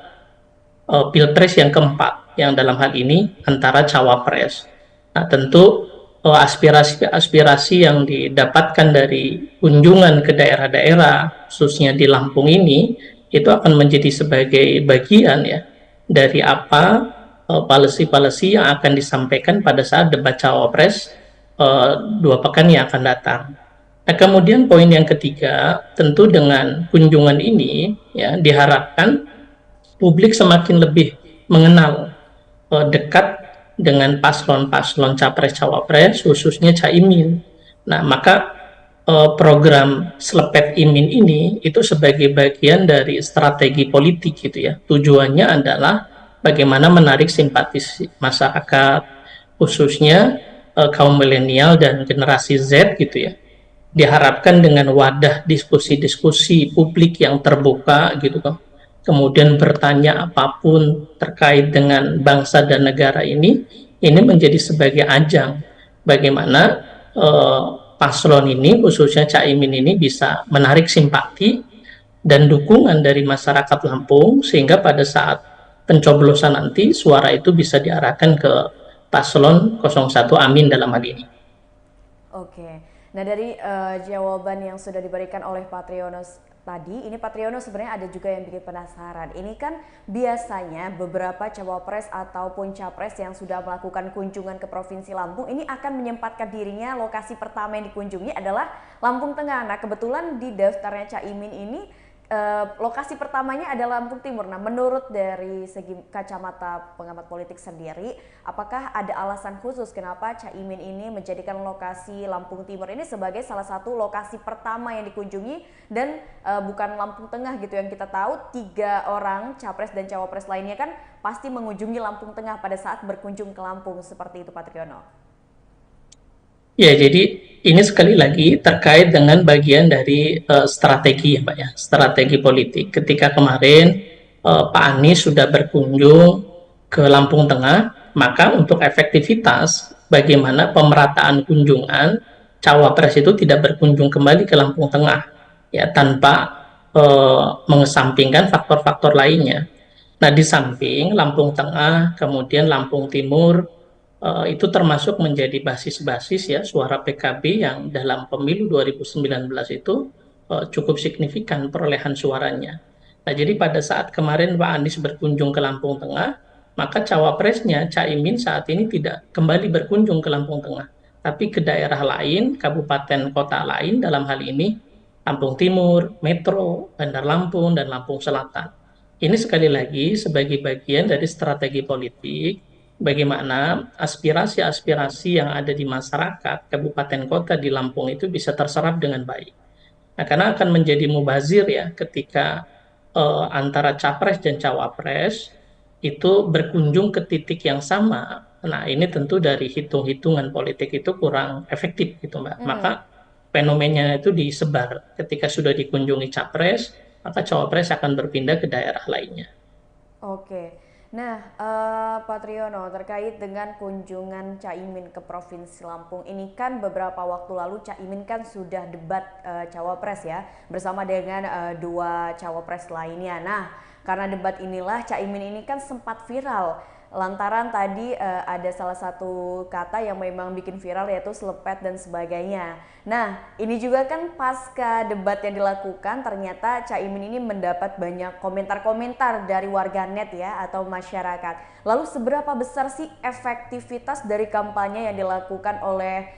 Speaker 19: Pilpres yang keempat yang dalam hal ini antara cawapres. Nah, tentu aspirasi-aspirasi yang didapatkan dari kunjungan ke daerah-daerah khususnya di Lampung ini itu akan menjadi sebagai bagian ya dari apa policy-policy yang akan disampaikan pada saat debat cawapres 2 pekan yang akan datang. Nah, kemudian poin yang ketiga, tentu dengan kunjungan ini ya diharapkan publik semakin lebih mengenal dekat dengan paslon-paslon capres cawapres khususnya Caimin. Nah, maka program Slepet Imin ini itu sebagai bagian dari strategi politik gitu ya. Tujuannya adalah bagaimana menarik simpatis masyarakat khususnya kaum milenial dan generasi Z gitu ya, diharapkan dengan wadah diskusi-diskusi publik yang terbuka gitu kan, kemudian bertanya apapun terkait dengan bangsa dan negara ini menjadi sebagai ajang bagaimana paslon ini, khususnya Caimin ini, bisa menarik simpati dan dukungan dari masyarakat Lampung, sehingga pada saat pencoblosan nanti suara itu bisa diarahkan ke paslon 01 Amin dalam hal ini.
Speaker 1: Oke, nah dari jawaban yang sudah diberikan oleh Pak Triyono tadi, ini Pak Triyono sebenarnya ada juga yang bikin penasaran. Ini kan biasanya beberapa cawapres ataupun capres yang sudah melakukan kunjungan ke Provinsi Lampung ini akan menyempatkan dirinya lokasi pertama yang dikunjungi adalah Lampung Tengah. Nah kebetulan di daftarnya Caimin ini lokasi pertamanya adalah Lampung Timur. Nah, menurut dari segi kacamata pengamat politik sendiri, apakah ada alasan khusus kenapa Caimin ini menjadikan lokasi Lampung Timur ini sebagai salah satu lokasi pertama yang dikunjungi dan bukan Lampung Tengah gitu, yang kita tahu 3 orang capres dan cawapres lainnya kan pasti mengunjungi Lampung Tengah pada saat berkunjung ke Lampung, seperti itu Pak Triyono?
Speaker 19: Ya, jadi ini sekali lagi terkait dengan bagian dari strategi ya Pak ya, strategi politik. Ketika kemarin Pak Anies sudah berkunjung ke Lampung Tengah, maka untuk efektivitas bagaimana pemerataan kunjungan, cawapres itu tidak berkunjung kembali ke Lampung Tengah ya, tanpa mengesampingkan faktor-faktor lainnya. Nah, di samping Lampung Tengah, kemudian Lampung Timur, itu termasuk menjadi basis-basis ya suara PKB yang dalam pemilu 2019 itu cukup signifikan perolehan suaranya. Nah, jadi pada saat kemarin Pak Anies berkunjung ke Lampung Tengah, maka cawapresnya Caimin saat ini tidak kembali berkunjung ke Lampung Tengah, tapi ke daerah lain, kabupaten kota lain, dalam hal ini Lampung Timur, Metro, Bandar Lampung, dan Lampung Selatan. Ini sekali lagi sebagai bagian dari strategi politik bagaimana aspirasi-aspirasi yang ada di masyarakat kabupaten kota di Lampung itu bisa terserap dengan baik. Nah, karena akan menjadi mubazir ya ketika antara capres dan cawapres itu berkunjung ke titik yang sama. Nah, ini tentu dari hitung-hitungan politik itu kurang efektif gitu Mbak. Maka fenomenanya itu disebar. Ketika sudah dikunjungi capres, maka cawapres akan berpindah ke daerah lainnya.
Speaker 1: Oke. Nah, Pak Triyono, terkait dengan kunjungan Caimin ke Provinsi Lampung ini kan beberapa waktu lalu Caimin kan sudah debat cawapres ya bersama dengan 2 cawapres lainnya. Nah, karena debat inilah Caimin ini kan sempat viral lantaran tadi ada salah satu kata yang memang bikin viral yaitu selepet dan sebagainya. Nah, ini juga kan pasca debat yang dilakukan ternyata Caimin ini mendapat banyak komentar-komentar dari warganet ya atau masyarakat. Lalu seberapa besar sih efektivitas dari kampanye yang dilakukan oleh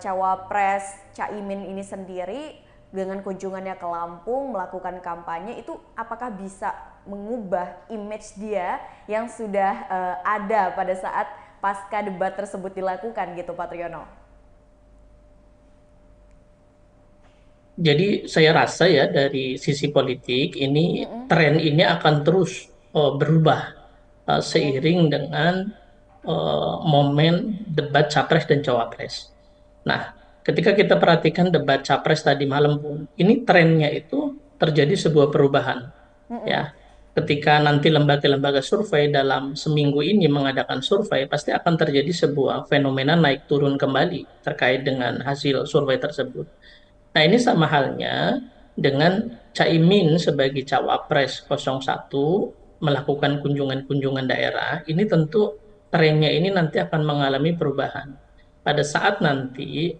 Speaker 1: cawapres Caimin ini sendiri dengan kunjungannya ke Lampung melakukan kampanye, itu apakah bisa mengubah image dia yang sudah ada pada saat pasca debat tersebut dilakukan gitu Pak Triyono?
Speaker 19: Jadi saya rasa ya dari sisi politik ini tren ini akan terus berubah seiring dengan momen debat capres dan cawapres. Nah, ketika kita perhatikan debat capres tadi malam pun, ini trennya itu terjadi sebuah perubahan. Ya, ketika nanti lembaga-lembaga survei dalam seminggu ini mengadakan survei, pasti akan terjadi sebuah fenomena naik turun kembali terkait dengan hasil survei tersebut. Nah, ini sama halnya dengan Caimin sebagai cawapres 01 melakukan kunjungan-kunjungan daerah. Ini tentu trennya ini nanti akan mengalami perubahan. Pada saat nanti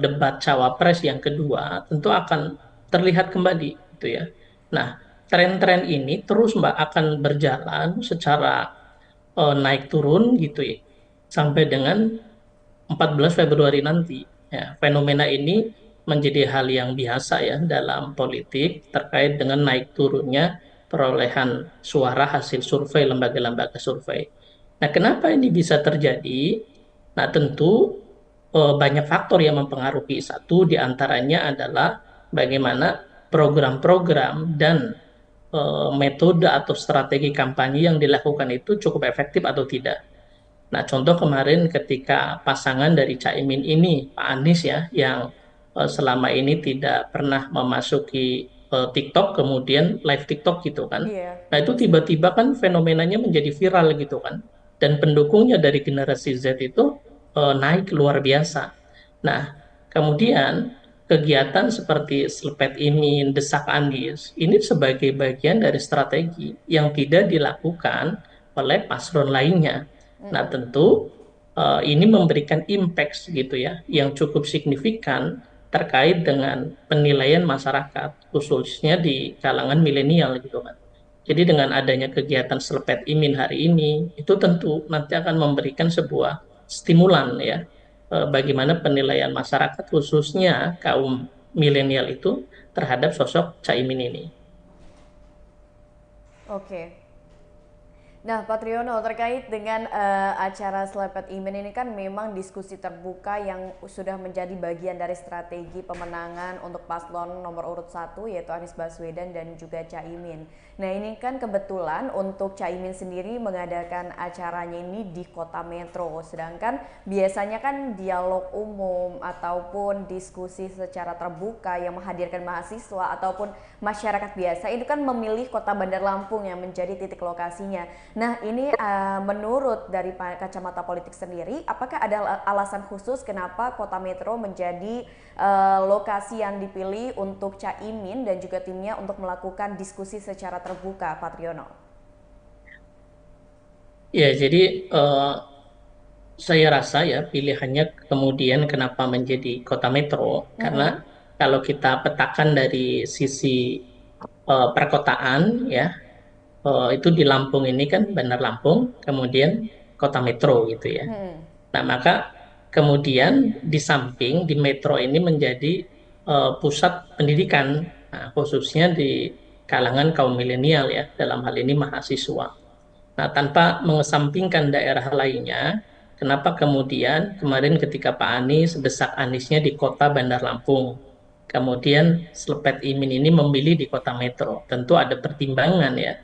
Speaker 19: debat cawapres yang kedua tentu akan terlihat kembali gitu ya. Nah, tren-tren ini terus Mbak akan berjalan secara naik turun gitu ya sampai dengan 14 Februari nanti. Ya, fenomena ini menjadi hal yang biasa ya dalam politik terkait dengan naik turunnya perolehan suara hasil survei lembaga-lembaga survei. Nah, kenapa ini bisa terjadi? Nah, tentu banyak faktor yang mempengaruhi. Satu diantaranya adalah bagaimana program-program dan metode atau strategi kampanye yang dilakukan itu cukup efektif atau tidak. Nah, contoh kemarin ketika pasangan dari Caimin ini, Pak Anies ya, yang selama ini tidak pernah memasuki TikTok, kemudian live TikTok gitu kan. Nah itu tiba-tiba kan fenomenanya menjadi viral gitu kan. Dan pendukungnya dari generasi Z itu naik luar biasa. Nah kemudian kegiatan seperti Slepet Imin, Desak Andis, ini sebagai bagian dari strategi yang tidak dilakukan oleh paslon lainnya. Nah tentu ini memberikan impact gitu ya, yang cukup signifikan terkait dengan penilaian masyarakat, khususnya di kalangan milenial gitu kan. Jadi dengan adanya kegiatan Slepet Imin hari ini, itu tentu nanti akan memberikan sebuah stimulan ya, bagaimana penilaian masyarakat khususnya kaum milenial itu terhadap sosok Caimin ini.
Speaker 1: Oke. Nah, Pak Triyono, terkait dengan acara Slepet Imin ini kan memang diskusi terbuka yang sudah menjadi bagian dari strategi pemenangan untuk paslon nomor urut 1 yaitu Anies Baswedan dan juga Caimin. Nah, ini kan kebetulan untuk Caimin sendiri mengadakan acaranya ini di kota metro, sedangkan biasanya kan dialog umum ataupun diskusi secara terbuka yang menghadirkan mahasiswa ataupun masyarakat biasa itu kan memilih kota Bandar Lampung yang menjadi titik lokasinya. Nah ini menurut dari kacamata politik sendiri, apakah ada alasan khusus kenapa kota metro menjadi lokasi yang dipilih untuk Caimin dan juga timnya untuk melakukan diskusi secara terbuka, Pak Triyono?
Speaker 19: Ya jadi saya rasa ya pilihannya kemudian kenapa menjadi kota metro, karena kalau kita petakan dari sisi perkotaan ya, itu di Lampung ini kan Bandar Lampung, kemudian kota metro gitu ya. Nah maka kemudian di samping di metro ini menjadi pusat pendidikan, nah, khususnya di kalangan kaum milenial ya, dalam hal ini mahasiswa. Nah tanpa mengesampingkan daerah lainnya, kenapa kemudian kemarin ketika Pak Anies, Desak Aniesnya di kota Bandar Lampung, kemudian Slepet Imin ini memilih di kota metro, tentu ada pertimbangan ya,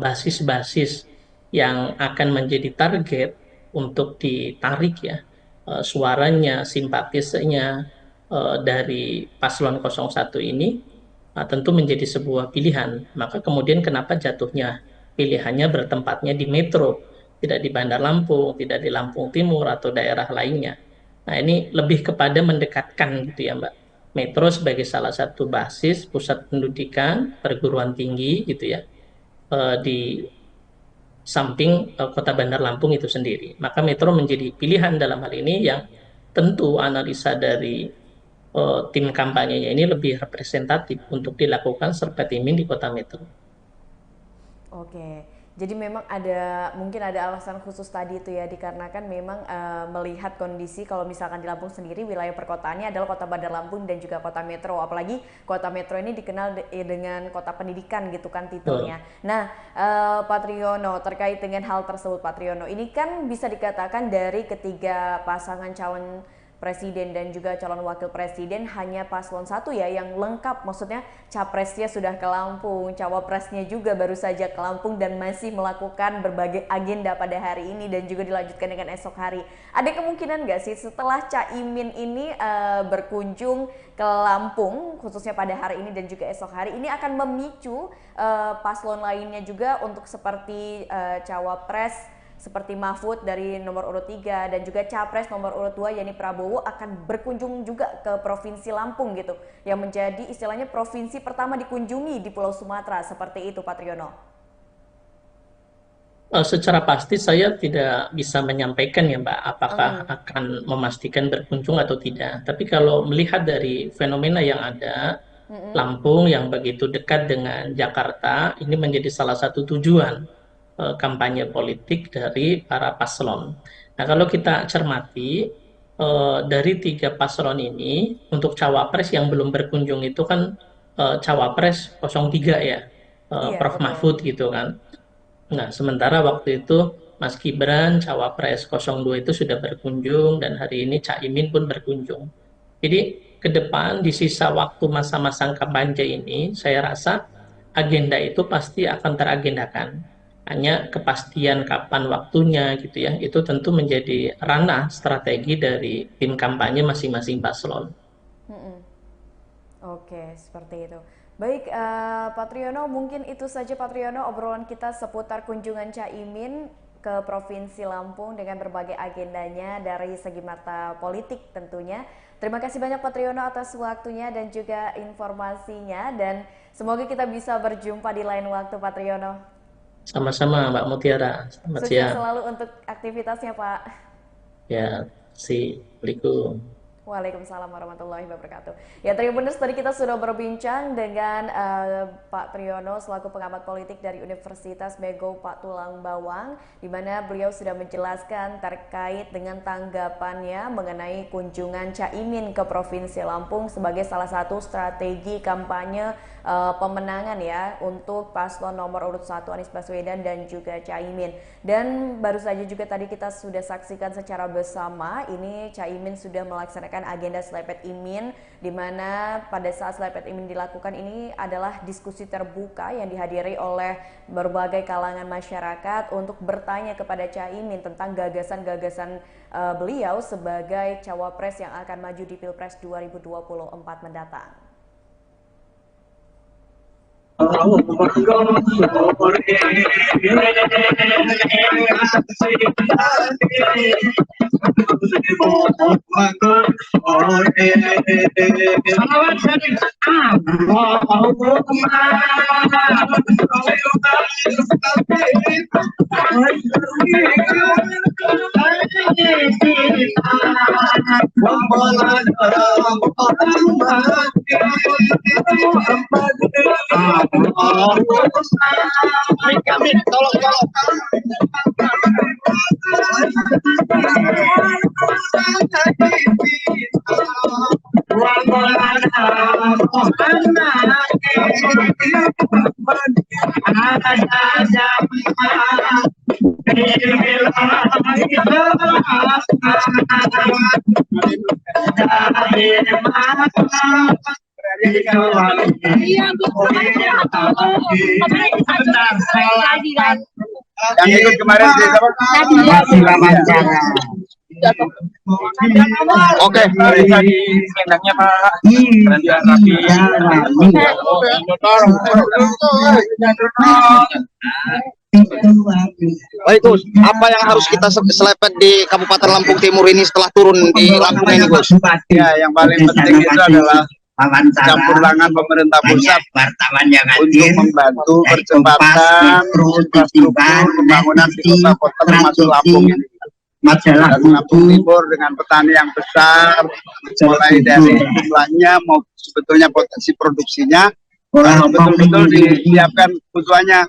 Speaker 19: basis-basis yang akan menjadi target untuk ditarik ya, suaranya, simpatisnya dari paslon 01 ini tentu menjadi sebuah pilihan. Maka kemudian kenapa jatuhnya pilihannya bertempatnya di metro, tidak di Bandar Lampung, tidak di Lampung Timur atau daerah lainnya. Nah ini lebih kepada mendekatkan gitu ya Mbak, metro sebagai salah satu basis pusat pendidikan perguruan tinggi gitu ya, di samping kota Bandar Lampung itu sendiri. Maka metro menjadi pilihan dalam hal ini yang tentu analisa dari tim kampanyenya ini lebih representatif untuk dilakukan Slepet Imin di kota metro.
Speaker 1: Oke, jadi memang mungkin ada alasan khusus tadi itu ya, dikarenakan memang melihat kondisi kalau misalkan di Lampung sendiri wilayah perkotaannya adalah kota Bandar Lampung dan juga kota metro, apalagi kota metro ini dikenal dengan kota pendidikan gitu kan titelnya. Nah Pak Triyono, terkait dengan hal tersebut Pak Triyono, ini kan bisa dikatakan dari ketiga pasangan calon presiden dan juga calon wakil presiden hanya paslon 1 ya yang lengkap, maksudnya capresnya sudah ke Lampung, cawapresnya juga baru saja ke Lampung dan masih melakukan berbagai agenda pada hari ini dan juga dilanjutkan dengan esok hari. Ada kemungkinan nggak sih setelah Caimin ini berkunjung ke Lampung khususnya pada hari ini dan juga esok hari ini akan memicu paslon lainnya juga untuk seperti cawapres seperti Mahfud dari nomor urut 3 dan juga capres nomor urut 2 yakni Prabowo akan berkunjung juga ke Provinsi Lampung gitu, yang menjadi istilahnya provinsi pertama dikunjungi di Pulau Sumatera, seperti itu Pak Triyono?
Speaker 19: Secara pasti saya tidak bisa menyampaikan ya Mbak, apakah akan memastikan berkunjung atau tidak. Tapi kalau melihat dari fenomena yang ada, Lampung yang begitu dekat dengan Jakarta, ini menjadi salah satu tujuan kampanye politik dari para paslon. Nah kalau kita cermati dari 3 paslon ini, untuk cawapres yang belum berkunjung itu kan cawapres 03 ya, Prof Mahfud gitu kan. Nah sementara waktu itu Mas Gibran cawapres 02 itu sudah berkunjung dan hari ini Caimin pun berkunjung. Jadi ke depan di sisa waktu masa-masa kampanye ini saya rasa agenda itu pasti akan teragendakan. Hanya kepastian kapan waktunya gitu ya, itu tentu menjadi ranah strategi dari tim kampanye masing-masing paslon.
Speaker 1: Oke, seperti itu. Baik, Pak Triyono, mungkin itu saja Pak Triyono obrolan kita seputar kunjungan Caimin ke Provinsi Lampung dengan berbagai agendanya dari segi mata politik tentunya. Terima kasih banyak Pak Triyono atas waktunya dan juga informasinya, dan semoga kita bisa berjumpa di lain waktu Pak Triyono.
Speaker 19: Sama-sama Mbak Mutiara, selamat
Speaker 1: Sukses
Speaker 19: siang.
Speaker 1: selalu untuk aktivitasnya Pak.
Speaker 19: Ya, Assalamualaikum.
Speaker 1: Waalaikumsalam warahmatullahi wabarakatuh. Ya, Tribuners, tadi kita sudah berbincang dengan Pak Triyono selaku pengamat politik dari Universitas Mego Pak Tulang Bawang, di mana beliau sudah menjelaskan terkait dengan tanggapannya mengenai kunjungan Caimin ke Provinsi Lampung sebagai salah satu strategi kampanye pemenangan ya untuk paslon nomor urut 1 Anies Baswedan dan juga Caimin. Dan baru saja juga tadi kita sudah saksikan secara bersama ini Caimin sudah melaksanakan agenda Slepet Imin, di mana pada saat Slepet Imin dilakukan ini adalah diskusi terbuka yang dihadiri oleh berbagai kalangan masyarakat untuk bertanya kepada Caimin tentang gagasan-gagasan beliau sebagai cawapres yang akan maju di Pilpres 2024 mendatang.
Speaker 4: Kami tolong.
Speaker 6: Yang ikut kemarin siapa?
Speaker 11: Oke, tadi endangnya Pak.
Speaker 17: Baik Gus, apa yang harus kita selepet di Kabupaten Lampung Timur ini setelah turun di Lampung ini Gus?
Speaker 6: Ya, yang paling penting itu adalah campur tangan pemerintah pusat untuk membantu percepatan infrastruktur pembangunan di kota-kota termasuk Lampung ini. Dan Lampung Timur dengan petani yang besar, mulai dari jumlahnya mau sebetulnya potensi produksinya, betul-betul disiapkan kebutuhannya,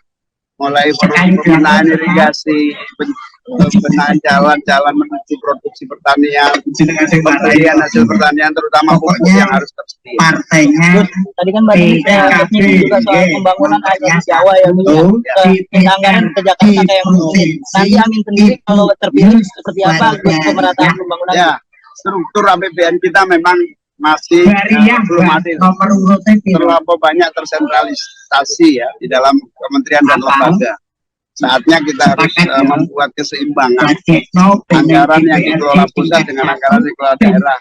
Speaker 6: mulai penggunaan irigasi, pembenahan jalan-jalan menuju produksi pertanian, pembelian hasil pertanian terutama pupuk yang harus tersedia.
Speaker 7: Partainya
Speaker 9: tadi kan Mbak juga soal pembangunan air di Jawa ya, anggaran ke Jakarta kayak mungkin. Nanti Amin sendiri kalau terpilih seperti apa pemerataan pembangunan?
Speaker 6: Ya, struktur APBN kita memang masih belum adil, terlalu banyak tersentralisasi ya di dalam kementerian dan lembaga. Saatnya kita harus membuat keseimbangan anggaran yang dikelola pusat dengan anggaran yang dikelola daerah.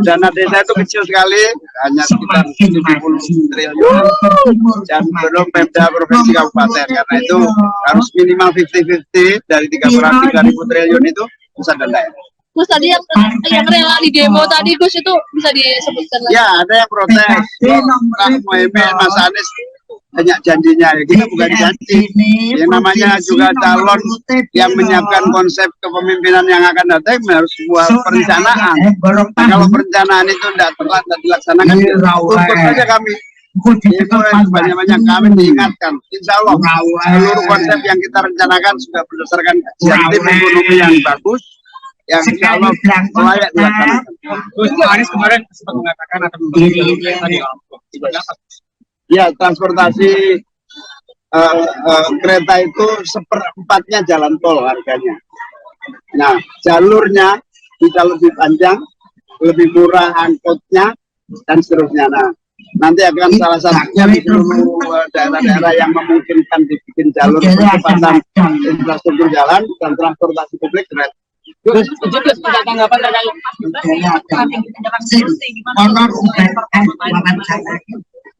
Speaker 6: Dana desa itu kecil sekali, hanya sekitar 70 triliun dan belum Pemda provinsi kabupaten, karena itu harus minimal 50-50 dari 3,3 triliun itu pusat dan daerah.
Speaker 5: Gus, tadi yang rela di demo tadi Gus itu bisa disebutkan lagi?
Speaker 6: Ya, ada yang protes. Pak Muhaimin, Mas Anies banyak janjinya, ya kita bukan janji. Yang namanya juga calon yang menyiapkan konsep kepemimpinan yang akan datang harus sebuah perencanaan. Nah, kalau perencanaan itu tidak dilaksanakan, tuntut saja kami. Itu banyak-banyak kami diingatkan. Insya Allah seluruh konsep yang kita rencanakan sudah berdasarkan kajian tim ekonomi yang bagus, yang insya Allah layak dilaksanakan.
Speaker 11: Gus Anies kemarin sempat mengatakan akan tadi
Speaker 6: ya, transportasi kereta itu seperempatnya jalan tol harganya. Nah, jalurnya bisa lebih panjang, lebih murah angkotnya, dan seterusnya. Nah, nanti akan salah satunya di seluruh daerah-daerah yang memungkinkan dibikin jalur percepatan infrastruktur jalan dan transportasi publik
Speaker 9: Gus, ada tanggapan terkait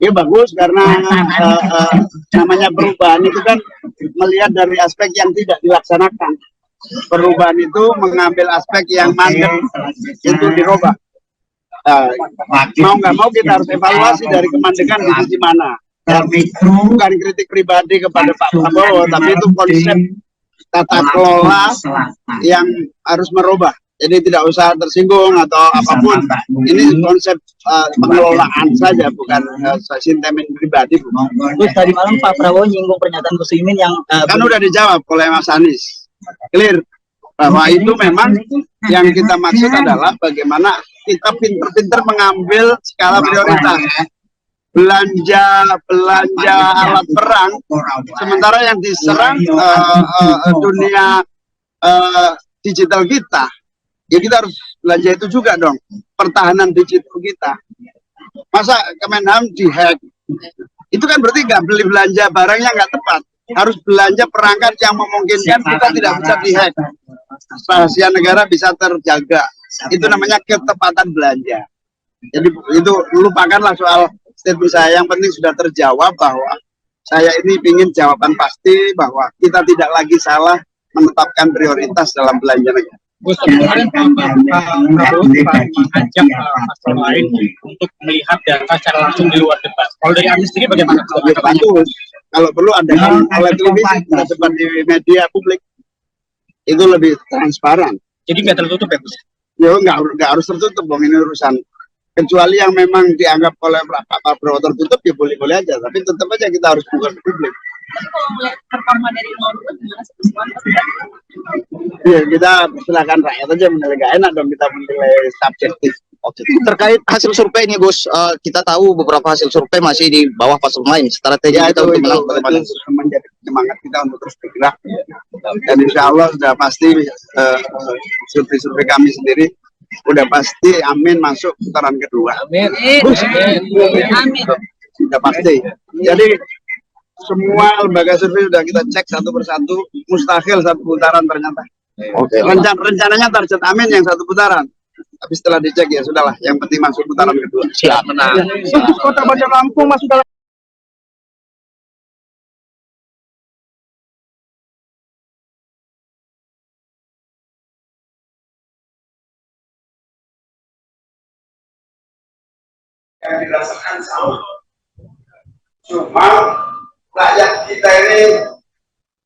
Speaker 6: ya bagus karena namanya perubahan itu kan melihat dari aspek yang tidak dilaksanakan. Perubahan itu mengambil aspek yang mandek itu dirubah. Mau nggak mau kita harus evaluasi dari kemandekan di sisi mana. Bukan kritik pribadi kepada Pak Prabowo, tapi itu konsep tata kelola yang harus merubah. Jadi tidak usah tersinggung atau apapun. Ini konsep pengelolaan saja, bukan sentimen pribadi.
Speaker 9: Gus, tadi malam Pak Prabowo nyinggung pernyataan Gus Imin yang
Speaker 6: kan udah dijawab oleh Mas Anies. Clear bahwa itu memang yang kita maksud adalah bagaimana kita pinter-pinter mengambil skala prioritas. Belanja alat perang, sementara yang diserang dunia digital kita. Ya kita harus belanja itu juga dong, pertahanan digital kita. Masa Kemenham dihack? Itu kan berarti nggak beli belanja barangnya nggak tepat. Harus belanja perangkat yang memungkinkan kita tidak bisa dihack. Rahasia negara bisa terjaga. Itu namanya ketepatan belanja. Jadi itu lupakanlah soal statement saya. Yang penting sudah terjawab bahwa saya ini ingin jawaban pasti bahwa kita tidak lagi salah menetapkan prioritas dalam belanja negara.
Speaker 11: Gus, kemarin Prabowo mengajak pasal lain untuk melihat data secara langsung di luar debat. Kalau dari Anies sendiri bagaimana?
Speaker 6: Bagus. Kalau perlu ada oleh televisi, kita sebar di media publik. Itu lebih transparan.
Speaker 11: Jadi nggak tertutup ya, Gus?
Speaker 6: Ya nggak harus tertutup, bang. Ini urusan. Kecuali yang memang dianggap oleh Pak Prabowo tertutup, ya boleh-boleh aja. Tapi tetap aja kita harus buka ke publik.
Speaker 14: Kalau melihat performa dari 02 gimana sih?
Speaker 6: Ya kita silakan rakyat aja menilai. Gak enak dong kita menilai subjektif.
Speaker 17: Oke. Terkait hasil survei ini, Gus, kita tahu beberapa hasil survei masih di bawah paslon lain. Strategi
Speaker 6: ya,
Speaker 17: kita untuk menang
Speaker 6: itu menjadi semangat kita untuk terus bergerak. Dan insya Allah sudah pasti survei-survei kami sendiri udah pasti amin masuk putaran kedua.
Speaker 9: Amin.
Speaker 14: Amin.
Speaker 6: Sudah pasti. Jadi semua lembaga survei sudah kita cek satu persatu, mustahil satu putaran ternyata.
Speaker 17: Oke.
Speaker 6: Rencananya target amin yang satu putaran. Tapi setelah dicek ya sudahlah, yang penting masuk putaran kedua.
Speaker 17: Siap. Menang.
Speaker 6: Kota Bandar Lampung masuk dalam
Speaker 3: yang dirasakan sama. Cuma rakyat kita ini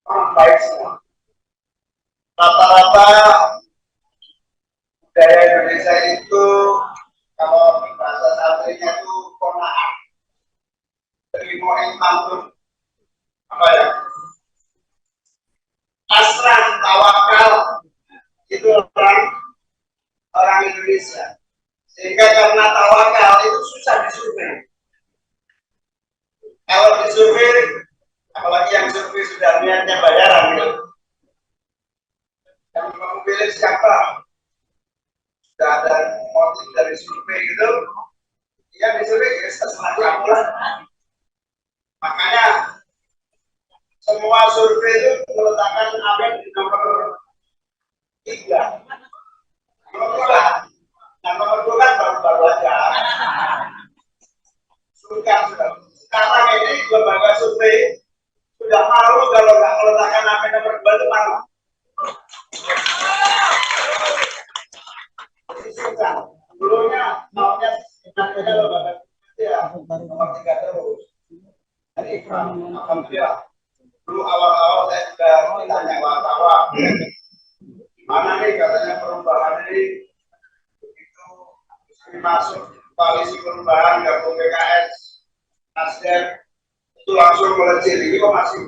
Speaker 3: orang baik semua. Rata-rata budaya Indonesia itu kalau bahasa santrinya itu kona'ah, terima mantun, apa ya? Pasrah, tawakal itu orang Indonesia. Sehingga karena tawakal itu susah disurvei. Kalau disurvei, apalagi yang survei sudah niatnya bayaran gitu. Yang memilih siapa? Sudah ada motif dari survei gitu. Ya disurvei ya setelah kamu lah. Makanya semua survei itu meletakkan amin di nomor 3. Nomor 2. Nah, nomor 2 kan baru aja. Sekarang ini lembaga survei sudah malu kalau nggak meletakkan amin nomor 2 itu malu. Sebelumnya maunya lembaga ya nomor 3 terus. Jadi alhamdulillah. Dulu awal-awal saya sudah ditanya wartawan. Mana nih katanya perubahan ini? Masuk koalisi perubahan gabung PKS, Nasdem itu langsung melejit. Ini kok masih?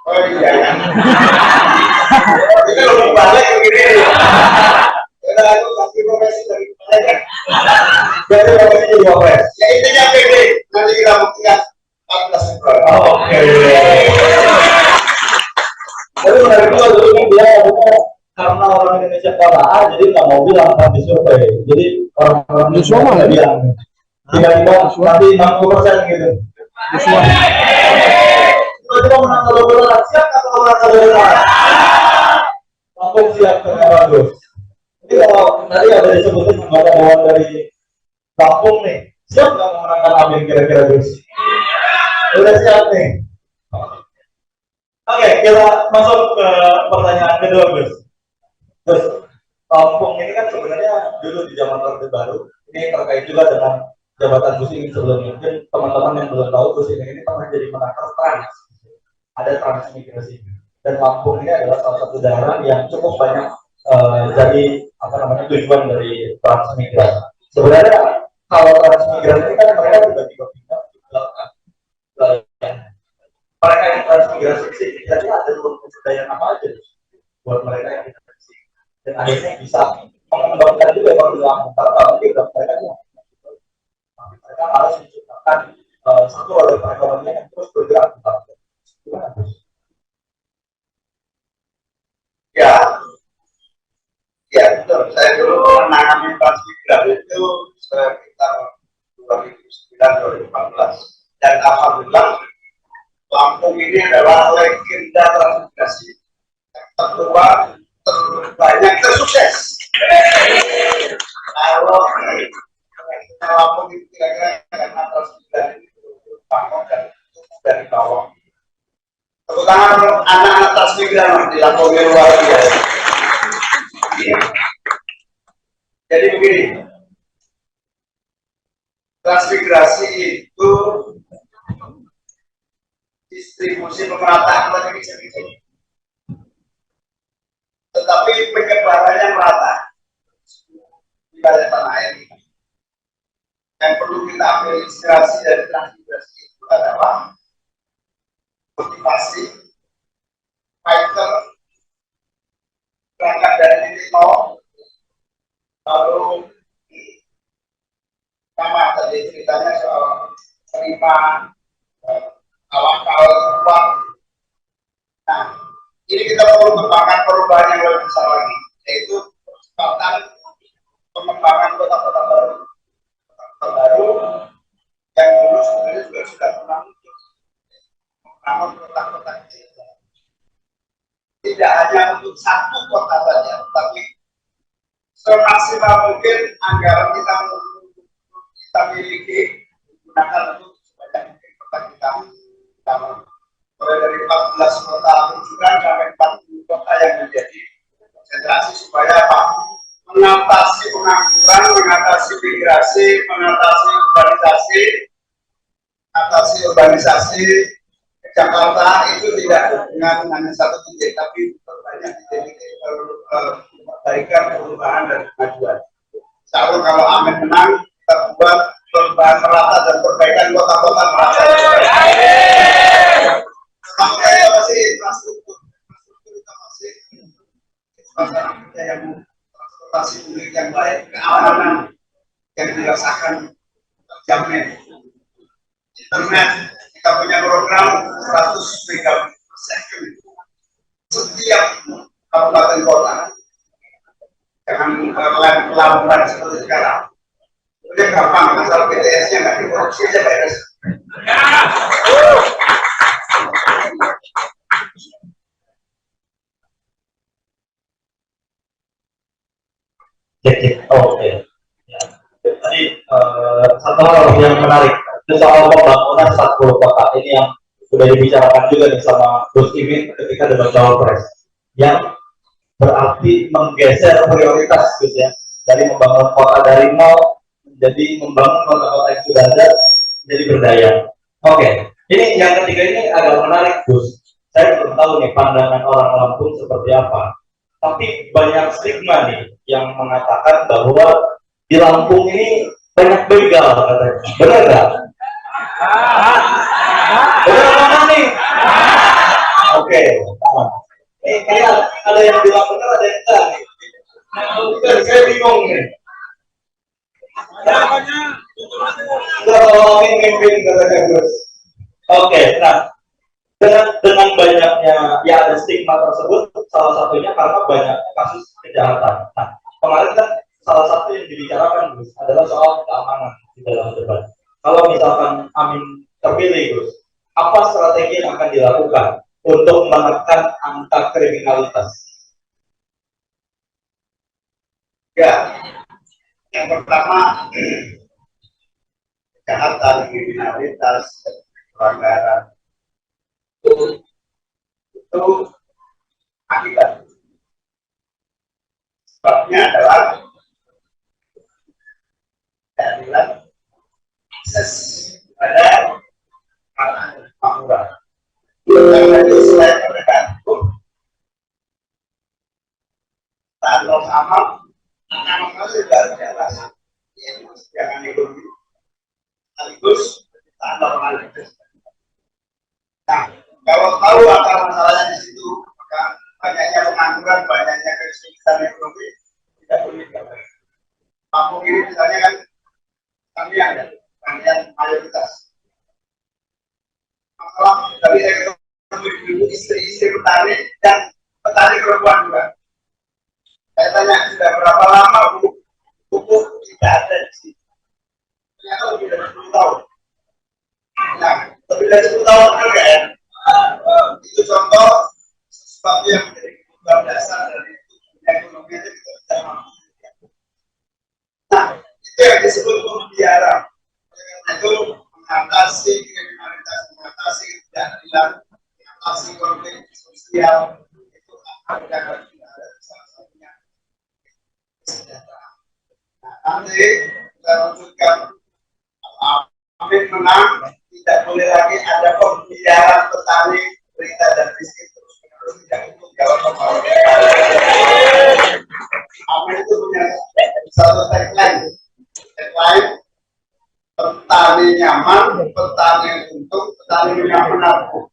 Speaker 3: Oh iya ya. Itu lebih balik begini. Kita itu kasih profesi dari mereka. Jadi profesi jadi profesi. Ya intinya PD. Nanti kita buktikan 14 Februari. Oke. Jadi menarik juga dulu dia karena orang Indonesia kotaan, jadi nggak mau bilang nanti survei. Jadi orang Indonesia nggak bilang. Tiba-tiba nanti 60% gitu. Tiba-tiba menang kalau benar siap atau menang kalau benar.
Speaker 12: Lampung siap ke merah, Gus. Jadi kalau tadi ada disebutin pembawaan dari Lampung nih, siap nggak memenangkan Amin kira-kira, Gus? Udah siap nih. Oke, kita masuk ke pertanyaan kedua, Gus. Gus, Lampung ini kan sebenarnya dulu di zaman Orde Baru, ini terkait juga dengan jabatan Gus Imin sebelumnya. Mungkin teman-teman yang belum tahu, Gus Imin ini pernah jadi menakar trans. Ada transmigrasi. Dan Lampung ini adalah salah satu daerah yang cukup banyak jadi tujuan dari transmigrasi. Sebenarnya kalau transmigrasi ini kan mereka tiba-tiba pindah ke belakang. Mereka yang transmigrasi sih, jadi ada kebudayaan apa aja buat mereka yang transmigrasi. Dan akhirnya bisa mengembangkan juga kalau di Lampung. Karena mereka harus menciptakan satu roda perekonomian yang terus bergerak.
Speaker 3: Ya, betul. Saya dulu menangani transmigrasi itu sekitar 2009-2014. Dan alhamdulillah Lampung ini adalah legenda transmigrasi yang tertua, terbanyak, tersukses. Kalau Lampung itu kira-kira karena transmigrasi itu bangun dan dari bawah. Terutama anak-anak transmigran di Lampung yang luar biasa. Jadi begini, transmigrasi itu distribusi pemerataan lebih kecil, tetapi penyebarannya merata di balik tanah air. Yang perlu kita ambil inspirasi dari transmigrasi itu adalah motivasi, fighter, berangkat dari titik nol, lalu sama tadi ceritanya soal terima awal uang. Nah, ini kita perlu kembangkan perubahan yang lebih besar lagi, yaitu percepatan pengembangan kota-kota baru yang dulu sebenarnya juga sudah pernah muncul, membangun kota-kota kecil. Tidak hanya untuk satu kota saja, tapi semaksimal mungkin anggaran kita miliki gunakan untuk sebanyak mungkin kota kita. Mulai dari 14 kota rujukan sampai 40 kota yang menjadi konsentrasi supaya apa? Mengatasi pengangguran, mengatasi migrasi, mengatasi urbanisasi Jakarta itu tidak dengan hanya satu titik, tapi banyak titik-titik perbaikan, perubahan dan kemajuan. Insya Allah kalau Amin menang, kita buat perubahan merata dan perbaikan kota-kota merata. Sampai masih infrastruktur kita masih masyarakat yang transportasi publik yang baik, keamanan yang dirasakan terjamin, internet. Kita punya program 100 Mbps setiap kabupaten kota. Jangan lamban seperti sekarang. Udah gampang, asal BTS-nya nggak dikorupsi aja beres.
Speaker 12: Oke. Tadi satu hal yang menarik. Soal pembangunan 10 kota ini yang sudah dibicarakan juga nih sama Gus Imin ketika debat cawapres, yang berarti menggeser prioritas Gus ya, dari membangun kota dari nol menjadi membangun kota-kota yang sudah ada menjadi berdaya. Oke, ini yang ketiga ini agak menarik Gus. Saya belum tahu nih pandangan orang Lampung seperti apa, tapi banyak stigma nih yang mengatakan bahwa di Lampung ini banyak begal katanya. Benar nggak? Benar mana nih? Oke. Ini kayak ada yang bilang benar, ada yang enggak nih. Bukan, saya bingung nih. Enggak kalau mimpin katanya Gus. Oke, nah dengan banyaknya ya ada stigma tersebut, salah satunya karena banyak kasus kejahatan. Nah, kemarin kan salah satu yang dibicarakan Gus adalah soal keamanan di dalam debat. Kalau misalkan Amin terpilih Gus, apa strategi yang akan dilakukan untuk menekan angka kriminalitas?
Speaker 3: Ya, yang pertama kejahatan, kriminalitas, pelanggaran itu akibat. Sebabnya adalah keadilan akses pada makmurah. Karena itu selain penegakan hukum, tanggung amal, anak-anak juga jelas. Jangan ekonomi, sekaligus normalitas. Nah, kalau tahu akar masalahnya di situ, maka banyaknya pengangguran, banyaknya kesulitan ekonomi tidak boleh dilakukan. Kampung ini misalnya kan kami ada bagian mayoritas. Masalah dari ekonomi istri-istri petani dan petani perempuan juga. Saya tanya sudah berapa lama pupuk tidak ada di sini? Ternyata lebih dari 10 tahun. Nah, lebih dari 10 tahun harga ya. Itu contoh sesuatu yang menjadi kebutuhan dasar dari ekonomi itu kita bisa mampu. Nah, itu yang disebut pembiara. Itu mengatasi kriminalitas, mengatasi ketidakadilan, mengatasi konflik sosial, itu akan dapat ada salah satunya kesejahteraan. Nah, nanti kita lanjutkan. Amin menang, tidak boleh lagi ada pembiaran petani, berita dan miskin terus-menerus tidak untuk jawab persoalan. Amin itu punya satu tagline, petani nyaman, petani untung, petani menabung.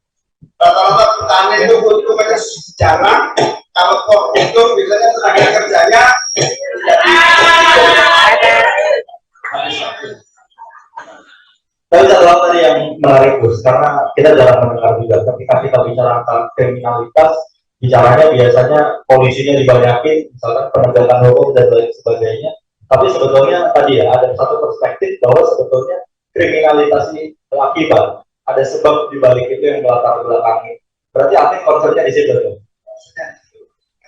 Speaker 3: Rata-rata petani itu untung aja jarang, kalau kok untung biasanya tenaga kerjanya
Speaker 12: Tapi satu hal tadi yang menarik Gus, karena kita jarang mendengar juga ketika kita bicara tentang kriminalitas, bicaranya biasanya polisinya dibanyakin, misalkan penegakan hukum dan lain sebagainya. Tapi sebetulnya tadi ya ada satu perspektif bahwa sebetulnya kriminalitas ini akibat, ada sebab di balik itu yang melatar belakangi. Berarti artinya concernnya di situ tuh.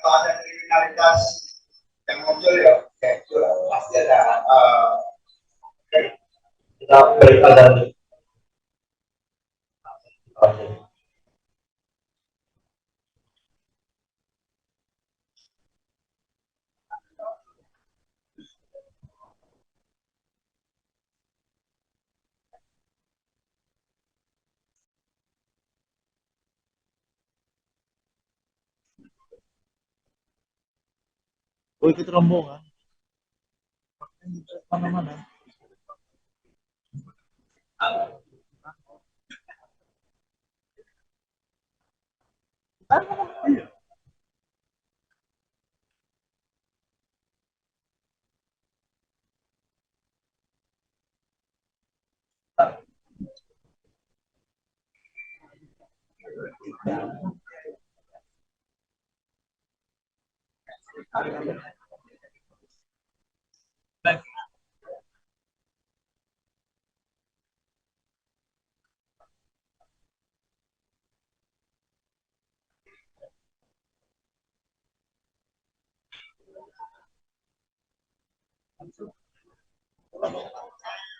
Speaker 3: Kalau ada kriminalitas yang muncul ya, kayak itu pasti ada.
Speaker 12: Kita berita dan
Speaker 11: Oh, ikut rombongan. Mana-mana. Iya.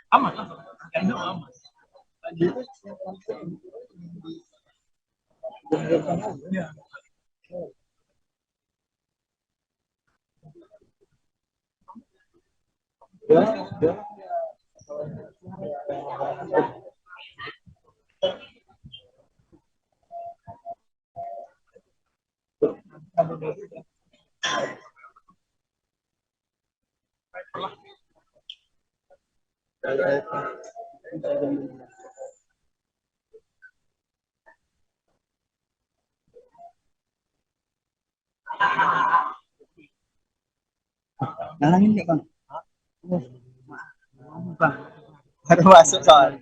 Speaker 11: Aman, aman. Ya.
Speaker 9: Nalangin deh kon. Baru masuk soal.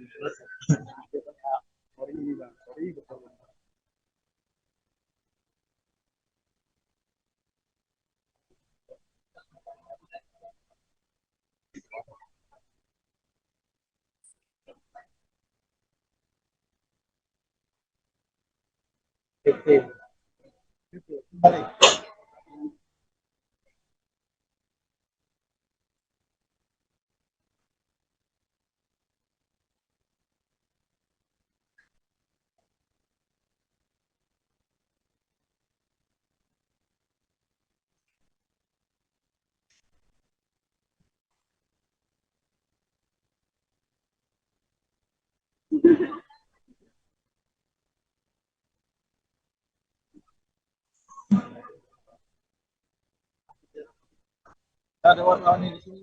Speaker 11: Ada wartawan di sini.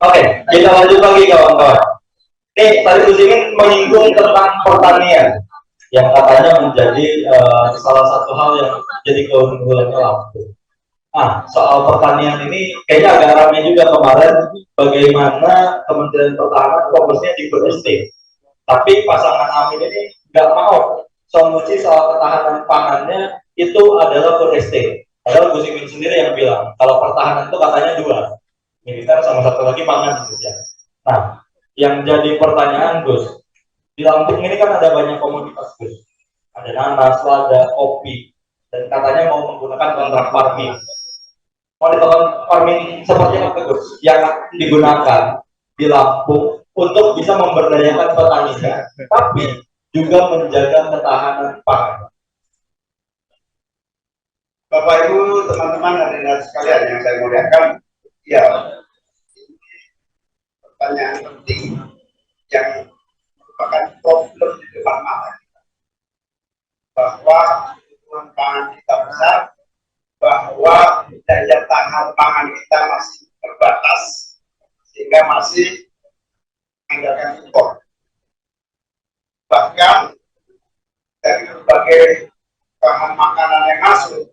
Speaker 12: Oke, kita lanjut lagi kawan-kawan. Ini tadi Gus Imin menyinggung tentang pertanian yang katanya menjadi salah satu hal yang jadi keunggulannya Lampung. Nah, soal pertanian ini kayaknya agak ramai juga kemarin bagaimana Kementerian Pertahanan fokusnya di food estate. Tapi pasangan Amin ini nggak mau solusi soal ketahanan pangannya itu adalah food estate. Padahal Gus Imin sendiri yang bilang kalau pertahanan itu katanya dua, militer sama satu lagi pangan gitu ya. Nah, yang jadi pertanyaan Gus, di Lampung ini kan ada banyak komoditas Gus, ada nanas, lada, kopi, dan katanya mau menggunakan kontrak farming. Kontrak farming seperti apa Gus yang digunakan di Lampung untuk bisa memberdayakan petaninya, tapi juga menjaga ketahanan pangan.
Speaker 6: Bapak Ibu, teman-teman hadirin sekalian yang saya muliakan, ya, pertanyaan penting yang merupakan problem di depan mata kita, bahwa kebutuhan pangan kita besar, bahwa daya tahan pangan kita masih terbatas, sehingga masih mengandalkan impor. Bahkan dari berbagai bahan makanan yang masuk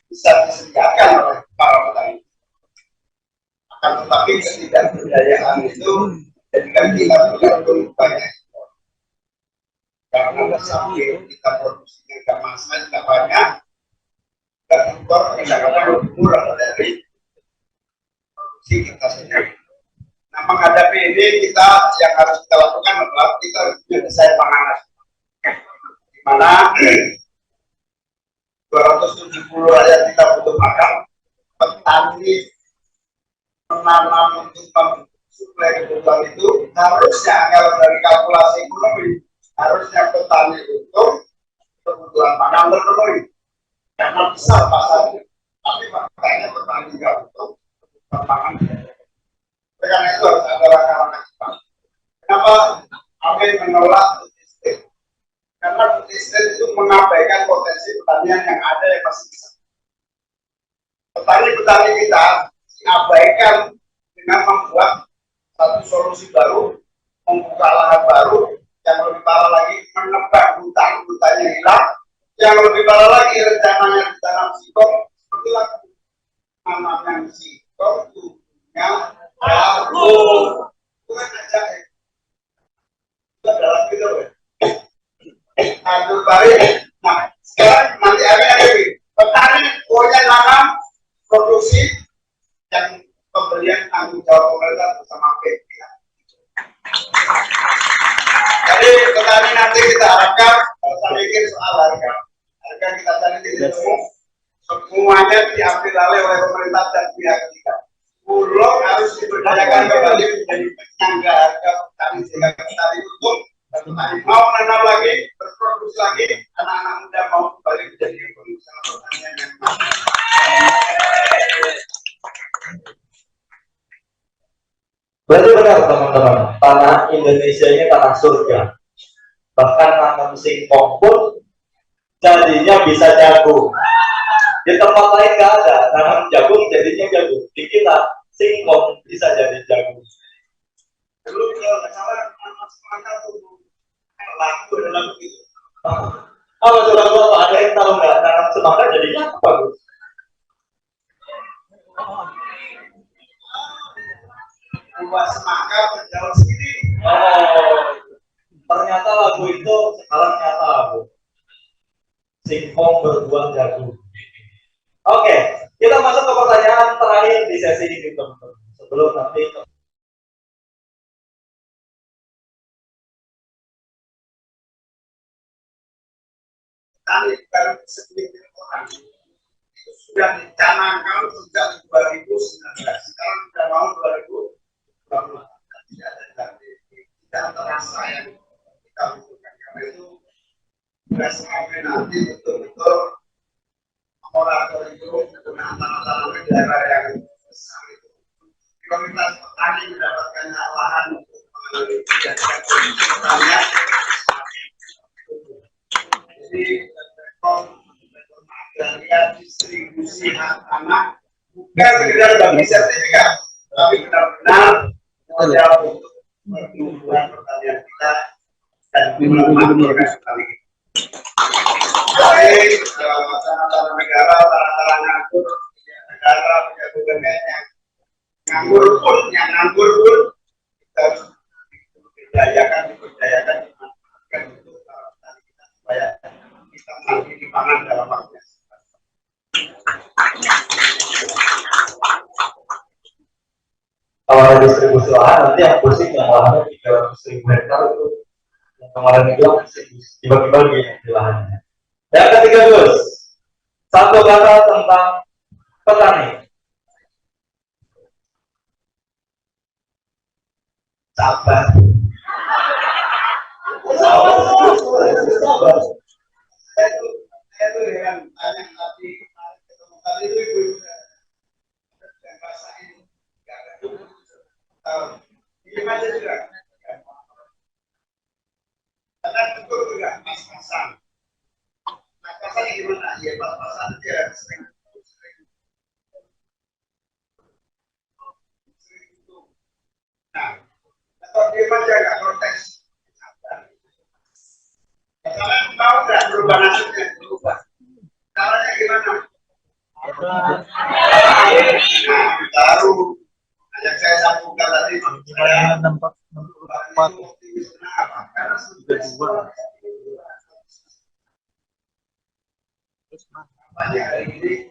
Speaker 6: bisa disediakan oleh para petani. Akan tetapi ketidakberdayaan itu jadikan kita bergantung banyak. Karena sampai kita produksinya nggak masak, nggak banyak, dan impor kadang-kadang lebih murah dari produksi kita sendiri. Nah, menghadapi ini kita yang harus kita lakukan adalah kita mendesain pangan, di mana 270 rakyat kita butuh makan, petani menanam untuk mensuplai kebutuhan itu harusnya kalau dari kalkulasi ekonomi harusnya petani untuk kebutuhan pangan terpenuhi karena besar pasarnya, tapi faktanya petani juga untuk kebutuhan pangan. Karena itu harus ada langkah-langkah cepat. Kenapa kami menolak food estate? Karena food estate itu mengabaikan potensi pertanian yang ada yang masih bisa. Petani-petani kita diabaikan dengan membuat satu solusi baru, membuka lahan baru, yang lebih parah lagi menebang hutan-hutannya hilang, yang lebih parah lagi rencananya ditanam singkong seperti lagu namanya singkong tubuhnya bagus, bukan aja itu adalah gitu ya. Nah, balik. Nah, sekarang nanti ada petani punya nanam produksi yang pemberian tanggung jawab pemerintah bersama PPK. Jadi petani nanti kita harapkan saya mikir soal harga kita cari titik temu semuanya diambil alih oleh pemerintah dan pihak ketiga. Bulog harus diberdayakan kembali menjadi penyangga harga petani sehingga petani untung dan petani mau menanam lagi, berproduksi lagi, anak-anak muda mau kembali menjadi pengusaha pertanian yang
Speaker 12: Berarti benar teman-teman, tanah Indonesia ini tanah surga. Bahkan tanam singkong pun jadinya bisa jagung. Di tempat lain nggak ada, tanam jagung jadinya jagung. Di kita singkong bisa jadi jagung.
Speaker 6: dulu kalau nggak salah semangat tuh laku dalam begitu.
Speaker 12: Kalau saudara-saudara ada yang tahu nggak tanam semangka jadinya apa Gus?
Speaker 6: Buah semangka berdaun segini.
Speaker 12: Oh, ternyata lagu itu sekarang nyata Bu. Singkong berbuah jagung. Oke, kita masuk ke pertanyaan terakhir di sesi ini teman-teman. Sebelum nanti
Speaker 6: Tani bukan segelintir orang.
Speaker 3: itu sudah dicanangkan sejak 2019. Sekarang sudah mau 2020. Tidak terasa yang kita butuhkan. Karena itu sudah sampai nanti betul-betul moratorium penggunaan tanah-tanah negara yang besar itu. Komunitas petani mendapatkan lahan untuk menjadikan pertanian. Jadi agraria distribusi hak tanah bukan sekedar bagi sertifikat, tapi benar-benar modal untuk pertumbuhan pertanian kita dan memakmurkan petani. Baik tanah-tanah negara, tanah-tanah nganggur, negara punya BUMN-nya nganggur pun kita harus diberdayakan untuk petani kita supaya kita mampu dipangan dalam waktu.
Speaker 12: Kalau ada distribusi lahan, nanti yang pusing yang lahannya 300.000 hektar itu yang kemarin itu dibagi-bagi di lahannya. Yang ketiga Gus, satu kata tentang petani.
Speaker 3: Sabar. Saya tuh dengan tanya tadi ketemu tadi itu ibu yang rasain nggak ada gimana juga karena betul juga pas-pasan. Nah pasannya gimana? Ya pas-pasan dia sering nah atau dia aja nggak protes. Kalian tahu nggak berubah nasibnya? Berubah. Caranya gimana? Nah, baru yang saya sambungkan tadi. Saya nampak apa? Karena sudah dua. Banyak hari ini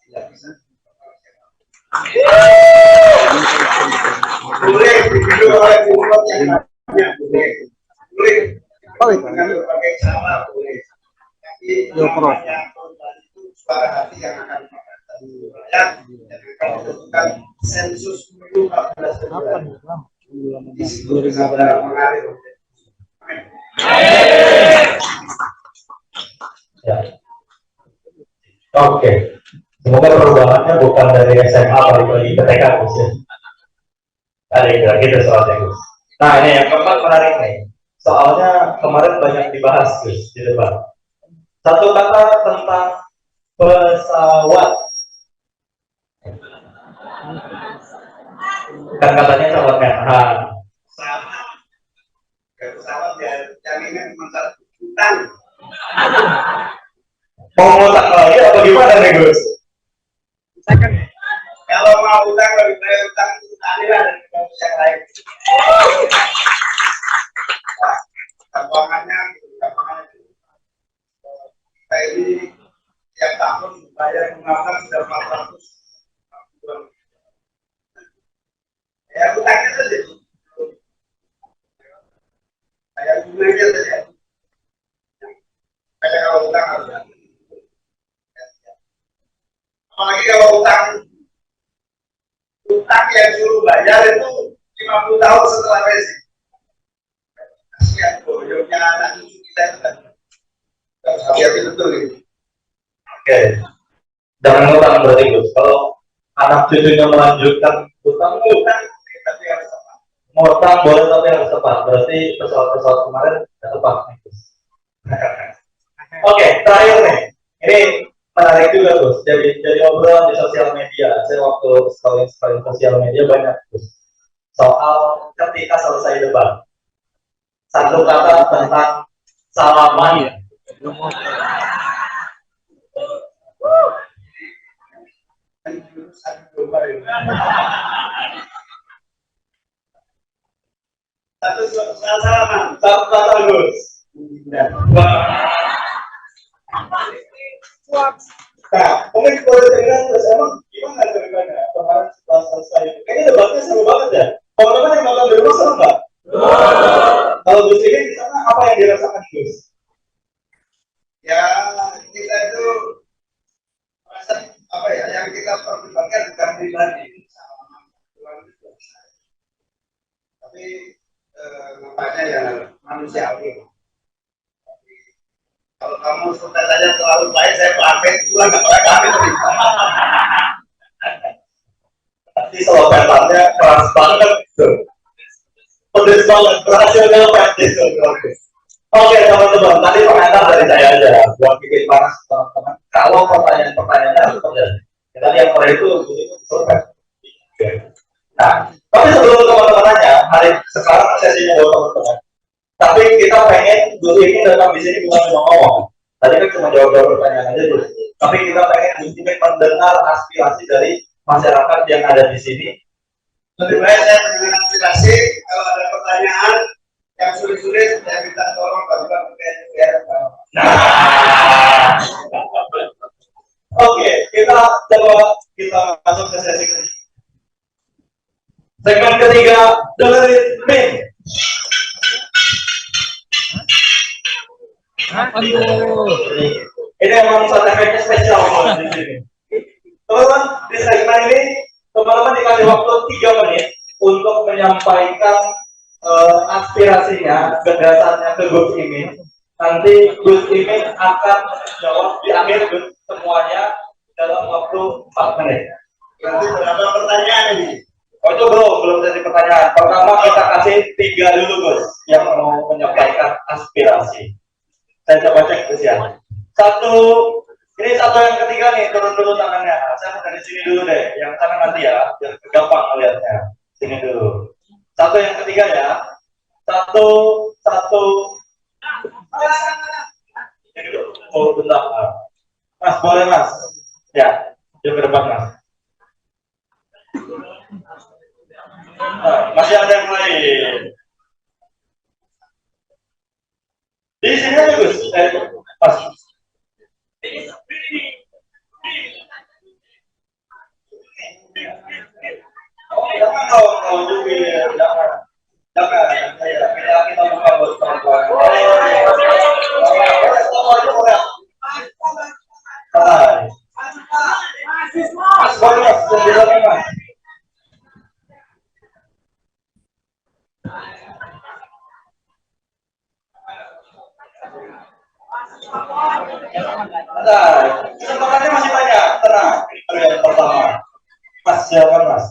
Speaker 3: tidak bisa. Boleh begitu oleh umat yang namanya boleh. Dengan berbagai cara boleh. Tapi namanya itu suara hati yang akan rakyat dan akan menentukan sensus pemilu 14 di situ kesabaran mengalir.
Speaker 12: Ya. Oke. Semoga perubahannya bukan dari SMA balik lagi ke TK Gus. Ada yang gitu soalnya Gus. Nah ini yang keempat menarik nih. Soalnya kemarin banyak dibahas Gus di depan. Satu kata tentang pesawat. Kan katanya pesawat Menhan.
Speaker 3: Pesawat ya jaminan cuma satu utang.
Speaker 12: Mau ngutang lagi apa gimana nih Gus?
Speaker 3: Kalau mau utang lebih baik utang aliran dari kampus yang lain. Gampangannya kita ini tiap tahun bayar bunga sudah 400. Ya utangnya saja. Bayar bunganya saja. Kayak kalau utang harus. Apalagi kalau utang yang suruh bayar itu 50 tahun setelah resi. Kasihan boyoknya anak cucu kita itu kan. Harus hati-hati betul ini.
Speaker 12: Oke. Jangan ngutang berarti Gus. Kalau anak cucunya melanjutkan utang
Speaker 3: tapi harus tepat.
Speaker 12: Ngutang boleh tapi harus tepat. Berarti pesawat-pesawat kemarin tidak tepat nih Gus. Oke, terakhir nih. Ini menarik juga Gus. Jadi obrolan di sosial media. Saya waktu scrolling sosial media banyak Gus. Soal ketika selesai debat. Satu kata tentang salaman.
Speaker 3: Salaman.
Speaker 12: Satu kata Gus.
Speaker 3: Nah, mungkin boleh dengar terus emang gimana ceritanya kemarin setelah selesai itu? Kayaknya debatnya seru banget ya. Teman-teman yang nonton di rumah seru nggak? Kalau Gus ini di sana apa yang dirasakan Gus? Ya kita itu merasa pribadi. Tapi nampaknya ya manusiawi. Kalau kamu sudah saja terlalu baik, saya pamit pulang nggak pamit.
Speaker 12: Nanti selopetannya keras banget gitu. Pedes banget, berhasil ngelepet gitu. Oke teman-teman, tadi komentar dari saya aja buat bikin panas teman-teman. Kalau pertanyaannya seperti tadi yang pada itu selesai. Nah, tapi sebelum teman-teman nanya, hari sekarang sesinya buat teman-teman. Tapi kita pengen Gus Imin datang di sini bukan cuma ngomong. Tadi kan cuma jawab-jawab pertanyaan aja Gus. Tapi kita pengen Gus Imin mendengar aspirasi dari masyarakat yang ada di sini.
Speaker 3: Lebih baik saya mendengar aspirasi. Kalau ada pertanyaan yang sulit-sulit, saya minta tolong Bapak PNPR.
Speaker 12: Nah, oke, kita coba masuk ke sesi kedua. Segmen ketiga, dengerin Min. Ini emang sound efeknya spesial di sini. Teman-teman, di segmen ini teman-teman dikasih waktu 3 menit untuk menyampaikan aspirasinya, gagasannya ke Gus Imin. Nanti Gus Imin akan jawab di akhir semuanya dalam waktu 4 menit.
Speaker 3: Nanti berapa pertanyaan ini?
Speaker 12: Oh itu belum jadi pertanyaan. Pertama kita kasih 3 dulu Gus yang mau menyampaikan aspirasi. Saya coba cek Gus ya. Ini satu yang ketiga nih, turun dulu tangannya. Saya mau dari sini dulu deh, yang sana nanti ya, biar gampang melihatnya. Sini dulu. Satu yang ketiga ya. Satu. Ini dulu. Oh bentar. Mas boleh Mas. Ya, yuk ke depan Mas. Nah, masih ada yang lain. Di sini aja Gus. Pas. Oh, jangan dong, jangan. Kita buka bos perempuan. Mas, boleh Mas. Kesempatannya masih banyak, tenang. Yang pertama, Mas, silakan Mas.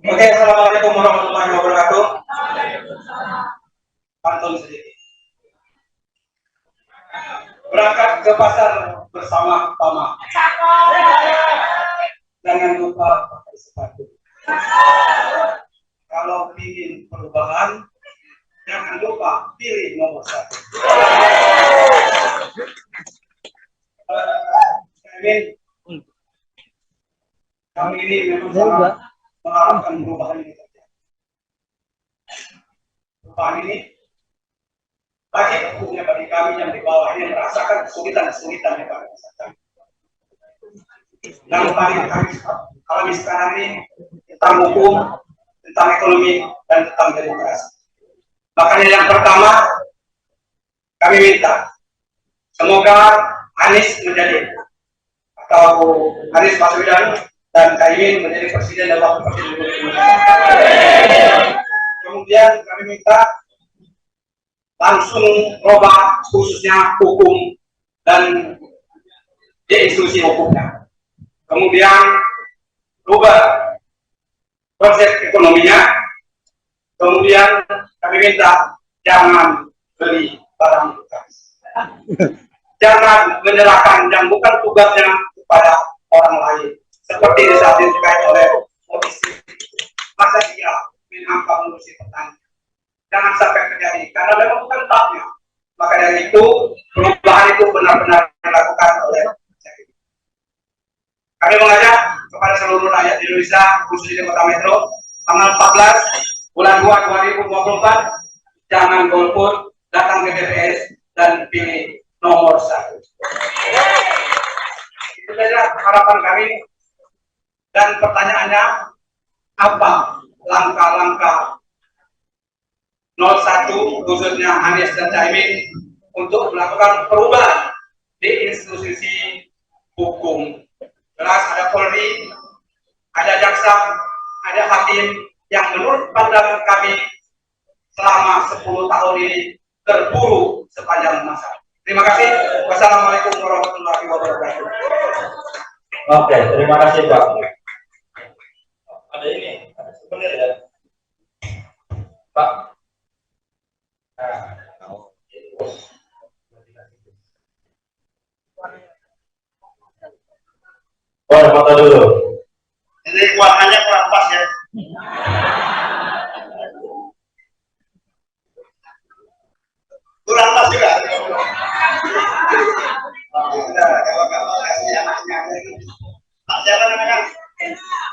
Speaker 12: Oke, assalamualaikum warahmatullahi wabarakatuh. Pantun sedikit. Berangkat ke pasar bersama Pama. Jangan lupa pakai sepatu. Kalau ingin perubahan, jangan lupa pilih nomor 1. Kami ini memang sangat mengharapkan perubahan ini terjadi. Perubahan ini bagi hukumnya bagi kami yang di bawah ini merasakan kesulitan-kesulitan yang kami rasakan. Yang paling kami alami sekarang ini tentang hukum, tentang ekonomi, dan tentang demokrasi. Makanya yang pertama kami minta semoga Anies menjadi atau Anies Baswedan dan Caimin menjadi presiden dan wakil presiden. Kemudian kami minta langsung robah khususnya hukum dan institusi hukumnya. Kemudian rubah konsep ekonominya. Kemudian kami minta jangan beli barang bekas. Jangan menyerahkan yang bukan tugasnya kepada orang lain. Seperti disampaikan oleh polisi. Masa dia menangkap mengurusi petani. Jangan sampai terjadi, karena memang bukan tempatnya. Maka dari itu, perubahan itu benar-benar dilakukan oleh kami mengajak kepada seluruh rakyat Indonesia, khususnya di Kota Metro, tanggal 14 bulan 2 2024, jangan golput, datang ke TPS dan pilih nomor 1. Itu saja harapan kami. Dan pertanyaannya, apa langkah-langkah 01 khususnya Anies dan Caimin
Speaker 20: untuk melakukan perubahan di institusi hukum. Jelas ada Polri, ada jaksa, ada hakim yang menurut pandangan kami selama 10 tahun ini terburu sepanjang masa. Terima kasih. Wassalamualaikum warahmatullahi wabarakatuh.
Speaker 12: Oke, terima kasih Pak. Ada ini, ada souvenir ya, Pak. Oh, foto dulu.
Speaker 3: Ini warnanya kurang pas ya. Kurang pas juga. Kalau kasih anaknya. Pak siapa namanya?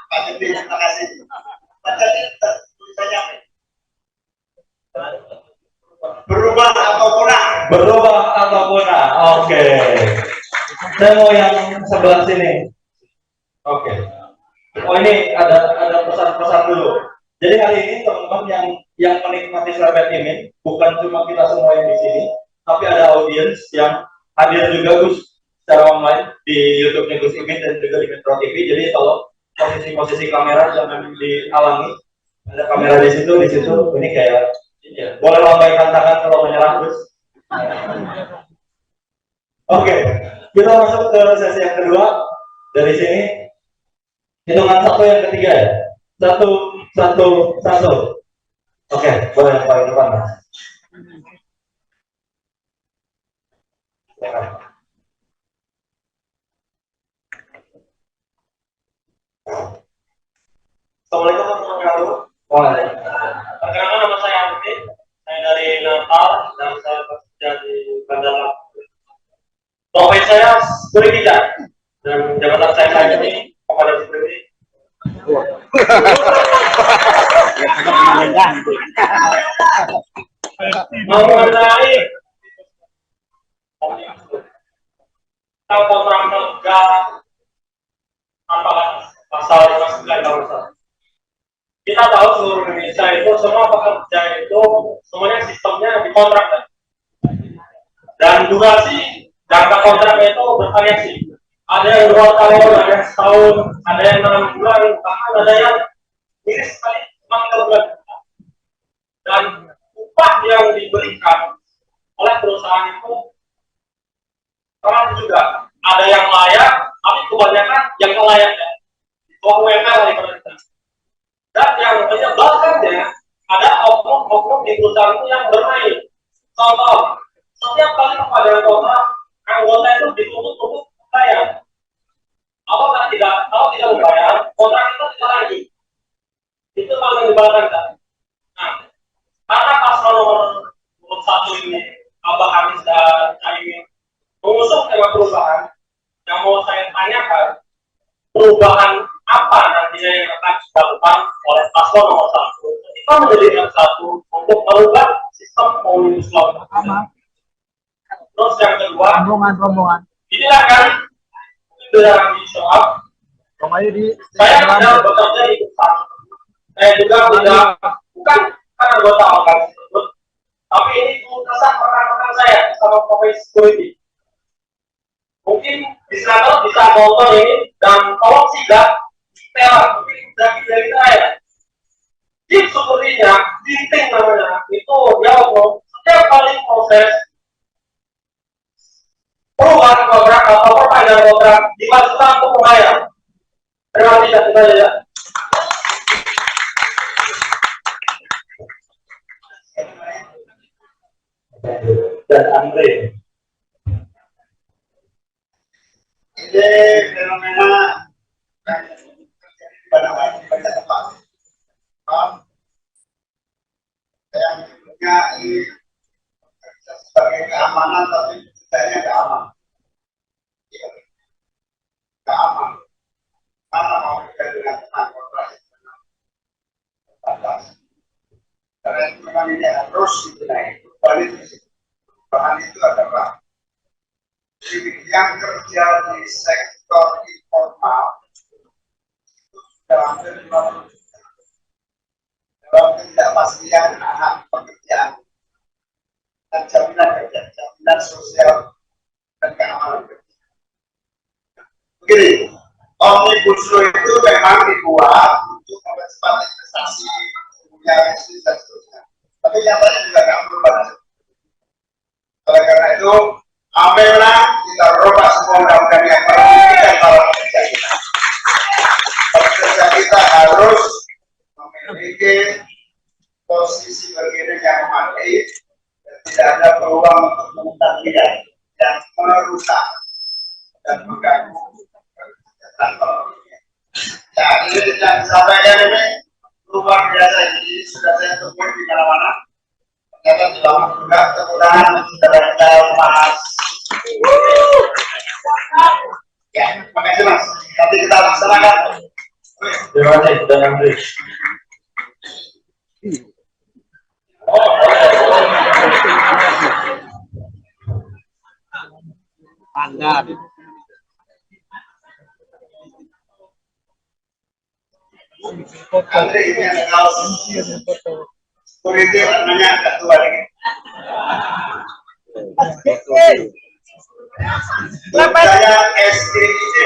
Speaker 3: Pak Judi, terima kasih. Pak Judi, tulisannya apa? Berubah atau punah?
Speaker 12: Berubah atau punah. Oke. Saya mau yang sebelah sini. Oke. Oh ini ada pesan-pesan dulu. Jadi hari ini teman-teman yang menikmati Slepet ini bukan cuma kita semua yang di sini, tapi ada audiens yang hadir juga Gus secara online di YouTube-nya Gus Imin dan juga di Metro TV. Jadi kalau posisi kamera jangan dihalangi. Ada kamera di situ. Ini kayak ini ya. Boleh lambaikan tangan kalau menyerah Gus. Oke, kita masuk ke sesi yang kedua. Dari sini hitungan 1 yang ketiga ya. 1, 1, 1. Oke, boleh yang paling depan Mas.
Speaker 13: Assalamualaikum warahmatullahi wabarakatuh.
Speaker 12: Waalaikumsalam.
Speaker 13: Perkenalkan nama saya Andi. Saya dari Natal dan saya bekerja di Bandara. Profesi saya security dan jabatan saya saat ini Komandan Security. Mengenai kontrak kerja tanpa pasal 59 tahun. Kita tahu seluruh Indonesia itu semua pekerja itu semuanya sistemnya dikontrak dan durasi jangka kontraknya itu bervariasi. Ada yang 2 tahun, ada yang setahun, ada yang 6 bulan, bahkan ada yang miris sekali 6 bulan. Dan upah yang diberikan oleh perusahaan itu terang juga. Ada yang layak, tapi kebanyakan yang layaknya. UMR dari pemerintah. Dan yang menyebalkannya ada oknum-oknum di perusahaan itu yang bermain. Contoh, setiap kali kepada kontrak anggota itu dituntut untuk bayar. Kalau tidak membayar, kontrak itu tidak lanjut. Itu paling menyebalkan kan. Nah, karena pasal nomor 1 ini Abah Hamis dan Caimin mengusung tema perubahan, yang mau saya tanyakan, perubahan apa nantinya yang akan dilakukan oleh paslon nomor 1 ketika menjadi yang 1 untuk merubah sistem omnibus law. Terus yang kedua, rombongan. Inilah kan yang soal. Saya tidak bekerja di perusahaan. Saya juga bukan anggota organisasi tersebut, tapi ini kesan rekan-rekan saya sama profesi security. Mungkin bisa nonton ini dan tolong sidak detail mungkin dari saya. Tim security-nya, tim namanya itu dia ngomong setiap kali proses perubahan kontrak atau perpanjangan kontrak dimasukkan untuk membayar. Terima kasih kita ya.
Speaker 12: Dan Andre.
Speaker 3: Ini fenomena pada tempat. Yang punya ini sebagai keamanan tapi tidaknya tidak aman. Tidak aman. Karena mau kita dengan tenang kontras batas. Karena memang ini harus dinaik. Bahan itu adalah yang kerja di sektor informal itu sudah hampir 50 juta. Dalam ketidakpastian anak pekerjaan dan jaminan dan sosial dan keamanan. Begini, Omnibus Law itu memang dibuat untuk mempercepat investasi, kemudian bisnis dan seterusnya. Tapi nyatanya juga nggak berubah. Oleh karena itu, ambillah kita rubah semua undang-undang yang merugikan para pekerja kita. Pekerja kita harus memiliki posisi bergerak yang memadai dan tidak ada peluang untuk memutar liar yang merusak dan mengganggu kesejahteraan pekerja. Jadi yang disampaikan ini luar biasa, ini sudah saya temui di mana-mana. Ternyata tidak mudah, kemudahan saudara-saudara Mas. Ya, terima kasih Mas. Nanti kita laksanakan.
Speaker 13: Terima kasih, Dan Andri.
Speaker 11: Standar.
Speaker 3: Andri ini ada kaos security warnanya agak tua lagi. Saya SKIC.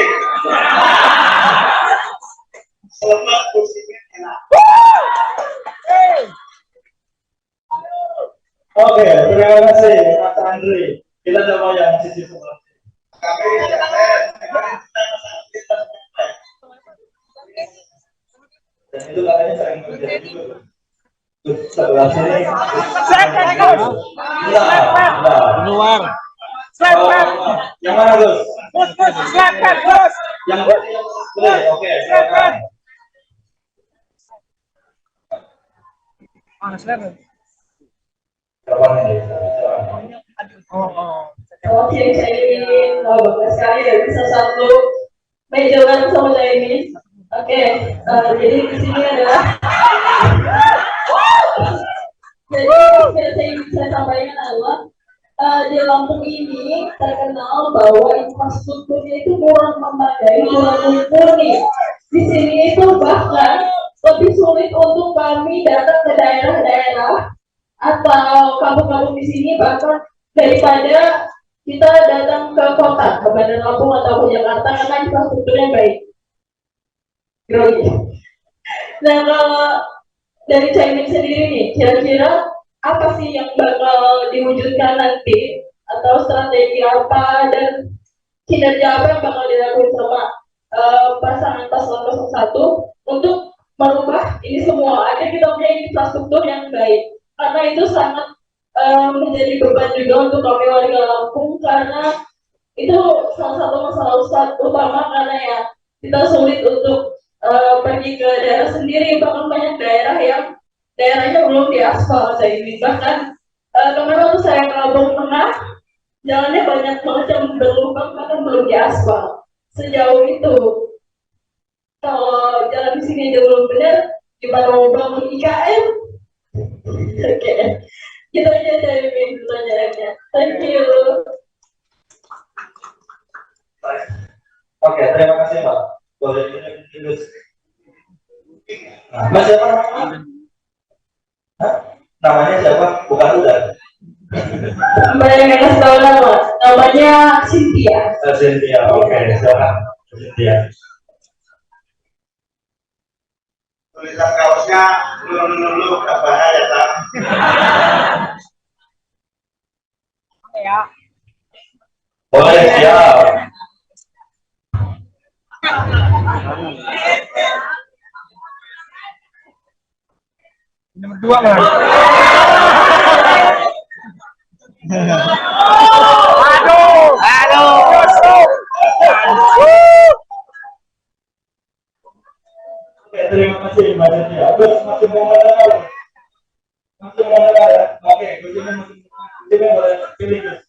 Speaker 3: Selamat kursinya enak.
Speaker 13: Oke, terima kasih Mas Andri. Kita coba yang sisi sebelah. Dan itu katanya sering terjadi juga. Sebelah sini.
Speaker 11: Luar.
Speaker 13: Yang mana Gus? Yang oke, silakan.
Speaker 14: Oke, saya ini bangga sekali ya bisa satu meja sama saya ini. Oke, jadi di sini adalah jadi yang saya sampaikan adalah di Lampung ini terkenal bahwa infrastrukturnya itu kurang memadai, kurang mumpuni. Di sini itu bahkan lebih sulit untuk kami datang ke daerah-daerah atau kampung-kampung di sini bahkan daripada kita datang ke kota, ke Bandar Lampung atau ke Jakarta karena infrastrukturnya baik. Nah, kalau dari Caimin sendiri nih, kira-kira apa sih yang bakal diwujudkan nanti atau strategi apa dan kinerja apa yang bakal dilakukan sama pasangan paslon 01 untuk merubah ini semua agar kita punya infrastruktur yang baik, karena itu sangat menjadi beban juga untuk kami warga Lampung karena itu salah satu masalah utama karena ya kita sulit untuk pergi ke daerah sendiri, bahkan banyak daerah yang daerahnya belum diaspal saya ini. Bahkan kemarin waktu saya ke Lampung Tengah, jalannya banyak banget yang berlubang bahkan belum diaspal. Sejauh itu, kalau jalan di sini aja belum benar, gimana mau bangun IKN? Oke, gitu aja dari pertanyaannya. Thank you.
Speaker 13: Oke, terima kasih Mbak. Boleh ditulis. Nah, Mas siapa namanya? Namanya siapa? Bukan udah.
Speaker 14: Mbak yang nggak tahu namanya Cynthia.
Speaker 13: Cynthia, oke, silakan Cynthia.
Speaker 3: Tulisan kaosnya lulu ke bahaya tak?
Speaker 11: Ya.
Speaker 13: Boleh, siap.
Speaker 11: Nomor 2 Mas. Aduh.
Speaker 13: Oke, terima kasih Mbak Cynthia. Terus masih mau ada? Masih mau ada ya? Oke, gue boleh pilih Gus.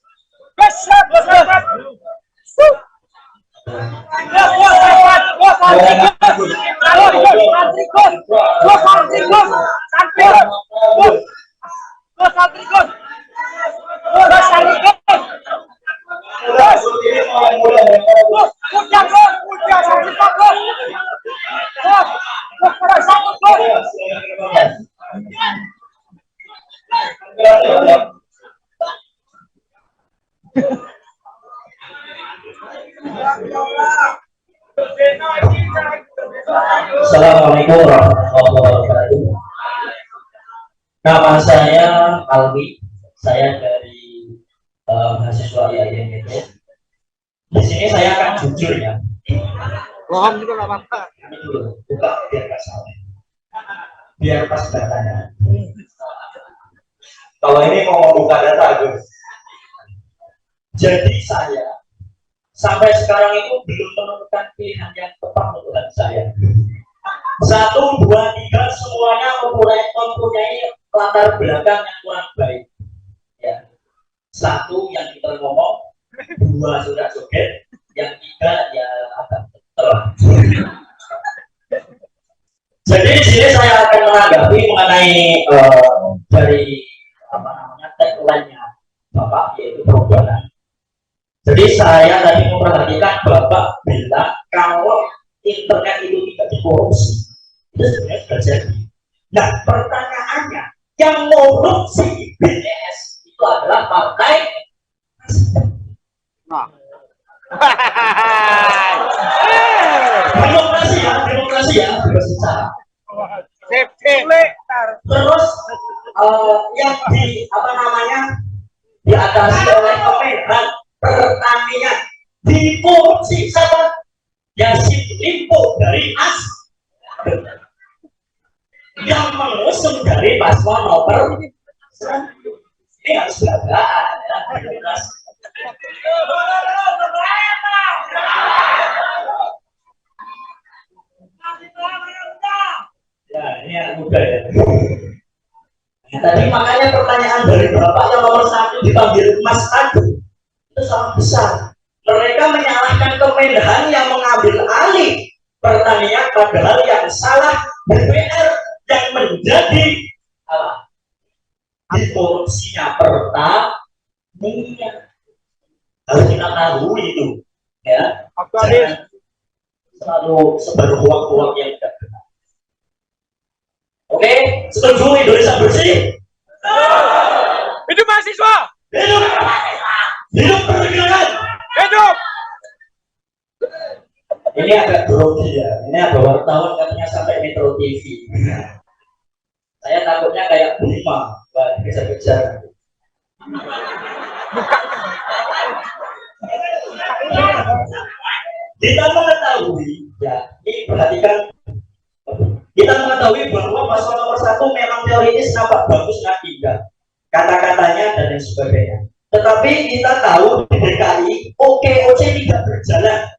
Speaker 12: Assalamualaikum warahmatullahi wabarakatuh. Nama saya Alwi, saya dari mahasiswa IAIN itu. Di sini saya akan jujur ya.
Speaker 11: Bohong juga nggak apa-apa.
Speaker 12: Buka biar nggak salah. Biar pas datanya. Kalau ini mau membuka data, Gus. Jadi saya sampai sekarang itu belum menemukan pilihan yang tepat untuk saya. 1, 2, 3 semuanya mempunyai latar belakang yang kurang baik. Ya. 1 yang kita ngomong, 2 sudah joget, yang 3 ya agak telah. Jadi di sini saya akan menanggapi mengenai dari apa namanya tagline-nya Bapak, yaitu perubahan. Jadi saya tadi memperhatikan Bapak bilang kalau internet itu tidak dikorupsi, itu sebenarnya sudah jadi. Nah pertanyaannya, yang korupsi BTS itu adalah partai. Nah. demokrasi ya berbicara. Terus yang di apa namanya diatasi oleh Kemenhan Pertanian dikorupsi sama yang Limpo dari As yang mengusung dari paslon nomor ini harus belagaan ya. Ya, ini anak muda ya. Tadi makanya pertanyaan dari Bapak yang nomor 1 dipanggil Mas Adu itu sangat besar. Mereka menyalahkan Kemenhan yang mengambil alih pertanian, padahal yang salah DPR yang menjadi dikorupsinya pertanian. Harus kita tahu itu, ya. Jangan selalu sebar hoak-hoak yang tidak benar. Oke, setuju Indonesia bersih?
Speaker 11: Hidup mahasiswa!
Speaker 12: Hidup! Hidup perjuangan!
Speaker 11: Hidup!
Speaker 12: Ini agak grogi ya. Ini ada wartawan katanya sampai Metro TV. Saya takutnya kayak Bima, kejar-kejar. Kita mengetahui, ya, ini perhatikan. Kita mengetahui bahwa paslon nomor 1 memang teoritis nampak bagus tidak, kata-katanya dan lain sebagainya. Tetapi kita tahu di DKI OKOC tidak berjalan.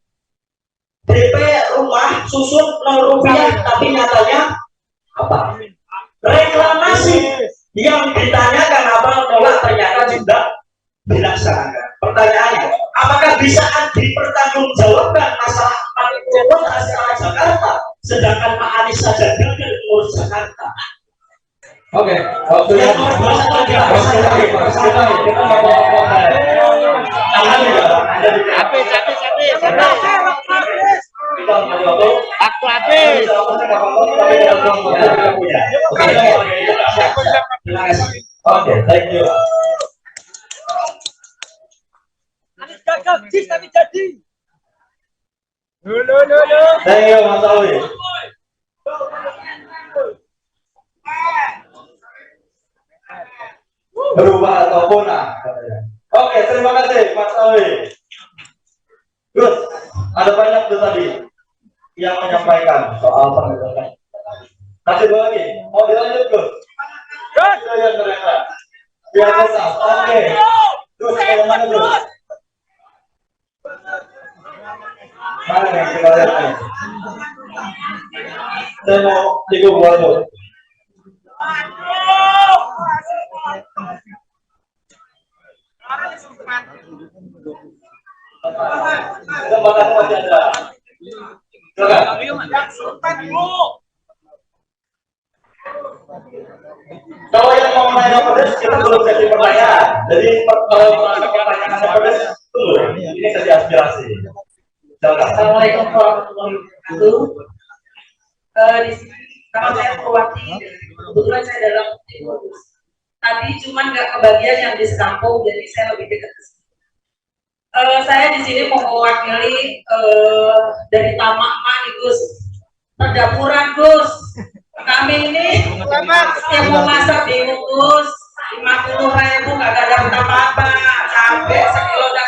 Speaker 12: DP rumah susun 0 rupiah, tapi nyatanya apa? Reklamasi yang ditanyakan apa nolak ternyata juga dilaksanakan. Pertanyaannya, apakah bisa dipertanggungjawabkan masalah transportasi Jakarta, sedangkan Pak Anies saja gagal mengurus Jakarta? Oke, waktunya Oke, thank you.
Speaker 11: Anies gagal, Cis tapi jadi.
Speaker 12: Thank you, Mas Awi. Berubah atau punah. Oke, terima kasih Mas Awi. Gus, ada banyak tuh tadi yang menyampaikan soal penegakan. Kasih lagi, mau dilanjut Gus? Gus, yang mereka. Biar kita. Oke. Gus, yang mana Gus? Mana yang kita lihat nih? Saya mau tiga buat Gus. Kesempatan masih ada. Kalau yang mau nanya pedes, kita belum kasih pertanyaan. Jadi kalau ada pertanyaan pedes, tunggu. Ini kasih aspirasi.
Speaker 15: Assalamualaikum warahmatullahi wabarakatuh. Di sini kalau saya Purwati, kebetulan saya dalam tim tadi cuman nggak kebagian yang di sekampung, jadi saya lebih dekat ke sini.
Speaker 10: Saya di sini mau mewakili dari Tamakma nih Gus. Perdapuran Gus. Kami ini yang mau masak bingung Gus. 50.000 nggak ada dapat apa-apa. Cabai sekilo udah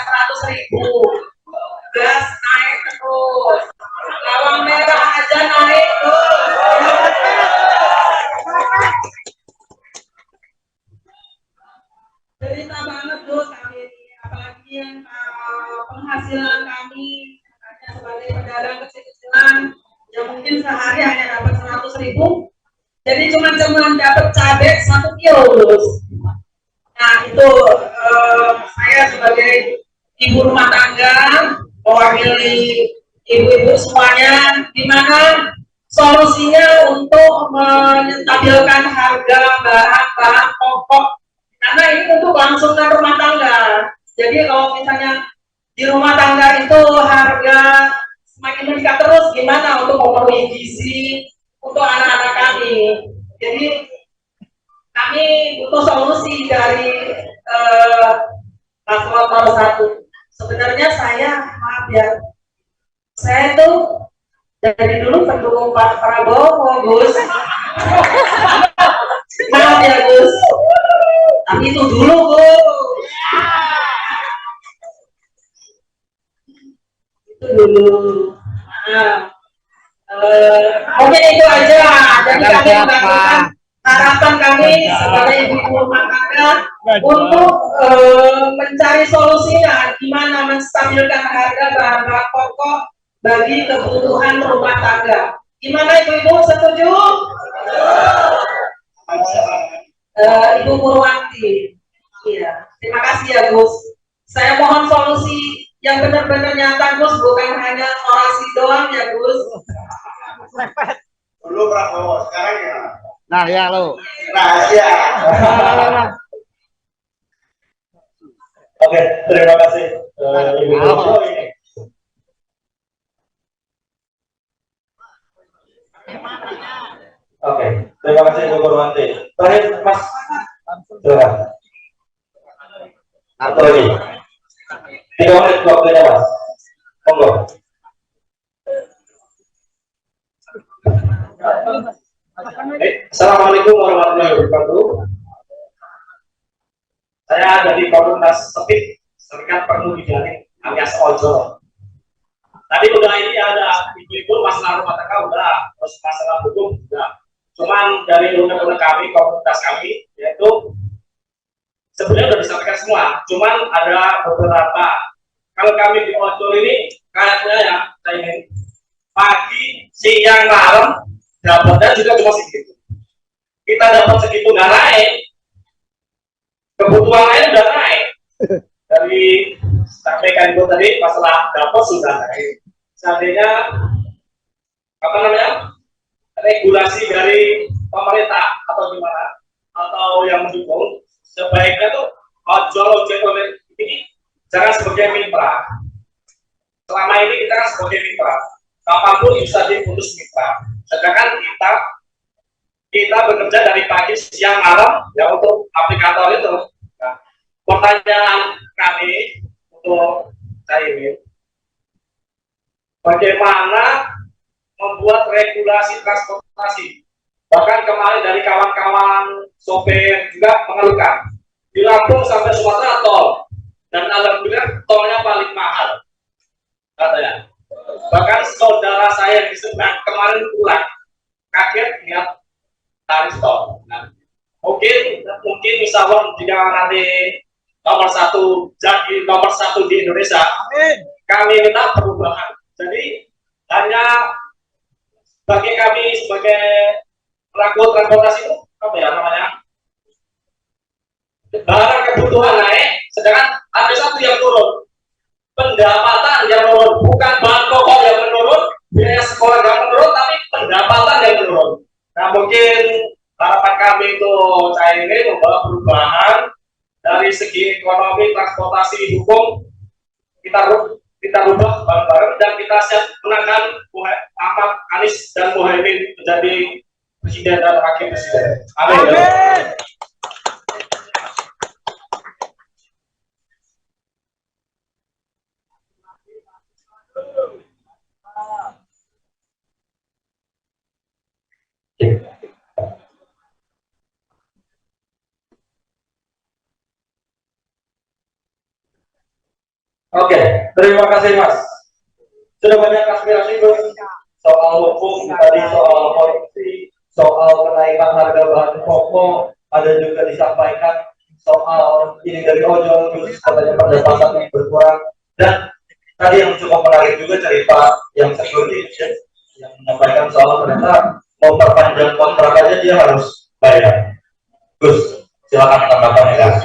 Speaker 10: 100.000. Gas naik terus. Bawang merah aja naik Gus. Cerita banget Gus kami ini. Apalagi yang penghasilan kami hanya sebagai pedagang kecil-kecilan yang mungkin sehari hanya dapat 100.000, jadi cuma dapat cabai 1 kilo Gus. Nah itu saya sebagai ibu rumah tangga mewakili ibu-ibu semuanya, gimana solusinya untuk menstabilkan harga bahan pokok, karena ini untuk kelangsungan rumah tangga. Jadi kalau misalnya di rumah tangga itu harga semakin meningkat terus, gimana untuk memenuhi gizi untuk anak-anak kami. Jadi kami butuh solusi dari paslon nomor 1. Sebenarnya saya, maaf ya, saya tuh dari dulu pendukung Pak Prabowo Gus. Maaf ya Gus, tapi itu dulu Gus. Itu dulu. Nah, mungkin itu aja. Jadi kami melakukan harapan kami sebagai ibu rumah tangga untuk mencari solusinya gimana menstabilkan harga bahan pokok bagi kebutuhan rumah tangga. Gimana ibu-ibu setuju? Ibu Purwanti. Iya, terima kasih ya Gus. Saya mohon solusi yang benar-benar nyata Gus, bukan hanya orasi doang ya Gus.
Speaker 3: Dulu Prabowo, sekarang ya.
Speaker 6: Nah ya lo.
Speaker 3: Rahasia.
Speaker 12: Oke, terima kasih Ibu Guru ini. Oke, terima kasih Ibu Purwanti. Terakhir Mas, silakan. Atau lagi 3 menit waktunya Mas. Monggo. Assalamualaikum warahmatullahi wabarakatuh. Saya dari komunitas SEPIK, Serikat Pengemudi Jaring alias Ojol. Tadi udah ini ada ibu-ibu masalah rumah tangga udah, terus masalah hukum udah. Cuman dari undang-undang kami, komunitas kami, yaitu sebenarnya udah disampaikan semua. Cuman ada beberapa. Kalau kami di Ojol ini, kayaknya ya, saya ini pagi, siang, malam, dapatnya juga cuma segitu. Kita dapat segitu nggak naik, kebutuhan lain udah naik. Dari sampaikan itu tadi masalah dapat sudah naik. Seandainya apa namanya regulasi dari pemerintah atau gimana atau yang mendukung, sebaiknya tuh ojol ini jangan sebagai mitra. Selama ini kita kan sebagai mitra, kapanpun bisa diputus mitra. Sedangkan kita bekerja dari pagi, siang, malam ya untuk aplikator itu. Nah, pertanyaan kami untuk Caimin, bagaimana membuat regulasi transportasi? Bahkan kemarin dari kawan-kawan sopir juga mengeluhkan di Lampung sampai Sumatera tol, dan alhamdulillah tolnya paling mahal katanya. Bahkan saudara saya di Semarang kemarin pulang kaget lihat tarif tol. Nah, mungkin misalnya jika nanti nomor 1 jadi nomor 1 di Indonesia, kami minta perubahan. Jadi hanya bagi kami sebagai pelaku transportasi itu apa ya namanya, barang kebutuhan naik, sedangkan ada satu yang turun, pendapatan yang menurun, bukan bahan pokok yang menurun, biaya sekolah yang menurun, tapi pendapatan yang menurun. Nah mungkin harapan kami itu Caimin membawa perubahan dari segi ekonomi, transportasi, hukum, kita rubah bareng-bareng dan kita siap menangkan Ahmad Anies dan Muhaimin menjadi presiden dan wakil presiden. Amin. Oke, terima kasih Mas. Sudah banyak aspirasi Gus soal hukum tadi, soal polisi, soal kenaikan harga bahan pokok, ada juga disampaikan soal ini dari ojol Gus, katanya pendapatan yang berkurang, dan tadi yang cukup menarik juga cerita yang security yang menyampaikan soal ternyata mau perpanjang kontrak aja dia harus bayar. Gus, silakan tanggapannya Gus.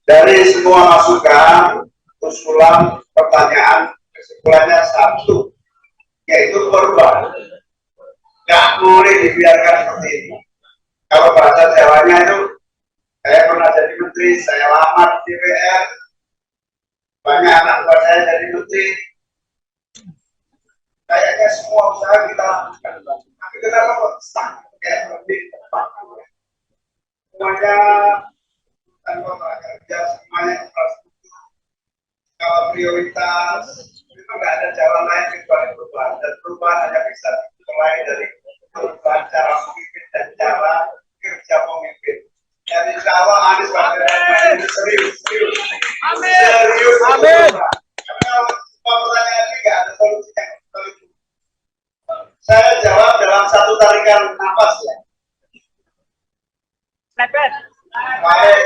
Speaker 3: Dari semua masukan, usulan, pertanyaan, kesimpulannya satu, yaitu korban. Nggak boleh dibiarkan seperti ini. Kalau bahasa Jawanya itu, saya pernah jadi menteri, saya lamar di DPR, banyak anak buah saya jadi menteri. Kayaknya semua usaha kita lakukan, tapi kenapa kok stuck kayak lebih tepat? Semuanya tanpa kerja, semuanya infrastruktur. Kalau prioritas itu nggak ada jalan lain kecuali perubahan, dan perubahan hanya bisa dimulai dari perubahan cara memimpin dan cara kerja pemimpin. Dan insya Allah Anies Baswedan serius. Serius. Amin. Karena pertanyaan ini nggak ada solusinya. Saya jawab dalam satu tarikan nafas ya. Baik,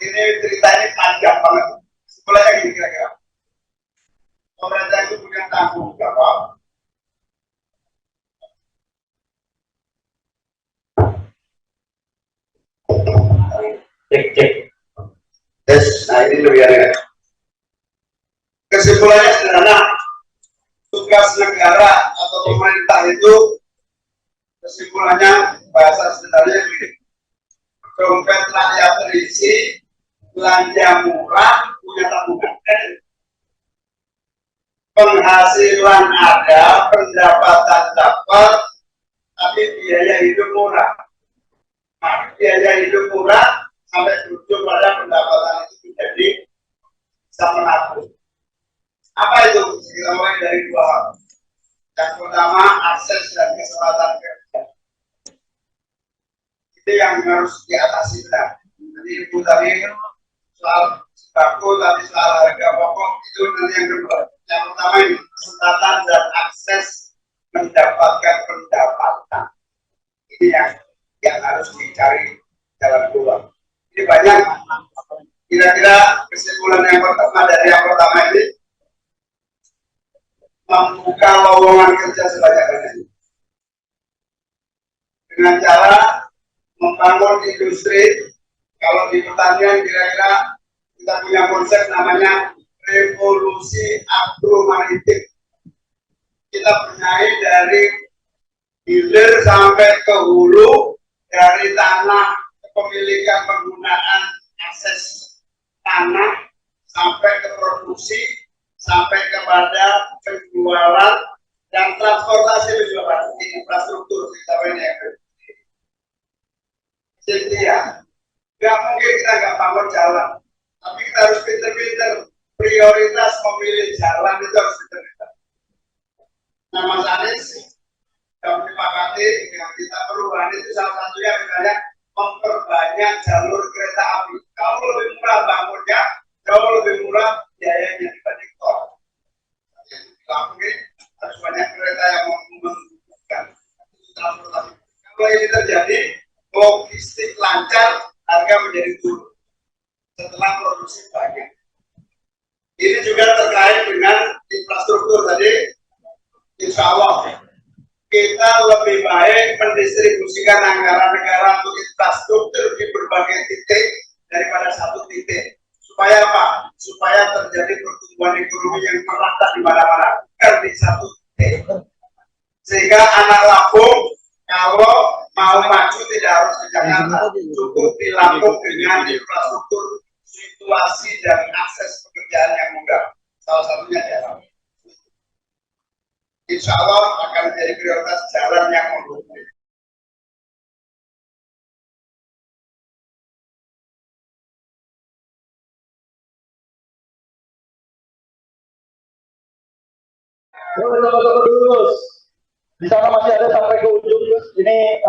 Speaker 3: ini cerita ini panjang banget. Sebenarnya gini kira-kira. Pemerintah itu punya tanggung jawab. Cek. Yes, nah ini lebih ada. Kesimpulannya sederhana. Tugas negara atau pemerintah itu kesimpulannya bahasa sederhananya begini. Dompet rakyat terisi, belanja murah, punya tabungan. Penghasilan ada, pendapatan dapat, tapi biaya hidup murah. Nah, biaya hidup murah sampai berujung pada pendapatan itu menjadi bisa menabung. Apa itu? Kita mulai dari dua hal. Yang pertama, akses dan kesempatan kerja. Itu yang harus diatasi. Nanti Ibu tadi soal sembako, tadi soal harga pokok, itu nanti yang kedua. Yang pertama ini, kesempatan dan akses mendapatkan pendapatan. Ini yang harus dicari jalan keluar. Ini banyak. Kira-kira kesimpulan yang pertama ini, membuka lowongan kerja sebanyak-banyaknya dengan cara membangun industri. Kalau di pertanian kira-kira kita punya konsep namanya revolusi agromaritim. Kita benahi dari hilir sampai ke hulu, dari tanah kepemilikan penggunaan akses tanah sampai ke produksi, sampai kepada penjualan dan transportasi penjualan infrastruktur kita banyak. Jadi ya, nggak mungkin kita nggak bangun jalan, tapi kita harus pinter-pinter prioritas memilih jalan itu harus pinter-pinter. Nah, Mas Anies yang disepakati dengan kita perubahan itu salah satunya misalnya memperbanyak jalur kereta api. Kalau lebih murah bangunnya, jauh lebih murah biayanya dibanding tol. Mungkin harus banyak kereta yang menghubungkan transportasi. Kalau ini terjadi, logistik lancar, harga menjadi turun setelah produksi banyak. Ini juga terkait dengan infrastruktur tadi. Insya Allah kita lebih baik mendistribusikan anggaran negara untuk infrastruktur di berbagai titik daripada satu titik. Supaya apa? Supaya terjadi pertumbuhan ekonomi yang merata di mana-mana, bukan di satu titik. Sehingga anak Lampung kalau mau maju tidak harus ke Jakarta, cukup di Lampung dengan infrastruktur, situasi dan akses pekerjaan yang mudah. Salah satunya jalan. Insya Allah akan menjadi prioritas jalan yang menghubungi.
Speaker 12: Teman-teman lurus. Di sana masih ada sampai ke ujung, Gus. Ini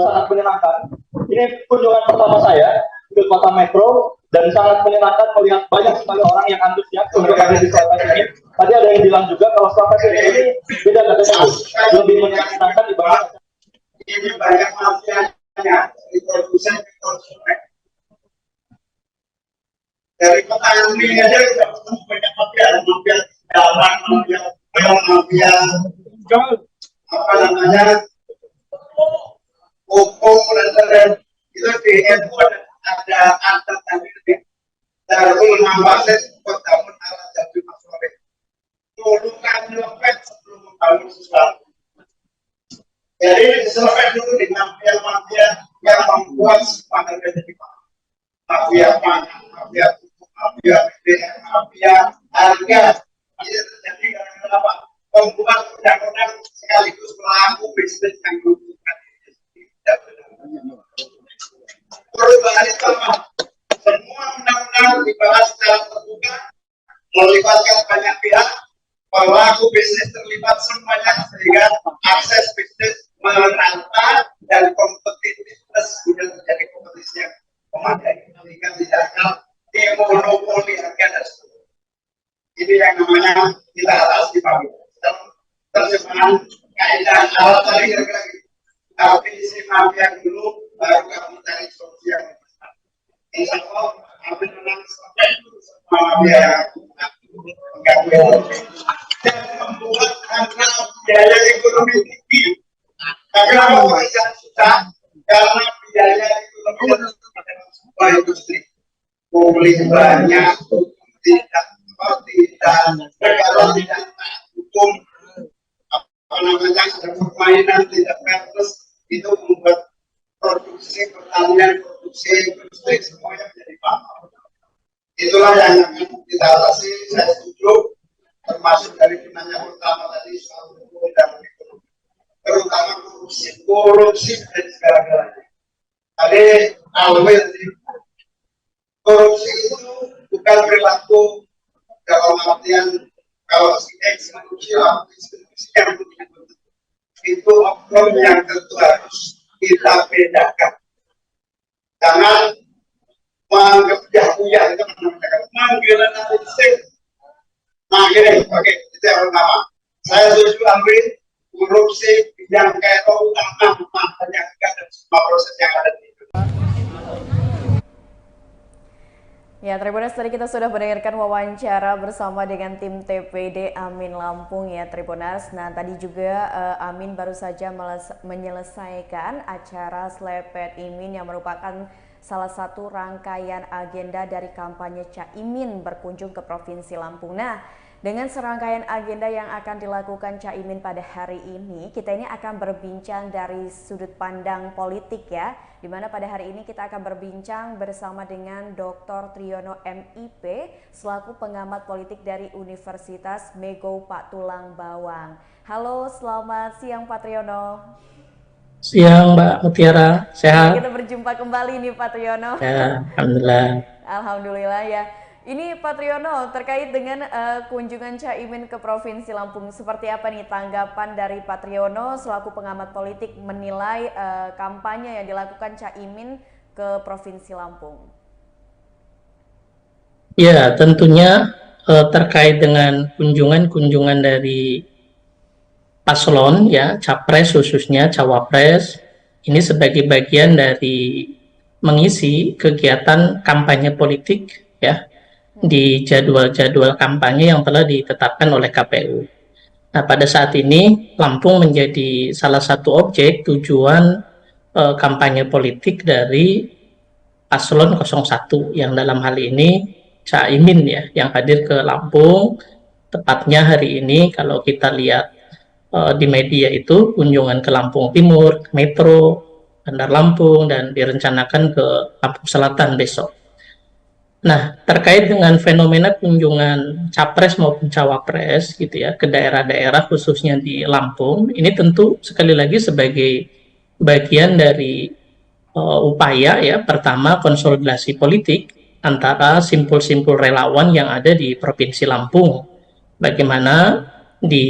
Speaker 12: sangat menyenangkan. Ini kunjungan pertama saya ke Kota Metro dan sangat menyenangkan melihat banyak sekali orang yang antusias untuk ada di Slaphead ini. Tadi ada yang bilang juga kalau Slaphead ini beda katanya, lebih menyenangkan dibanding
Speaker 3: ini banyak mafianya di produsen konsumen. Dari petani aja kita ketemu banyak mafia dalam, mafia apa namanya pupuk dan itu di NU ada atas tadi Darul Mafasid Kodamun ala Jabri Masyarakat dulukan nyelopet sebelum membangun sesuatu. Jadi diselesaikan dulu di mafia-mafia yang membuat semua harga jadi mahal. Mafia pangan, mafia pupuk, mafia BBM, mafia harga. Ini terjadi karena apa? Pembuat undang-undang sekaligus pelaku bisnis yang menguntungkan diri tidak benar. Perubahan itu apa? Semua undang-undang dibahas secara terbuka, melibatkan banyak pihak, pelaku bisnis terlibat semuanya sehingga akses bisnis merata dan kompetitivitas sudah terjadi kompetisi yang memadai sehingga tidak ada monopoli harga dan seterusnya. Ini yang namanya kita harus dipahami. Terjemahan kaidah awal tadi kira-kira tapi isi mafia dulu baru kami cari solusi yang besar. Insya Allah kami menang sampai semua mafia yang mengganggu dan membuat karena biaya ekonomi tinggi. Karena orang susah karena biaya ekonomi dalam sebuah industri. Publik banyak tidak negara tidak hukum apa namanya ada permainan tidak fairness itu membuat produksi pertanian, produksi industri semuanya menjadi mahal. Itulah yang kita atasi. Saya setuju termasuk dari penanya pertama tadi soal hukum dan ekonomi, terutama korupsi dan segala-galanya. Tadi Alwin, korupsi itu bukan perilaku dalam artian kalau si X korupsi yang itu oknum yang tentu harus kita bedakan. Jangan menganggap jahuya itu menggeneralisir. Nah gini, oke, itu yang pertama. Saya setuju ambil korupsi yang kayak utama banyak dan semua proses yang ada di Indonesia.
Speaker 1: Ya, Tribuners, tadi kita sudah mendengarkan wawancara bersama dengan tim TPD Amin Lampung ya, Tribuners. Nah, tadi juga Amin baru saja menyelesaikan acara Slaphead Imin yang merupakan salah satu rangkaian agenda dari kampanye Caimin berkunjung ke Provinsi Lampung. Nah, dengan serangkaian agenda yang akan dilakukan Caimin pada hari ini, kita ini akan berbincang dari sudut pandang politik ya, di mana pada hari ini kita akan berbincang bersama dengan Dr. Triyono MIP selaku pengamat politik dari Universitas Mego Pak Tulang Bawang. Halo, selamat siang Pak Triyono.
Speaker 19: Siang Mbak Mutiara, sehat?
Speaker 1: Kita berjumpa kembali nih Pak Triyono.
Speaker 19: Ya, Alhamdulillah.
Speaker 1: Alhamdulillah ya. Ini Pak Triyono, terkait dengan kunjungan Caimin ke Provinsi Lampung, seperti apa nih tanggapan dari Pak Triyono selaku pengamat politik menilai kampanye yang dilakukan Caimin ke Provinsi Lampung?
Speaker 19: Ya, tentunya terkait dengan kunjungan dari paslon ya, capres khususnya cawapres, ini sebagai bagian dari mengisi kegiatan kampanye politik ya, di jadwal-jadwal kampanye yang telah ditetapkan oleh KPU. Nah, pada saat ini Lampung menjadi salah satu objek tujuan kampanye politik dari paslon 01 yang dalam hal ini Caimin ya, yang hadir ke Lampung. Tepatnya hari ini kalau kita lihat di media itu kunjungan ke Lampung Timur, Metro, Bandar Lampung, dan direncanakan ke Lampung Selatan besok. Nah, terkait dengan fenomena kunjungan capres maupun cawapres gitu ya ke daerah-daerah khususnya di Lampung, ini tentu sekali lagi sebagai bagian dari upaya ya, pertama konsolidasi politik antara simpul-simpul relawan yang ada di Provinsi Lampung. Bagaimana di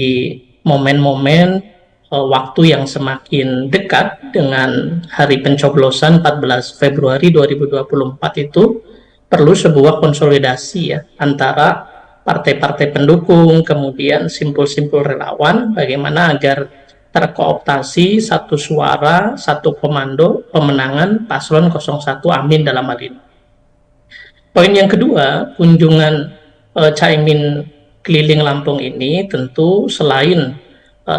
Speaker 19: momen-momen waktu yang semakin dekat dengan hari pencoblosan 14 Februari 2024 itu perlu sebuah konsolidasi ya antara partai-partai pendukung, kemudian simpul-simpul relawan, bagaimana agar terkooptasi satu suara, satu komando pemenangan paslon 01 Amin dalam hal ini. Poin yang kedua, kunjungan Caimin keliling Lampung ini tentu selain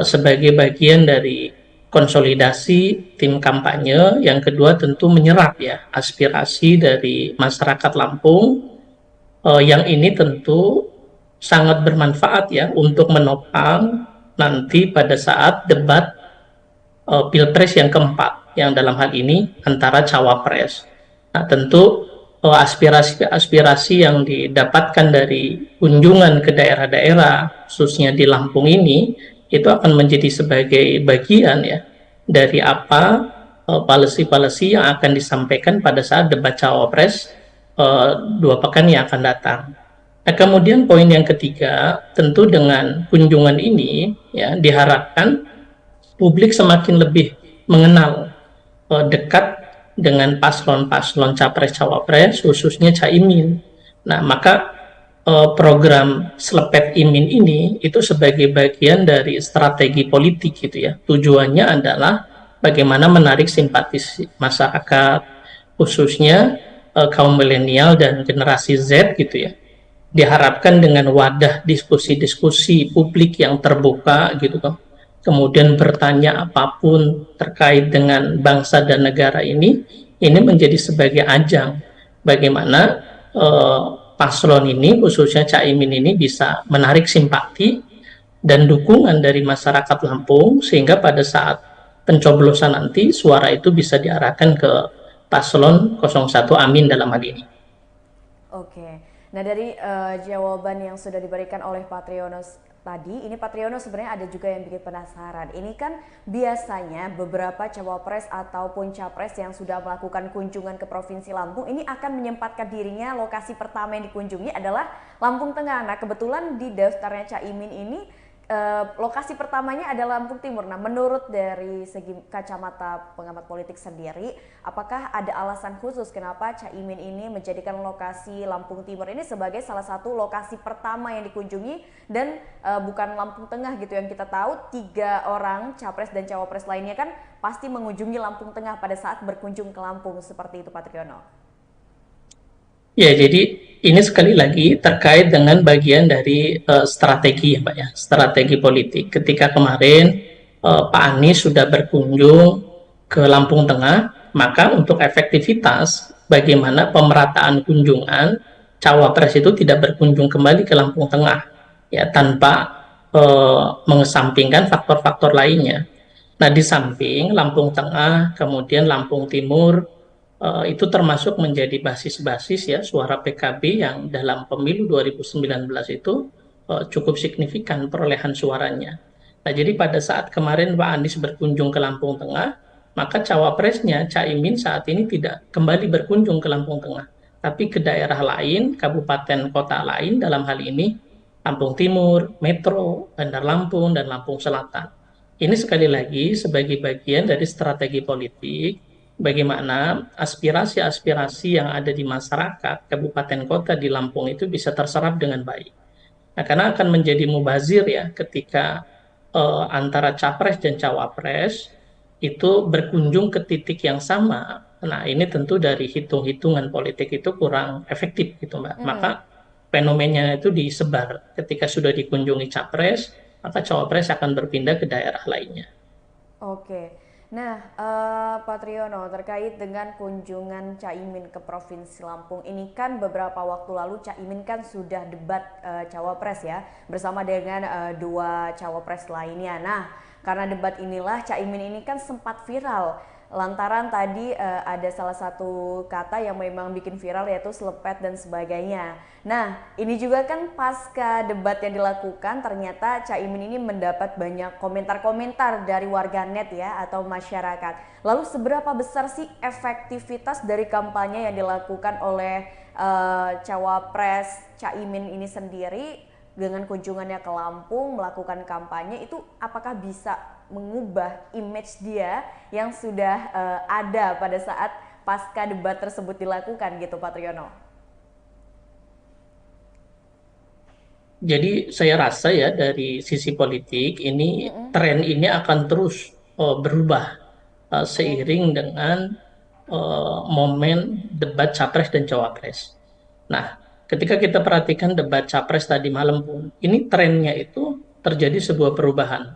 Speaker 19: sebagai bagian dari konsolidasi tim kampanye, yang kedua tentu menyerap ya aspirasi dari masyarakat Lampung, yang ini tentu sangat bermanfaat ya untuk menopang nanti pada saat debat Pilpres yang keempat, yang dalam hal ini antara Cawapres. Nah, tentu aspirasi-aspirasi yang didapatkan dari kunjungan ke daerah-daerah, khususnya di Lampung ini, itu akan menjadi sebagai bagian ya dari apa policy-policy yang akan disampaikan pada saat debat Cawapres 2 pekan yang akan datang. Nah, kemudian poin yang ketiga, tentu dengan kunjungan ini ya diharapkan publik semakin lebih mengenal dekat dengan paslon-paslon Capres-Cawapres, khususnya Caimin. Nah, maka program Selepet Imin ini itu sebagai bagian dari strategi politik gitu ya. Tujuannya adalah bagaimana menarik simpatis masyarakat, khususnya kaum milenial dan generasi Z gitu ya. Diharapkan dengan wadah diskusi-diskusi publik yang terbuka gitu kan, kemudian bertanya apapun terkait dengan bangsa dan negara ini menjadi sebagai ajang bagaimana paslon ini, khususnya Caimin ini, bisa menarik simpati dan dukungan dari masyarakat Lampung, sehingga pada saat pencoblosan nanti suara itu bisa diarahkan ke paslon 01 Amin dalam hal ini.
Speaker 1: Oke. Nah, dari jawaban yang sudah diberikan oleh Pak Triyono tadi, ini Pak Triyono sebenarnya ada juga yang bikin penasaran. Ini kan biasanya beberapa cawapres ataupun capres yang sudah melakukan kunjungan ke Provinsi Lampung ini akan menyempatkan dirinya lokasi pertama yang dikunjungi adalah Lampung Tengah. Nah, kebetulan di daftarnya Caimin ini lokasi pertamanya adalah Lampung Timur. Nah, menurut dari segi kacamata pengamat politik sendiri, apakah ada alasan khusus kenapa Caimin ini menjadikan lokasi Lampung Timur ini sebagai salah satu lokasi pertama yang dikunjungi dan bukan Lampung Tengah gitu, yang kita tahu 3 orang capres dan cawapres lainnya kan pasti mengunjungi Lampung Tengah pada saat berkunjung ke Lampung, seperti itu Pak Triyono.
Speaker 19: Ya, jadi ini sekali lagi terkait dengan bagian dari strategi ya Pak ya, strategi politik. Ketika kemarin Pak Anies sudah berkunjung ke Lampung Tengah, maka untuk efektivitas bagaimana pemerataan kunjungan, cawapres itu tidak berkunjung kembali ke Lampung Tengah ya, tanpa mengesampingkan faktor-faktor lainnya. Nah, di samping Lampung Tengah, kemudian Lampung Timur, itu termasuk menjadi basis-basis ya suara PKB yang dalam pemilu 2019 itu cukup signifikan perolehan suaranya. Nah, jadi pada saat kemarin Pak Anies berkunjung ke Lampung Tengah, maka cawapresnya Caimin saat ini tidak kembali berkunjung ke Lampung Tengah, tapi ke daerah lain, kabupaten kota lain, dalam hal ini Lampung Timur, Metro, Bandar Lampung, dan Lampung Selatan. Ini sekali lagi sebagai bagian dari strategi politik bagaimana aspirasi-aspirasi yang ada di masyarakat kabupaten kota di Lampung itu bisa terserap dengan baik. Nah, karena akan menjadi mubazir ya ketika antara capres dan cawapres itu berkunjung ke titik yang sama. Nah, ini tentu dari hitung-hitungan politik itu kurang efektif gitu Mbak. Maka fenomenanya itu disebar. Ketika sudah dikunjungi capres, maka cawapres akan berpindah ke daerah lainnya.
Speaker 1: Oke. Nah, Pak Triyono, terkait dengan kunjungan Caimin ke Provinsi Lampung ini kan beberapa waktu lalu Caimin kan sudah debat cawapres ya bersama dengan 2 cawapres lainnya. Nah, karena debat inilah Caimin ini kan sempat viral lantaran tadi ada salah satu kata yang memang bikin viral, yaitu selepet dan sebagainya. Nah, ini juga kan pasca debat yang dilakukan ternyata Caimin ini mendapat banyak komentar-komentar dari warganet ya atau masyarakat. Lalu seberapa besar sih efektivitas dari kampanye yang dilakukan oleh cawapres Caimin ini sendiri dengan kunjungannya ke Lampung melakukan kampanye itu apakah bisa mengubah image dia yang sudah ada pada saat pasca debat tersebut dilakukan gitu Pak Triyono?
Speaker 19: Jadi saya rasa ya dari sisi politik ini tren ini akan terus berubah seiring dengan momen debat capres dan cawapres. Nah, ketika kita perhatikan debat capres tadi malam pun, ini trennya itu terjadi sebuah perubahan.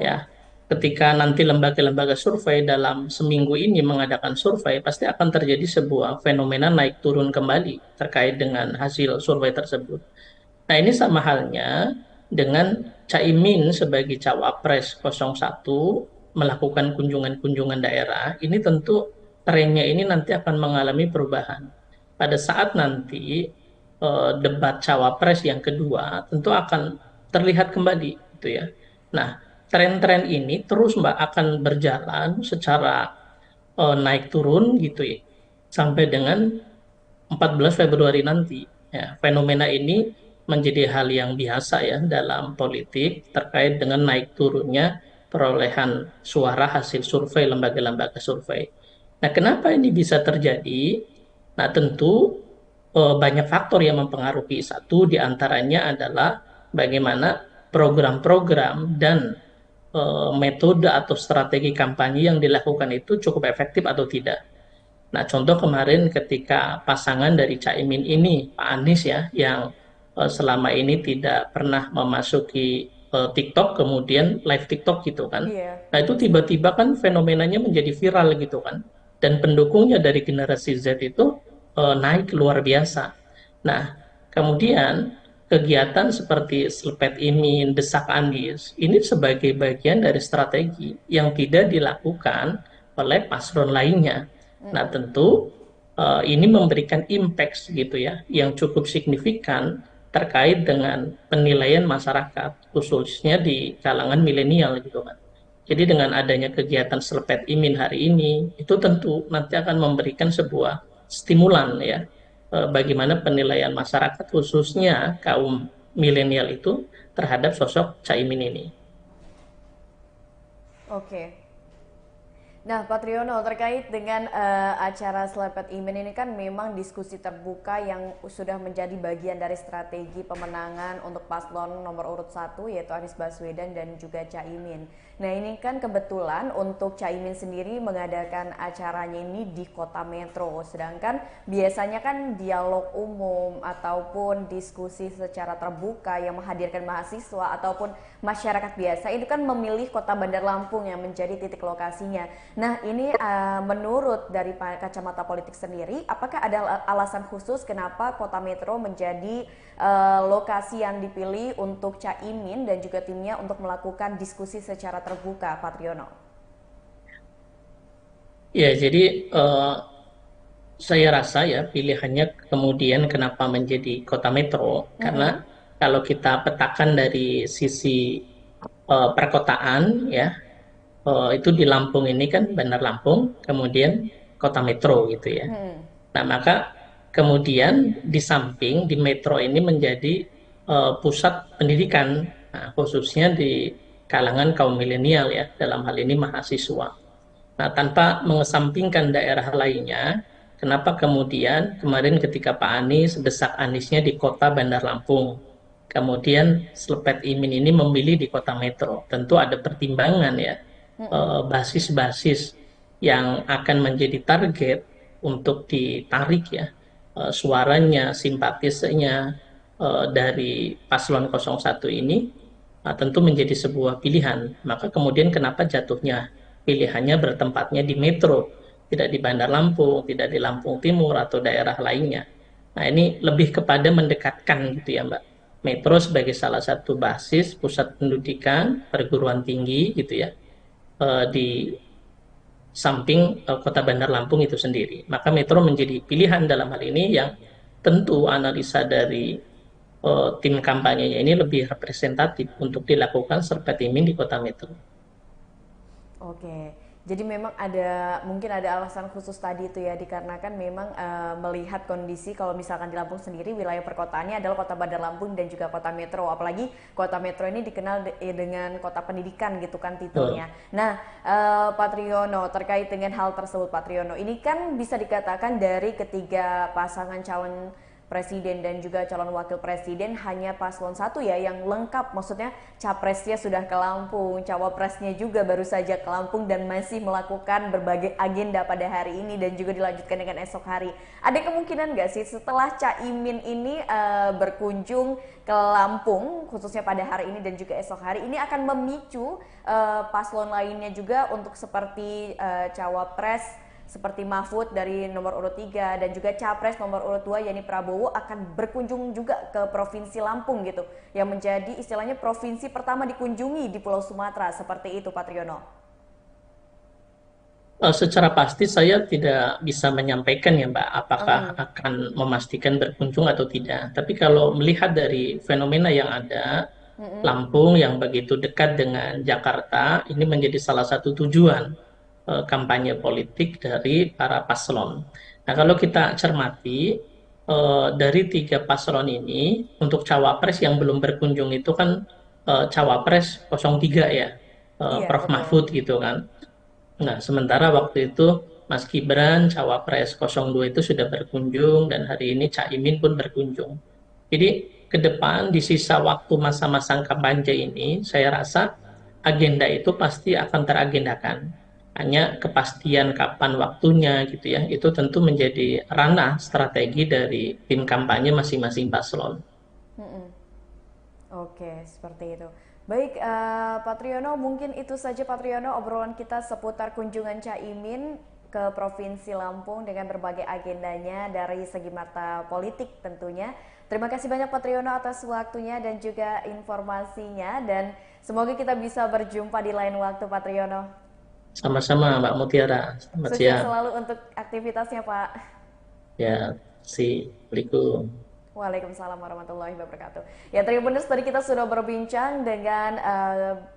Speaker 19: Ya, ketika nanti lembaga-lembaga survei dalam seminggu ini mengadakan survei, pasti akan terjadi sebuah fenomena naik turun kembali terkait dengan hasil survei tersebut. Nah, ini sama halnya dengan Caimin sebagai cawapres 01 melakukan kunjungan-kunjungan daerah, ini tentu trennya ini nanti akan mengalami perubahan. Pada saat nanti debat cawapres yang kedua tentu akan terlihat kembali gitu ya. Nah, tren-tren ini terus Mbak akan berjalan secara naik turun gitu ya sampai dengan 14 Februari nanti. Ya, fenomena ini menjadi hal yang biasa ya dalam politik terkait dengan naik turunnya perolehan suara hasil survei lembaga-lembaga survei. Nah, kenapa ini bisa terjadi? Nah, tentu banyak faktor yang mempengaruhi. Satu diantaranya adalah bagaimana program-program dan metode atau strategi kampanye yang dilakukan itu cukup efektif atau tidak. Nah, contoh kemarin ketika pasangan dari Caimin ini, Pak Anies ya, yang selama ini tidak pernah memasuki TikTok, kemudian live TikTok gitu kan. Nah, itu tiba-tiba kan fenomenanya menjadi viral gitu kan. Dan pendukungnya dari generasi Z itu naik luar biasa. Nah, kemudian kegiatan seperti Slepet Imin, Desak Anies, ini sebagai bagian dari strategi yang tidak dilakukan oleh paslon lainnya. Nah, tentu ini memberikan impact gitu ya, yang cukup signifikan terkait dengan penilaian masyarakat, khususnya di kalangan milenial gitu kan. Jadi dengan adanya kegiatan Slepet Imin hari ini, itu tentu nanti akan memberikan sebuah stimulan ya, bagaimana penilaian masyarakat khususnya kaum milenial itu terhadap sosok Caimin ini.
Speaker 1: Oke. Nah, Pak Triyono, terkait dengan acara Slepet Imin ini kan memang diskusi terbuka yang sudah menjadi bagian dari strategi pemenangan untuk paslon nomor urut 1 yaitu Anies Baswedan dan juga Caimin. Nah, ini kan kebetulan untuk Caimin sendiri mengadakan acaranya ini di kota metro, sedangkan biasanya kan dialog umum ataupun diskusi secara terbuka yang menghadirkan mahasiswa ataupun masyarakat biasa itu kan memilih kota Bandar Lampung yang menjadi titik lokasinya. Nah, ini menurut dari kacamata politik sendiri, apakah ada alasan khusus kenapa kota metro menjadi lokasi yang dipilih untuk Caimin dan juga timnya untuk melakukan diskusi secara terbuka, Pak Triyono?
Speaker 19: Ya, jadi saya rasa ya pilihannya kemudian kenapa menjadi kota metro, karena kalau kita petakan dari sisi perkotaan ya, itu di Lampung ini kan Bandar Lampung, kemudian kota metro gitu ya. Nah, maka kemudian di samping di metro ini menjadi pusat pendidikan, nah, khususnya di kalangan kaum milenial ya, dalam hal ini mahasiswa. Nah, tanpa mengesampingkan daerah lainnya, kenapa kemudian kemarin ketika Pak Anies, Desak Aniesnya di kota Bandar Lampung, kemudian Slepet Imin ini memilih di kota metro, tentu ada pertimbangan ya, basis-basis yang akan menjadi target untuk ditarik ya, suaranya, simpatisnya dari paslon 01 ini tentu menjadi sebuah pilihan. Maka kemudian kenapa jatuhnya pilihannya bertempatnya di metro, tidak di Bandar Lampung, tidak di Lampung Timur atau daerah lainnya. Nah, ini lebih kepada mendekatkan gitu ya Mbak, metro sebagai salah satu basis pusat pendidikan perguruan tinggi gitu ya, di samping kota Bandar Lampung itu sendiri. Maka metro menjadi pilihan dalam hal ini yang tentu analisa dari tim kampanyenya ini lebih representatif untuk dilakukan Slepet Imin di kota metro.
Speaker 1: Oke, Jadi memang mungkin ada alasan khusus tadi itu ya, dikarenakan memang melihat kondisi kalau misalkan di Lampung sendiri wilayah perkotaannya adalah Kota Bandar Lampung dan juga Kota Metro, apalagi Kota Metro ini dikenal dengan kota pendidikan gitu kan titelnya. Nah, Pak Triyono, terkait dengan hal tersebut Pak Triyono, ini kan bisa dikatakan dari ketiga pasangan calon presiden dan juga calon wakil presiden hanya paslon 1 ya yang lengkap, maksudnya capresnya sudah ke Lampung, cawapresnya juga baru saja ke Lampung dan masih melakukan berbagai agenda pada hari ini dan juga dilanjutkan dengan esok hari. Ada kemungkinan nggak sih setelah Caimin ini berkunjung ke Lampung khususnya pada hari ini dan juga esok hari ini akan memicu paslon lainnya juga untuk seperti cawapres seperti Mahfud dari nomor urut 3 dan juga Capres nomor urut 2 yakni Prabowo akan berkunjung juga ke Provinsi Lampung gitu, yang menjadi istilahnya provinsi pertama dikunjungi di Pulau Sumatera, seperti itu Pak Triyono.
Speaker 19: Secara pasti saya tidak bisa menyampaikan ya Mbak, apakah akan memastikan berkunjung atau tidak. Tapi kalau melihat dari fenomena yang ada, Lampung yang begitu dekat dengan Jakarta, ini menjadi salah satu tujuan kampanye politik dari para paslon. Nah, kalau kita cermati dari 3 paslon ini, untuk cawapres yang belum berkunjung itu kan cawapres 03 ya, Prof. Mahfud gitu kan. Nah, sementara waktu itu Mas Gibran cawapres 02 itu sudah berkunjung dan hari ini Caimin pun berkunjung. Jadi ke depan di sisa waktu masa-masa kampanye ini, saya rasa agenda itu pasti akan teragendakan. Hanya kepastian kapan waktunya gitu ya, itu tentu menjadi ranah strategi dari tim kampanye masing-masing paslon.
Speaker 1: Oke, seperti itu. Baik, Pak Triyono, mungkin itu saja Pak Triyono obrolan kita seputar kunjungan Caimin ke Provinsi Lampung dengan berbagai agendanya dari segi mata politik tentunya. Terima kasih banyak Pak Triyono atas waktunya dan juga informasinya, dan semoga kita bisa berjumpa di lain waktu Pak Triyono.
Speaker 19: Sama-sama Mbak Mutiara, selamat siang.
Speaker 1: Sukses selalu untuk aktivitasnya Pak.
Speaker 19: Ya, Assalamualaikum.
Speaker 1: Waalaikumsalam warahmatullahi wabarakatuh. Ya, Tribuners, tadi kita sudah berbincang dengan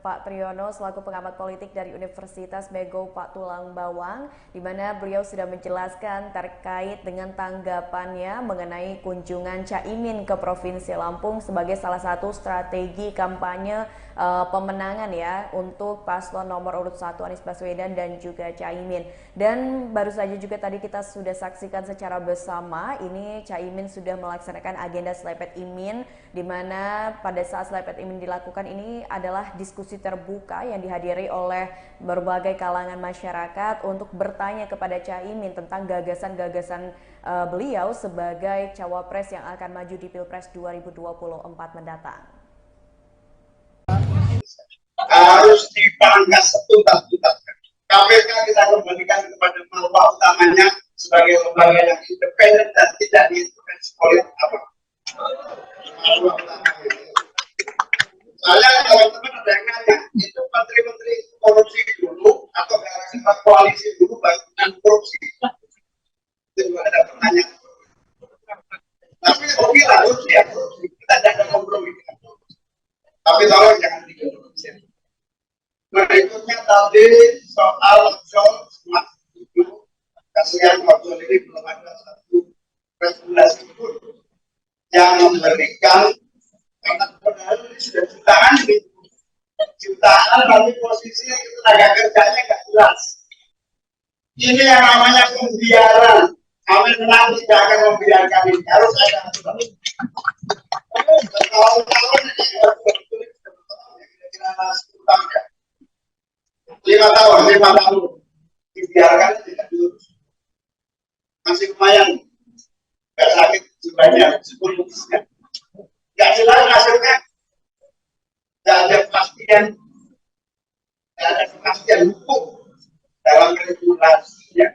Speaker 1: Pak Triyono selaku pengamat politik dari Universitas Mego Pak Tulang Bawang, di mana beliau sudah menjelaskan terkait dengan tanggapannya mengenai kunjungan Caimin ke Provinsi Lampung sebagai salah satu strategi kampanye pemenangan ya untuk paslon nomor urut 1 Anies Baswedan dan juga Caimin. Dan baru saja juga tadi kita sudah saksikan secara bersama ini Caimin sudah melaksanakan agenda Slepet Imin, di mana pada saat Slepet Imin dilakukan ini adalah diskusi terbuka yang dihadiri oleh berbagai kalangan masyarakat untuk bertanya kepada Caimin tentang gagasan-gagasan beliau sebagai cawapres yang akan maju di Pilpres 2024 mendatang.
Speaker 6: Harus dipangkas setuntas-tuntasnya. KPK kita kembalikan kepada marwah utamanya sebagai lembaga yang independen dan tidak diintervensi oleh apa. Soalnya teman-teman ada yang nanya, itu menteri-menteri korupsi dulu atau gara-gara koalisi dulu bagian korupsi? Itu juga ada pertanyaan. Tapi oke lah, korupsi ya korupsi. Kita tidak ada kompromi dengan korupsi. Tapi tolong jangan dikorupsi. Berikutnya tadi soal ojol smart itu, kasihan ojol ini belum ada satu regulasi pun yang memberikan, karena padahal ini sudah jutaan ini, jutaan tapi posisinya tenaga kerjanya nggak jelas. Ini yang namanya pembiaran. Kami memang tidak akan membiarkan ini, harus ada aturan. Tahun-tahun ini kira-kira 10 tahun ya. 5 tahun dibiarkan tidak diurus, masih lumayan nggak sakit jiwanya, 10 nggak jelas hasilnya, nggak ada kepastian hukum dalam regulasinya,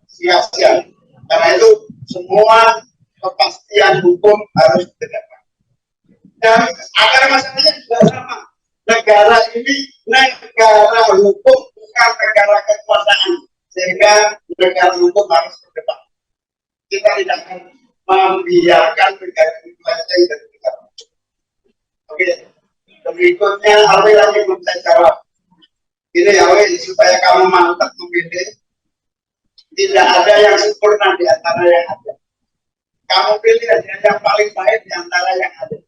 Speaker 6: sia-sia. Karena itu semua kepastian hukum harus ditegakkan. Dan akar masalahnya juga sama. Negara ini negara hukum, bukan negara kekuasaan, sehingga negara hukum harus berdepan. Kita tidak akan membiarkan negara ini melenceng dari negara hukum. Oke, berikutnya apa lagi belum saya jawab? Ini ya weh, supaya kamu mantap memilih. Tidak ada yang sempurna di antara yang ada. Kamu pilih aja yang paling baik di antara yang ada.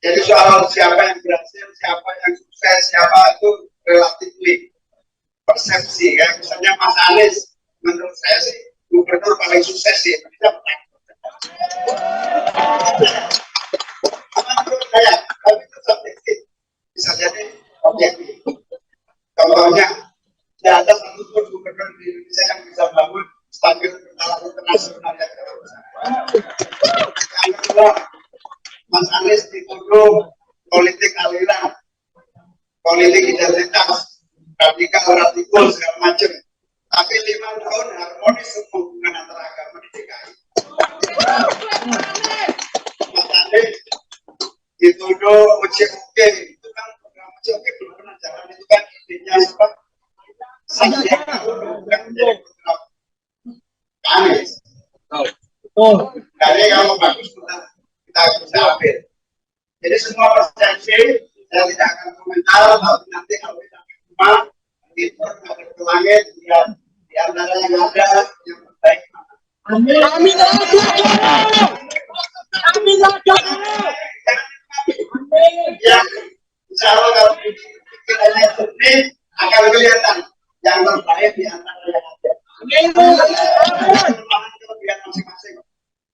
Speaker 6: Jadi soal siapa yang berhasil, siapa yang sukses, siapa itu relatifly persepsi. Kayak misalnya Mas Anies, menurut saya sih gubernur paling sukses sih. Menurut saya, tapi itu subjektif. Bisa jadi objektif. Contohnya, tidak ada satupun gubernur di Indonesia yang bisa bangun stadion bertaraf internasional yang terbesar. Yang kedua, Mas Anies dituduh politik aliran, politik identitas, radikal, segala macam. Tapi 5 tahun harmonis hubungan antara agama di DKI. Mas Anies dituduh OJOG, itu kan program OJOG belum pernah jalan, itu kan idenya apa? Sandiaga Uno bukan menjadi program Anies. Jadi kalau bagus kita bisa ambil. Jadi semua persepsi saya tidak akan komentar, tapi nanti kalau kita ke rumah itu ke langit lihat di antara yang ada yang terbaik. Amin. Amin. Amin. Ya, insya Allah kalau pikirannya jernih akan kelihatan yang terbaik di antara yang ada. Kelebihan masing-masing.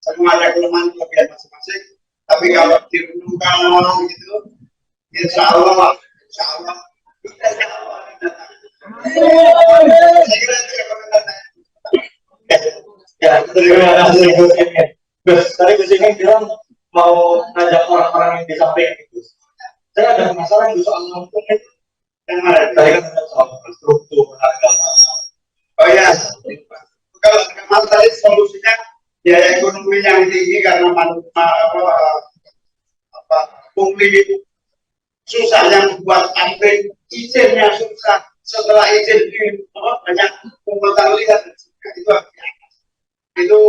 Speaker 6: Semua ada kelemahan kelebihan masing-masing. Tapi kalau direnungkan gitu, insya Allah kita saya kira itu ya komentar saya.
Speaker 13: Ya, terima kasih Gus Imin. Gus, tadi Gus Imin bilang mau ngajak orang-orang yang di samping itu. Saya ada penasaran soal hukum itu. Yang mana? Tadi kan soal struktur agama.
Speaker 6: Oh ya, kalau agama tadi solusinya biaya ekonomi yang tinggi karena pungli susah yang membuat pabrik izinnya susah. Setelah izin banyak pembuatan lihat itu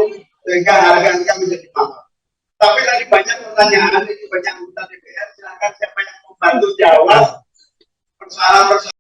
Speaker 6: sehingga harga menjadi mahal. Tapi tadi banyak pertanyaan, ini banyak anggota DPR, silakan siapa yang membantu jawab persoalan-persoalan